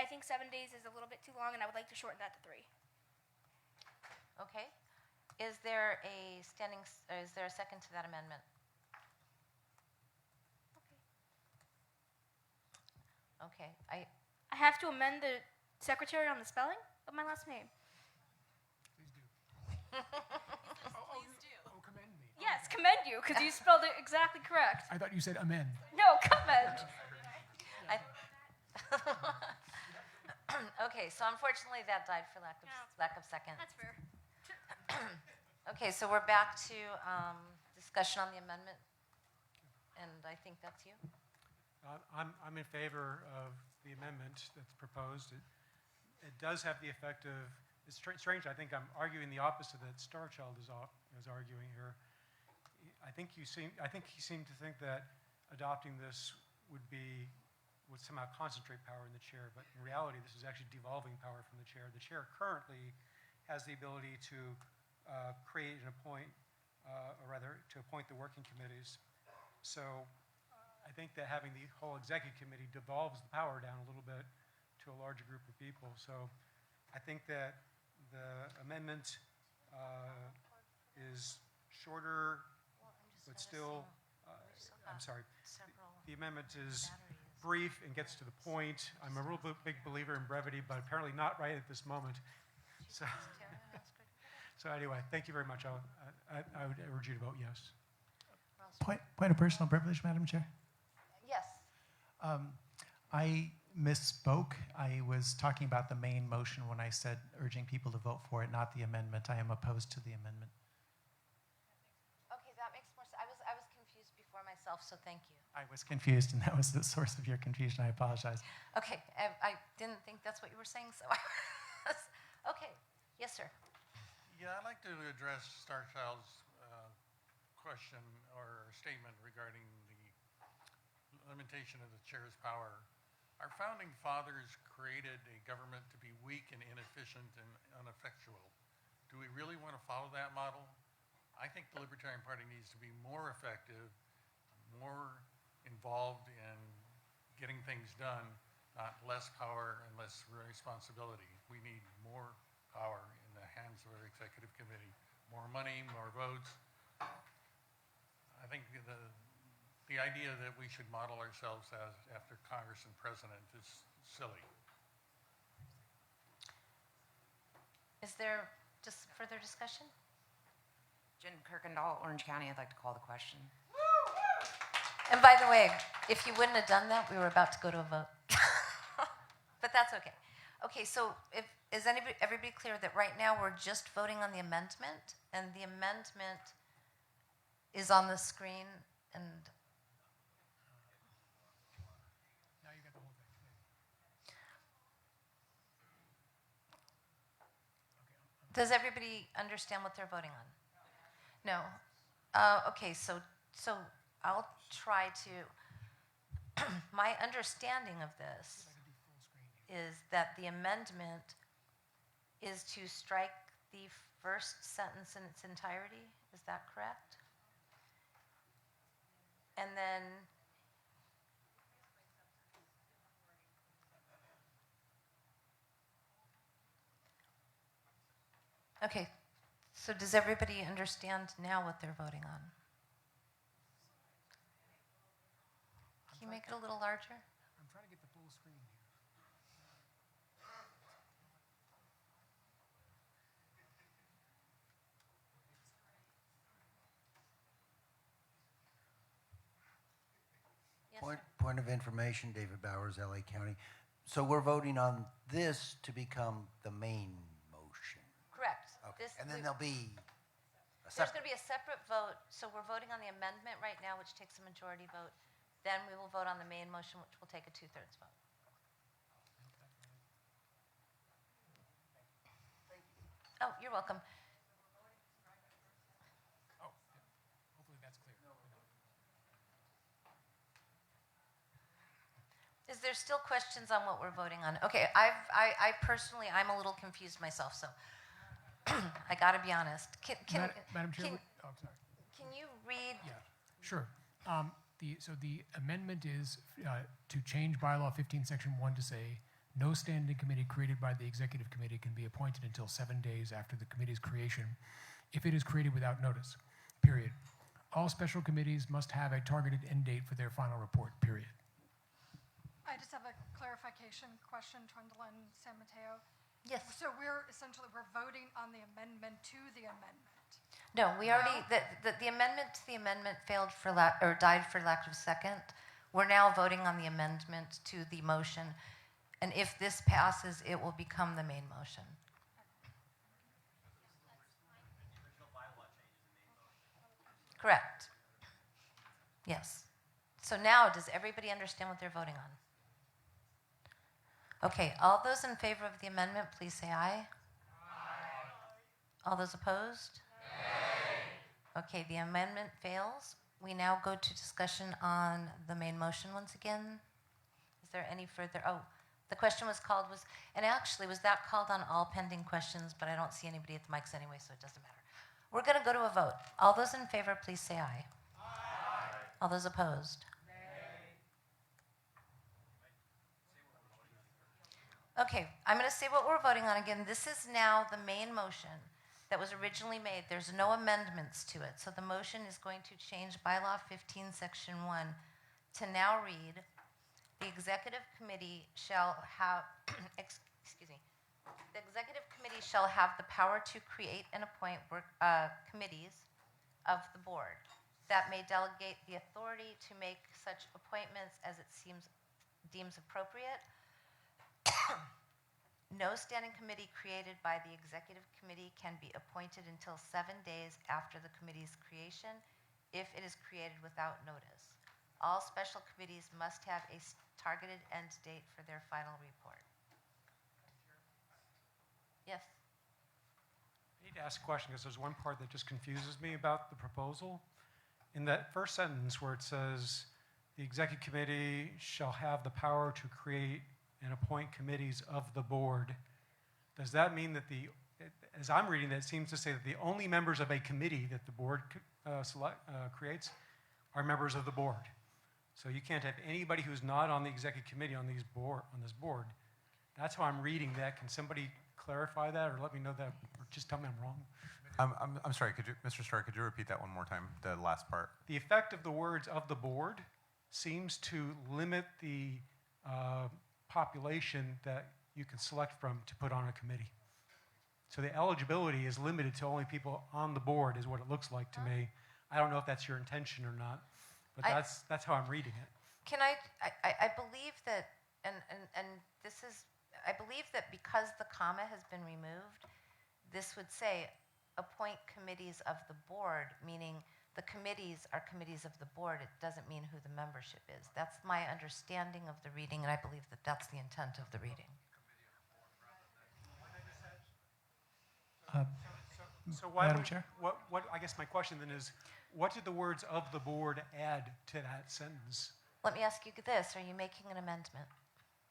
N: think 7 days is a little bit too long, and I would like to shorten that to 3.
M: Okay. Is there a second to that amendment? Okay.
N: I have to amend the secretary on the spelling of my last name.
A: Please do.
U: Please do.
A: Oh, commend me.
N: Yes, commend you, because you spelled it exactly correct.
A: I thought you said amend.
N: No, commend.
M: Okay, so unfortunately that died for lack of second.
N: That's fair.
M: Okay, so we're back to discussion on the amendment, and I think that's you.
H: I'm in favor of the amendment that's proposed. It does have the effect of, it's strange, I think I'm arguing the opposite that Starchild is arguing here. I think he seemed to think that adopting this would somehow concentrate power in the chair, but in reality this is actually devolving power from the chair. The chair currently has the ability to create and appoint, or rather to appoint the working committees. So I think that having the whole executive committee devolves the power down a little bit to a larger group of people. So I think that the amendment is shorter, but still, I'm sorry, the amendment is brief and gets to the point. I'm a real big believer in brevity, but apparently not right at this moment. So anyway, thank you very much. I would urge you to vote yes.
J: Point of personal privilege, Madam Chair.
M: Yes.
J: I misspoke. I was talking about the main motion when I said urging people to vote for it, not the amendment. I am opposed to the amendment.
M: Okay, that makes more sense. I was confused before myself, so thank you.
J: I was confused, and that was the source of your confusion. I apologize.
M: Okay, I didn't think that's what you were saying, so I was. Okay, yes, sir.
D: Yeah, I'd like to address Starchild's question or statement regarding the limitation of the chair's power. Our founding fathers created a government to be weak and inefficient and ineffectual. Do we really want to follow that model? I think the Libertarian Party needs to be more effective, more involved in getting things done, not less power and less responsibility. We need more power in the hands of our executive committee. More money, more votes. I think the idea that we should model ourselves after Congress and President is silly.
M: Is there just further discussion?
O: Jen Kirkendall, Orange County. I'd like to call the question.
M: And by the way, if you wouldn't have done that, we were about to go to a vote. but that's okay. Okay, so is everybody clear that right now we're just voting on the amendment, and the amendment is on the screen, and
A: Now you got the whole thing.
M: does everybody understand what they're voting on? No. Okay, so I'll try to. My understanding of this is that the amendment is to strike the first sentence in its entirety. Is that correct? And then okay, so does everybody understand now what they're voting on? Can you make it a little larger?
A: I'm trying to get the full screen here.
M: Yes,
W: Point of information, David Bowers, LA County. So we're voting on this to become the main motion.
M: correct.
W: Okay.
M: This-
W: And then
M: we-
W: there'll be a
M: There's
W: separate.
M: going to be a separate vote, so we're voting on the amendment right now, which takes a majority vote. Then we will vote on the main motion, which will take a 2/3 vote. Oh, you're welcome.
A: Oh, yeah. Hopefully that's clear.
M: Is there still questions on what we're voting on? Okay, I personally, I'm a little confused myself, so I got to be honest.
A: Madam Chair,
M: can-
A: oh, I'm sorry.
M: Can you read?
A: Yeah, sure. So the amendment is to change bylaw 15, section 1 to say, no standing committee created by the executive committee can be appointed until 7 days after the committee's creation if it is created without notice, period. All special committees must have a targeted end date for their final report, period.
E: I just have a clarification question, Trundle and San Mateo.
M: Yes.
E: So we're voting on the amendment to the amendment.
M: No, we already, the amendment to the amendment failed for or died for lack of second. We're now voting on the amendment to the motion. And if this passes, it will become the main motion. Correct. Yes. So now, does everybody understand what they're voting on? Okay, all those in favor of the amendment, please say aye. All those opposed? Okay, the amendment fails. We now go to discussion on the main motion once again. Is there any further? Oh, the question was called and actually was that called on all pending questions, but I don't see anybody at the mics anyway, so it doesn't matter. We're going to go to a vote. All those in favor, please say aye. Aye. All those opposed? Okay, I'm going to say what we're voting on again. This is now the main motion that was originally made. There's no amendments to it. So the motion is going to change bylaw 15, section 1 to now read, the executive committee shall have, excuse me, the executive committee shall have the power to create and appoint committees of the board that may delegate the authority to make such appointments as it deems appropriate. No standing committee created by the executive committee can be appointed until 7 days after the committee's creation if it is created without notice. All special committees must have a targeted end date for their final report. Yes?
H: I need to ask a question because there's one part that just confuses me about the proposal. In that first sentence where it says, the executive committee shall have the power to create and appoint committees of the board. Does that mean that as I'm reading that, it seems to say that the only members of a committee that the board creates are members of the board. So you can't have anybody who's not on the executive committee on this board. That's how I'm reading that. Can somebody clarify that or let me know that, or just tell me I'm wrong?
R: I'm sorry, Mr. Starr, could you repeat that one more time, the last part?
H: The effect of the words of the board seems to limit the population that you can select from to put on a committee. So the eligibility is limited to only people on the board is what it looks like to me. I don't know if that's your intention or not, but that's how I'm reading it.
M: Can I believe that and this is, I believe that because the comma has been removed, this would say appoint committees of the board, meaning the committees are committees of the board. It doesn't mean who the membership is. That's my understanding of the reading, and I believe that that's the intent of the reading.
H: So why
J: Madam
H: would,
J: Chair?
H: what, I guess my question then is, what did the words "of the board" add to that sentence?
M: Let me ask you this. Are you making an amendment?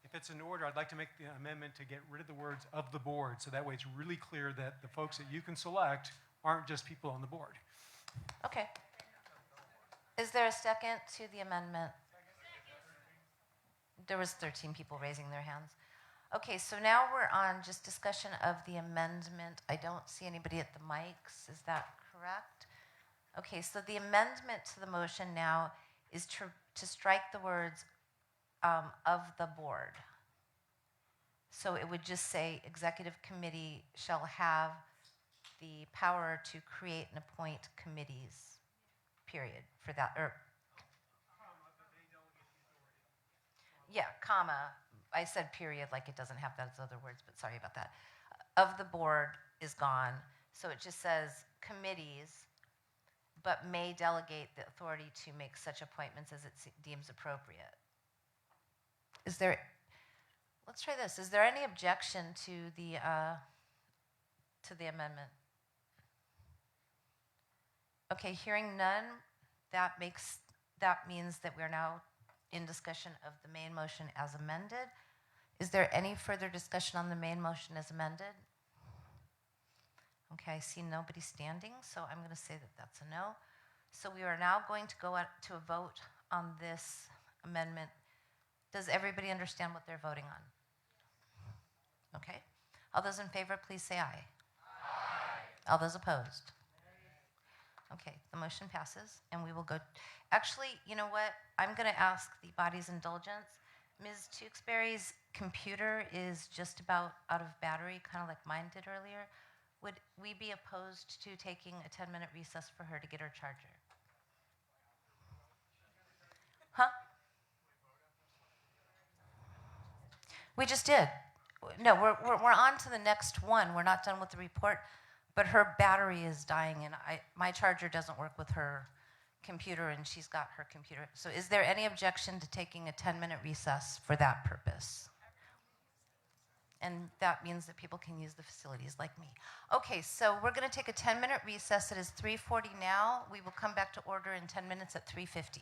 H: If it's in order, I'd like to make the amendment to get rid of the words "of the board," so that way it's really clear that the folks that you can select aren't just people on the board.
M: Okay. Is there a second to the amendment? There was 13 people raising their hands. Okay, so now we're on just discussion of the amendment. I don't see anybody at the mics. Is that correct? Okay, so the amendment to the motion now is to strike the words of the board. So it would just say executive committee shall have the power to create and appoint committees, period, for that, or, yeah, comma, I said period like it doesn't have those other words, but sorry about that. Of the board is gone, so it just says committees, but may delegate the authority to make such appointments as it deems appropriate. Is there, let's try this, is there any objection to the amendment? Okay, hearing none, that means that we're now in discussion of the main motion as amended. Is there any further discussion on the main motion as amended? Okay, I see nobody standing, so I'm going to say that that's a no. So we are now going to go to a vote on this amendment. Does everybody understand what they're voting on? Okay. All those in favor, please say aye. Aye. All those opposed? Okay, the motion passes, and we will go. Actually, you know what? I'm going to ask the body's indulgence. Ms. Tewksbury's computer is just about out of battery, kind of like mine did earlier. Would we be opposed to taking a 10-minute recess for her to get her charger? Huh? We just did. No, we're on to the next one. We're not done with the report, but her battery is dying, and my charger doesn't work with her computer, and she's got her computer. So is there any objection to taking a 10-minute recess for that purpose? And that means that people can use the facilities like me. Okay, so we're going to take a 10-minute recess. It is 3:40 now. We will come back to order in 10 minutes at 3:50.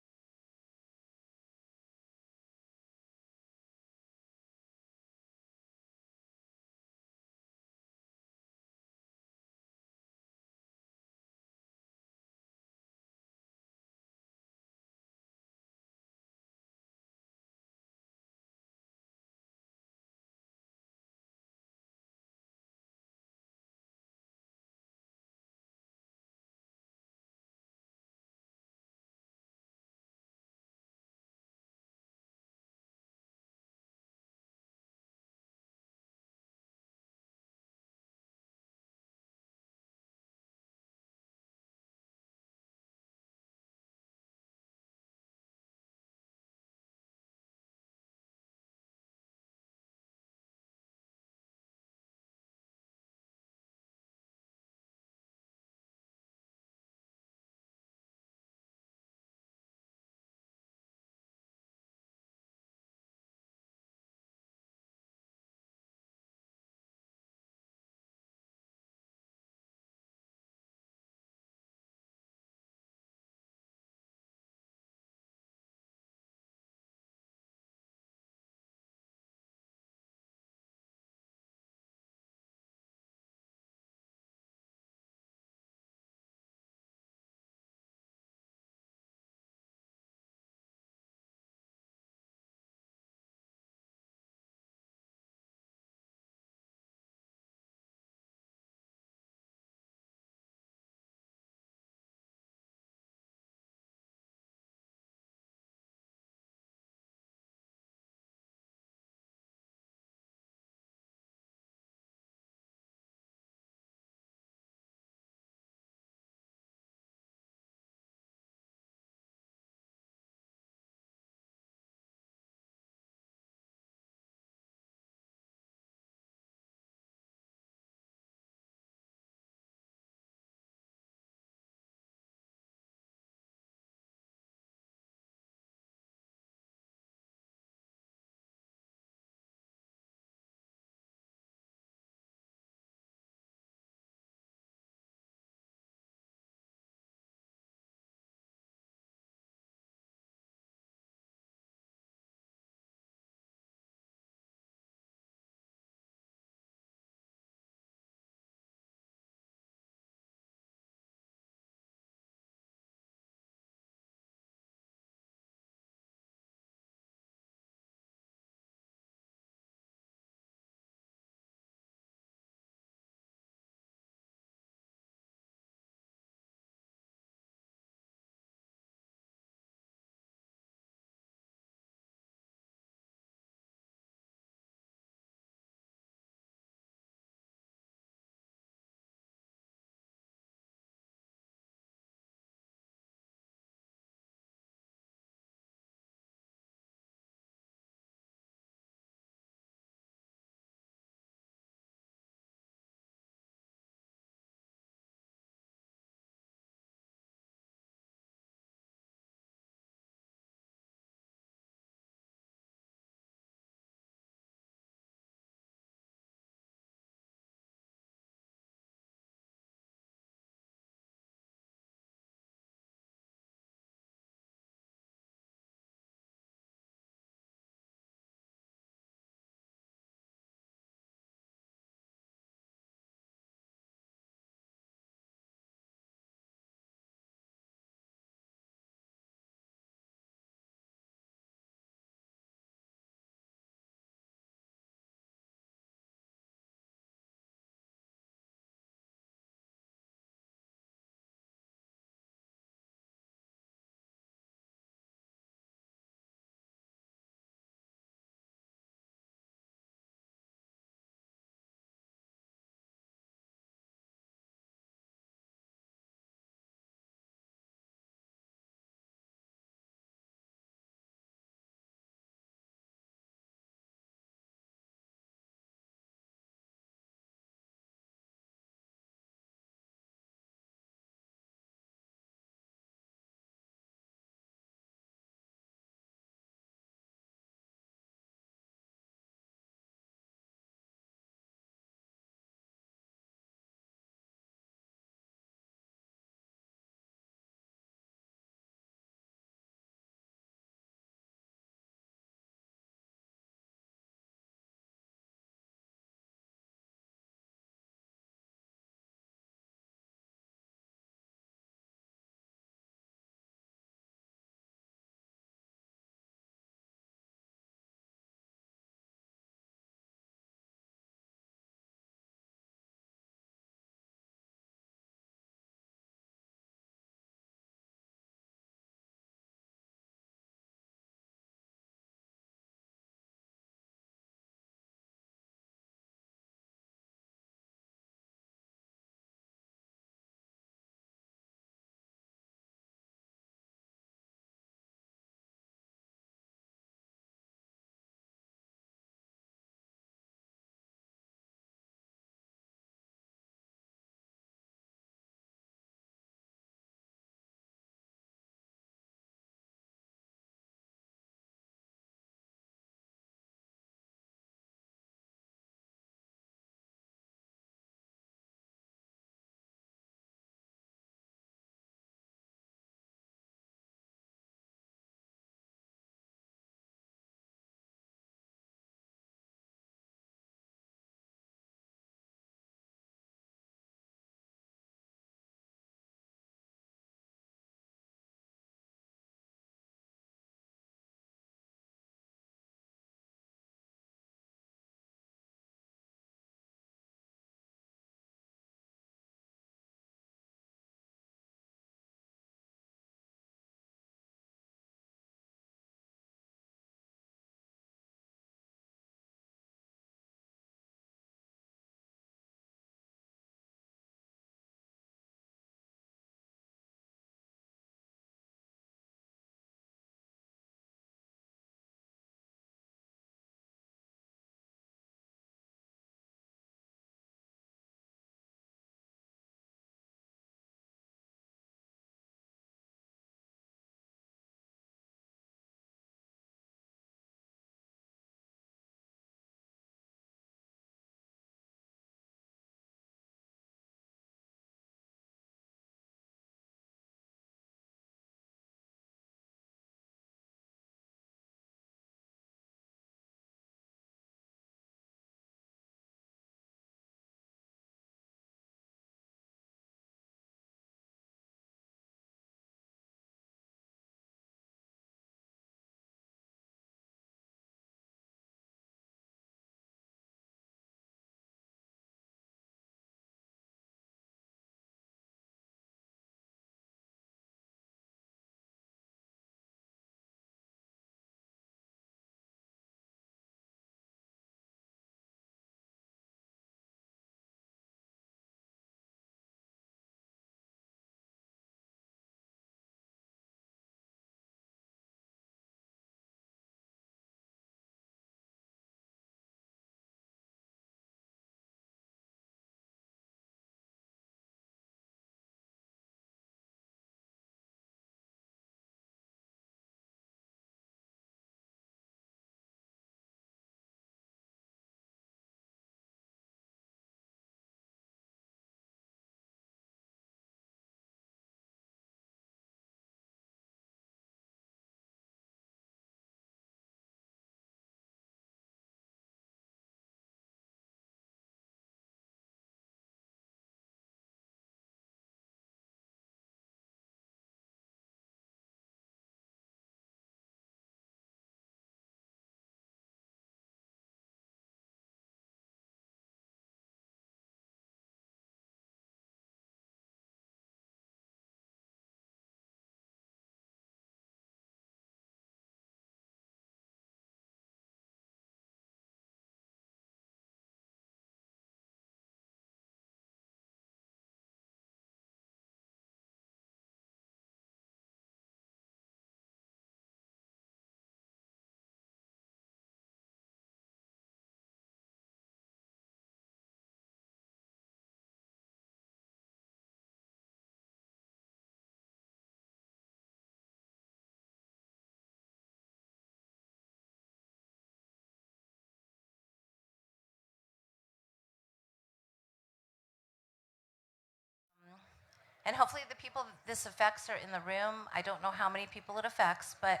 M: And hopefully the people that this affects are in the room. I don't know how many people it affects, but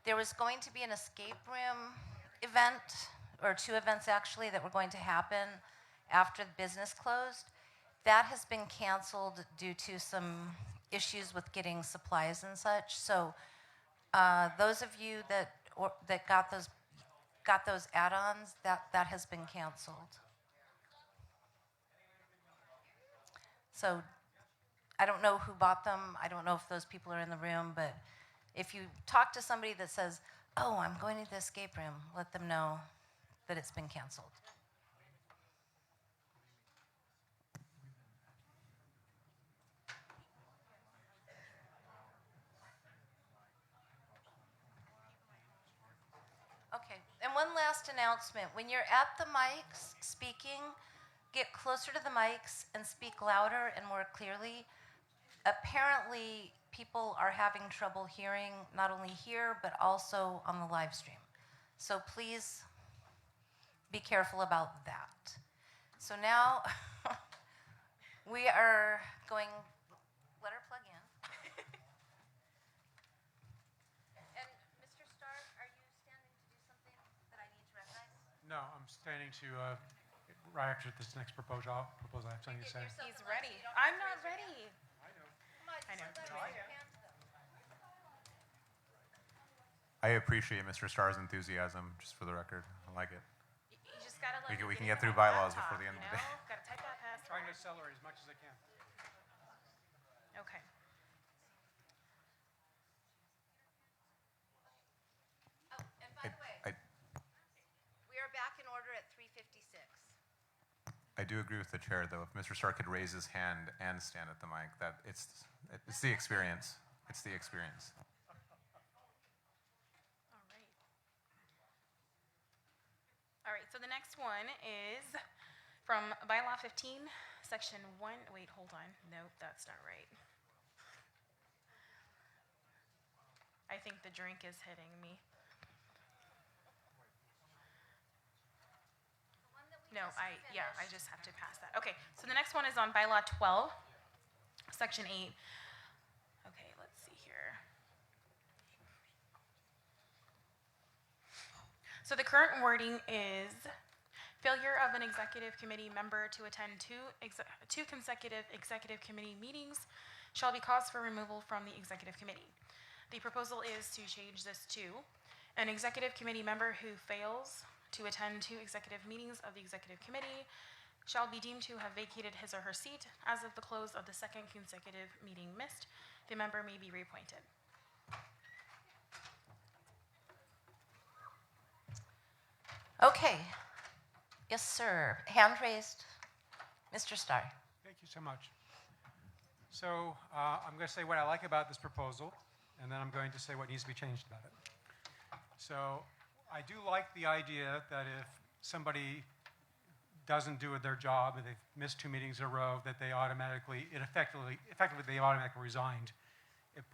M: there was going to be an escape room event, or 2 events actually, that were going to happen after the business closed. That has been canceled due to some issues with getting supplies and such. So those of you that got those add-ons, that has been canceled. So I don't know who bought them. I don't know if those people are in the room, but if you talk to somebody that says, "Oh, I'm going to the escape room," let them know that it's been canceled. Okay, and one last announcement. When you're at the mics speaking, get closer to the mics and speak louder and more clearly. Apparently, people are having trouble hearing, not only here, but also on the live stream. So please be careful about that. So now we are going, let her plug in. And Mr. Stark, are you standing to do something that I need to recognize?
H: No, I'm standing to, right after this next proposal, I have something to say.
U: He's ready. I'm not ready. I know.
R: I appreciate Mr. Starr's enthusiasm, just for the record. I like it.
U: You just gotta like.
R: We can get through bylaws before the end of the day.
U: Gotta type that password.
H: Trying to accelerate as much as I can.
U: Okay.
M: Oh, and by the way, we are back in order at 3:56.
R: I do agree with the chair, though. If Mr. Starr could raise his hand and stand at the mic, it's the experience. It's the experience.
U: All right, so the next one is from Bylaw 15, Section 1. Wait, hold on. Nope, that's not right. I think the drink is hitting me. No, I just have to pass that. Okay, so the next one is on Bylaw 12, Section 8. Okay, let's see here. So the current wording is failure of an executive committee member to attend two consecutive executive committee meetings shall be cause for removal from the executive committee. The proposal is to change this to an executive committee member who fails to attend 2 executive meetings of the executive committee shall be deemed to have vacated his or her seat as of the close of the 2nd consecutive meeting missed. The member may be reappointed.
M: Okay. Yes, sir. Hand raised. Mr. Starr.
H: Thank you so much. So I'm going to say what I like about this proposal, and then I'm going to say what needs to be changed about it. So I do like the idea that if somebody doesn't do their job and they've missed 2 meetings in a row, that they effectively they automatically resigned. It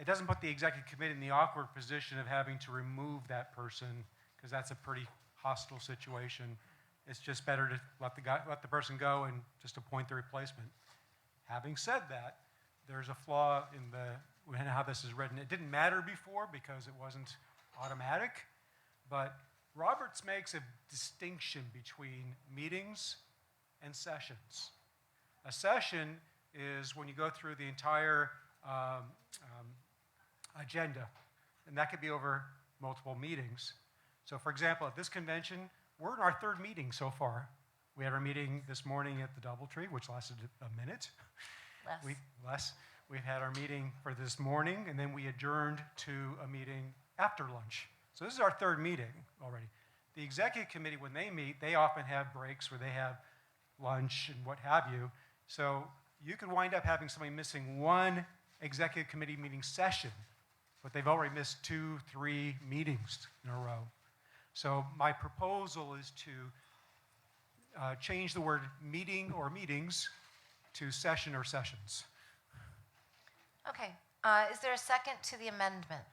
H: doesn't put the executive committee in the awkward position of having to remove that person, because that's a pretty hostile situation. It's just better to let the person go and just appoint the replacement. Having said that, there's a flaw in how this is written. It didn't matter before because it wasn't automatic, but Roberts makes a distinction between meetings and sessions. A session is when you go through the entire agenda, and that could be over multiple meetings. So for example, at this convention, we're in our 3rd meeting so far. We had our meeting this morning at the DoubleTree, which lasted a minute. Less. We've had our meeting for this morning, and then we adjourned to a meeting after lunch. So this is our 3rd meeting already. The executive committee, when they meet, they often have breaks where they have lunch and what have you. So you could wind up having somebody missing 1 executive committee meeting session, but they've already missed 2, 3 meetings in a row. So my proposal is to change the word meeting or meetings to session or sessions.
M: Okay. Is there a second to the amendment?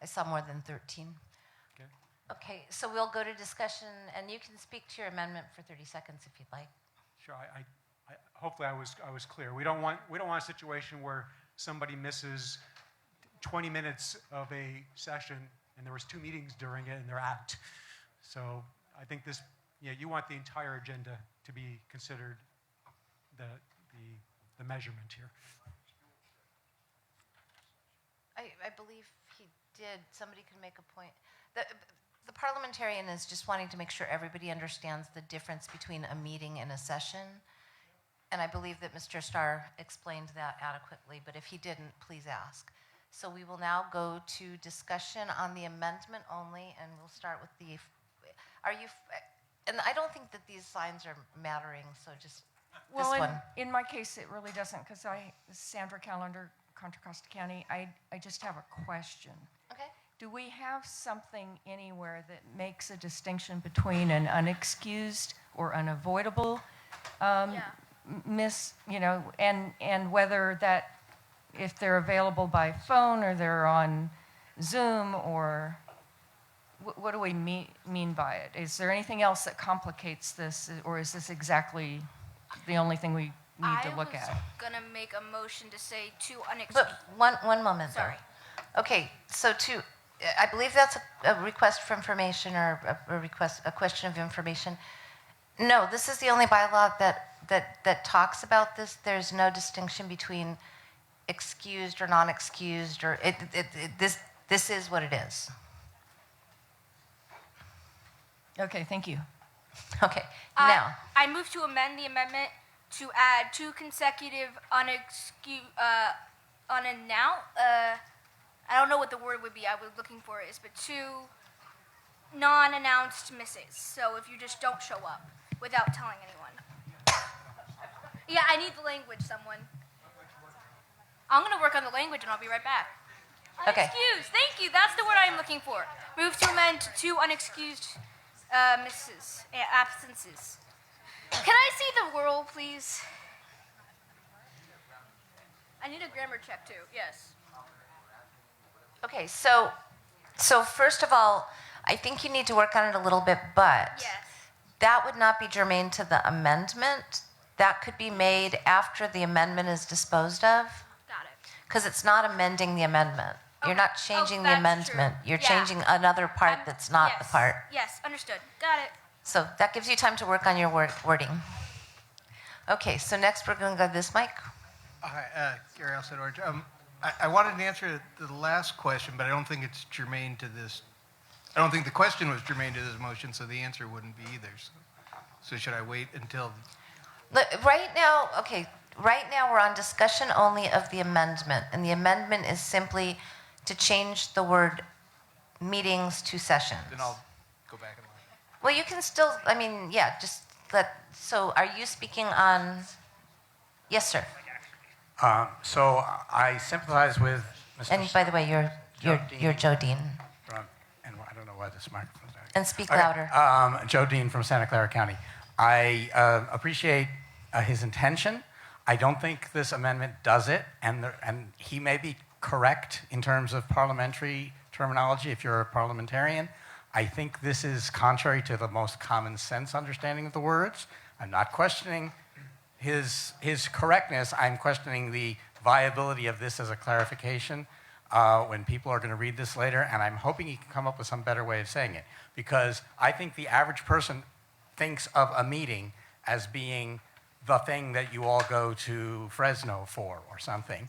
M: I saw more than 13.
H: Okay.
M: Okay, so we'll go to discussion, and you can speak to your amendment for 30 seconds if you'd like.
H: Sure, hopefully I was clear. We don't want a situation where somebody misses 20 minutes of a session and there was 2 meetings during it and they're out. So I think this, you want the entire agenda to be considered the measurement here.
M: I believe he did. Somebody can make a point. The parliamentarian is just wanting to make sure everybody understands the difference between a meeting and a session. And I believe that Mr. Starr explained that adequately, but if he didn't, please ask. So we will now go to discussion on the amendment only, and we'll start with and I don't think that these signs are mattering, so just
P: well,
M: this one.
P: In my case, it really doesn't, because Sandra Callender, Contra Costa County, I just have a question.
M: Okay.
P: Do we have something anywhere that makes a distinction between an unexcused or unavoidable and whether that, if they're available by phone or they're on Zoom, or what do we mean by it? Is there anything else that complicates this, or is this exactly the only thing we need to look at?
N: I was gonna make a motion to say 2 unexcused.
M: But one moment,
N: Sorry.
M: though. Okay, so I believe that's a request for information or a question of information. No, this is the only bylaw that talks about this. There's no distinction between excused or non-excused, or this is what it is.
P: Okay, thank you.
M: Okay, now.
N: I move to amend the amendment to add 2 consecutive I don't know what the word would be I was looking for is, but 2 non-announced misses. So if you just don't show up without telling anyone. Yeah, I need the language, someone. I'm going to work on the language and I'll be right back.
M: Okay.
N: Unexcused, thank you. That's the word I'm looking for. Move to amend to 2 unexcused absences. Can I see the rule, please? I need a grammar check too, yes.
M: Okay, so first of all, I think you need to work on it a little bit, but
N: Yes.
M: that would not be germane to the amendment. That could be made after the amendment is disposed of.
N: Got it.
M: Because it's not amending the amendment.
N: Okay.
M: You're not changing the
N: That's
M: amendment.
N: true.
M: You're
N: Yeah.
M: changing another part that's not
N: yes.
M: the part.
N: Yes, understood. Got it.
M: So that gives you time to work on your wording. Okay, so next we're going to go to this mic.
I: Hi, Gary Alcid Orange. I wanted to answer the last question, but I don't think it's germane to this. I don't think the question was germane to this motion, so the answer wouldn't be either. So should I wait until?
M: Look, right now we're on discussion only of the amendment, and the amendment is simply to change the word meetings to sessions.
I: Then I'll go back and line.
M: Well, you can still, so are you speaking on, yes, sir.
K: So I sympathize with Mr.
M: And by the way, you're Joe Dean.
K: And I don't know why this microphone's not.
M: And speak louder.
K: Joe Dean from Santa Clara County. I appreciate his intention. I don't think this amendment does it, and he may be correct in terms of parliamentary terminology if you're a parliamentarian. I think this is contrary to the most common sense understanding of the words. I'm not questioning his correctness. I'm questioning the viability of this as a clarification when people are going to read this later, and I'm hoping he can come up with some better way of saying it, because I think the average person thinks of a meeting as being the thing that you all go to Fresno for or something.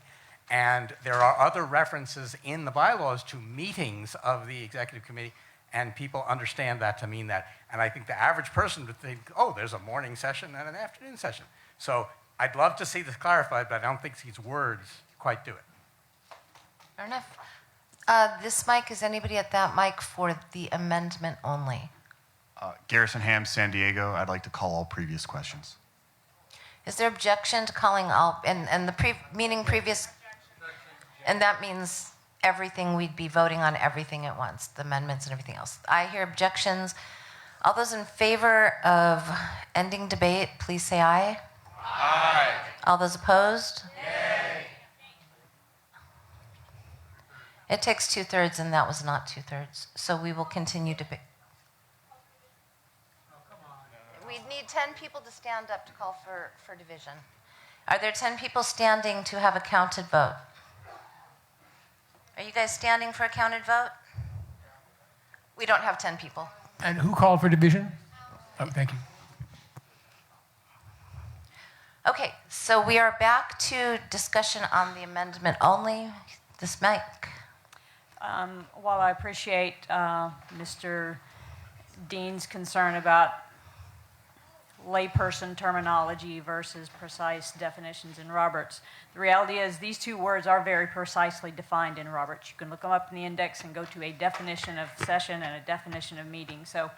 K: And there are other references in the bylaws to meetings of the executive committee, and people understand that to mean that. And I think the average person would think, oh, there's a morning session and an afternoon session. So I'd love to see this clarified, but I don't think these words quite do it.
M: Fair enough. This mic, is anybody at that mic for the amendment only?
S: Garrison Ham, San Diego. I'd like to call all previous questions.
M: Is there objection to calling all, and the meaning previous, and that means everything, we'd be voting on everything at once, the amendments and everything else. I hear objections. All those in favor of ending debate, please say aye.
S: Aye.
M: All those opposed?
S: Yay.
M: It takes 2/3, and that was not 2/3. So we will continue debate. We need 10 people. people to stand up to call for division? Are there 10 people standing to have a counted vote? Are you guys standing for a counted vote? We don't have 10 people.
A: And who called for division? Oh, thank you.
M: Okay, so we are back to discussion on the amendment only. This mic.
F: While I appreciate Mr. Dean's concern about layperson terminology versus precise definitions in Roberts, the reality is these two words are very precisely defined in Roberts. You can look them up in the index and go to a definition of session and a definition of meeting. So,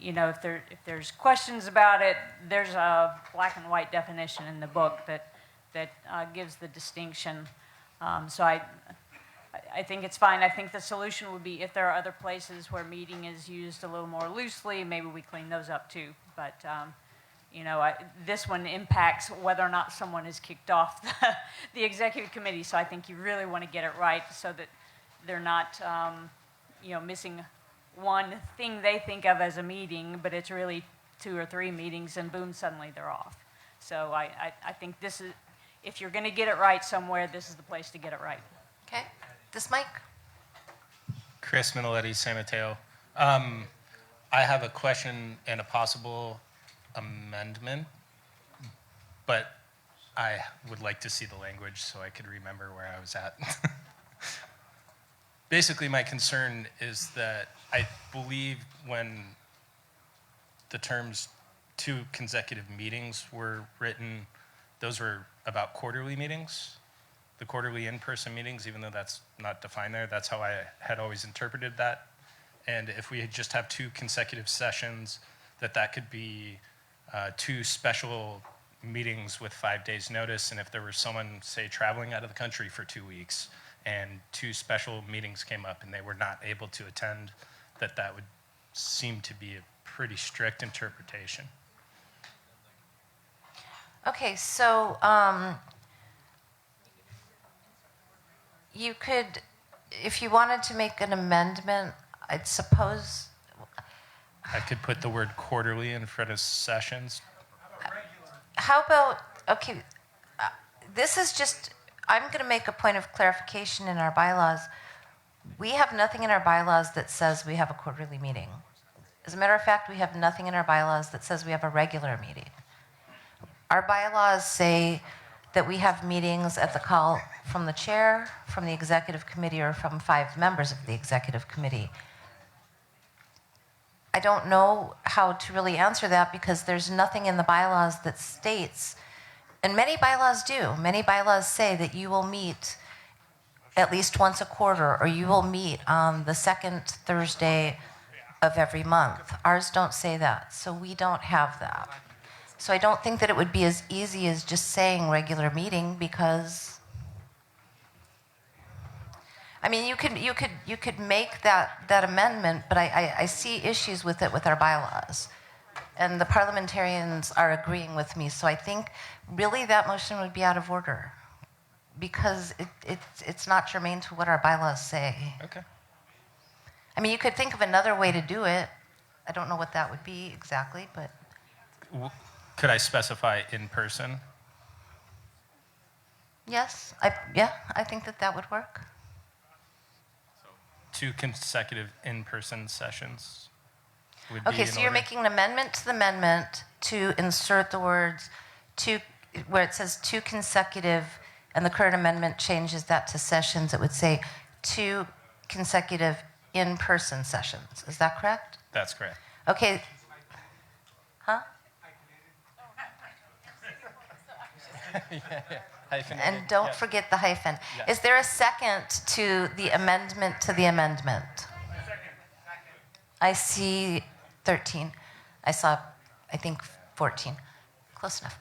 F: you know, if there's questions about it, there's a black and white definition in the book that gives the distinction. So I think it's fine. I think the solution would be if there are other places where meeting is used a little more loosely, maybe we clean those up too. But, you know, this one impacts whether or not someone is kicked off the executive committee. So I think you really want to get it right so that they're not, you know, missing one thing they think of as a meeting, but it's really 2 or 3 meetings and boom, suddenly they're off. So I think this is, if you're going to get it right somewhere, this is the place to get it right.
M: Okay. This mic.
B: Chris Minoletti, San Mateo. I have a question and a possible amendment, but I would like to see the language so I could remember where I was at. Basically, my concern is that I believe when the terms 2 consecutive meetings were written, those were about quarterly meetings, the quarterly in-person meetings, even though that's not defined there. That's how I had always interpreted that. And if we just have 2 consecutive sessions, that could be 2 special meetings with 5 days notice. And if there was someone, say, traveling out of the country for 2 weeks and 2 special meetings came up and they were not able to attend, that would seem to be a pretty strict interpretation.
M: Okay, so you could, if you wanted to make an amendment, I'd suppose.
B: I could put the word quarterly in front of sessions.
M: How about, okay, this is just, I'm going to make a point of clarification in our bylaws. We have nothing in our bylaws that says we have a quarterly meeting. As a matter of fact, we have nothing in our bylaws that says we have a regular meeting. Our bylaws say that we have meetings at the call from the chair, from the executive committee, or from 5 members of the executive committee. I don't know how to really answer that because there's nothing in the bylaws that states, and many bylaws do. Many bylaws say that you will meet at least once a quarter, or you will meet on the 2nd Thursday of every month. Ours don't say that, so we don't have that. So I don't think that it would be as easy as just saying regular meeting, because I mean, you could make that amendment, but I see issues with it with our bylaws, and the parliamentarians are agreeing with me. So I think really that motion would be out of order because it's not germane to what our bylaws say.
B: Okay.
M: I mean, you could think of another way to do it. I don't know what that would be exactly, but.
B: Could I specify in person?
M: Yes, I think that would work.
B: 2 consecutive in-person sessions would be
M: Okay, so you're
B: order.
M: making an amendment to the amendment to insert the words where it says 2 consecutive, and the current amendment changes that to sessions. It would say 2 consecutive in-person sessions. Is that correct?
B: That's correct.
M: Okay. Huh? And don't forget the hyphen. Is there a second to the amendment to the amendment? I see 13. I saw, I think, 14. Close enough.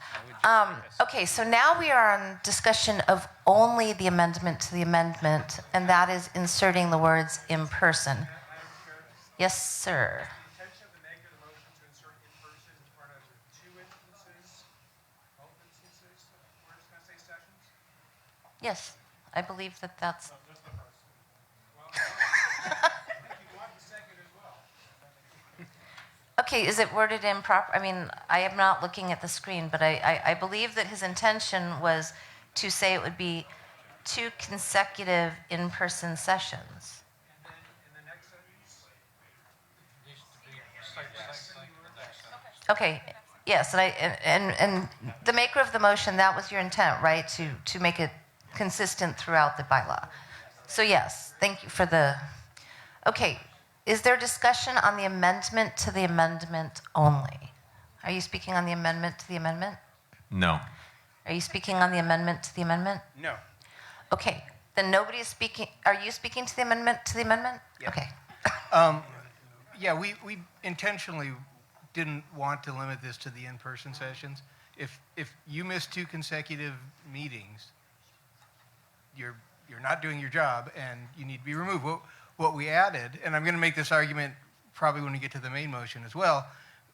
M: Okay, so now we are on discussion of only the amendment to the amendment, and that is inserting the words in person. Yes, sir. Yes, I believe that's. Okay, is it worded improper? I mean, I am not looking at the screen, but I believe that his intention was to say it would be 2 consecutive in-person sessions. Okay, yes, and the maker of the motion, that was your intent, right? To make it consistent throughout the bylaw. So yes, thank you for the, okay. Is there discussion on the amendment to the amendment only? Are you speaking on the amendment to the amendment?
R: No.
M: Are you speaking on the amendment to the amendment?
I: No.
M: Okay, then nobody is speaking. Are you speaking to the amendment to the amendment?
I: Yeah.
M: Okay.
I: Yeah, we intentionally didn't want to limit this to the in-person sessions. If you miss 2 consecutive meetings, you're not doing your job and you need to be removed. What we added, and I'm going to make this argument probably when we get to the main motion as well,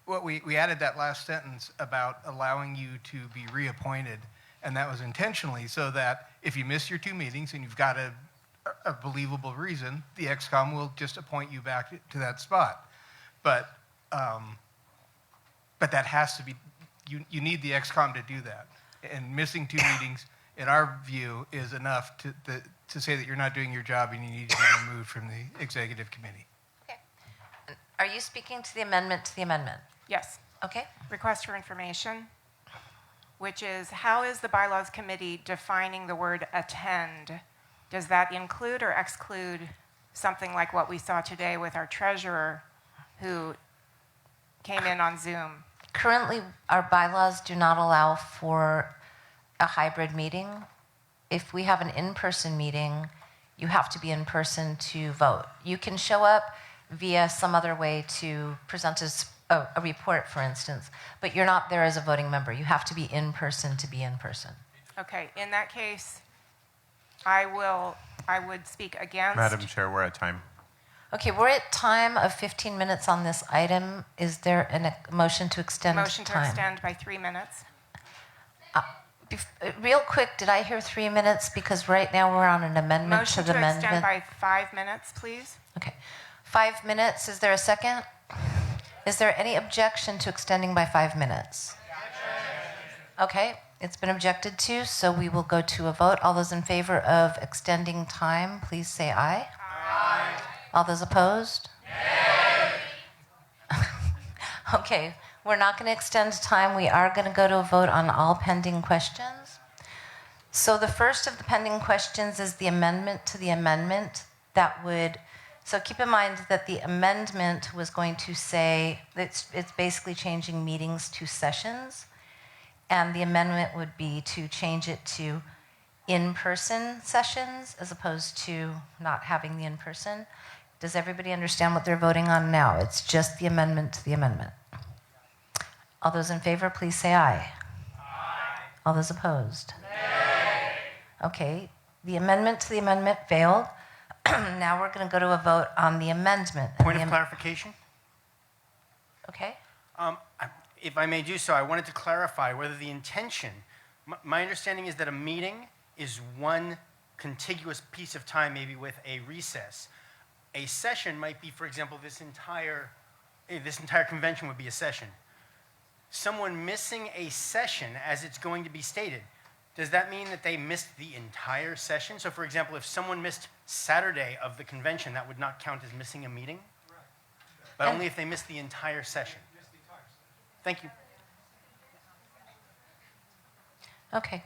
I: what we added that last sentence about allowing you to be reappointed, and that was intentionally so that if you miss your 2 meetings and you've got a believable reason, the XCOM will just appoint you back to that spot. But that has to be, you need the XCOM to do that. And missing 2 meetings, in our view, is enough to say that you're not doing your job and you need to be removed from the executive committee.
M: Okay. Are you speaking to the amendment to the amendment?
C: Yes.
M: Okay.
C: Request for information, which is how is the bylaws committee defining the word attend? Does that include or exclude something like what we saw today with our treasurer who came in on Zoom?
M: Currently, our bylaws do not allow for a hybrid meeting. If we have an in-person meeting, you have to be in person to vote. You can show up via some other way to present a report, for instance, but you're not there as a voting member. You have to be in person to be in person.
C: Okay, in that case, I would speak against.
R: Madam Chair, we're at time.
M: Okay, we're at time of 15 minutes on this item. Is there a motion to extend time?
C: Motion to extend by 3 minutes.
M: Real quick, did I hear 3 minutes? Because right now we're on an amendment to the amendment.
C: Motion to extend by 5 minutes, please.
M: Okay, 5 minutes. Is there a second? Is there any objection to extending by 5 minutes? Okay, it's been objected to, so we will go to a vote. All those in favor of extending time, please say aye. Aye. All those opposed? Nay. Okay, we're not going to extend time. We are going to go to a vote on all pending questions. So the first of the pending questions is the amendment to the amendment that would, so keep in mind that the amendment was going to say, it's basically changing meetings to sessions, and the amendment would be to change it to in-person sessions as opposed to not having the in-person. Does everybody understand what they're voting on now? It's just the amendment to the amendment. All those in favor, please say aye. Aye. All those opposed? Nay. Okay, the amendment to the amendment failed. Now we're going to go to a vote on the amendment.
Q: Point of clarification?
M: Okay.
Q: If I may do so, I wanted to clarify whether the intention, my understanding is that a meeting is one contiguous piece of time, maybe with a recess. A session might be, for example, this entire convention would be a session. Someone missing a session as it's going to be stated, does that mean that they missed the entire session? So for example, if someone missed Saturday of the convention, that would not count as missing a meeting? But only if they missed the entire session. Thank you.
M: Okay.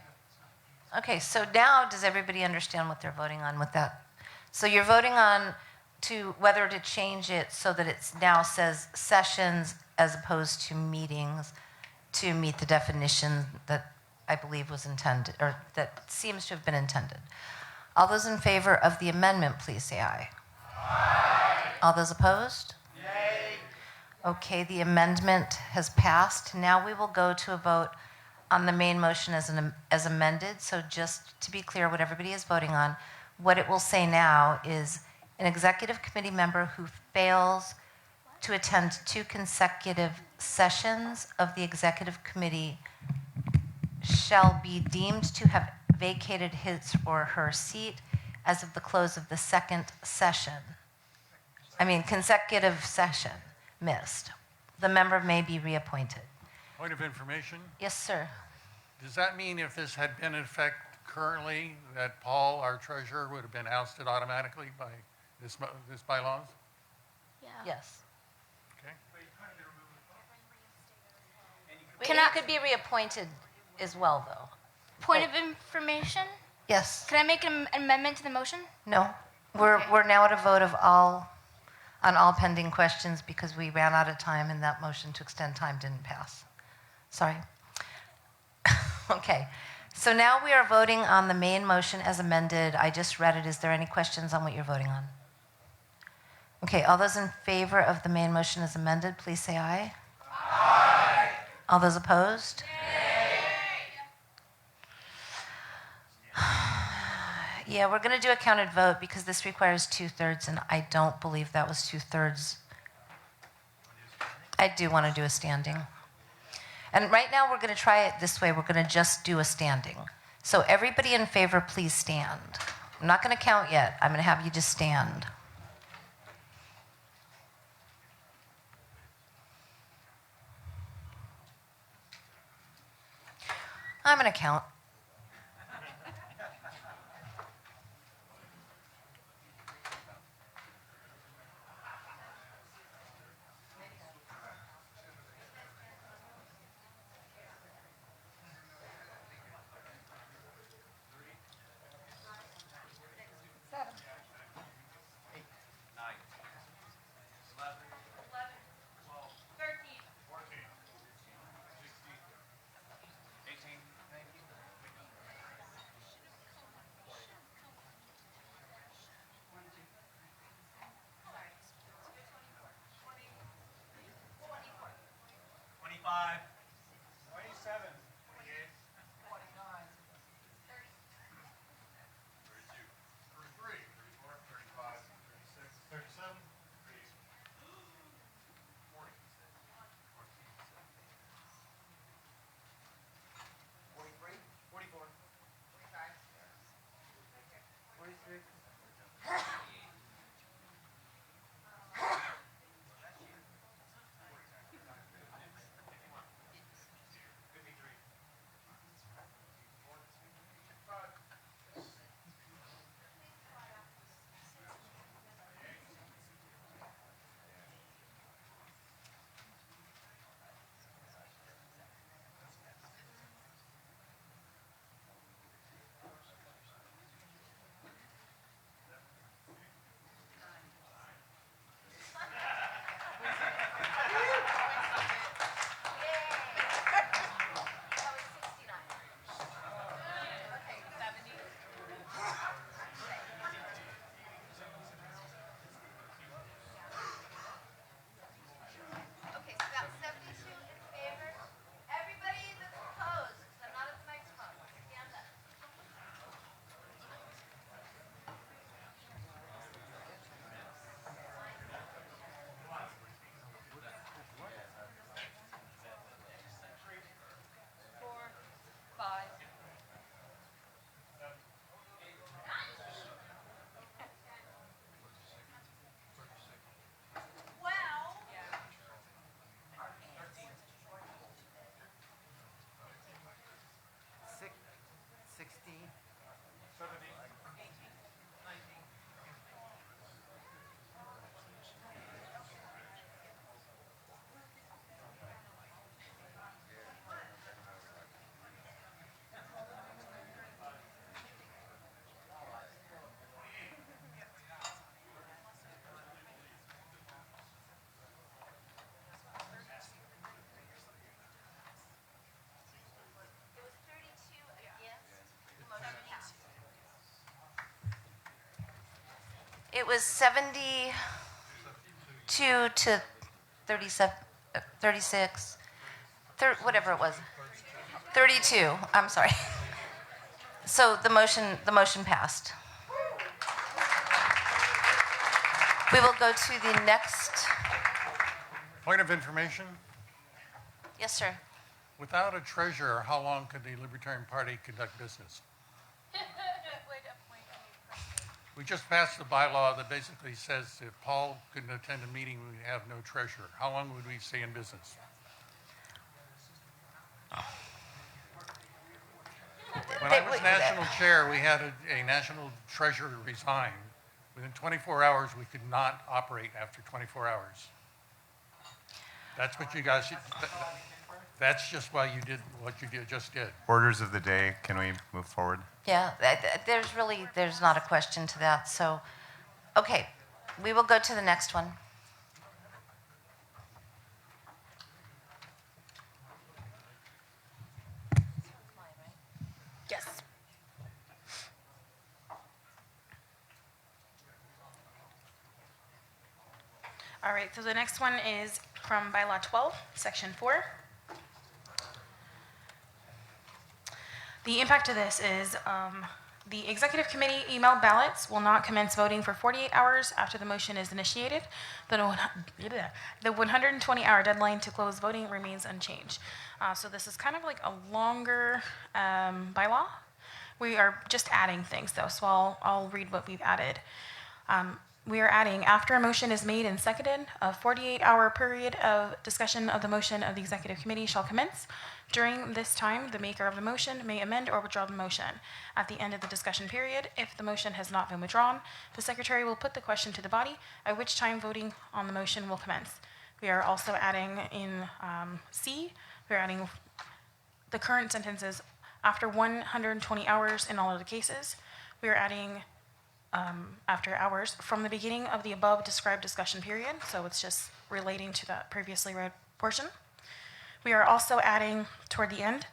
M: Okay, so now does everybody understand what they're voting on with that? So you're voting on to whether to change it so that it now says sessions as opposed to meetings to meet the definition that I believe was intended, or that seems to have been intended. All those in favor of the amendment, please say aye. Aye. All those opposed? Nay. Okay, the amendment has passed. Now we will go to a vote on the main motion as amended. So just to be clear what everybody is voting on, what it will say now is an executive committee member who fails to attend 2 consecutive sessions of the executive committee shall be deemed to have vacated his or her seat as of the close of the second session. I mean, consecutive session missed. the member may be reappointed.
D: Point of information.
M: Yes, sir.
D: Does that mean if this had been in effect currently, that Paul, our treasurer, would have been ousted automatically by this bylaws?
N: Yeah.
M: Yes.
D: Okay.
N: Can
M: You
N: I-
M: could be reappointed as well, though.
N: Point of information?
M: Yes.
N: Can I make an amendment to the motion?
M: No. We're now at a vote of on all pending questions because we ran out of time and that motion to extend time didn't pass. Sorry. Okay. So now we are voting on the main motion as amended. I just read it. Is there any questions on what you're voting on? Okay. All those in favor of the main motion as amended, please say aye. Aye. All those opposed? Yeah, we're going to do a counted vote because this requires 2/3, and I don't believe that was 2/3. I do want to do a standing. And right now, we're going to try it this way. We're going to just do a standing. So everybody in favor, please stand. I'm not going to count yet. I'm going to have you just stand. I'm going to count. It was 72 to 37, 36, whatever it was. 32, I'm sorry. So the motion passed. We will go to the next.
D: Point of information.
M: Yes, sir.
D: Without a treasurer, how long could the Libertarian Party conduct business? We just passed the bylaw that basically says if Paul couldn't attend a meeting, we have no treasurer. How long would we stay in business? When I was national chair, we had a national treasurer resign. Within 24 hours, we could not operate after 24 hours. That's what you guys, that's just why you did what you just did.
R: Orders of the day, can we move forward?
M: Yeah, there's not a question to that. So, okay, we will go to the next one.
U: Yes. All right, so the next one is from Bylaw 12, Section 4. The impact of this is the executive committee email ballots will not commence voting for 48 hours after the motion is initiated. The 120-hour deadline to close voting remains unchanged. So this is kind of like a longer bylaw. We are just adding things though, so I'll read what we've added. We are adding, after a motion is made and seconded, a 48-hour period of discussion of the motion of the executive committee shall commence. During this time, the maker of the motion may amend or withdraw the motion. At the end of the discussion period, if the motion has not been withdrawn, the secretary will put the question to the body, at which time voting on the motion will commence. We are also adding in C, we're adding the current sentences, after 120 hours in all of the cases. We are adding after hours from the beginning of the above described discussion period, so it's just relating to that previously read portion. We are also adding toward the end,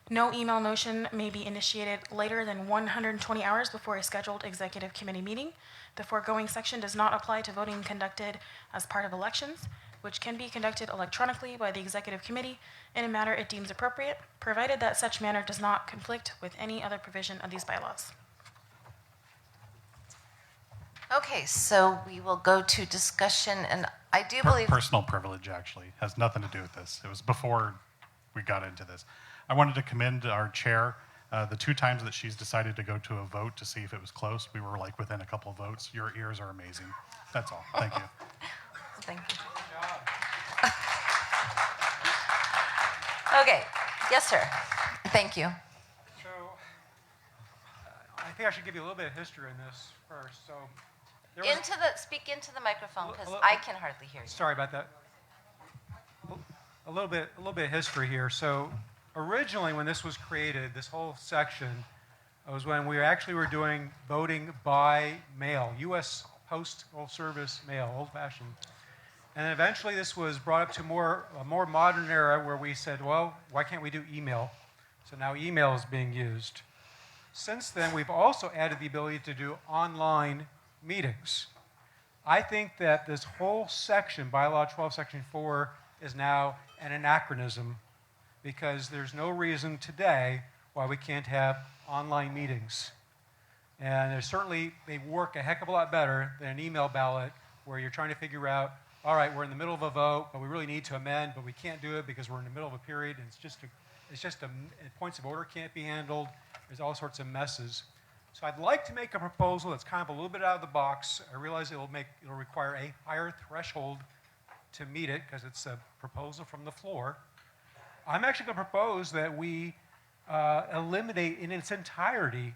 U: no email motion may be initiated later than 120 hours before a scheduled executive committee meeting. The foregoing section does not apply to voting conducted as part of elections, which can be conducted electronically by the executive committee in a manner it deems appropriate, provided that such manner does not conflict with any other provision of these bylaws.
M: Okay, so we will go to discussion, and I do believe...
L: Personal privilege, actually. Has nothing to do with this. It was before we got into this. I wanted to commend our chair. The 2 times that she's decided to go to a vote to see if it was close, we were like within a couple of votes. Your ears are amazing. That's all. Thank you.
M: Thank you. Okay. Yes, sir. Thank you.
H: So I think I should give you a little bit of history in this first. So
M: Speak into the microphone because I can hardly hear you.
H: Sorry about that. A little bit of history here. So originally when this was created, this whole section was when we actually were doing voting by mail, U.S. Postal Service mail, old-fashioned. And then eventually this was brought up to a more modern era where we said, well, why can't we do email? So now email is being used. Since then, we've also added the ability to do online meetings. I think that this whole section, Bylaw 12, Section 4, is now an anachronism because there's no reason today why we can't have online meetings. And they work a heck of a lot better than an email ballot where you're trying to figure out, all right, we're in the middle of a vote, but we really need to amend, but we can't do it because we're in the middle of a period, and points of order can't be handled. There's all sorts of messes. So I'd like to make a proposal that's kind of a little bit out of the box. I realize it'll require a higher threshold to meet it because it's a proposal from the floor. I'm actually going to propose that we eliminate in its entirety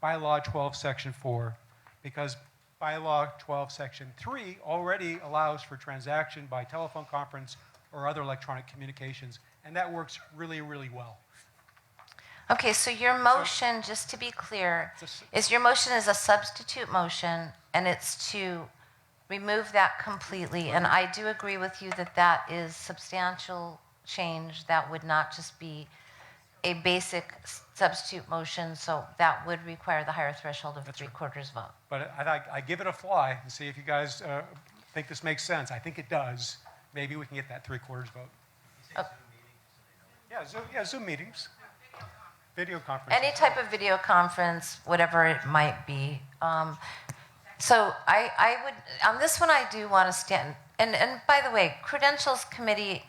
H: Bylaw 12, Section 4, because Bylaw 12, Section 3 already allows for transaction by telephone conference or other electronic communications, and that works really, really well.
M: Okay, so your motion, just to be clear, your motion is a substitute motion, and it's to remove that completely. And I do agree with you that that is substantial change. That would not just be a basic substitute motion, so that would require the higher threshold of 3/4 vote.
H: But I give it a fly and see if you guys think this makes sense. I think it does. Maybe we can get that 3/4 vote. Zoom meetings. Video conference.
M: Any type of video conference, whatever it might be. So I would, on this one I do want to stand, and by the way, Credentials Committee,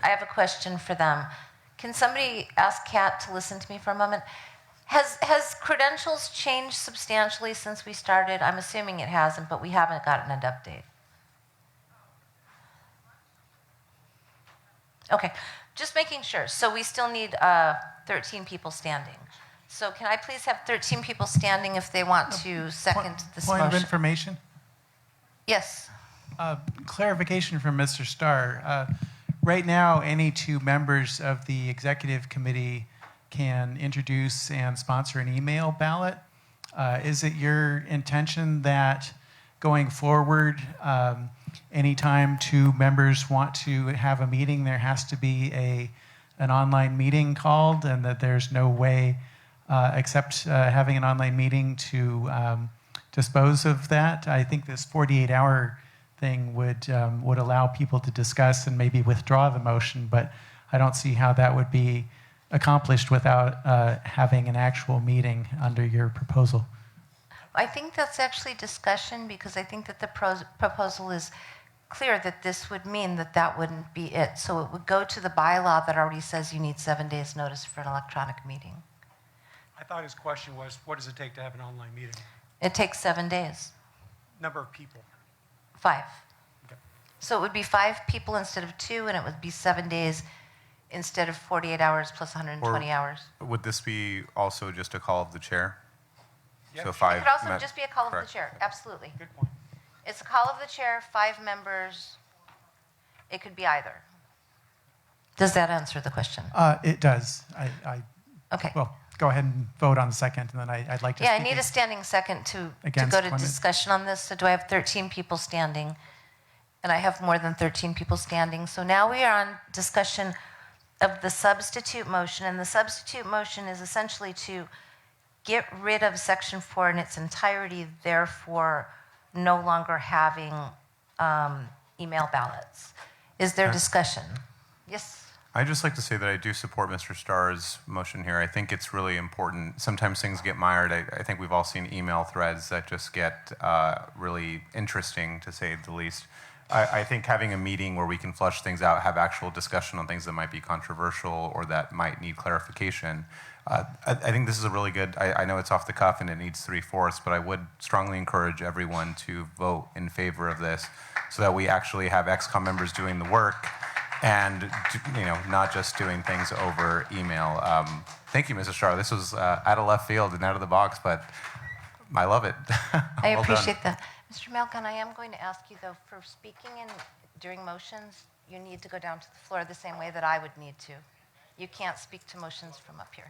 M: I have a question for them. Can somebody ask Kat to listen to me for a moment? Has credentials changed substantially since we started? I'm assuming it hasn't, but we haven't gotten an update. Okay, just making sure. So we still need 13 people standing. So can I please have 13 people standing if they want to second this motion?
J: Point of information?
M: Yes.
J: Clarification from Mr. Starr. Right now, any two members of the executive committee can introduce and sponsor an email ballot. Is it your intention that going forward, anytime two members want to have a meeting, there has to be an online meeting called, and that there's no way except having an online meeting to dispose of that? I think this 48-hour thing would allow people to discuss and maybe withdraw the motion, but I don't see how that would be accomplished without having an actual meeting under your proposal.
M: I think that's actually discussion, because I think that the proposal is clear that this would mean that that wouldn't be it. So it would go to the bylaw that already says you need 7 days notice for an electronic meeting.
H: I thought his question was, what does it take to have an online meeting?
M: It takes 7 days.
H: Number of people.
M: 5.
H: Okay.
M: So it would be 5 people instead of 2, and it would be 7 days instead of 48 hours plus 120 hours.
R: Would this be also just a call of the chair?
H: Yep.
R: So
M: It
R: 5.
M: could also just be a call of
R: correct.
M: the chair. Absolutely.
H: Good point.
M: It's a call of the chair, 5 members. It could be either. Does that answer the question?
J: It does.
M: Okay.
J: Well, go ahead and vote on the second, and then I'd like to
M: Yeah, I
J: speak
M: need a standing second to
J: against
M: go to
J: one.
M: discussion on this. So do I have 13 people standing? And I have more than 13 people standing. So now we are on discussion of the substitute motion. And the substitute motion is essentially to get rid of Section 4 in its entirety, therefore no longer having email ballots. Is there discussion? Yes?
R: I'd just like to say that I do support Mr. Starr's motion here. I think it's really important. Sometimes things get mired. I think we've all seen email threads that just get really interesting, to say the least. I think having a meeting where we can flush things out, have actual discussion on things that might be controversial or that might need clarification. I think this is a really good, I know it's off the cuff and it needs 3/4, but I would strongly encourage everyone to vote in favor of this so that we actually have XCOM members doing the work and not just doing things over email. Thank you, Mrs. Starr. This was out of left field and out of the box, but I love it.
M: I
R: Well
M: appreciate
R: done.
M: that. Mr. Malkin, I am going to ask you, though, for speaking during motions, you need to go down to the floor the same way that I would need to. You can't speak to motions from up here.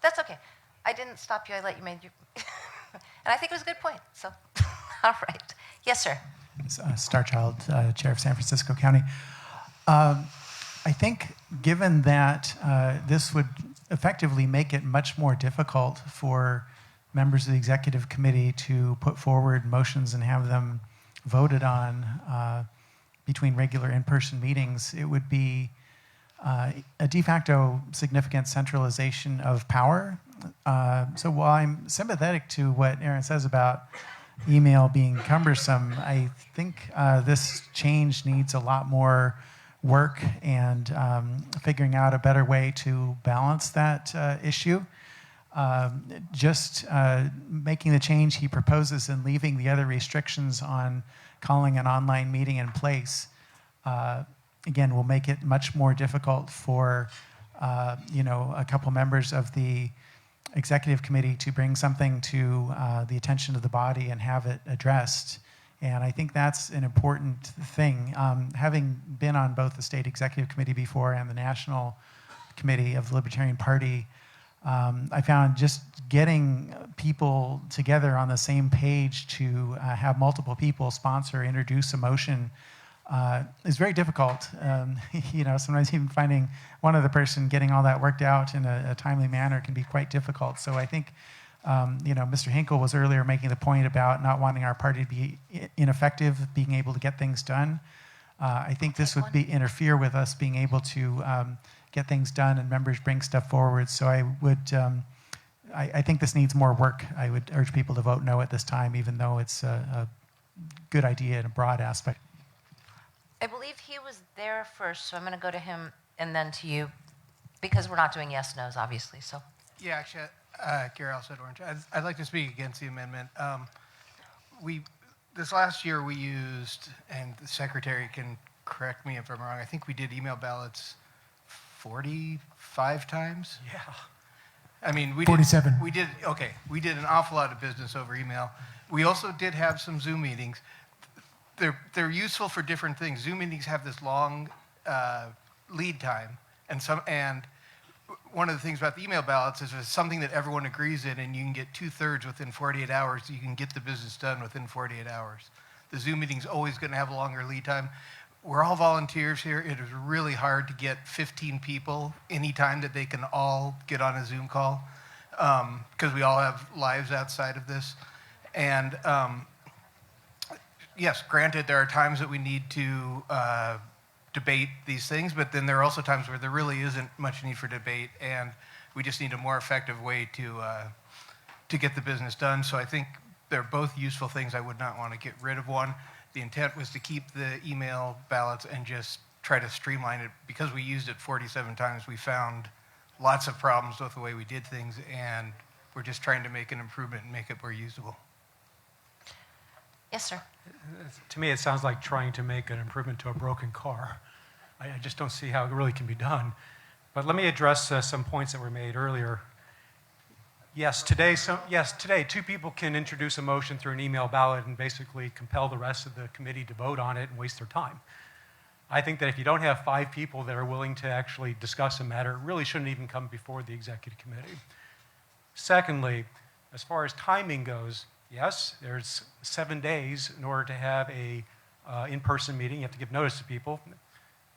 M: That's okay. I didn't stop you. I let you make your... And I think it was a good point. So, all right. Yes, sir.
J: Starchild, Chair of San Francisco County. I think given that this would effectively make it much more difficult for members of the executive committee to put forward motions and have them voted on between regular in-person meetings, it would be a de facto significant centralization of power. So while I'm sympathetic to what Aaron says about email being cumbersome, I think this change needs a lot more work and figuring out a better way to balance that issue. Just making the change he proposes and leaving the other restrictions on calling an online meeting in place, again, will make it much more difficult for a couple members of the executive committee to bring something to the attention of the body and have it addressed. And I think that's an important thing. Having been on both the state executive committee before and the national committee of the Libertarian Party, I found just getting people together on the same page to have multiple people sponsor, introduce a motion is very difficult. Sometimes even finding one other person getting all that worked out in a timely manner can be quite difficult. So I think, Mr. Hinkle was earlier making the point about not wanting our party to be ineffective, being able to get things done. I think this would interfere with us being able to get things done and members bring stuff forward. So I would, I think this needs more work. I would urge people to vote no at this time, even though it's a good idea in a broad aspect.
M: I believe he was there first, so I'm going to go to him and then to you, because we're not doing yes, no's, obviously. So
I: Yeah, actually, Gary Alstead Orange. I'd like to speak against the amendment. This last year we used, and the secretary can correct me if I'm wrong, I think we did email ballots 45 times?
H: Yeah.
I: I mean,
A: 47.
I: We did an awful lot of business over email. We also did have some Zoom meetings. They're useful for different things. Zoom meetings have this long lead time, and one of the things about the email ballots is it's something that everyone agrees in, and you can get 2/3 within 48 hours. You can get the business done within 48 hours. The Zoom meeting's always going to have a longer lead time. We're all volunteers here. It is really hard to get 15 people anytime that they can all get on a Zoom call because we all have lives outside of this. And yes, granted, there are times that we need to debate these things, but then there are also times where there really isn't much need for debate, and we just need a more effective way to get the business done. So I think they're both useful things. I would not want to get rid of one. The intent was to keep the email ballots and just try to streamline it. Because we used it 47 times, we found lots of problems with the way we did things, and we're just trying to make an improvement and make it more usable.
M: Yes, sir.
H: To me, it sounds like trying to make an improvement to a broken car. I just don't see how it really can be done. But let me address some points that were made earlier. Yes, today 2 people can introduce a motion through an email ballot and basically compel the rest of the committee to vote on it and waste their time. I think that if you don't have 5 people that are willing to actually discuss a matter, it really shouldn't even come before the executive committee. Secondly, as far as timing goes, yes, there's 7 days in order to have a in-person meeting. You have to give notice to people,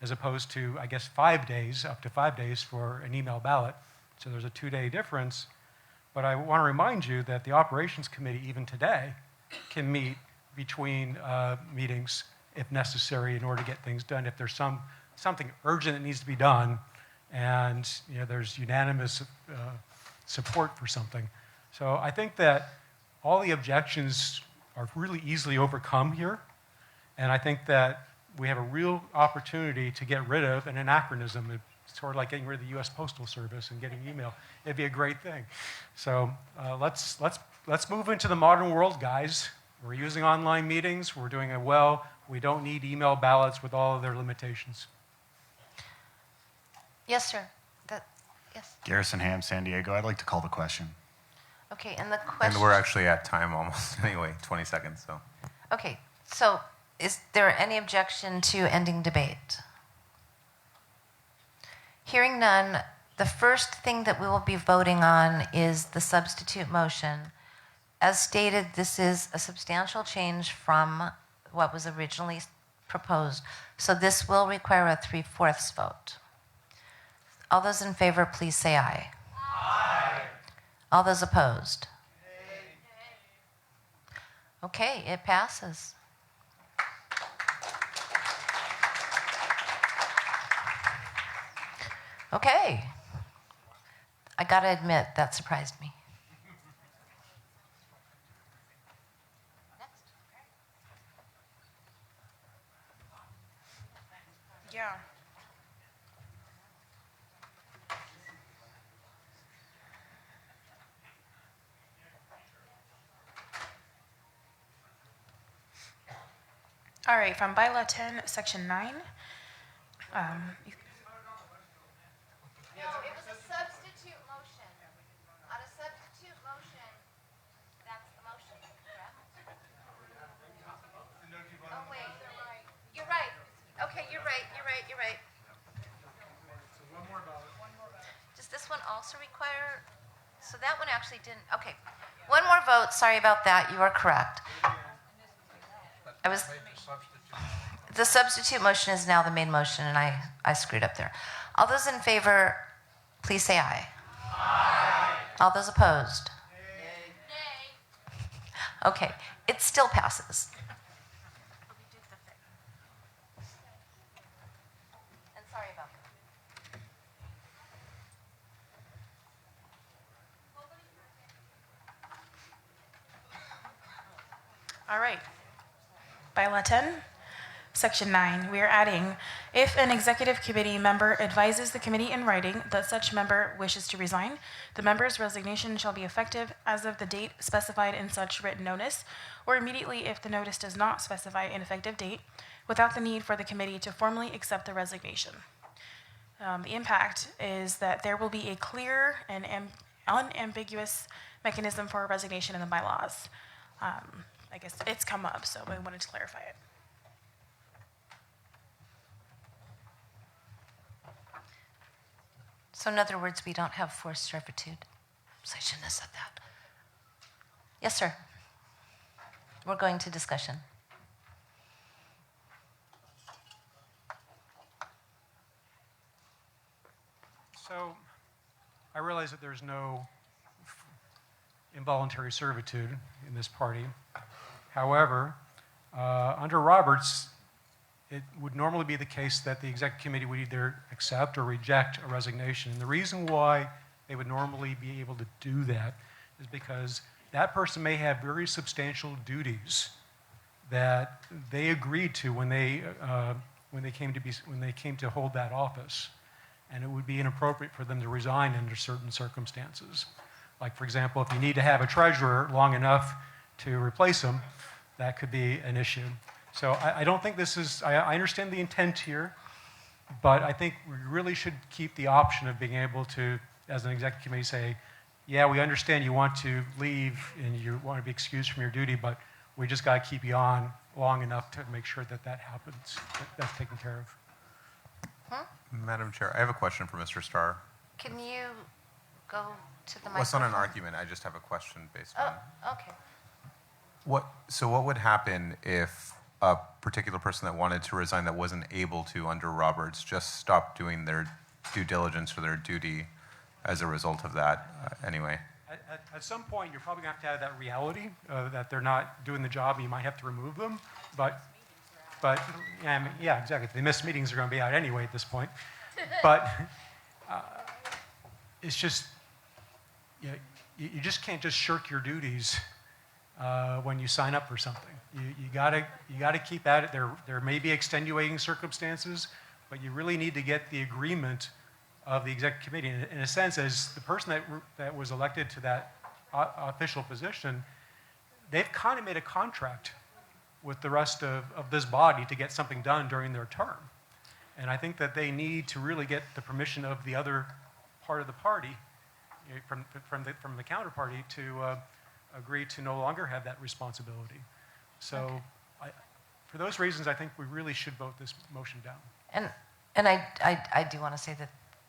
H: as opposed to, I guess, 5 days, up to 5 days for an email ballot. So there's a 2-day difference. But I want to remind you that the operations committee, even today, can meet between meetings if necessary in order to get things done. If there's something urgent that needs to be done, and there's unanimous support for something. So I think that all the objections are really easily overcome here, and I think that we have a real opportunity to get rid of an anachronism. It's sort of like getting rid of the U.S. Postal Service and getting email. It'd be a great thing. So let's move into the modern world, guys. We're using online meetings. We're doing it well. We don't need email ballots with all of their limitations.
M: Yes, sir. Yes.
S: Garrison Ham, San Diego. I'd like to call the question.
M: Okay, and the question.
R: And we're actually at time almost anyway, 20 seconds. So.
M: Okay, so is there any objection to ending debate? Hearing none, the first thing that we will be voting on is the substitute motion. As stated, this is a substantial change from what was originally proposed. So this will require a 3/4 vote. All those in favor, please say aye. Aye. All those opposed? Nay. Okay, it passes. Okay. I gotta admit, that surprised me.
U: Yeah. All right, from bylaw 10, section 9.
M: No, it was a substitute motion. On a substitute motion, that's the motion, correct? Oh, wait. You're right. Okay, you're right.
H: So one more vote.
M: Does this one also require, so that one actually didn't, okay. One more vote, sorry about that, you are correct. The substitute motion is now the main motion, and I screwed up there. All those in favor, please say aye. Aye. All those opposed? Nay. Okay, it still passes. And sorry about that.
U: All right. Bylaw 10,
G: Section 9, we are adding, if an executive committee member advises the committee in writing that such member wishes to resign, the member's resignation shall be effective as of the date specified in such written notice, or immediately if the notice does not specify an effective date, without the need for the committee to formally accept the resignation. The impact is that there will be a clear and unambiguous mechanism for resignation in the bylaws. I guess it's come up, so I wanted to clarify it.
M: So in other words, we don't have forced servitude. So I shouldn't have said that. Yes, sir. We're going to discussion.
H: So I realize that there's no involuntary servitude in this party. However, under Roberts, it would normally be the case that the executive committee would either accept or reject a resignation. And the reason why they would normally be able to do that is because that person may have very substantial duties that they agreed to when they came to hold that office, and it would be inappropriate for them to resign under certain circumstances. Like, for example, if you need to have a treasurer long enough to replace him, that could be an issue. So I don't think this is, I understand the intent here, but I think we really should keep the option of being able to, as an executive committee, say, yeah, we understand you want to leave and you want to be excused from your duty, but we just got to keep you on long enough to make sure that that happens, that's taken care of.
R: Madam Chair, I have a question for Mr. Starr.
M: Can you go to the microphone?
R: Well, it's not an argument. I just have a question based on.
M: Oh, okay.
R: So what would happen if a particular person that wanted to resign that wasn't able to under Roberts just stopped doing their due diligence or their duty as a result of that anyway?
H: At some point, you're probably going to have that reality that they're not doing the job and you might have to remove them. But yeah, exactly. If they miss meetings, they're going to be out anyway at this point. But it's just, you just can't just shirk your duties when you sign up for something. You gotta keep at it. There may be extenuating circumstances, but you really need to get the agreement of the executive committee. In a sense, as the person that was elected to that official position, they've kind of made a contract with the rest of this body to get something done during their term. And I think that they need to really get the permission of the other part of the party, from the counterparty, to agree to no longer have that responsibility. So for those reasons, I think we really should vote this motion down.
M: And I do want to say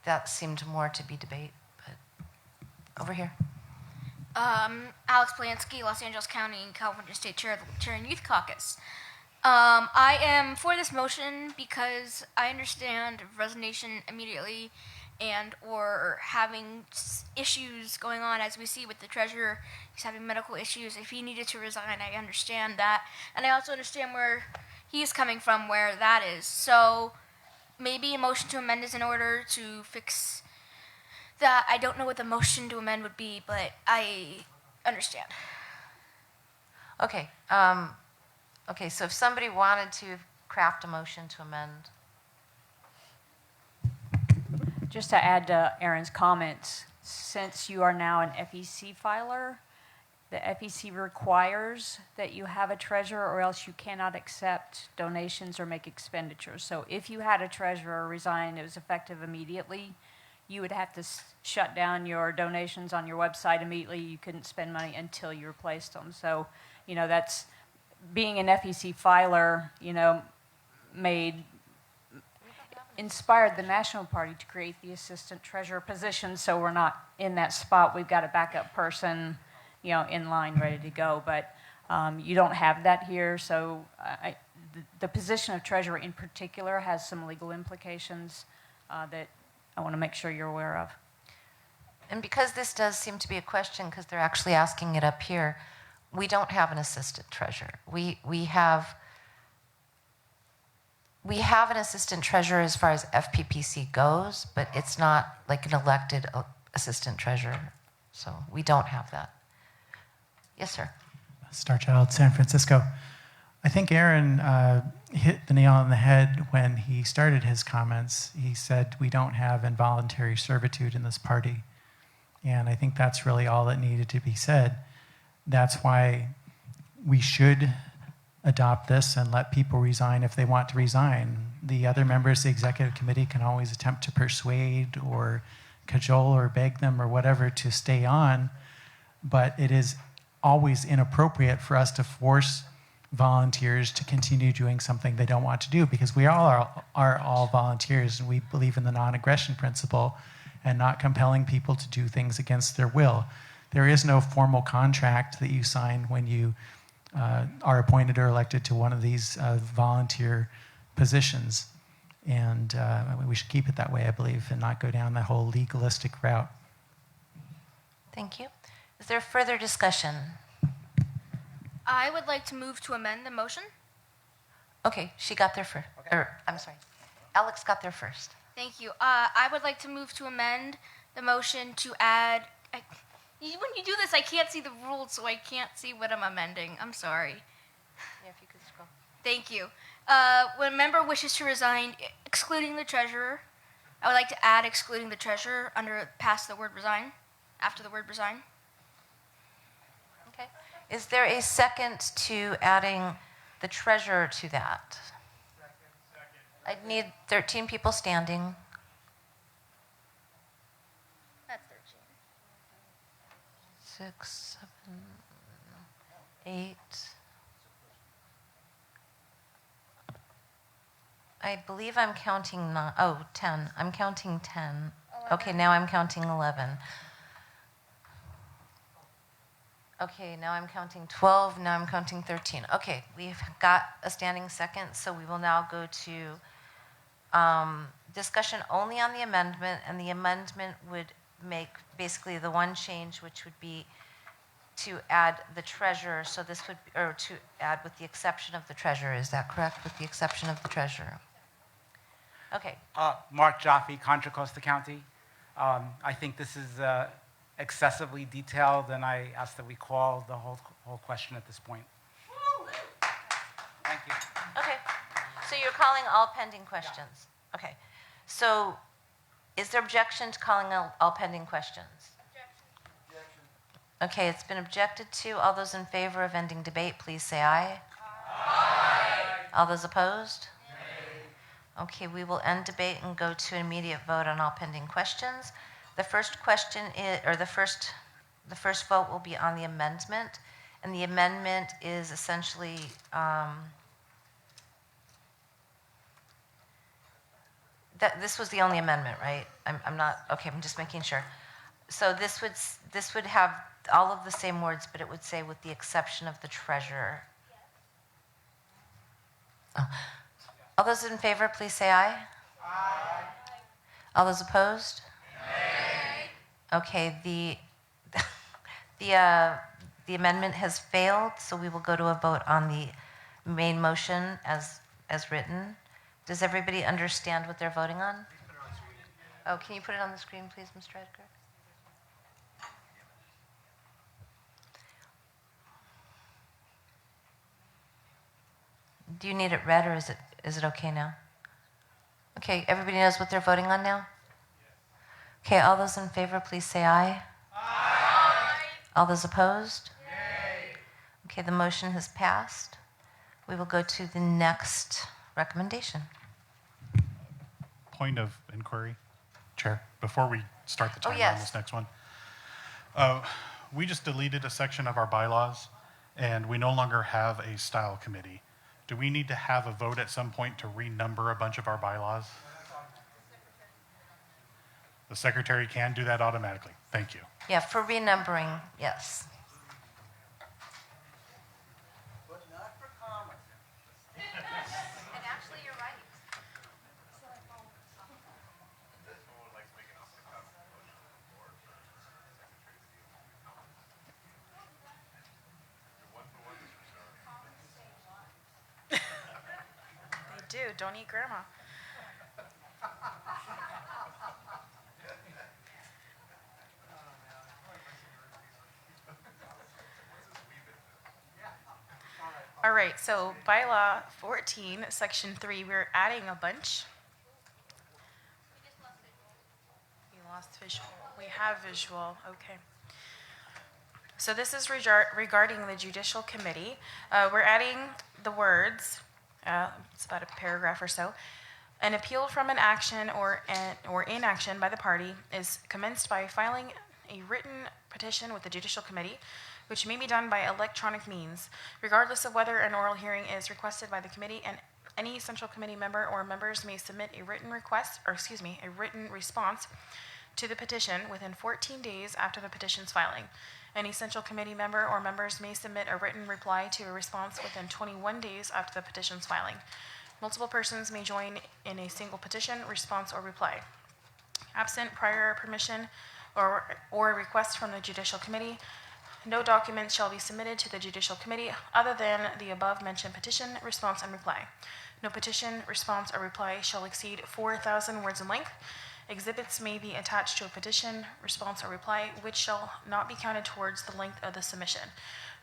M: that seemed more to be debate, but over here.
N: Alex Polanski, Los Angeles County, California State Chair of the Libertarian Youth Caucus. I am for this motion because I understand resignation immediately and or having issues going on, as we see with the treasurer. He's having medical issues. If he needed to resign, I understand that. And I also understand where he's coming from, where that is. So maybe a motion to amend is in order to fix that. I don't know what the motion to amend would be, but I understand.
M: Okay. Okay, so if somebody wanted to craft a motion to amend.
F: Just to add to Aaron's comments, since you are now an FEC filer, the FEC requires that you have a treasurer or else you cannot accept donations or make expenditures. So if you had a treasurer resign, it was effective immediately, you would have to shut down your donations on your website immediately. You couldn't spend money until you replaced them. So, that's being an FEC filer, inspired the National Party to create the assistant treasurer position, so we're not in that spot. We've got a backup person, in line, ready to go. But you don't have that here, so the position of treasurer in particular has some legal implications that I want to make sure you're aware of.
M: And because this does seem to be a question, because they're actually asking it up here, we don't have an assistant treasurer. We have an assistant treasurer as far as FPPC goes, but it's not like an elected assistant treasurer. So we don't have that. Yes, sir.
J: Starchild, San Francisco. I think Aaron hit the nail on the head when he started his comments. He said we don't have involuntary servitude in this party. And I think that's really all that needed to be said. That's why we should adopt this and let people resign if they want to resign. The other members of the executive committee can always attempt to persuade or cajole or beg them or whatever to stay on, but it is always inappropriate for us to force volunteers to continue doing something they don't want to do, because we all are all volunteers, and we believe in the non-aggression principle and not compelling people to do things against their will. There is no formal contract that you sign when you are appointed or elected to one of these volunteer positions. And we should keep it that way, I believe, and not go down the whole legalistic route.
M: Thank you. Is there further discussion?
N: I would like to move to amend the motion.
M: Okay, she got there first. Okay. I'm sorry. Alex got there first.
N: Thank you. I would like to move to amend the motion to add. When you do this, I can't see the rules, so I can't see what I'm amending. I'm sorry.
M: Yeah, if you could scroll.
N: Thank you. When a member wishes to resign, excluding the treasurer, I would like to add excluding the treasurer past the word resign, after the word resign.
M: Okay. Is there a second to adding the treasurer to that? I'd need 13 people standing.
N: That's 13.
M: 6, 7, 8. I believe I'm counting 10. I'm counting 10. 11. Okay, now I'm counting 11. Okay, now I'm counting 12. Now I'm counting 13. Okay, we've got a standing second, so we will now go to discussion only on the amendment, and the amendment would make basically the one change, which would be to add the treasurer. So this would, or to add with the exception of the treasurer. Is that correct? With the exception of the treasurer. Okay.
O: Mark Jaffe, Contra Costa County. I think this is excessively detailed, and I ask that we call the whole question at this point. Thank you.
M: Okay. So you're calling all pending questions. Okay. So is there objection to calling all pending questions? Objection. Okay, it's been objected to. All those in favor of ending debate, please say aye. Aye. All those opposed? Nay. Okay, we will end debate and go to an immediate vote on all pending questions. The first question is, or the first vote will be on the amendment, and the amendment is essentially this was the only amendment, right? I'm not, okay, I'm just making sure. So this would have all of the same words, but it would say with the exception of the treasurer. Oh. All those in favor, please say aye. Aye. All those opposed? Nay. Okay, the amendment has failed, so we will go to a vote on the main motion as written. Does everybody understand what they're voting on? Oh, can you put it on the screen, please, Mr. Edgar? Do you need it read, or is it okay now? Okay, everybody knows what they're voting on now? Okay, all those in favor, please say aye. Aye. All those opposed? Nay. Okay, the motion has passed. We will go to the next recommendation.
L: Point of inquiry, Chair, before we start the timer on this next one. We just deleted a section of our bylaws, and we no longer have a style committee. Do we need to have a vote at some point to renumber a bunch of our bylaws? The secretary can do that automatically. Thank you.
M: Yeah, for renumbering, yes.
W: But not for commas.
M: And actually, you're right.
G: They do. Don't eat grandma. All right, so bylaw 14, section 3, we're adding a bunch. We lost visual. We have visual, okay. So this is regarding the judicial committee. We're adding the words, it's about a paragraph or so. An appeal from an action or inaction by the party is commenced by filing a written petition with the judicial committee, which may be done by electronic means, regardless of whether an oral hearing is requested by the committee, and any central committee member or members may submit a written a written response to the petition within 14 days after the petition's filing. Any central committee member or members may submit a written reply to a response within 21 days after the petition's filing. Multiple persons may join in a single petition, response, or reply. Absent prior permission or request from the judicial committee, no document shall be submitted to the judicial committee other than the above-mentioned petition, response, and reply. No petition, response, or reply shall exceed 4,000 words in length. Exhibits may be attached to a petition, response, or reply, which shall not be counted towards the length of the submission.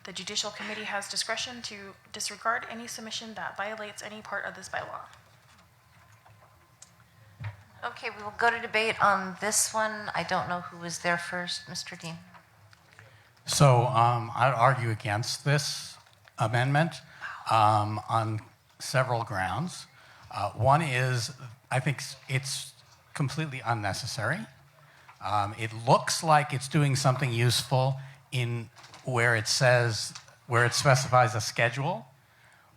G: The judicial committee has discretion to disregard any submission that violates any part of this bylaw.
M: Okay, we will go to debate on this one. I don't know who was there first. Mr. Dean.
K: So I'd argue against this amendment on several grounds. One is I think it's completely unnecessary. It looks like it's doing something useful in where it specifies a schedule,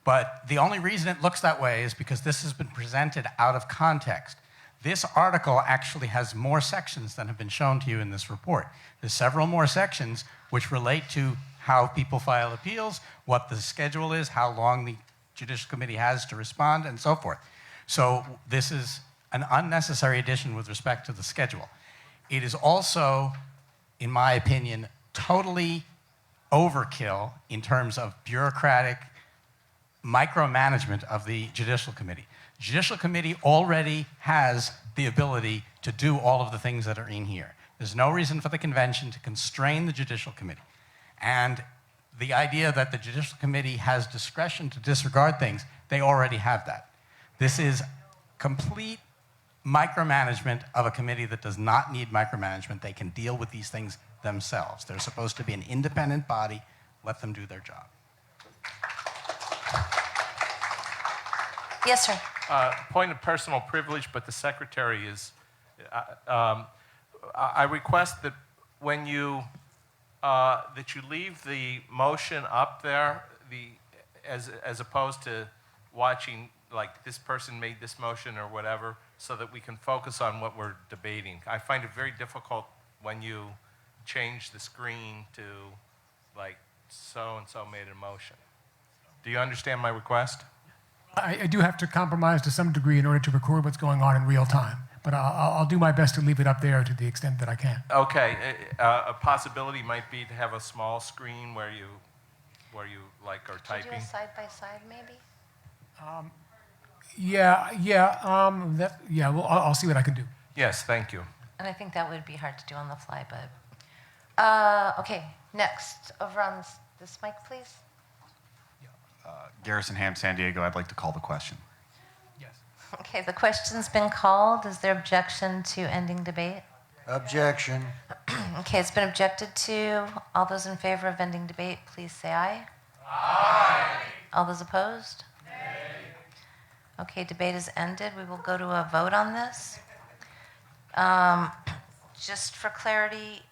K: but the only reason it looks that way is because this has been presented out of context. This article actually has more sections than have been shown to you in this report. There's several more sections which relate to how people file appeals, what the schedule is, how long the Judicial Committee has to respond, and so forth. So this is an unnecessary addition with respect to the schedule. It is also, in my opinion, totally overkill in terms of bureaucratic micromanagement of the Judicial Committee. Judicial Committee already has the ability to do all of the things that are in here. There's no reason for the convention to constrain the Judicial Committee. And the idea that the Judicial Committee has discretion to disregard things, they already have that. This is complete micromanagement of a committee that does not need micromanagement. They can deal with these things themselves. They're supposed to be an independent body. Let them do their job.
M: Yes, sir.
E: Point of personal privilege, but the secretary is. I request that when you that you leave the motion up there, as opposed to watching like this person made this motion or whatever, so that we can focus on what we're debating. I find it very difficult when you change the screen to like so-and-so made a motion. Do you understand my request?
A: I do have to compromise to some degree in order to record what's going on in real time, but I'll do my best to leave it up there to the extent that I can.
E: Okay, a possibility might be to have a small screen where you like are typing.
M: Could you do a side by side, maybe?
A: Well, I'll see what I can do.
E: Yes, thank you.
M: And I think that would be hard to do on the fly, but okay. Next, over on this mic, please.
S: Garrison Ham, San Diego. I'd like to call the question.
A: Yes.
M: Okay, the question's been called. Is there objection to ending debate?
W: Objection.
M: Okay, it's been objected to. All those in favor of ending debate, please say aye.
T: Aye.
M: All those opposed? Nay. Okay, debate is ended. We will go to a vote on this. Just for clarity,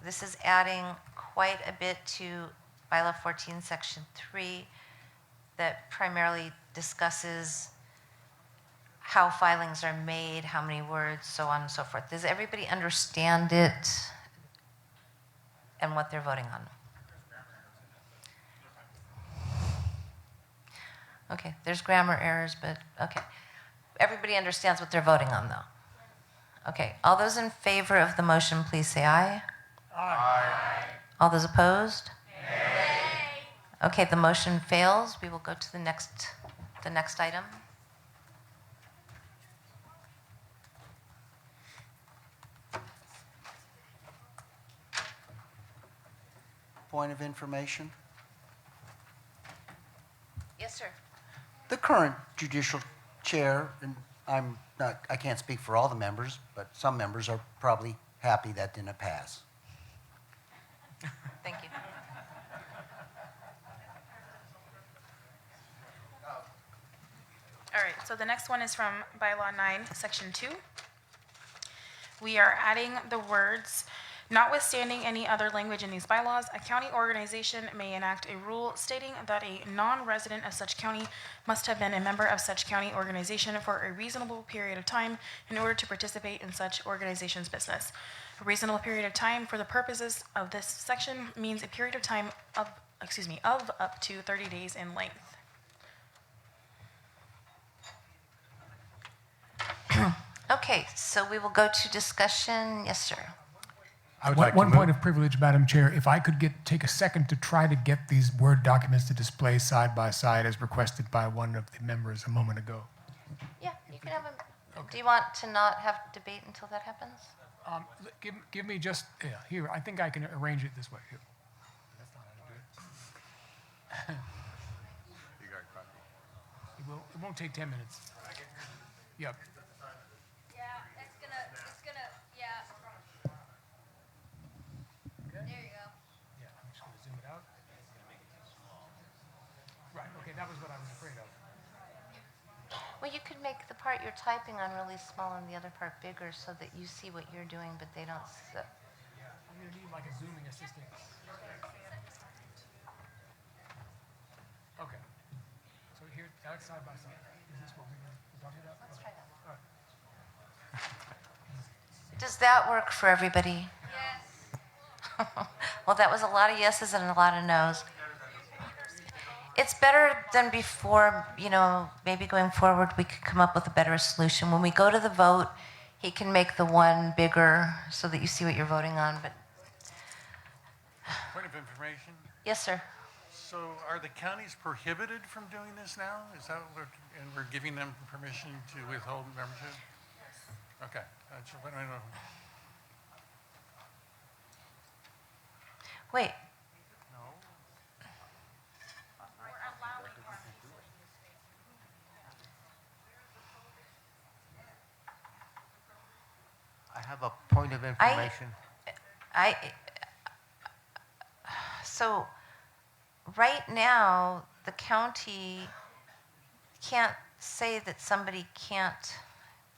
M: this is adding quite a bit to Bylaw 14, Section 3, that primarily discusses how filings are made, how many words, so on and so forth. Does everybody understand it and what they're voting on? Okay, there's grammar errors, but okay. Everybody understands what they're voting on, though. Okay, all those in favor of the motion, please say aye.
T: Aye.
M: All those opposed? Nay. Okay, the motion fails. We will go to the next item.
W: Point of information.
M: Yes, sir.
W: The current judicial chair, and I can't speak for all the members, but some members are probably happy that didn't pass.
M: Thank you.
G: All right, so the next one is from Bylaw 9, Section 2. We are adding the words, notwithstanding any other language in these bylaws, a county organization may enact a rule stating that a non-resident of such county must have been a member of such county organization for a reasonable period of time in order to participate in such organization's business. A reasonable period of time for the purposes of this section means a period of time of up to 30 days in length.
M: Okay, so we will go to discussion. Yes, sir.
A: One point of privilege, Madam Chair. If I could take a second to try to get these Word documents to display side by side as requested by one of the members a moment ago.
M: Yeah, you can have a. Do you want to not have debate until that happens?
A: Give me just, here, I think I can arrange it this way. Here. That's not how to do it.
R: You got a copy?
A: It won't take 10 minutes. Yep.
N: Yeah, it's gonna, yeah.
A: Okay.
N: There you go.
A: Yeah, I'm just going to zoom it out. Right, okay, that was what I was afraid of.
M: Well, you could make the part you're typing on really small and the other part bigger so that you see what you're doing, but they don't see.
A: I'm going to need like a zooming assistant. Okay. So here, that's side by side. Is this what we're talking about?
M: Let's try that.
A: All right.
M: Does that work for everybody?
N: Yes.
M: Well, that was a lot of yeses and a lot of nos. It's better than before, maybe going forward we could come up with a better solution. When we go to the vote, he can make the one bigger so that you see what you're voting on. But
D: Point of information.
M: yes, sir.
D: So are the counties prohibited from doing this now? Is that what and we're giving them permission to withhold membership? Okay. I don't know.
M: Wait.
W: I have a point of information.
M: So right now, the county can't say that somebody can't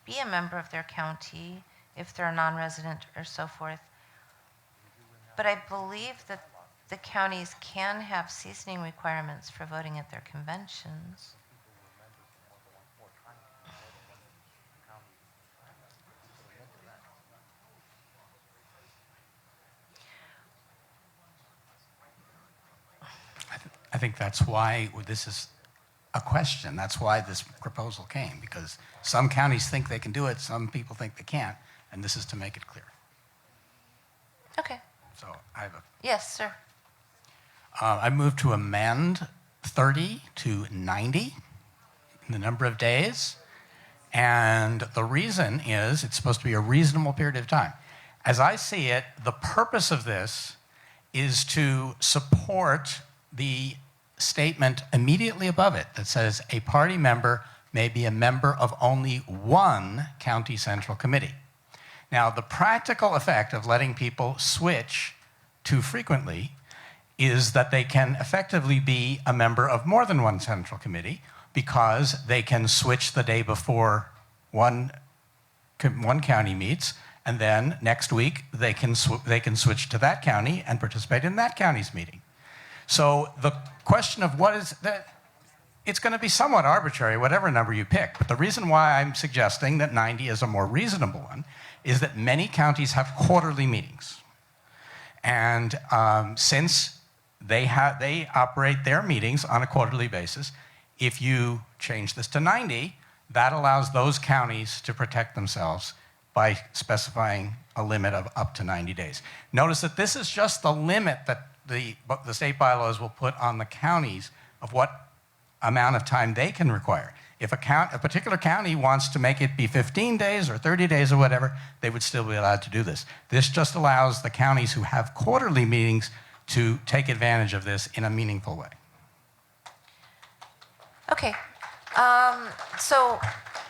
M: be a member of their county if they're a non-resident or so forth. But I believe that the counties can have seasoning requirements for voting at their conventions.
K: I think that's why this is a question. That's why this proposal came, because some counties think they can do it, some people think they can't, and this is to make it clear.
M: Okay.
K: So I have a...
M: Yes, sir.
K: I move to amend 30 to 90 in the number of days. And the reason is it's supposed to be a reasonable period of time. As I see it, the purpose of this is to support the statement immediately above it that says a party member may be a member of only one county central committee. Now, the practical effect of letting people switch too frequently is that they can effectively be a member of more than one central committee because they can switch the day before one county meets, and then next week they can switch to that county and participate in that county's meeting. So the question of what is that, it's going to be somewhat arbitrary, whatever number you pick. But the reason why I'm suggesting that 90 is a more reasonable one is that many counties have quarterly meetings. And since they operate their meetings on a quarterly basis, if you change this to 90, that allows those counties to protect themselves by specifying a limit of up to 90 days. Notice that this is just the limit that the state bylaws will put on the counties of what amount of time they can require. If a particular county wants to make it be 15 days or 30 days or whatever, they would still be allowed to do this. This just allows the counties who have quarterly meetings to take advantage of this in a meaningful way.
M: Okay. So,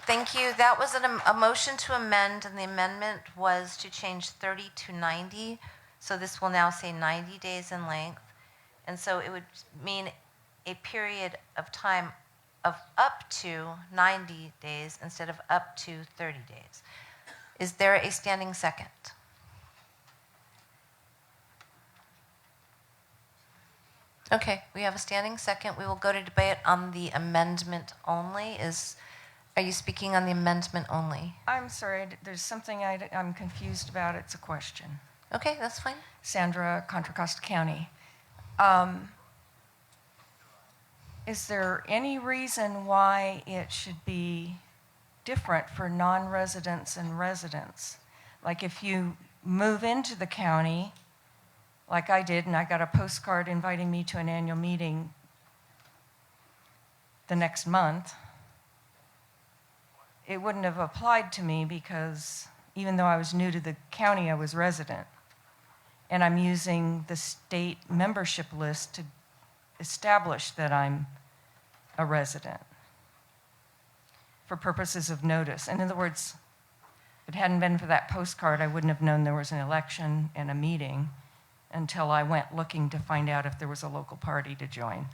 M: thank you. That was a motion to amend, and the amendment was to change 30 to 90. So this will now say 90 days in length. And so it would mean a period of time of up to 90 days instead of up to 30 days. Is there a standing second? Okay, we have a standing second. We will go to debate on the amendment only. Are you speaking on the amendment only?
B: I'm sorry, there's something I'm confused about. It's a question.
M: Okay, that's fine.
B: Sandra, Contra Costa County. Is there any reason why it should be different for non-residents and residents? Like if you move into the county, like I did, and I got a postcard inviting me to an annual meeting the next month, it wouldn't have applied to me because even though I was new to the county, I was resident. And I'm using the state membership list to establish that I'm a resident for purposes of notice. In other words, if it hadn't been for that postcard, I wouldn't have known there was an election and a meeting until I went looking to find out if there was a local party to join.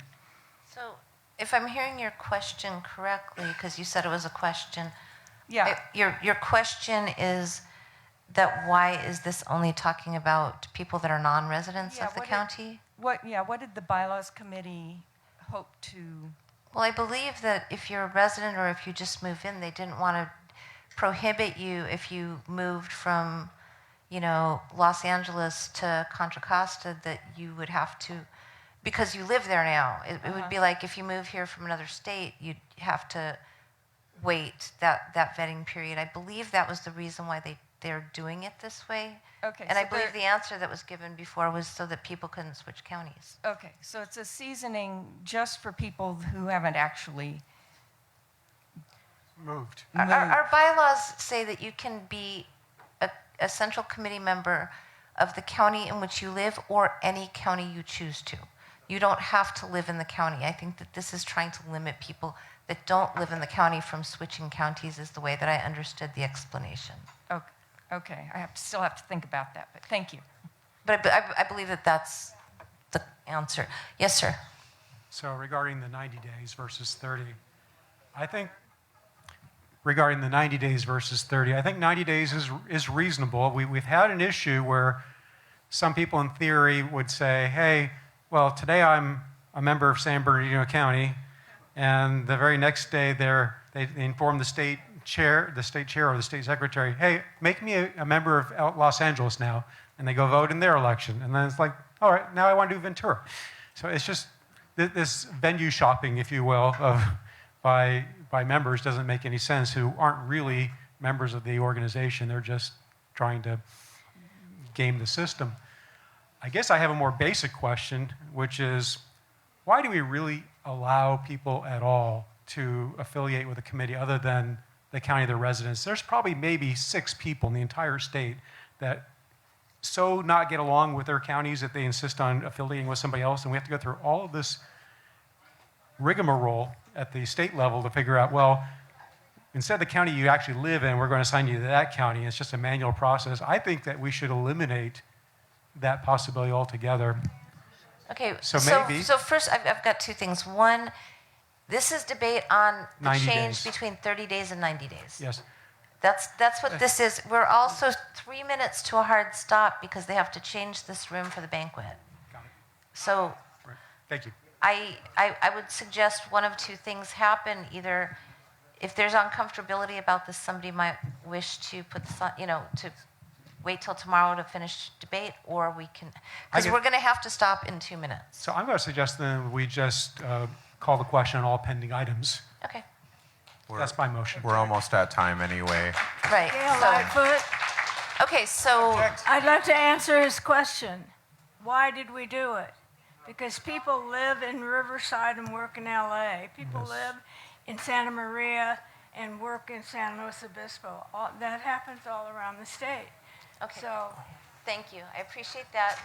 M: So, if I'm hearing your question correctly, because you said it was a question,
B: yeah.
M: Your question is that why is this only talking about people that are non-residents of the county?
B: What did the bylaws committee hope to?
M: Well, I believe that if you're a resident or if you just move in, they didn't want to prohibit you if you moved from, Los Angeles to Contra Costa, that you would have to, because you live there now. It would be like if you move here from another state, you'd have to wait that vetting period. I believe that was the reason why they're doing it this way.
B: Okay.
M: And I believe the answer that was given before was so that people couldn't switch counties.
B: Okay, so it's a seasoning just for people who haven't actually
H: moved.
M: Our bylaws say that you can be a central committee member of the county in which you live or any county you choose to. You don't have to live in the county. I think that this is trying to limit people that don't live in the county from switching counties, is the way that I understood the explanation.
B: Okay, I still have to think about that, but thank you.
M: But I believe that that's the answer. Yes, sir.
H: So regarding the 90 days versus 30, I think regarding the 90 days versus 30, I think 90 days is reasonable. We've had an issue where some people in theory would say, hey, well, today I'm a member of San Bernardino County, and the very next day they inform the state chair or the state secretary, hey, make me a member of Los Angeles now, and they go vote in their election. And then it's like, all right, now I want to do Ventura. So it's just this venue shopping, if you will, by members doesn't make any sense, who aren't really members of the organization. They're just trying to game the system. I guess I have a more basic question, which is, why do we really allow people at all to affiliate with a committee other than the county they're residents? There's probably maybe 6 people in the entire state that so not get along with their counties that they insist on affiliating with somebody else, and we have to go through all of this rigmarole at the state level to figure out, well, instead of the county you actually live in, we're going to assign you to that county. It's just a manual process. I think that we should eliminate that possibility altogether.
M: Okay,
H: so maybe.
M: So first, I've got 2 things. One, this is debate on the change
H: days.
M: between 30 days and 90 days.
H: Yes.
M: That's what this is. We're also 3 minutes to a hard stop because they have to change this room for the banquet.
H: Got it.
M: So
H: Right. Thank you.
M: I would suggest one of 2 things happen. Either if there's uncomfortability about this, somebody might wish to put this on, to wait till tomorrow to finish debate, or we can, because we're going to have to stop in 2 minutes.
H: So I'm going to suggest then we just call the question on all pending items.
M: Okay.
H: That's my motion.
R: We're almost at time anyway.
M: Right.
P: Gail Lightfoot.
M: Okay, so
P: I'd like to answer his question. Why did we do it? Because people live in Riverside and work in LA. People live in Santa Maria and work in San Luis Obispo. That happens all around the state.
M: Okay.
P: So,
M: thank you. I appreciate that.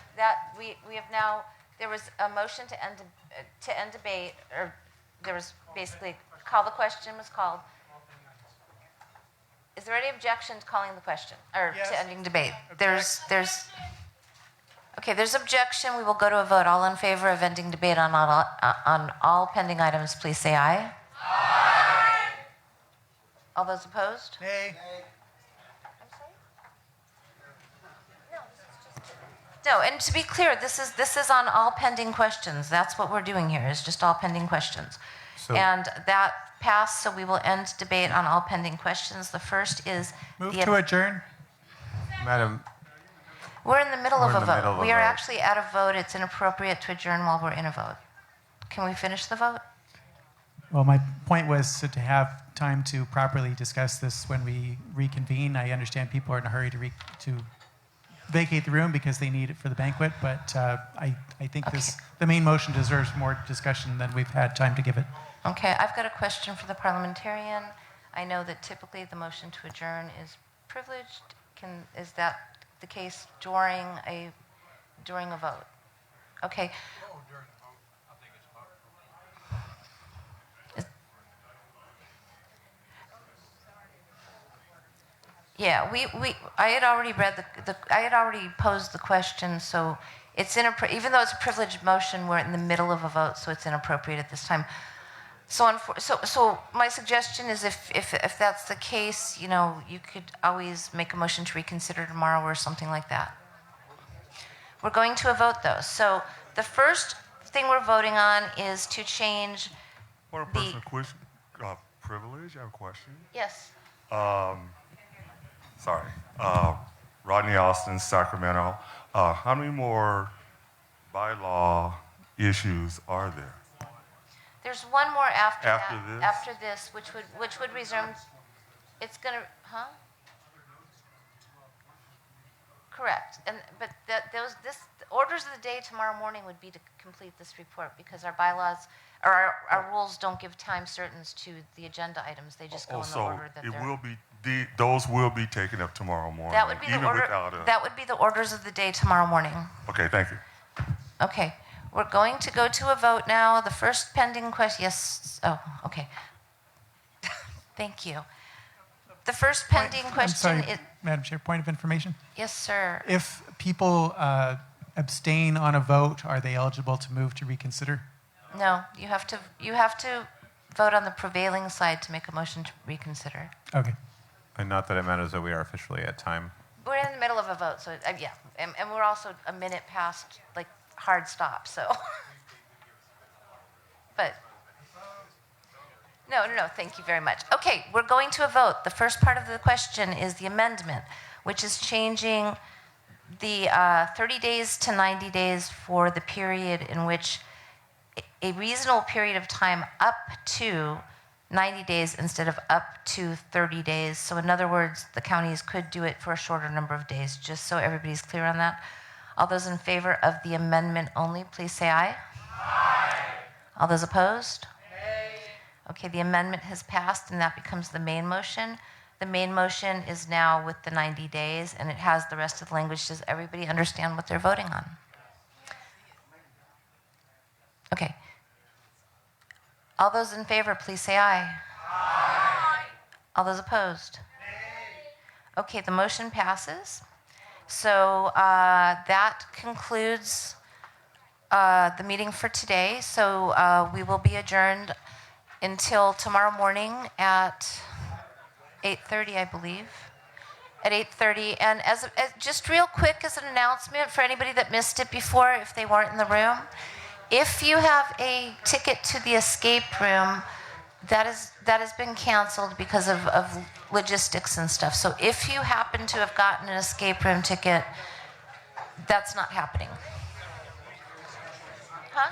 M: We have now, there was a motion to end debate, or there was basically, call the question was called. Is there any objection to calling the question, or to ending debate? There's objection. We will go to a vote. All in favor of ending debate on all pending items, please say aye. Aye. All those opposed?
I: Nay.
M: No, and to be clear, this is on all pending questions. That's what we're doing here, is just all pending questions. And that passed, so we will end debate on all pending questions. The first is
J: Move to adjourn.
R: Madam,
M: we're in the middle of a
R: middle
M: vote.
R: of a
M: We are
R: vote.
M: actually at a vote. It's inappropriate to adjourn while we're in a vote. Can we finish the vote?
J: Well, my point was to have time to properly discuss this when we reconvene. I understand people are in a hurry to vacate the room because they need it for the banquet, but I think the main motion deserves more discussion than we've had time to give it.
M: Okay, I've got a question for the parliamentarian. I know that typically the motion to adjourn is privileged. Is that the case during a vote? Okay. Yeah, I had already read I had already posed the question, so it's even though it's a privileged motion, we're in the middle of a vote, so it's inappropriate at this time. So my suggestion is if that's the case, you could always make a motion to reconsider tomorrow or something like that. We're going to a vote though. So the first thing we're voting on is to change
T: Privilege, I have a question.
M: Yes.
T: Sorry. Rodney Austin, Sacramento. How many more bylaw issues are there?
M: There's one more after
T: After
M: that.
T: this?
M: After this, which would resume. It's gonna, Correct. But this orders of the day tomorrow morning would be to complete this report because our bylaws or our rules don't give time certains to the agenda items. They just go in the order that they're.
T: Those will be taken up tomorrow morning.
M: That would be the order. That would be the orders of the day tomorrow morning.
T: Okay, thank you.
M: Okay, we're going to go to a vote now. The first pending question. Yes. Oh, okay. Thank you. The first pending question
J: I'm sorry,
M: is.
J: Madam Chair, point of information.
M: Yes, sir.
J: If people abstain on a vote, are they eligible to move to reconsider?
M: No, you have to vote on the prevailing side to make a motion to reconsider.
J: Okay.
R: and not that it matters that we are officially at time.
M: We're in the middle of a vote, so yeah, and we're also a minute past like hard stop, so. But no, thank you very much. Okay, we're going to a vote. The first part of the question is the amendment, which is changing the 30 days to 90 days for the period in which a reasonable period of time up to 90 days instead of up to 30 days. So in other words, the counties could do it for a shorter number of days, just so everybody's clear on that. All those in favor of the amendment only, please say aye. Aye. All those opposed? Nay. Okay, the amendment has passed and that becomes the main motion. The main motion is now with the 90 days and it has the rest of the language. Does everybody understand what they're voting on? Okay. All those in favor, please say aye. Aye. All those opposed? Nay. Okay, the motion passes. So that concludes the meeting for today. So we will be adjourned until tomorrow morning at 8:30, I believe. At 8:30. And as just real quick as an announcement for anybody that missed it before, if they weren't in the room, if you have a ticket to the escape room, that has been canceled because of logistics and stuff. So if you happen to have gotten an escape room ticket, that's not happening. Huh?